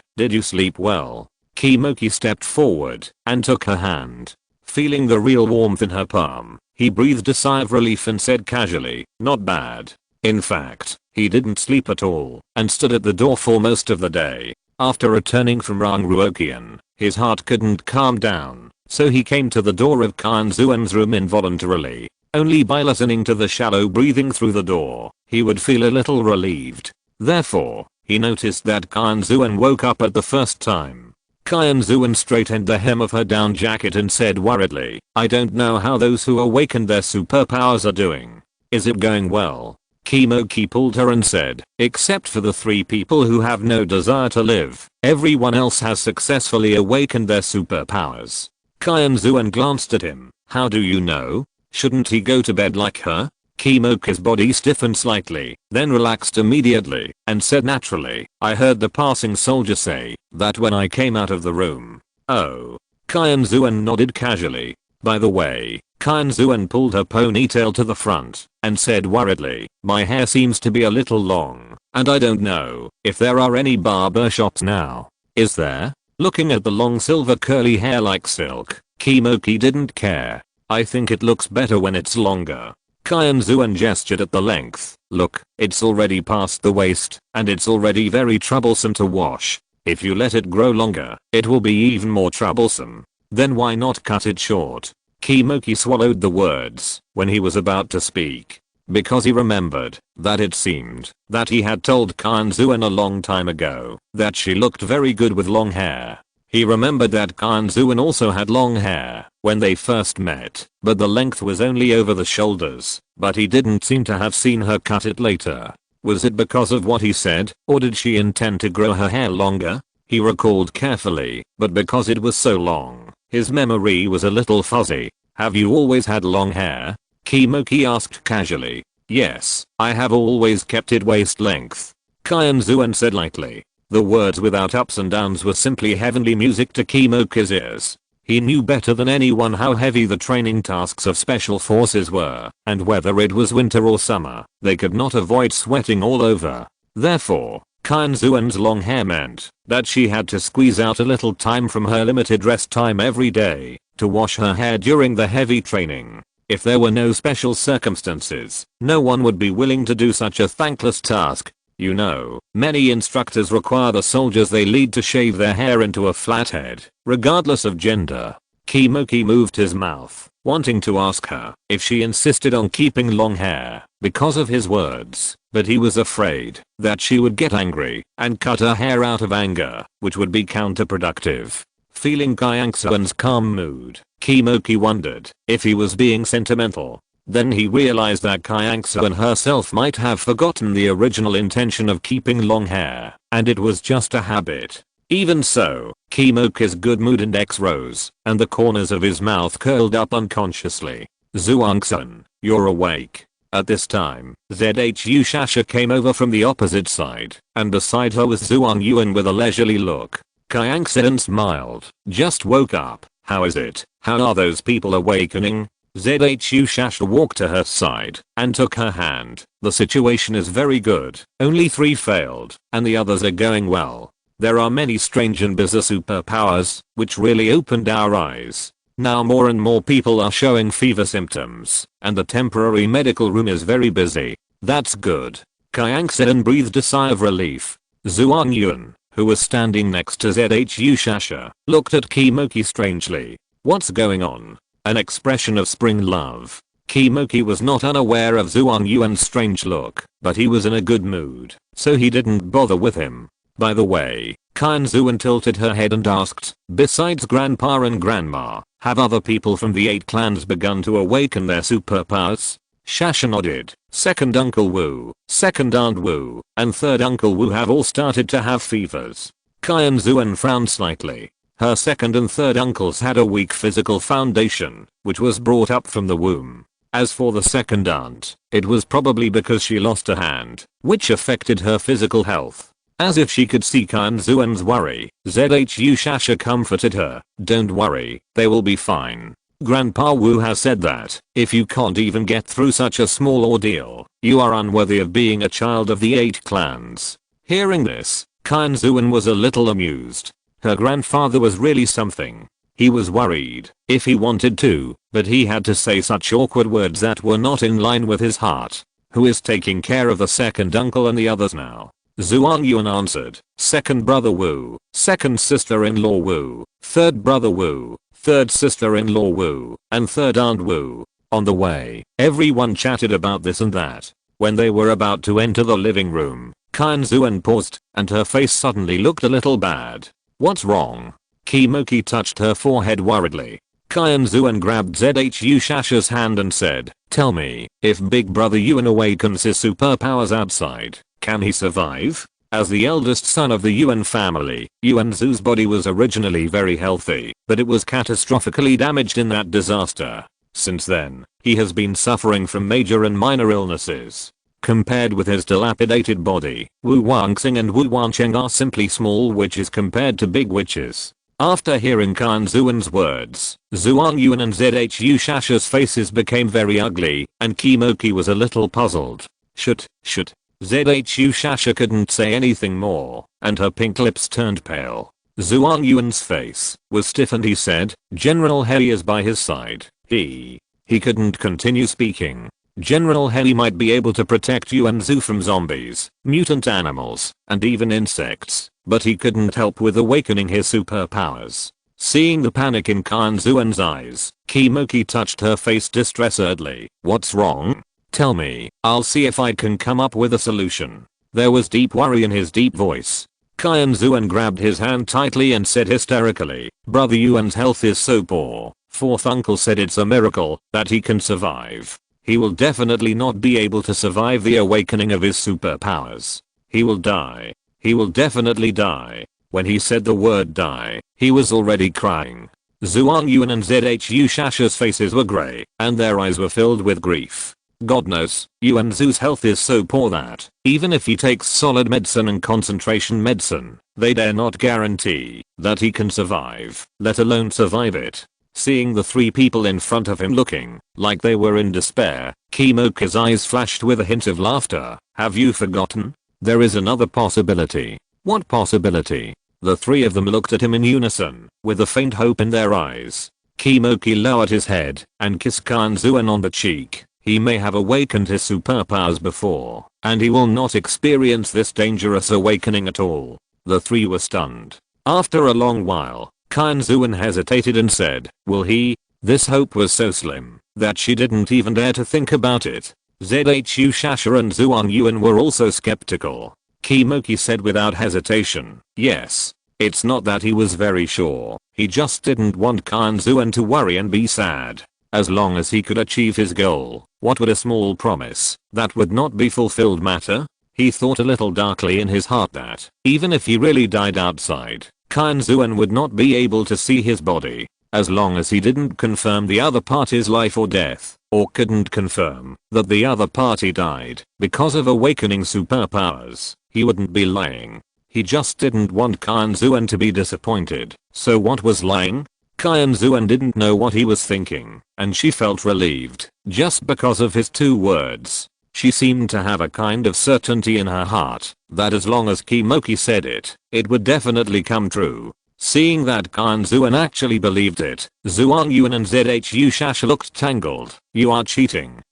"Did you sleep well?" Kimoki stepped forward and took her hand. Feeling the real warmth in her palm, he breathed a sigh of relief and said casually, "Not bad." In fact, he didn't sleep at all and stood at the door for most of the day. After returning from Rangruokian, his heart couldn't calm down, so he came to the door of Qianxuan's room involuntarily. Only by listening to the shallow breathing through the door, he would feel a little relieved. Therefore, he noticed that Qianxuan woke up at the first time. Qianxuan straightened the hem of her down jacket and said worriedly, "I don't know how those who awakened their superpowers are doing. Is it going well?" Kimoki pulled her and said, "Except for the 3 people who have no desire to live, everyone else has successfully awakened their superpowers." Qianxuan glanced at him. "How do you know? Shouldn't he go to bed like her?" Kimoki's body stiffened slightly, then relaxed immediately, and said naturally, "I heard the passing soldier say that when I came out of the room." "Oh." Qianxuan nodded casually. By the way, Qianxuan pulled her ponytail to the front and said worriedly, "My hair seems to be a little long, and I don't know if there are any barber shops now. Is there?" Looking at the long silver curly hair like silk, Kimoki didn't care. "I think it looks better when it's longer." Qianxuan gestured at the length. "Look, it's already past the waist, and it's already very troublesome to wash. If you let it grow longer, it will be even more troublesome. Then why not cut it short?" Kimoki swallowed the words when he was about to speak, because he remembered that it seemed that he had told Qianxuan a long time ago that she looked very good with long hair. He remembered that Qianxuan also had long hair when they first met, but the length was only over the shoulders, but he didn't seem to have seen her cut it later. Was it because of what he said, or did she intend to grow her hair longer? He recalled carefully, but because it was so long, his memory was a little fuzzy. "Have you always had long hair?" Kimoki asked casually. "Yes, I have always kept it waist length," Qianxuan said lightly. The words without ups and downs were simply heavenly music to Kimoki's ears. He knew better than anyone how heavy the training tasks of special forces were, and whether it was winter or summer, they could not avoid sweating all over. Therefore, Qianxuan's long hair meant that she had to squeeze out a little time from her limited rest time every day to wash her hair during the heavy training. If there were no special circumstances, no one would be willing to do such a thankless task. You know, many instructors require the soldiers they lead to shave their hair into a flat head, regardless of gender. Kimoki moved his mouth, wanting to ask her if she insisted on keeping long hair because of his words, but he was afraid that she would get angry and cut her hair out of anger, which would be counterproductive. Feeling Qianxuan's calm mood, Kimoki wondered if he was being sentimental. Then he realized that Qianxuan herself might have forgotten the original intention of keeping long hair, and it was just a habit. Even so, Kimoki's good mood index rose, and the corners of his mouth curled up unconsciously. "Zhuangxun, you're awake." At this time, Zhu Shasha came over from the opposite side, and beside her was Zhuang Yuan with a leisurely look. Qianxuan smiled. "Just woke up. How is it? How are those people awakening?" Zhu Shasha walked to her side and took her hand. "The situation is very good. Only 3 failed, and the others are going well. There are many strange and bizarre superpowers, which really opened our eyes. Now more and more people are showing fever symptoms, and the temporary medical room is very busy." "That's good." Qianxuan breathed a sigh of relief. Zhuang Yuan, who was standing next to Zhu Shasha, looked at Kimoki strangely. "What's going on?" An expression of spring love. Kimoki was not unaware of Zhuang Yuan's strange look, but he was in a good mood, so he didn't bother with him. "By the way," Qianxuan tilted her head and asked, "besides Grandpa and Grandma, have other people from the 8 clans begun to awaken their superpowers?" Shasha nodded. "Second Uncle Wu, second Aunt Wu, and third Uncle Wu have all started to have fevers." Qianxuan frowned slightly. Her second and third uncles had a weak physical foundation, which was brought up from the womb. As for the second aunt, it was probably because she lost a hand, which affected her physical health. As if she could see Qianxuan's worry, Zhu Shasha comforted her. "Don't worry, they will be fine. Grandpa Wu has said that if you can't even get through such a small ordeal, you are unworthy of being a child of the 8 clans." Hearing this, Qianxuan was a little amused. Her grandfather was really something. He was worried if he wanted to, but he had to say such awkward words that were not in line with his heart. Who is taking care of the second uncle and the others now? Zhuang Yuan answered. Second brother Wu, second sister-in-law Wu, third brother Wu, third sister-in-law Wu, and third aunt Wu. On the way, everyone chatted about this and that. When they were about to enter the living room, Qianxuan paused, and her face suddenly looked a little bad. What's wrong? Kimoki touched her forehead worriedly. Qianxuan grabbed Zhu Shasha's hand and said, tell me, if Big Brother Yuan awakens his superpowers outside, can he survive? As the eldest son of the Yuan family, Yuanzu's body was originally very healthy, but it was catastrophically damaged in that disaster. Since then, he has been suffering from major and minor illnesses. Compared with his dilapidated body, Wu Wangxing and Wu Wancheng are simply small witches compared to big witches. After hearing Qianxuan's words, Zhuang Yuan and Zhu Shasha's faces became very ugly, and Kimoki was a little puzzled. Shut. Zhu Shasha couldn't say anything more, and her pink lips turned pale. Zhuang Yuan's face was stiff and he said, General He is by his side. He couldn't continue speaking. General He might be able to protect Yuanzu from zombies, mutant animals, and even insects, but he couldn't help with awakening his superpowers. Seeing the panic in Qianxuan's eyes, Kimoki touched her face distressedly. What's wrong? Tell me, I'll see if I can come up with a solution. There was deep worry in his deep voice. Qianxuan grabbed his hand tightly and said hysterically, Brother Yuan's health is so poor. Fourth uncle said it's a miracle that he can survive. He will definitely not be able to survive the awakening of his superpowers. He will die. He will definitely die. When he said the word die, he was already crying. Zhuang Yuan and Zhu Shasha's faces were grey, and their eyes were filled with grief. God knows, Yuanzu's health is so poor that, even if he takes solid medicine and concentration medicine, they dare not guarantee that he can survive, let alone survive it. Seeing the three people in front of him looking like they were in despair, Kimoki's eyes flashed with a hint of laughter. Have you forgotten? There is another possibility. What possibility? The three of them looked at him in unison, with a faint hope in their eyes. Kimoki lowered his head and kissed Qianxuan on the cheek. He may have awakened his superpowers before, and he will not experience this dangerous awakening at all. The three were stunned. After a long while, Qianxuan hesitated and said, will he? This hope was so slim that she didn't even dare to think about it. Zhu Shasha and Zhuang Yuan were also skeptical. Kimoki said without hesitation, yes. It's not that he was very sure, he just didn't want Qianxuan to worry and be sad. As long as he could achieve his goal, what would a small promise that would not be fulfilled matter? He thought a little darkly in his heart that, even if he really died outside, Qianxuan would not be able to see his body, as long as he didn't confirm the other party's life or death, or couldn't confirm that the other party died because of awakening superpowers, he wouldn't be lying. He just didn't want Qianxuan to be disappointed. So what was lying? Qianxuan didn't know what he was thinking, and she felt relieved, just because of his two words. She seemed to have a kind of certainty in her heart that as long as Kimoki said it, it would definitely come true. Seeing that Qianxuan actually believed it, Zhuang Yuan and Zhu Shasha looked tangled. You are cheating.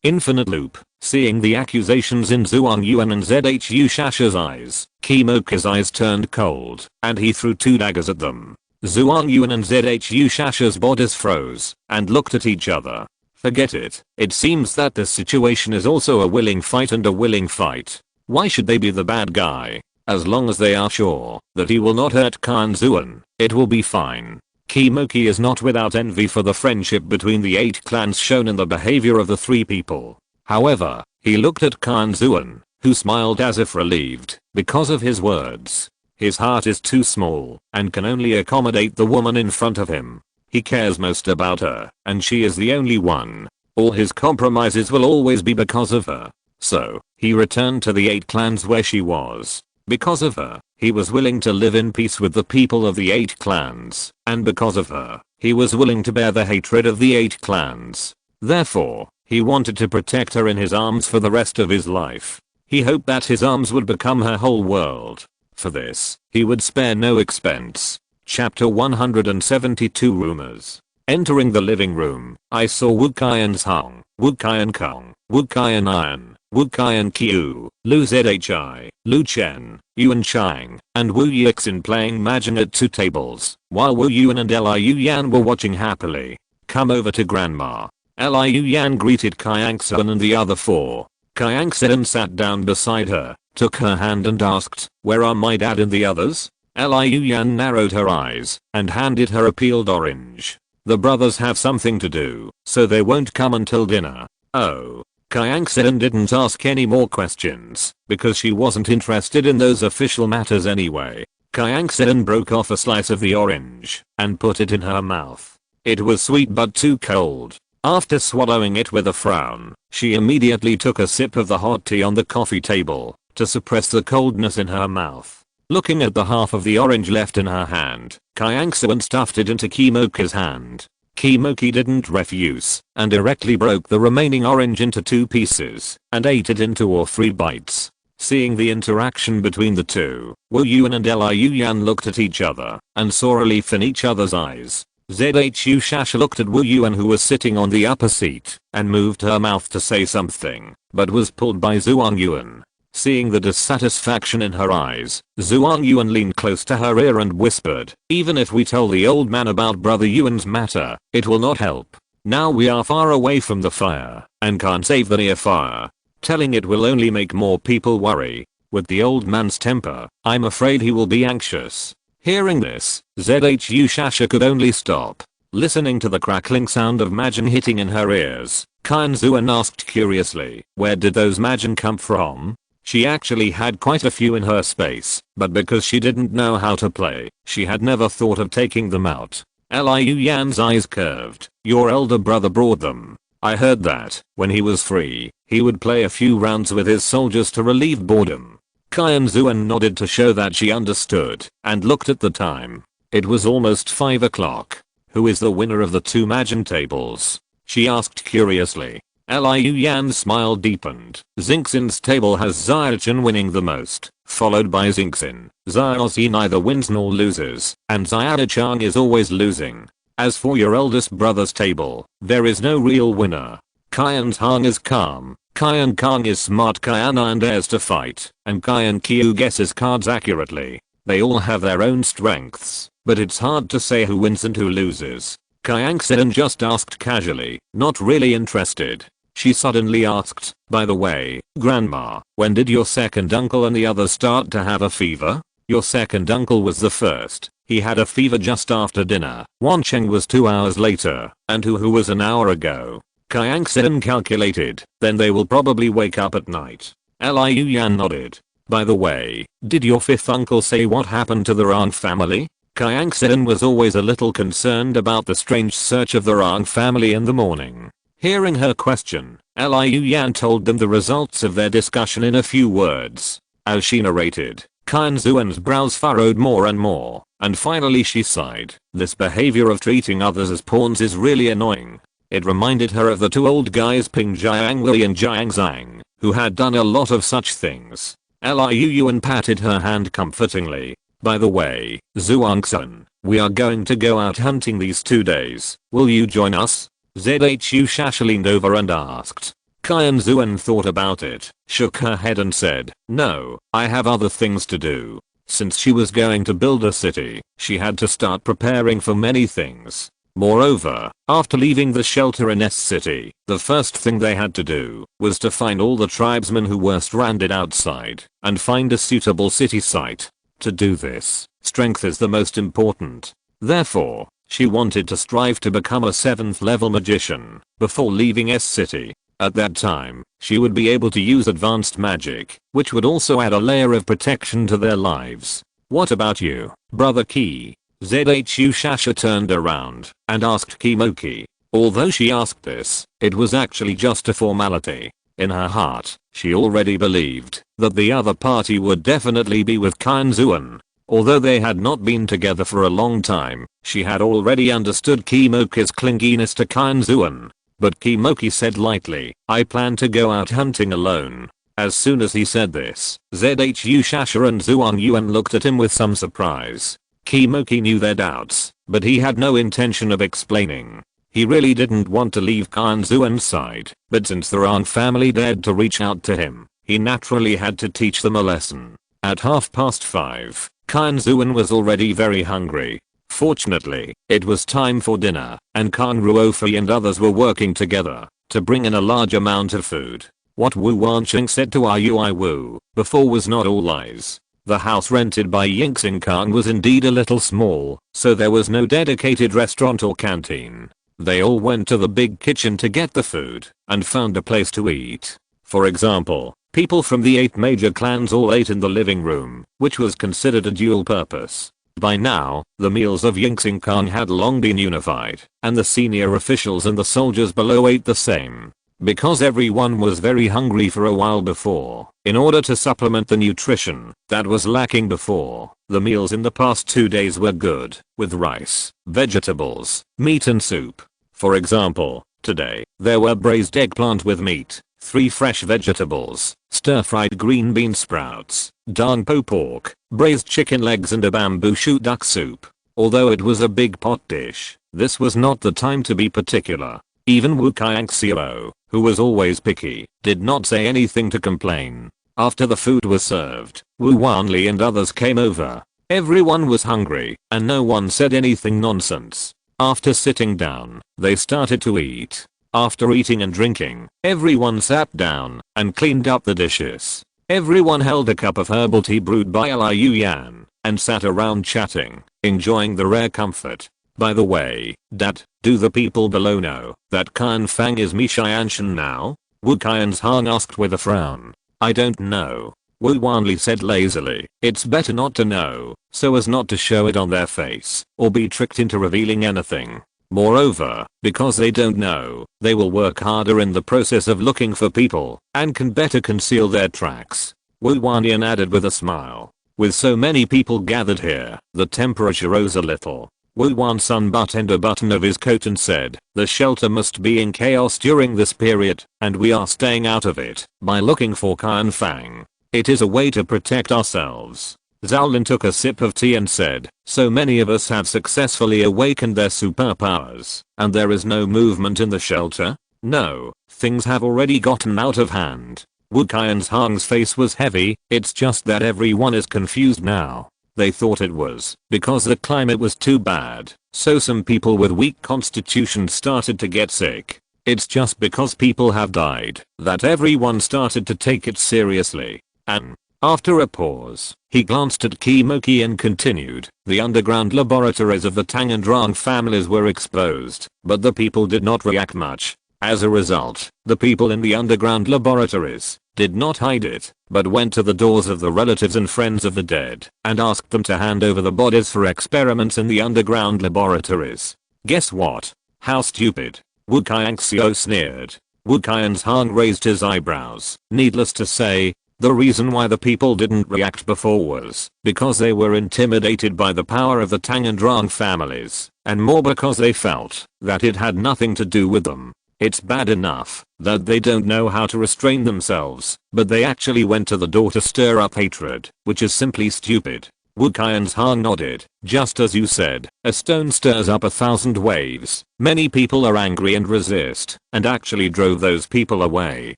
Infinite loop. Seeing the accusations in Zhuang Yuan and Zhu Shasha's eyes, Kimoki's eyes turned cold, and he threw two daggers at them. Zhuang Yuan and Zhu Shasha's bodies froze and looked at each other. Forget it. It seems that this situation is also a willing fight and a willing fight. Why should they be the bad guy? As long as they are sure that he will not hurt Qianxuan, it will be fine. Kimoki is not without envy for the friendship between the 8 clans shown in the behavior of the 3 people. However, he looked at Qianxuan, who smiled as if relieved because of his words. His heart is too small and can only accommodate the woman in front of him. He cares most about her, and she is the only one. All his compromises will always be because of her. So, he returned to the 8 clans where she was. Because of her, he was willing to live in peace with the people of the 8 clans, and because of her, he was willing to bear the hatred of the 8 clans. Therefore, he wanted to protect her in his arms for the rest of his life. He hoped that his arms would become her whole world. For this, he would spare no expense. Chapter 172 Rumors. Entering the living room, I saw Wu Qianxuan, Wu Qiankong, Wu Qianian, Wu Qianqiu, Lu Zhi, Lu Chen, Yuan Chang, and Wu Yixin playing mahjong at 2 tables, while Wu Yuan and Liu Yan were watching happily. Come over to Grandma. Liu Yan greeted Qianxuan and the other 4. Qianxuan sat down beside her, took her hand and asked, "Where are my dad and the others?" Liu Yan narrowed her eyes and handed her a peeled orange. "The brothers have something to do, so they won't come until dinner." Oh. Qianxuan didn't ask any more questions, because she wasn't interested in those official matters anyway. Qianxuan broke off a slice of the orange and put it in her mouth. It was sweet but too cold. After swallowing it with a frown, she immediately took a sip of the hot tea on the coffee table to suppress the coldness in her mouth. Looking at the half of the orange left in her hand, Qianxuan stuffed it into Qimoki's hand. Qimoki didn't refuse and directly broke the remaining orange into 2 pieces and ate it in 2 or 3 bites. Seeing the interaction between the two, Wu Yuan and Liu Yan looked at each other and saw relief in each other's eyes. Zhu Shasha looked at Wu Yuan, who was sitting on the upper seat, and moved her mouth to say something, but was pulled by Zhuang Yuan. Seeing the dissatisfaction in her eyes, Zhuang Yuan leaned close to her ear and whispered, "Even if we tell the old man about Brother Yuan's matter, it will not help. Now we are far away from the fire, and can't save the near fire. Telling it will only make more people worry. With the old man's temper, I'm afraid he will be anxious." Hearing this, Zhu Shasha could only stop. Listening to the crackling sound of mahjong hitting in her ears, Qianxuan asked curiously, "Where did those mahjong come from?" She actually had quite a few in her space, but because she didn't know how to play, she had never thought of taking them out. Liu Yan's eyes curved. "Your elder brother brought them. I heard that, when he was free, he would play a few rounds with his soldiers to relieve boredom." Qianxuan nodded to show that she understood, and looked at the time. It was almost 5 o'clock. "Who is the winner of the 2 mahjong tables?" she asked curiously. Liu Yan's smile deepened. "Xingxin's table has Xiaochen winning the most, followed by Xingxin. Xiaozi neither wins nor loses, and Xiaochang is always losing. As for your eldest brother's table, there is no real winner. Qianxuan is calm, Qiankong is smart, Qiana dares to fight, and Qianqiu guesses cards accurately. They all have their own strengths, but it's hard to say who wins and who loses." Qianxuan just asked casually, not really interested. She suddenly asked, "By the way, Grandma, when did your second uncle and the others start to have a fever?" "Your second uncle was the first. He had a fever just after dinner. Wancheng was 2 hours later, and Hu was an hour ago." Qianxuan calculated, "Then they will probably wake up at night." Liu Yan nodded. "By the way, did your 5th uncle say what happened to the Rang family?" Qianxuan was always a little concerned about the strange search of the Rang family in the morning. Hearing her question, Liu Yan told them the results of their discussion in a few words. As she narrated, Qianxuan's brows furrowed more and more, and finally she sighed. This behavior of treating others as pawns is really annoying. It reminded her of the 2 old guys Ping Jiangli and Jiang Zhang, who had done a lot of such things. Liu Yuan patted her hand comfortingly. "By the way, Zhuangxun, we are going to go out hunting these 2 days. Will you join us?" Zhu Shasha leaned over and asked. Qianxuan thought about it, shook her head and said, "No, I have other things to do." Since she was going to build a city, she had to start preparing for many things. Moreover, after leaving the shelter in S City, the first thing they had to do was to find all the tribesmen who were stranded outside and find a suitable city site. To do this, strength is the most important. Therefore, she wanted to strive to become a 7th level magician before leaving S City. At that time, she would be able to use advanced magic, which would also add a layer of protection to their lives. "What about you, Brother Qi?" Zhu Shasha turned around and asked Qimoki. Although she asked this, it was actually just a formality. In her heart, she already believed that the other party would definitely be with Qianxuan. Although they had not been together for a long time, she had already understood Qimoki's clinginess to Qianxuan. But Qimoki said lightly, "I plan to go out hunting alone." As soon as he said this, Zhu Shasha and Zhuang Yuan looked at him with some surprise. Kimoki knew their doubts, but he had no intention of explaining. He really didn't want to leave Qianxuan's side, but since the Rang family dared to reach out to him, he naturally had to teach them a lesson. At 5:30, Qianxuan was already very hungry. Fortunately, it was time for dinner, and Kang Ruofei and others were working together to bring in a large amount of food. What Wu Wanqing said to Yui Wu before was not all lies. The house rented by Yingxing Kang was indeed a little small, so there was no dedicated restaurant or canteen. They all went to the big kitchen to get the food and found a place to eat. For example, people from the 8 major clans all ate in the living room, which was considered a dual purpose. By now, the meals of Yingxing Khan had long been unified, and the senior officials and the soldiers below ate the same. Because everyone was very hungry for a while before, in order to supplement the nutrition that was lacking before, the meals in the past 2 days were good, with rice, vegetables, meat and soup. For example, today, there were braised eggplant with meat, 3 fresh vegetables, stir-fried green bean sprouts, dangpo pork, braised chicken legs and a bamboo shoot duck soup. Although it was a big pot dish, this was not the time to be particular. Even Wu Qianxuo, who was always picky, did not say anything to complain. After the food was served, Wu Wanli and others came over. Everyone was hungry, and no one said anything nonsense. After sitting down, they started to eat. After eating and drinking, everyone sat down and cleaned up the dishes. Everyone held a cup of herbal tea brewed by Liu Yan and sat around chatting, enjoying the rare comfort. By the way, Dad, do the people below know that Qian Fang is Qianxuan now? Wu Qianzhang asked with a frown. I don't know. Wu Wanli said lazily. It's better not to know, so as not to show it on their face, or be tricked into revealing anything. Moreover, because they don't know, they will work harder in the process of looking for people, and can better conceal their tracks. Wu Wanlian added with a smile. With so many people gathered here, the temperature rose a little. Wu Wan's unbuttoned a button of his coat and said, the shelter must be in chaos during this period, and we are staying out of it by looking for Qian Fang. It is a way to protect ourselves. Zhaolin took a sip of tea and said, so many of us have successfully awakened their superpowers, and there is no movement in the shelter? No, things have already gotten out of hand. Wu Qianzhang's face was heavy. It's just that everyone is confused now. They thought it was because the climate was too bad, so some people with weak constitutions started to get sick. It's just because people have died that everyone started to take it seriously. And after a pause, he glanced at Kimoki and continued, the underground laboratories of the Tang and Rang families were exposed, but the people did not react much. As a result, the people in the underground laboratories did not hide it, but went to the doors of the relatives and friends of the dead and asked them to hand over the bodies for experiments in the underground laboratories. Guess what? How stupid. Wu Qianxuo sneered. Wu Qianzhang raised his eyebrows. Needless to say, the reason why the people didn't react before was because they were intimidated by the power of the Tang and Rang families, and more because they felt that it had nothing to do with them. It's bad enough that they don't know how to restrain themselves, but they actually went to the door to stir up hatred, which is simply stupid. Wu Qianzhang nodded. Just as you said, a stone stirs up 1,000 waves. Many people are angry and resist, and actually drove those people away.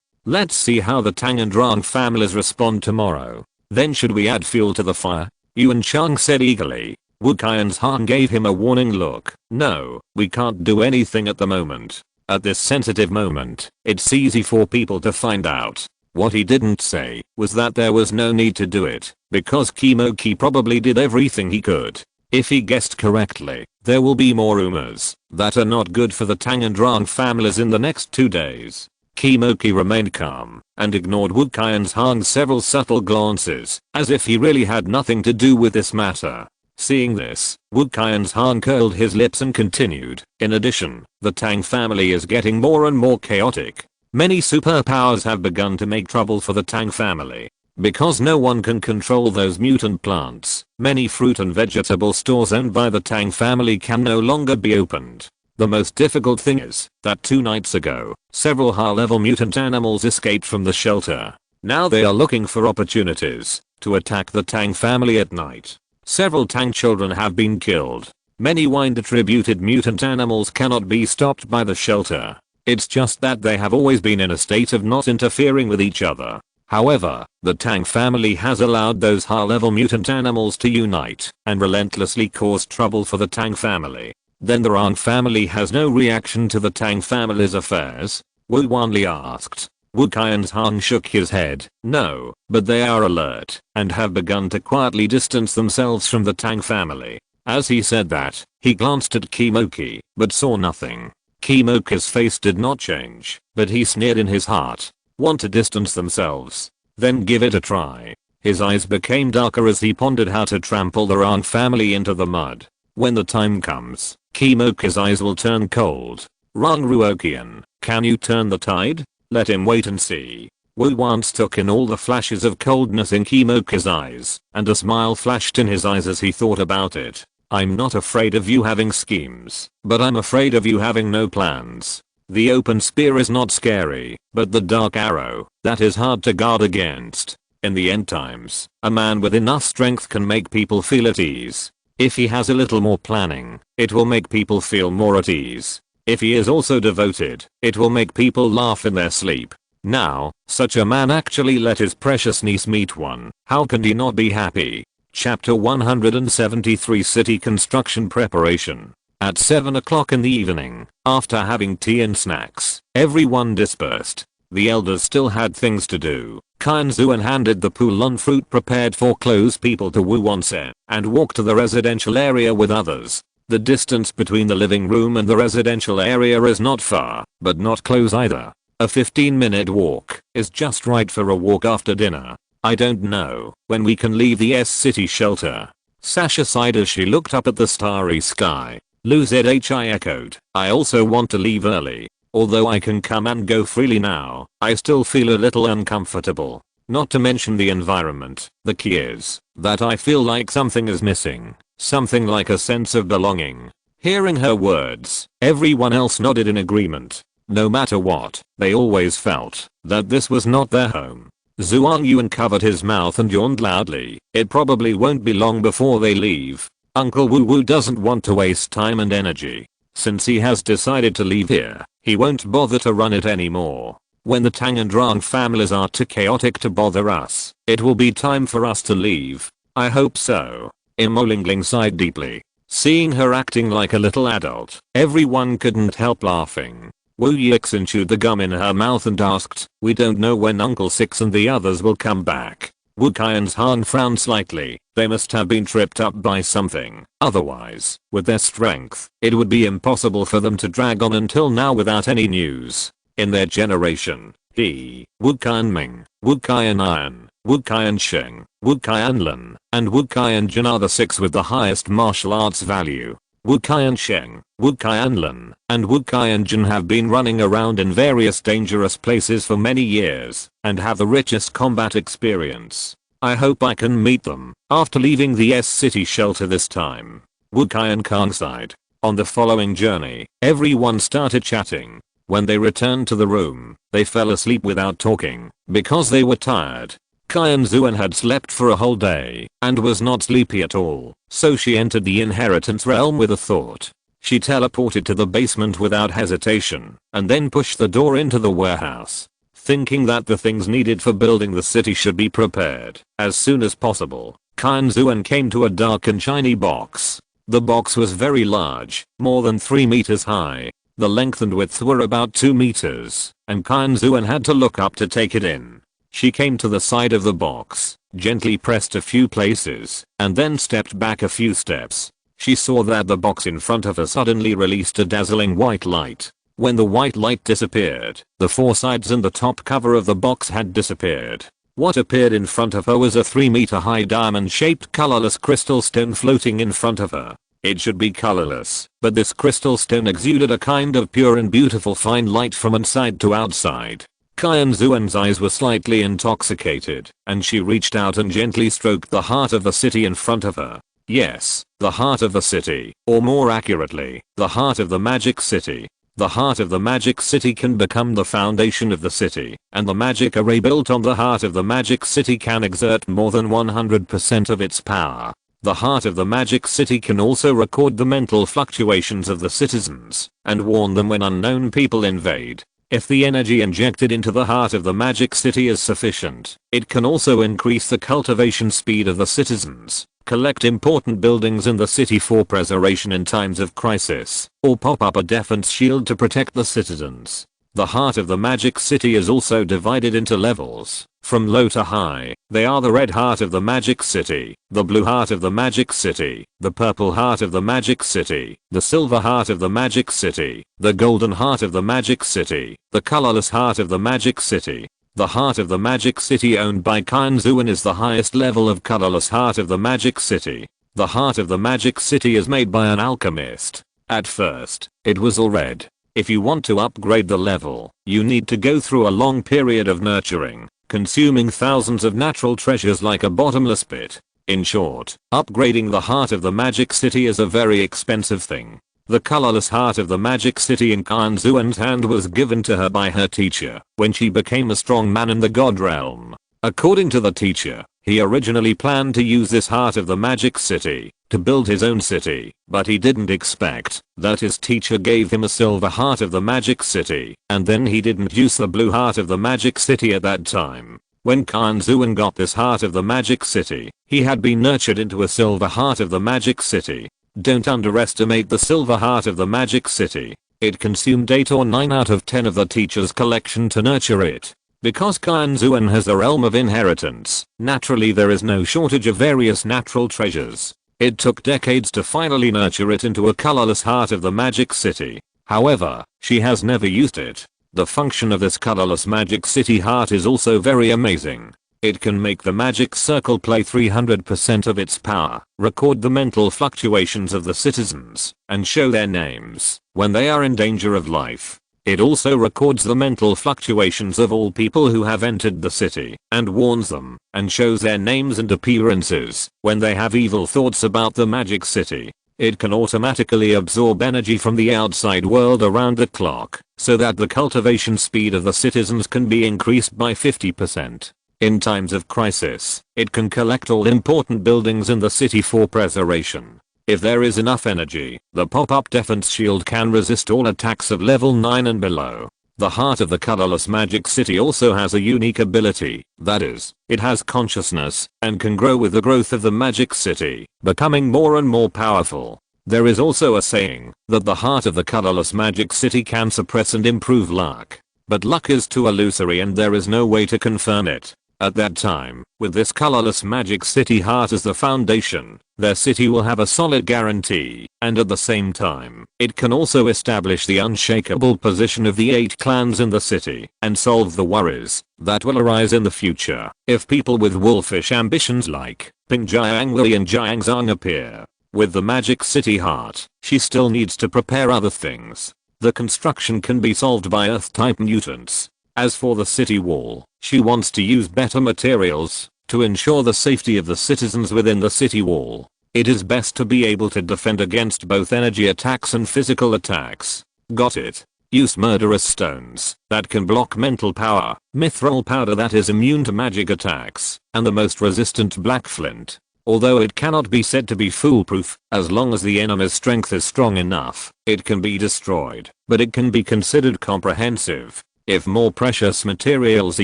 Let's see how the Tang and Rang families respond tomorrow. Then should we add fuel to the fire? Yuan Chang said eagerly. Wu Qianzhang gave him a warning look. No, we can't do anything at the moment. At this sensitive moment, it's easy for people to find out. What he didn't say was that there was no need to do it, because Kimoki probably did everything he could. If he guessed correctly, there will be more rumors that are not good for the Tang and Rang families in the next 2 days. Kimoki remained calm and ignored Wu Qianzhang's several subtle glances, as if he really had nothing to do with this matter. Seeing this, Wu Qianzhang curled his lips and continued, in addition, the Tang family is getting more and more chaotic. Many superpowers have begun to make trouble for the Tang family. Because no one can control those mutant plants, many fruit and vegetable stores owned by the Tang family can no longer be opened. The most difficult thing is that 2 nights ago, several high-level mutant animals escaped from the shelter. Now they are looking for opportunities to attack the Tang family at night. Several Tang children have been killed. Many wind-attributed mutant animals cannot be stopped by the shelter. It's just that they have always been in a state of not interfering with each other. However, the Tang family has allowed those high-level mutant animals to unite and relentlessly cause trouble for the Tang family. Then the Rang family has no reaction to the Tang family's affairs? Wu Wanli asked. Wu Qian's Han shook his head. No, but they are alert and have begun to quietly distance themselves from the Tang family. As he said that, he glanced at Kimoki, but saw nothing. Kimoki's face did not change, but he sneered in his heart. Want to distance themselves? Then give it a try. His eyes became darker as he pondered how to trample the Rang family into the mud. When the time comes, Kimoki's eyes will turn cold. Rang Ruoqian, can you turn the tide? Let him wait and see. Wu once took in all the flashes of coldness in Kimoki's eyes, and a smile flashed in his eyes as he thought about it. I'm not afraid of you having schemes, but I'm afraid of you having no plans. The open spear is not scary, but the dark arrow, that is hard to guard against. In the end times, a man with enough strength can make people feel at ease. If he has a little more planning, it will make people feel more at ease. If he is also devoted, it will make people laugh in their sleep. Now, such a man actually let his precious niece meet one. How can he not be happy? Chapter 173 City Construction Preparation. At 7 o'clock in the evening, after having tea and snacks, everyone dispersed. The elders still had things to do. Qianxuan handed the Pulon fruit prepared for close people to Wu Wanse and walked to the residential area with others. The distance between the living room and the residential area is not far, but not close either. A 15-minute walk is just right for a walk after dinner. I don't know when we can leave the S-City shelter. Sasha sighed as she looked up at the starry sky. Lu Zhi echoed. I also want to leave early. Although I can come and go freely now, I still feel a little uncomfortable. Not to mention the environment. The key is that I feel like something is missing. Something like a sense of belonging. Hearing her words, everyone else nodded in agreement. No matter what, they always felt that this was not their home. Zhuang Yuan covered his mouth and yawned loudly. It probably won't be long before they leave. Uncle Wu Wu doesn't want to waste time and energy. Since he has decided to leave here, he won't bother to run it anymore. When the Tang and Rang families are too chaotic to bother us, it will be time for us to leave. I hope so. Imolingling sighed deeply. Seeing her acting like a little adult, everyone couldn't help laughing. Wu Yixin chewed the gum in her mouth and asked, we don't know when Uncle Six and the others will come back. Wu Qian's Han frowned slightly. They must have been tripped up by something. Otherwise, with their strength, it would be impossible for them to drag on until now without any news. In their generation, Wu Qianming, Wu Qianian, Wu Qiansheng, Wu Qianlin, and Wu Qianjun are the six with the highest martial arts value. Wu Qiansheng, Wu Qianlin, and Wu Qianjun have been running around in various dangerous places for many years and have the richest combat experience. I hope I can meet them after leaving the S-City shelter this time. Wu Qian sighed. On the following journey, everyone started chatting. When they returned to the room, they fell asleep without talking because they were tired. Qianxuan had slept for a whole day and was not sleepy at all, so she entered the inheritance realm with a thought. She teleported to the basement without hesitation and then pushed the door into the warehouse, thinking that the things needed for building the city should be prepared as soon as possible. Qianxuan came to a dark and shiny box. The box was very large, more than 3 meters high. The length and width were about 2 meters, and Qianxuan had to look up to take it in. She came to the side of the box, gently pressed a few places, and then stepped back a few steps. She saw that the box in front of her suddenly released a dazzling white light. When the white light disappeared, the 4 sides and the top cover of the box had disappeared. What appeared in front of her was a 3-meter high diamond-shaped colorless crystal stone floating in front of her. It should be colorless, but this crystal stone exuded a kind of pure and beautiful fine light from inside to outside. Qianxuan's eyes were slightly intoxicated, and she reached out and gently stroked the heart of the city in front of her. Yes, the heart of the city, or more accurately, the heart of the magic city. The heart of the magic city can become the foundation of the city, and the magic array built on the heart of the magic city can exert more than 100% of its power. The heart of the magic city can also record the mental fluctuations of the citizens and warn them when unknown people invade. If the energy injected into the heart of the magic city is sufficient, it can also increase the cultivation speed of the citizens, collect important buildings in the city for preservation in times of crisis, or pop up a defense shield to protect the citizens. The heart of the magic city is also divided into levels, from low to high. They are the red heart of the magic city, the blue heart of the magic city, the purple heart of the magic city, the silver heart of the magic city, the golden heart of the magic city, the colorless heart of the magic city. The heart of the magic city owned by Qianxuan is the highest level of colorless heart of the magic city. The heart of the magic city is made by an alchemist. At first, it was all red. If you want to upgrade the level, you need to go through a long period of nurturing, consuming thousands of natural treasures like a bottomless pit. In short, upgrading the heart of the magic city is a very expensive thing. The colorless heart of the magic city in Qianxuan's hand was given to her by her teacher when she became a strong man in the god realm. According to the teacher, he originally planned to use this heart of the magic city to build his own city, but he didn't expect that his teacher gave him a silver heart of the magic city, and then he didn't use the blue heart of the magic city at that time. When Qianxuan got this heart of the magic city, he had been nurtured into a silver heart of the magic city. Don't underestimate the silver heart of the magic city. It consumed 8 or 9 out of 10 of the teacher's collection to nurture it. Because Qianxuan has the realm of inheritance, naturally there is no shortage of various natural treasures. It took decades to finally nurture it into a colorless heart of the magic city. However, she has never used it. The function of this colorless magic city heart is also very amazing. It can make the magic circle play 300% of its power, record the mental fluctuations of the citizens, and show their names when they are in danger of life. It also records the mental fluctuations of all people who have entered the city, and warns them, and shows their names and appearances when they have evil thoughts about the magic city. It can automatically absorb energy from the outside world around the clock, so that the cultivation speed of the citizens can be increased by 50%. In times of crisis, it can collect all important buildings in the city for preservation. If there is enough energy, the pop-up defense shield can resist all attacks of level 9 and below. The heart of the colorless magic city also has a unique ability, that is, it has consciousness and can grow with the growth of the magic city, becoming more and more powerful. There is also a saying that the heart of the colorless magic city can suppress and improve luck. But luck is too illusory and there is no way to confirm it. At that time, with this colorless magic city heart as the foundation, their city will have a solid guarantee, and at the same time, it can also establish the unshakable position of the 8 clans in the city, and solve the worries that will arise in the future if people with wolfish ambitions like Ping Jiangwei and Jiangzong appear. With the magic city heart, she still needs to prepare other things. The construction can be solved by earth-type mutants. As for the city wall, she wants to use better materials to ensure the safety of the citizens within the city wall. It is best to be able to defend against both energy attacks and physical attacks. Got it? Use murderous stones that can block mental power, mithril powder that is immune to magic attacks, and the most resistant black flint. Although it cannot be said to be foolproof, as long as the enemy's strength is strong enough, it can be destroyed, but it can be considered comprehensive. If more precious materials are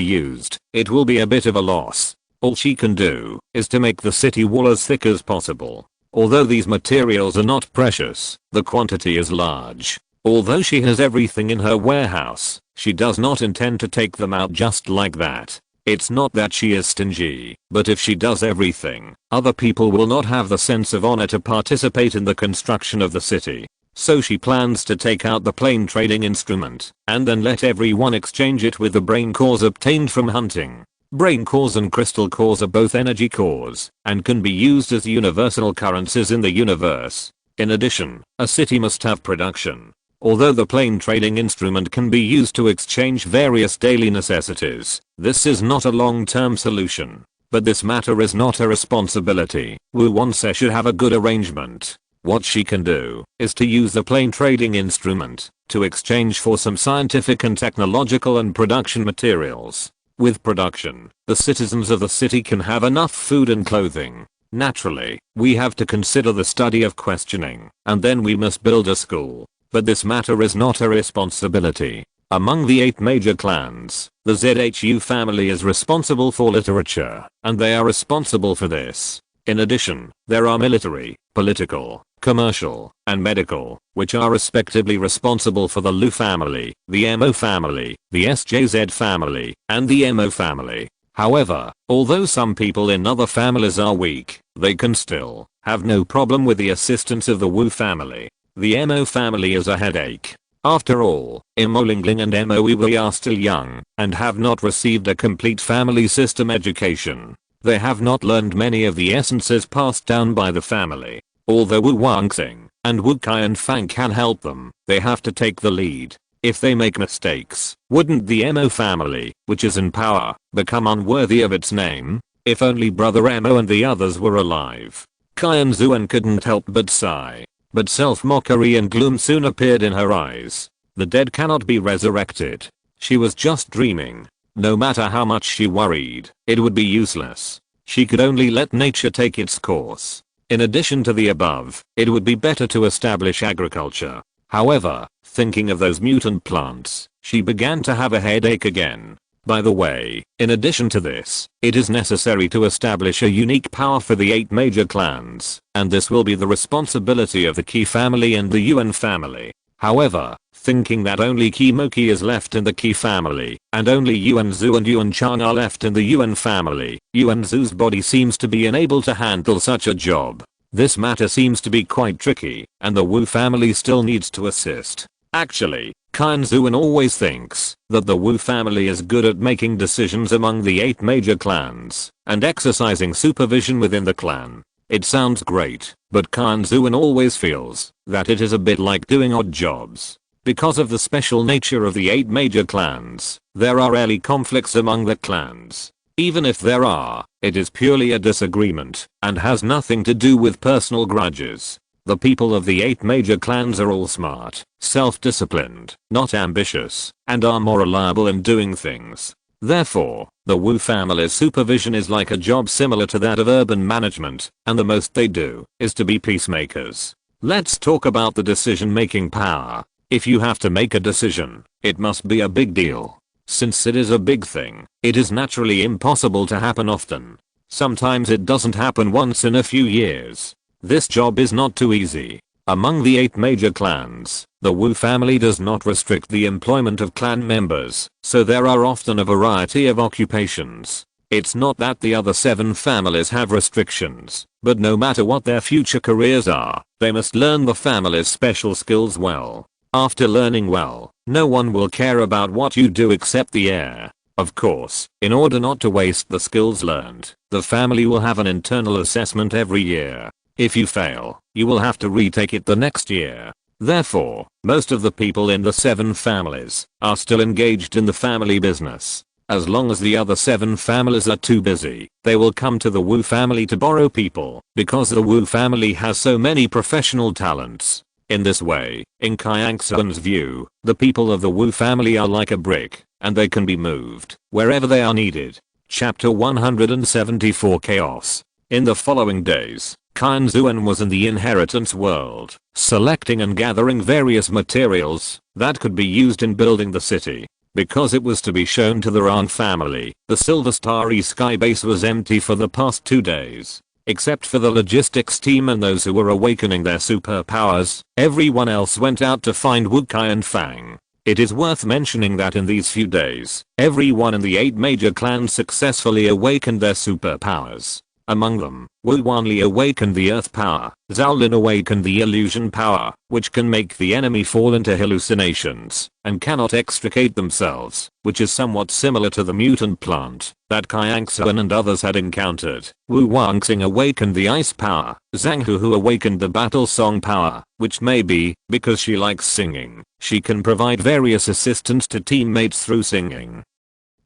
used, it will be a bit of a loss. All she can do is to make the city wall as thick as possible. Although these materials are not precious, the quantity is large. Although she has everything in her warehouse, she does not intend to take them out just like that. It's not that she is stingy, but if she does everything, other people will not have the sense of honor to participate in the construction of the city. So she plans to take out the plain trading instrument, and then let everyone exchange it with the brain cores obtained from hunting. Brain cores and crystal cores are both energy cores, and can be used as universal currencies in the universe. In addition, a city must have production. Although the plain trading instrument can be used to exchange various daily necessities, this is not a long-term solution. But this matter is not her responsibility. Wu Wanse should have a good arrangement. What she can do is to use the plain trading instrument to exchange for some scientific and technological and production materials. With production, the citizens of the city can have enough food and clothing. Naturally, we have to consider the study of questioning, and then we must build a school. But this matter is not a responsibility. Among the 8 major clans, the ZHU family is responsible for literature, and they are responsible for this. In addition, there are military, political, commercial, and medical, which are respectively responsible for the Lu family, the Mo family, the SJZ family, and the Mo family. However, although some people in other families are weak, they can still have no problem with the assistance of the Wu family. The Mo family is a headache. After all, Mo Lingling and Mo Wei are still young, and have not received a complete family system education. They have not learned many of the essences passed down by the family. Although Wu Wangxing and Wu Qianfang can help them, they have to take the lead. If they make mistakes, wouldn't the Mo family, which is in power, become unworthy of its name? If only brother Mo and the others were alive. Qianxuan couldn't help but sigh. But self-mockery and gloom soon appeared in her eyes. The dead cannot be resurrected. She was just dreaming. No matter how much she worried, it would be useless. She could only let nature take its course. In addition to the above, it would be better to establish agriculture. However, thinking of those mutant plants, she began to have a headache again. By the way, in addition to this, it is necessary to establish a unique power for the 8 major clans, and this will be the responsibility of the Qi family and the Yuan family. However, thinking that only Qi Moqi is left in the Qi family, and only Yuan Zhu and Yuan Chang are left in the Yuan family, Yuan Zhu's body seems to be unable to handle such a job. This matter seems to be quite tricky, and the Wu family still needs to assist. Actually, Qianxuan always thinks that the Wu family is good at making decisions among the 8 major clans, and exercising supervision within the clan. It sounds great, but Qianxuan always feels that it is a bit like doing odd jobs. Because of the special nature of the 8 major clans, there are rarely conflicts among the clans. Even if there are, it is purely a disagreement, and has nothing to do with personal grudges. The people of the 8 major clans are all smart, self-disciplined, not ambitious, and are more reliable in doing things. Therefore, the Wu family's supervision is like a job similar to that of urban management, and the most they do is to be peacemakers. Let's talk about the decision-making power. If you have to make a decision, it must be a big deal. Since it is a big thing, it is naturally impossible to happen often. Sometimes it doesn't happen once in a few years. This job is not too easy. Among the 8 major clans, the Wu family does not restrict the employment of clan members, so there are often a variety of occupations. It's not that the other 7 families have restrictions, but no matter what their future careers are, they must learn the family's special skills well. After learning well, no one will care about what you do except the heir. Of course, in order not to waste the skills learned, the family will have an internal assessment every year. If you fail, you will have to retake it the next year. Therefore, most of the people in the 7 families are still engaged in the family business. As long as the other 7 families are too busy, they will come to the Wu family to borrow people, because the Wu family has so many professional talents. In this way, in Qianxuan's view, the people of the Wu family are like a brick, and they can be moved wherever they are needed. Chapter 174 Chaos. In the following days, Qianxuan was in the inheritance world, selecting and gathering various materials that could be used in building the city. Because it was to be shown to the Ran family, the Silver Starry Sky base was empty for the past 2 days. Except for the logistics team and those who were awakening their superpowers, everyone else went out to find Wu Qianfang. It is worth mentioning that in these few days, everyone in the 8 major clans successfully awakened their superpowers. Among them, Wu Wanli awakened the earth power, Zhao Lin awakened the illusion power, which can make the enemy fall into hallucinations, and cannot extricate themselves, which is somewhat similar to the mutant plant that Qianxuan and others had encountered. Wu Wangxing awakened the ice power, Zhang Hu awakened the battle song power, which may be, because she likes singing, she can provide various assistance to teammates through singing.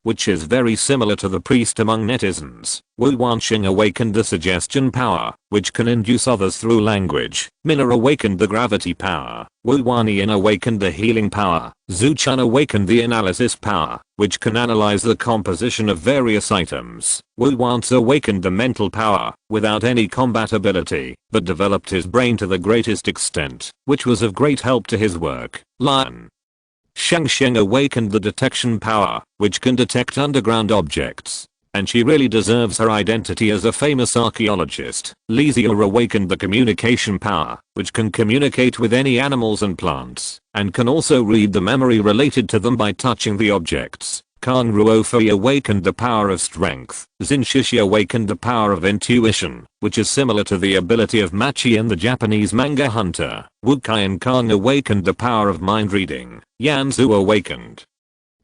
which is very similar to the priest among netizens. Wu Wanxing awakened the suggestion power, which can induce others through language. Miller awakened the gravity power. Wu Wanyan awakened the healing power. Zhu Chun awakened the analysis power, which can analyze the composition of various items. Wu Wanzi awakened the mental power, without any combat ability, but developed his brain to the greatest extent, which was of great help to his work. Lion Shangsheng awakened the detection power, which can detect underground objects. And she really deserves her identity as a famous archaeologist. Li Ziyu awakened the communication power, which can communicate with any animals and plants, and can also read the memory related to them by touching the objects. Kang Ruofei awakened the power of strength. Xin Shishi awakened the power of intuition, which is similar to the ability of Machi in the Japanese manga Hunter. Wu Qian Kang awakened the power of mind reading. Yan Zhu awakened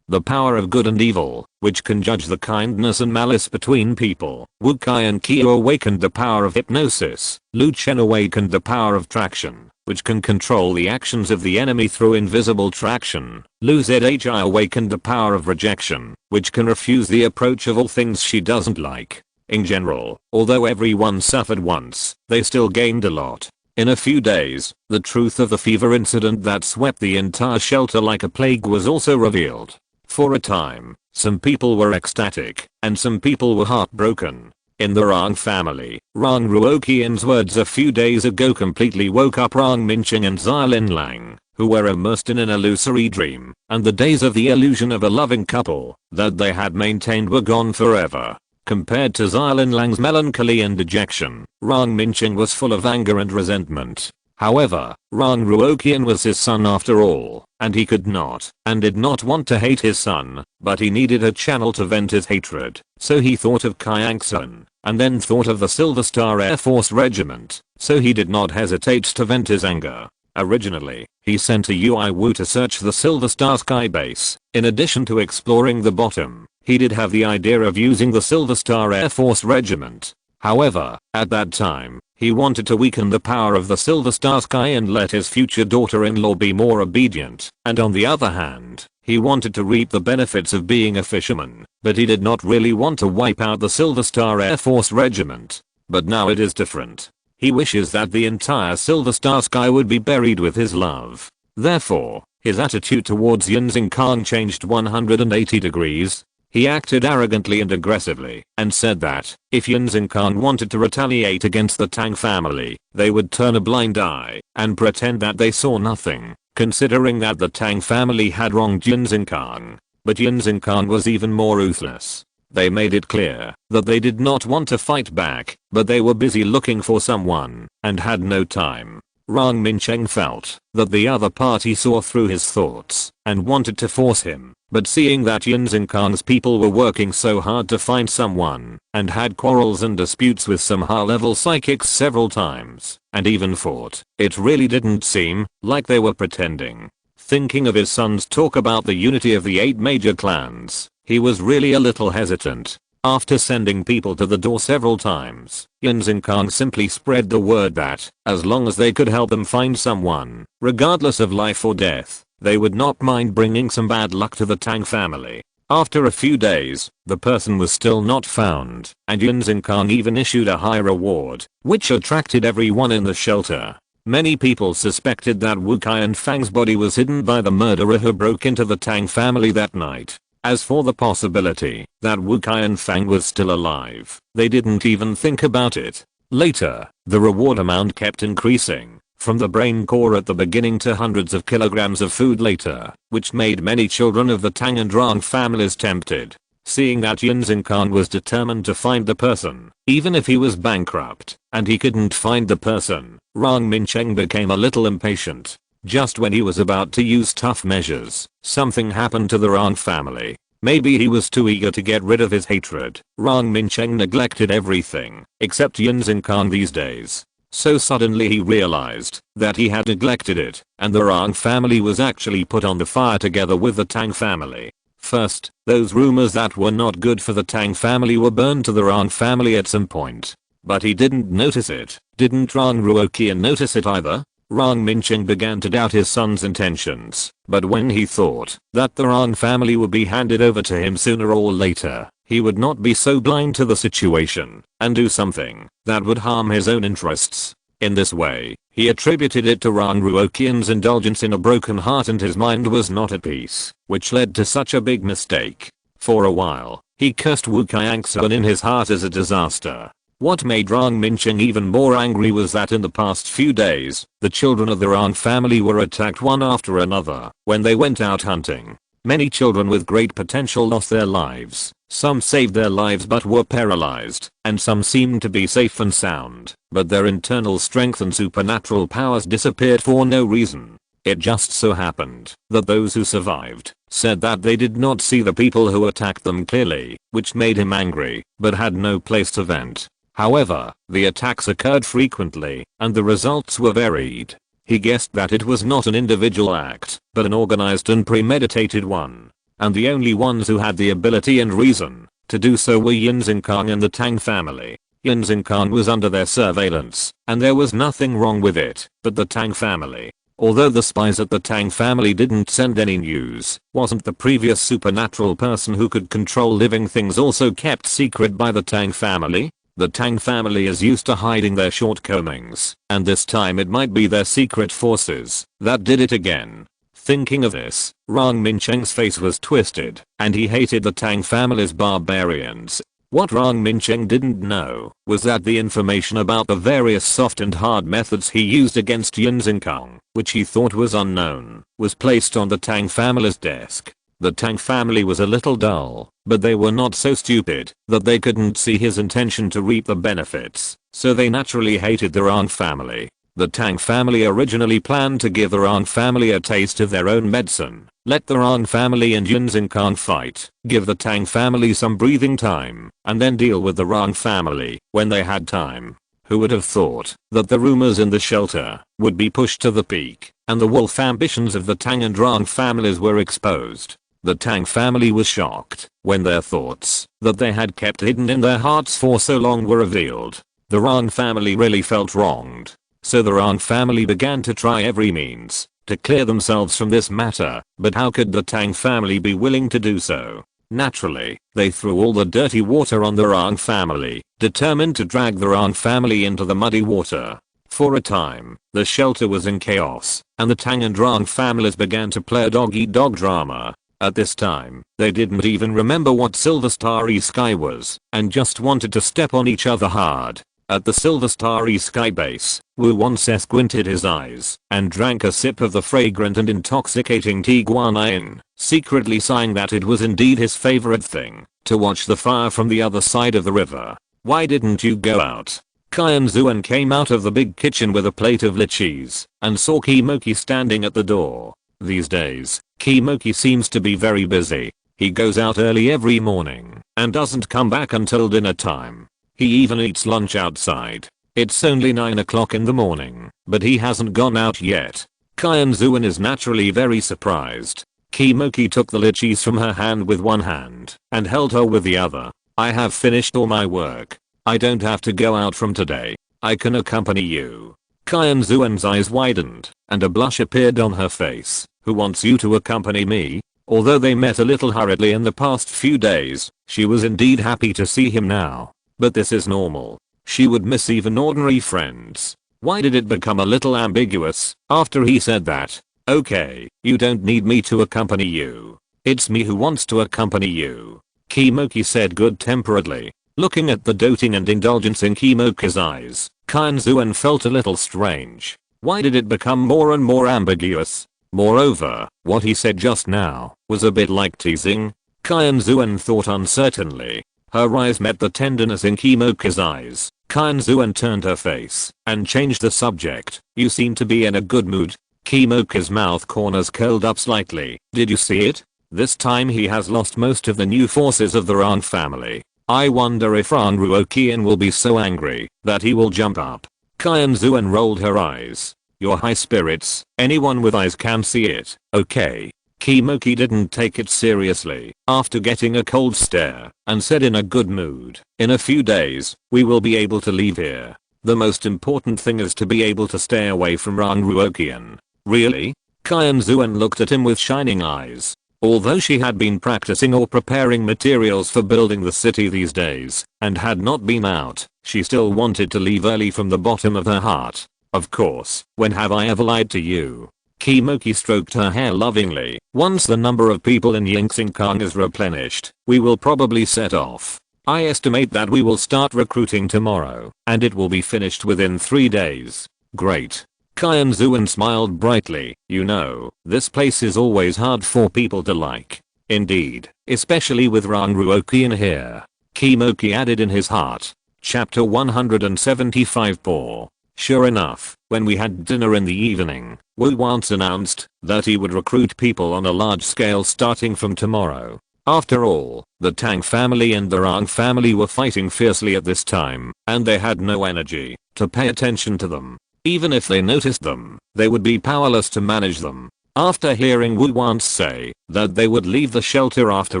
the power of good and evil, which can judge the kindness and malice between people. Wu Qian Qiu awakened the power of hypnosis. Lu Chen awakened the power of traction, which can control the actions of the enemy through invisible traction. Lu Zhi awakened the power of rejection, which can refuse the approach of all things she doesn't like. In general, although everyone suffered once, they still gained a lot. In a few days, the truth of the fever incident that swept the entire shelter like a plague was also revealed. For a time, some people were ecstatic, and some people were heartbroken. In the Rang family, Rang Ruoqian's words a few days ago completely woke up Rang Minqing and Xiaolin Lang, who were immersed in an illusory dream, and the days of the illusion of a loving couple that they had maintained were gone forever. Compared to Xiaolin Lang's melancholy and dejection, Rang Minqing was full of anger and resentment. However, Rang Ruoqian was his son after all, and he could not, and did not want to hate his son, but he needed a channel to vent his hatred, so he thought of Qianxuan, and then thought of the Silver Star Air Force Regiment, so he did not hesitate to vent his anger. Originally, he sent a Ui Wu to search the Silver Star Sky Base. In addition to exploring the bottom, he did have the idea of using the Silver Star Air Force Regiment. However, at that time, he wanted to weaken the power of the Silver Star Sky and let his future daughter-in-law be more obedient, and on the other hand, he wanted to reap the benefits of being a fisherman, but he did not really want to wipe out the Silver Star Air Force Regiment. But now it is different. He wishes that the entire Silver Star Sky would be buried with his love. Therefore, his attitude towards Yunzing Khan changed 180 degrees. He acted arrogantly and aggressively, and said that, if Yunzing Khan wanted to retaliate against the Tang family, they would turn a blind eye, and pretend that they saw nothing, considering that the Tang family had wronged Yunzing Khan. But Yunzing Khan was even more ruthless. They made it clear that they did not want to fight back, but they were busy looking for someone, and had no time. Rang Minqing felt that the other party saw through his thoughts, and wanted to force him. But seeing that Yunzing Khan's people were working so hard to find someone, and had quarrels and disputes with some high-level psychics several times, and even fought, it really didn't seem like they were pretending. Thinking of his son's talk about the unity of the 8 major clans, he was really a little hesitant. After sending people to the door several times, Yunzing Khan simply spread the word that, as long as they could help them find someone, regardless of life or death, they would not mind bringing some bad luck to the Tang family. After a few days, the person was still not found, and Yunzing Khan even issued a high reward, which attracted everyone in the shelter. Many people suspected that Wu Qian Fang's body was hidden by the murderer who broke into the Tang family that night. As for the possibility that Wu Qian Fang was still alive, they didn't even think about it. Later, the reward amount kept increasing, from the brain core at the beginning to hundreds of kilograms of food later, which made many children of the Tang and Rang families tempted. Seeing that Yunzing Khan was determined to find the person, even if he was bankrupt, and he couldn't find the person, Rang Minqing became a little impatient. Just when he was about to use tough measures, something happened to the Rang family. Maybe he was too eager to get rid of his hatred. Rang Minqing neglected everything, except Yunzing Khan these days. So suddenly he realized that he had neglected it, and the Rang family was actually put on the fire together with the Tang family. First, those rumors that were not good for the Tang family were burned to the Rang family at some point. But he didn't notice it. Didn't Rang Ruoqian notice it either? Rang Mincheng began to doubt his son's intentions, but when he thought that the Rang family would be handed over to him sooner or later, he would not be so blind to the situation and do something that would harm his own interests. In this way, he attributed it to Rang Ruoqian's indulgence in a broken heart, and his mind was not at peace, which led to such a big mistake. For a while, he cursed Wu Qianxuan in his heart as a disaster. What made Rang Mincheng even more angry was that in the past few days, the children of the Rang family were attacked one after another when they went out hunting. Many children with great potential lost their lives. Some saved their lives but were paralyzed, and some seemed to be safe and sound, but their internal strength and supernatural powers disappeared for no reason. It just so happened that those who survived said that they did not see the people who attacked them clearly, which made him angry, but had no place to vent. However, the attacks occurred frequently, and the results were varied. He guessed that it was not an individual act, but an organized and premeditated one. And the only ones who had the ability and reason to do so were Yin Xingkang and the Tang family. Yin Xingkang was under their surveillance, and there was nothing wrong with it, but the Tang family, although the spies at the Tang family didn't send any news, wasn't the previous supernatural person who could control living things also kept secret by the Tang family? The Tang family is used to hiding their shortcomings, and this time it might be their secret forces that did it again. Thinking of this, Rang Mincheng's face was twisted, and he hated the Tang family's barbarians. What Rang Mincheng didn't know was that the information about the various soft and hard methods he used against Yin Xingkang, which he thought was unknown, was placed on the Tang family's desk. The Tang family was a little dull, but they were not so stupid that they couldn't see his intention to reap the benefits, so they naturally hated the Rang family. The Tang family originally planned to give the Rang family a taste of their own medicine, let the Rang family and Yin Xingkang fight, give the Tang family some breathing time, and then deal with the Rang family when they had time. Who would have thought that the rumors in the shelter would be pushed to the peak, and the wolf ambitions of the Tang and Rang families were exposed? The Tang family was shocked when their thoughts that they had kept hidden in their hearts for so long were revealed. The Rang family really felt wronged. So the Rang family began to try every means to clear themselves from this matter, but how could the Tang family be willing to do so? Naturally, they threw all the dirty water on the Rang family, determined to drag the Rang family into the muddy water. For a time, the shelter was in chaos, and the Tang and Rang families began to play a dog-eat-dog drama. At this time, they didn't even remember what Silver Starry Sky was, and just wanted to step on each other hard. At the Silver Starry Sky base, Wu Wanse squinted his eyes and drank a sip of the fragrant and intoxicating tea guanyin, secretly sighing that it was indeed his favorite thing to watch the fire from the other side of the river. Why didn't you go out? Qianxuan came out of the big kitchen with a plate of lychees and saw Kimoki standing at the door. These days, Kimoki seems to be very busy. He goes out early every morning and doesn't come back until dinner time. He even eats lunch outside. It's only 9 o'clock in the morning, but he hasn't gone out yet. Qianxuan is naturally very surprised. Kimoki took the lychees from her hand with one hand and held her with the other. I have finished all my work. I don't have to go out from today. I can accompany you. Qianxuan's eyes widened and a blush appeared on her face. Who wants you to accompany me? Although they met a little hurriedly in the past few days, she was indeed happy to see him now. But this is normal. She would miss even ordinary friends. Why did it become a little ambiguous after he said that? Okay, you don't need me to accompany you. It's me who wants to accompany you. Kimoki said good-temperedly. Looking at the doting and indulgence in Kimoki's eyes, Qianxuan felt a little strange. Why did it become more and more ambiguous? Moreover, what he said just now was a bit like teasing. Qianxuan thought uncertainly. Her eyes met the tenderness in Kimoki's eyes. Qianxuan turned her face and changed the subject. You seem to be in a good mood. Kimoki's mouth corners curled up slightly. Did you see it? This time he has lost most of the new forces of the Rang family. I wonder if Rang Ruoqian will be so angry that he will jump up. Qianxuan rolled her eyes. Your high spirits, anyone with eyes can see it, okay? Kimoki didn't take it seriously after getting a cold stare and said in a good mood, in a few days, we will be able to leave here. The most important thing is to be able to stay away from Rangruokian. Really? Qianxuan looked at him with shining eyes. Although she had been practicing or preparing materials for building the city these days, and had not been out, she still wanted to leave early from the bottom of her heart. Of course, when have I ever lied to you? Kimoki stroked her hair lovingly. Once the number of people in Yingxingkang is replenished, we will probably set off. I estimate that we will start recruiting tomorrow, and it will be finished within 3 days. Great. Qianxuan smiled brightly. You know, this place is always hard for people to like. Indeed, especially with Rangruokian here. Kimoki added in his heart. Chapter 175 Poor. Sure enough, when we had dinner in the evening, Wu once announced that he would recruit people on a large scale starting from tomorrow. After all, the Tang family and the Rang family were fighting fiercely at this time, and they had no energy to pay attention to them. Even if they noticed them, they would be powerless to manage them. After hearing Wu once say that they would leave the shelter after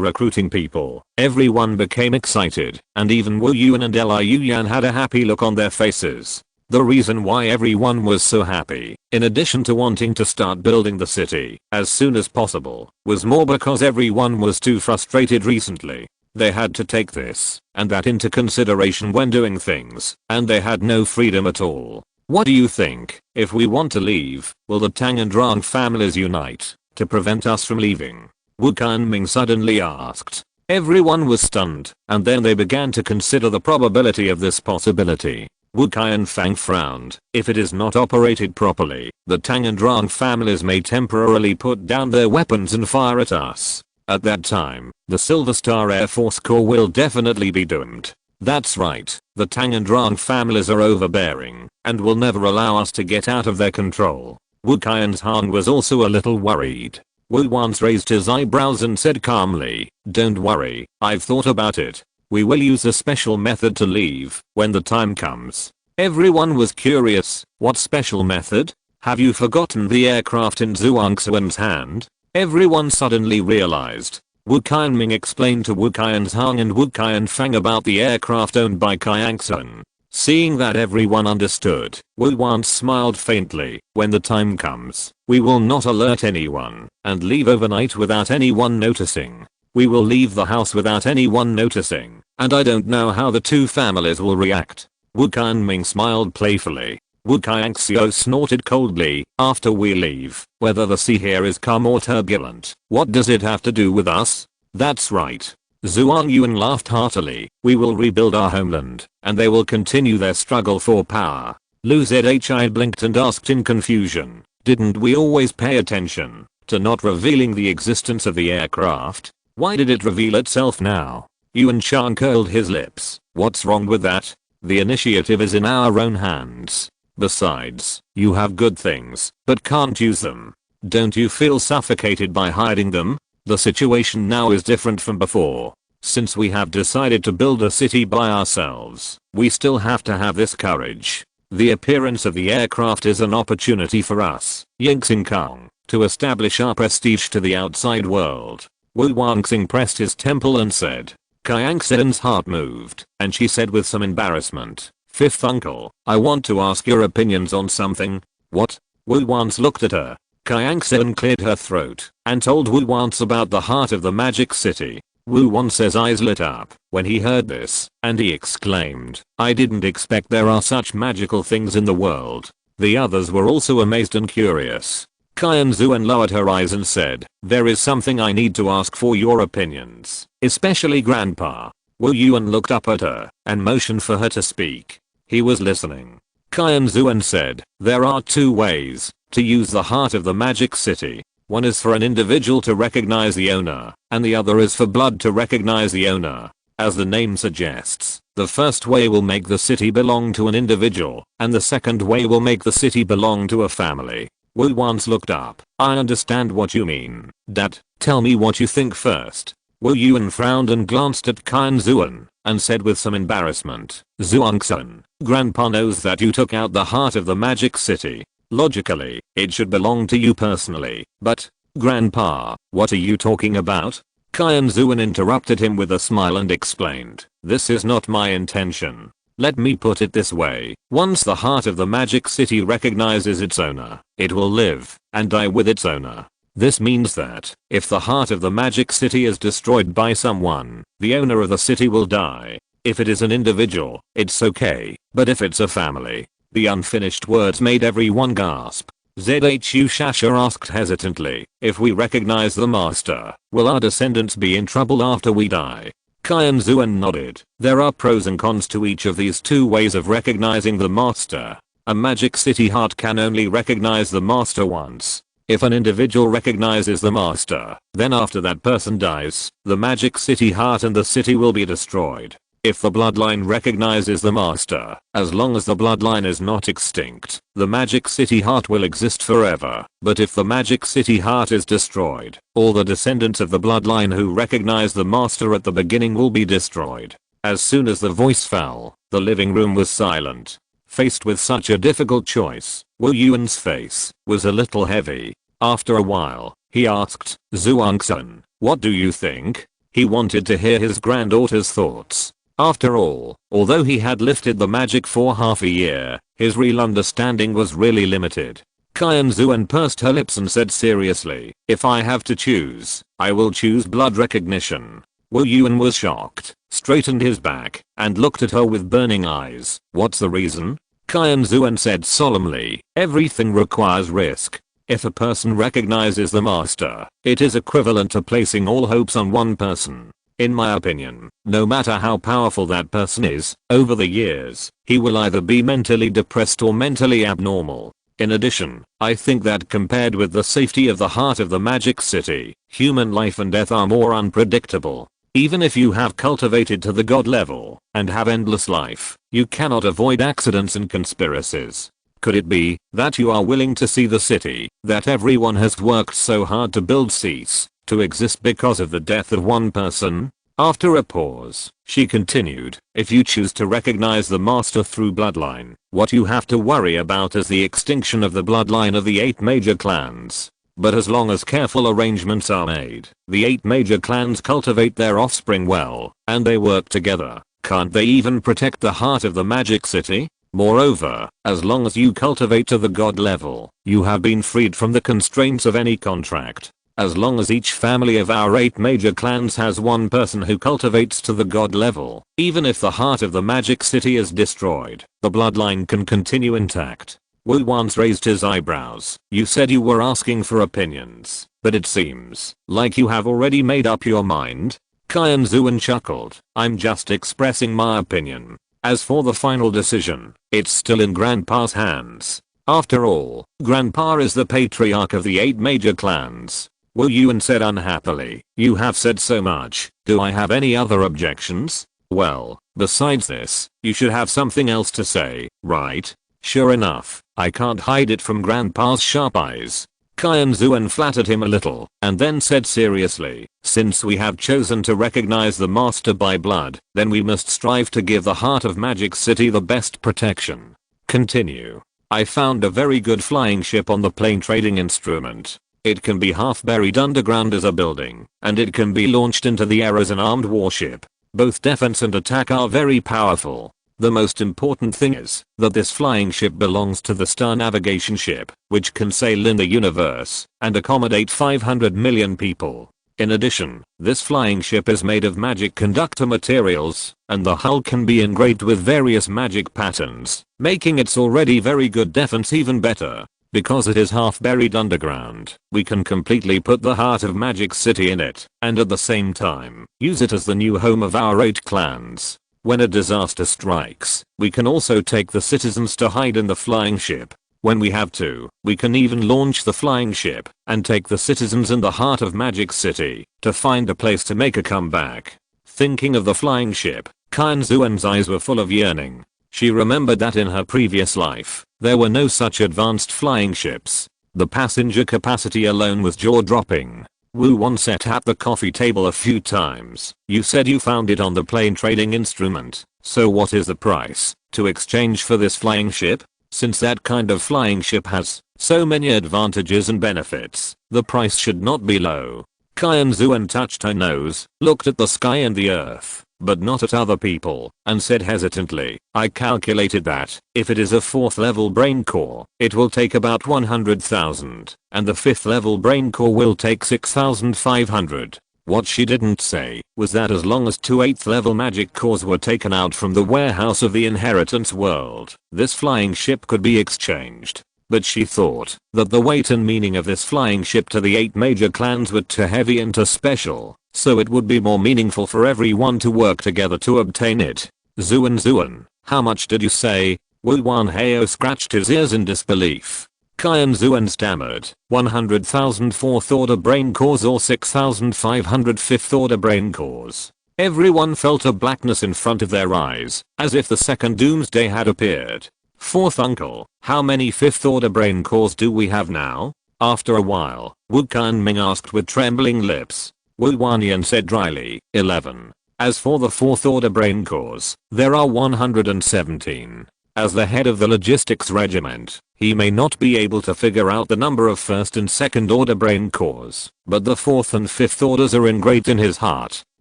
recruiting people, everyone became excited, and even Wu Yuan and Liu Yan had a happy look on their faces. The reason why everyone was so happy, in addition to wanting to start building the city as soon as possible, was more because everyone was too frustrated recently. They had to take this and that into consideration when doing things, and they had no freedom at all. What do you think? If we want to leave, will the Tang and Rang families unite to prevent us from leaving? Wu Qianming suddenly asked. Everyone was stunned, and then they began to consider the probability of this possibility. Wu Qianfang frowned. If it is not operated properly, the Tang and Rang families may temporarily put down their weapons and fire at us. At that time, the Silver Star Air Force Corps will definitely be doomed. That's right, the Tang and Rang families are overbearing and will never allow us to get out of their control. Wu Qianzhang was also a little worried. Wu once raised his eyebrows and said calmly, "Don't worry, I've thought about it. We will use a special method to leave when the time comes." Everyone was curious. What special method? Have you forgotten the aircraft in Qianxuan's hand? Everyone suddenly realized. Wu Qianming explained to Wu Qianzhang and Wu Qianfang about the aircraft owned by Qianxuan. Seeing that everyone understood, Wu once smiled faintly. When the time comes, we will not alert anyone and leave overnight without anyone noticing. We will leave the house without anyone noticing, and I don't know how the two families will react. Wu Qianming smiled playfully. Wu Qianxiu snorted coldly. After we leave, whether the sea here is calm or turbulent, what does it have to do with us? That's right. Zhuang Yuan laughed heartily. We will rebuild our homeland, and they will continue their struggle for power. Lu Zhi blinked and asked in confusion, didn't we always pay attention to not revealing the existence of the aircraft? Why did it reveal itself now? Yuan Chang curled his lips. What's wrong with that? The initiative is in our own hands. Besides, you have good things, but can't use them. Don't you feel suffocated by hiding them? The situation now is different from before. Since we have decided to build a city by ourselves, we still have to have this courage. The appearance of the aircraft is an opportunity for us, Yingxingkang, to establish our prestige to the outside world. Wu Wangxing pressed his temple and said. Qianxuan's heart moved, and she said with some embarrassment, "Fifth uncle, I want to ask your opinions on something." "What?" Wu once looked at her. Qianxuan cleared her throat and told Wu once about the heart of the magic city. Wu once's eyes lit up when he heard this, and he exclaimed, "I didn't expect there are such magical things in the world." The others were also amazed and curious. Qianxuan lowered her eyes and said, "There is something I need to ask for your opinions, especially Grandpa." Wu Yuan looked up at her and motioned for her to speak. He was listening. Qianxuan said, "There are two ways to use the heart of the magic city. One is for an individual to recognize the owner, and the other is for blood to recognize the owner. As the name suggests, the first way will make the city belong to an individual, and the second way will make the city belong to a family." Wu once looked up. "I understand what you mean, Dad. Tell me what you think first." Wu Yuan frowned and glanced at Qianxuan and said with some embarrassment, "Zhuangxuan, Grandpa knows that you took out the heart of the magic city. Logically, it should belong to you personally, but, Grandpa, what are you talking about?" Qianxuan interrupted him with a smile and explained, "This is not my intention. Let me put it this way. Once the heart of the magic city recognizes its owner, it will live and die with its owner. This means that if the heart of the magic city is destroyed by someone, the owner of the city will die. If it is an individual, it's okay, but if it's a family. The unfinished words made everyone gasp. Zhu Shasha asked hesitantly, if we recognize the master, will our descendants be in trouble after we die? Qianxuan nodded. There are pros and cons to each of these two ways of recognizing the master. A magic city heart can only recognize the master once. If an individual recognizes the master, then after that person dies, the magic city heart and the city will be destroyed. If the bloodline recognizes the master, as long as the bloodline is not extinct, the magic city heart will exist forever. But if the magic city heart is destroyed, all the descendants of the bloodline who recognize the master at the beginning will be destroyed. As soon as the voice fell, the living room was silent. Faced with such a difficult choice, Wu Yuan's face was a little heavy. After a while, he asked, Zhuangxun, what do you think? He wanted to hear his granddaughter's thoughts. After all, although he had lifted the magic for half a year, his real understanding was really limited. Qianxuan pursed her lips and said seriously, if I have to choose, I will choose blood recognition. Wu Yuan was shocked, straightened his back, and looked at her with burning eyes. What's the reason? Qianxuan said solemnly, everything requires risk. If a person recognizes the master, it is equivalent to placing all hopes on one person. In my opinion, no matter how powerful that person is, over the years, he will either be mentally depressed or mentally abnormal. In addition, I think that compared with the safety of the heart of the magic city, human life and death are more unpredictable. Even if you have cultivated to the god level and have endless life, you cannot avoid accidents and conspiracies. Could it be that you are willing to see the city that everyone has worked so hard to build cease to exist because of the death of one person? After a pause, she continued, if you choose to recognize the master through bloodline, what you have to worry about is the extinction of the bloodline of the 8 major clans. But as long as careful arrangements are made, the 8 major clans cultivate their offspring well, and they work together, can't they even protect the heart of the magic city? Moreover, as long as you cultivate to the god level, you have been freed from the constraints of any contract. As long as each family of our 8 major clans has one person who cultivates to the god level, even if the heart of the magic city is destroyed, the bloodline can continue intact. Wu once raised his eyebrows. You said you were asking for opinions, but it seems like you have already made up your mind. Qianxuan chuckled. I'm just expressing my opinion. As for the final decision, it's still in Grandpa's hands. After all, Grandpa is the patriarch of the 8 major clans. Wu Yuan said unhappily, you have said so much, do I have any other objections? Well, besides this, you should have something else to say, right? Sure enough, I can't hide it from Grandpa's sharp eyes. Qianxuan flattered him a little, and then said seriously, since we have chosen to recognize the master by blood, then we must strive to give the heart of Magic City the best protection. Continue. I found a very good flying ship on the plane trading instrument. It can be half buried underground as a building, and it can be launched into the air as an armed warship. Both defense and attack are very powerful. The most important thing is that this flying ship belongs to the Star Navigation Ship, which can sail in the universe and accommodate 500 million people. In addition, this flying ship is made of magic conductor materials, and the hull can be engraved with various magic patterns, making its already very good defense even better. Because it is half buried underground, we can completely put the heart of Magic City in it, and at the same time, use it as the new home of our 8 clans. When a disaster strikes, we can also take the citizens to hide in the flying ship. When we have to, we can even launch the flying ship and take the citizens in the heart of Magic City to find a place to make a comeback. Thinking of the flying ship, Qianxuan's eyes were full of yearning. She remembered that in her previous life, there were no such advanced flying ships. The passenger capacity alone was jaw-dropping. Wu Wan sat at the coffee table a few times. You said you found it on the plane trading instrument, so what is the price to exchange for this flying ship? Since that kind of flying ship has so many advantages and benefits, the price should not be low. Qianxuan touched her nose, looked at the sky and the earth. but not at other people, and said hesitantly, I calculated that, if it is a 4th level brain core, it will take about 100,000, and the 5th level brain core will take 6,500. What she didn't say was that as long as 2 8th level magic cores were taken out from the warehouse of the inheritance world, this flying ship could be exchanged. But she thought that the weight and meaning of this flying ship to the 8 major clans were too heavy and too special, so it would be more meaningful for everyone to work together to obtain it. Zuan, how much did you say? Wu Wanhao scratched his ears in disbelief. Qianxuan stammered, 100,000 4th order brain cores or 6,500 5th order brain cores. Everyone felt a blackness in front of their eyes, as if the second doomsday had appeared. 4th uncle, how many 5th order brain cores do we have now? After a while, Wu Kanming asked with trembling lips. Wu Wanyan said dryly, 11. As for the 4th order brain cores, there are 117. As the head of the logistics regiment, he may not be able to figure out the number of 1st and 2nd order brain cores, but the 4th and 5th orders are engraved in his heart.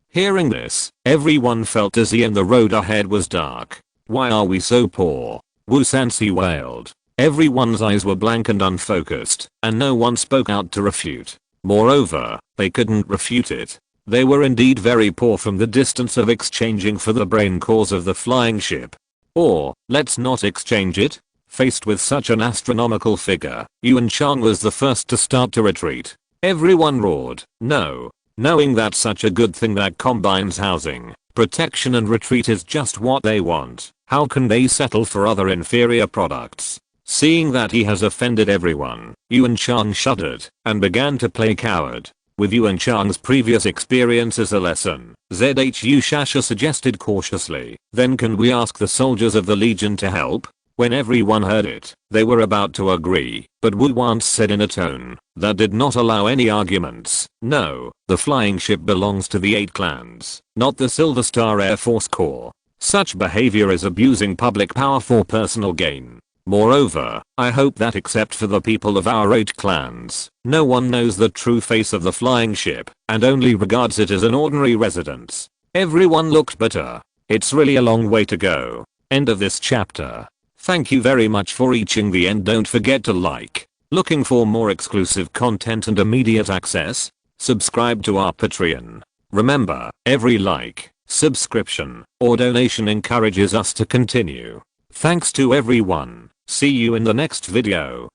Hearing this, everyone felt dizzy and the road ahead was dark. Why are we so poor? Wu Sansi wailed. Everyone's eyes were blank and unfocused, and no one spoke out to refute. Moreover, they couldn't refute it. They were indeed very poor from the distance of exchanging for the brain cores of the flying ship. Or, let's not exchange it? Faced with such an astronomical figure, Yuan Chang was the first to start to retreat. Everyone roared, no. Knowing that such a good thing that combines housing, protection and retreat is just what they want, how can they settle for other inferior products? Seeing that he has offended everyone, Yuan Chang shuddered and began to play coward. With Yuan Chang's previous experience as a lesson, ZHU Shasha suggested cautiously, then can we ask the soldiers of the Legion to help? When everyone heard it, they were about to agree, but Wu Wan said in a tone that did not allow any arguments, no, the flying ship belongs to the 8 clans, not the Silver Star Air Force Corps. Such behavior is abusing public power for personal gain. Moreover, I hope that except for the people of our 8 clans, no one knows the true face of the flying ship, and only regards it as an ordinary residence. Everyone looked bitter. It's really a long way to go. End of this chapter. Thank you very much for reaching the end. Don't forget to like. Looking for more exclusive content and immediate access? Subscribe to our Patreon. Remember, every like, subscription, or donation encourages us to continue. Thanks to everyone. See you in the next video.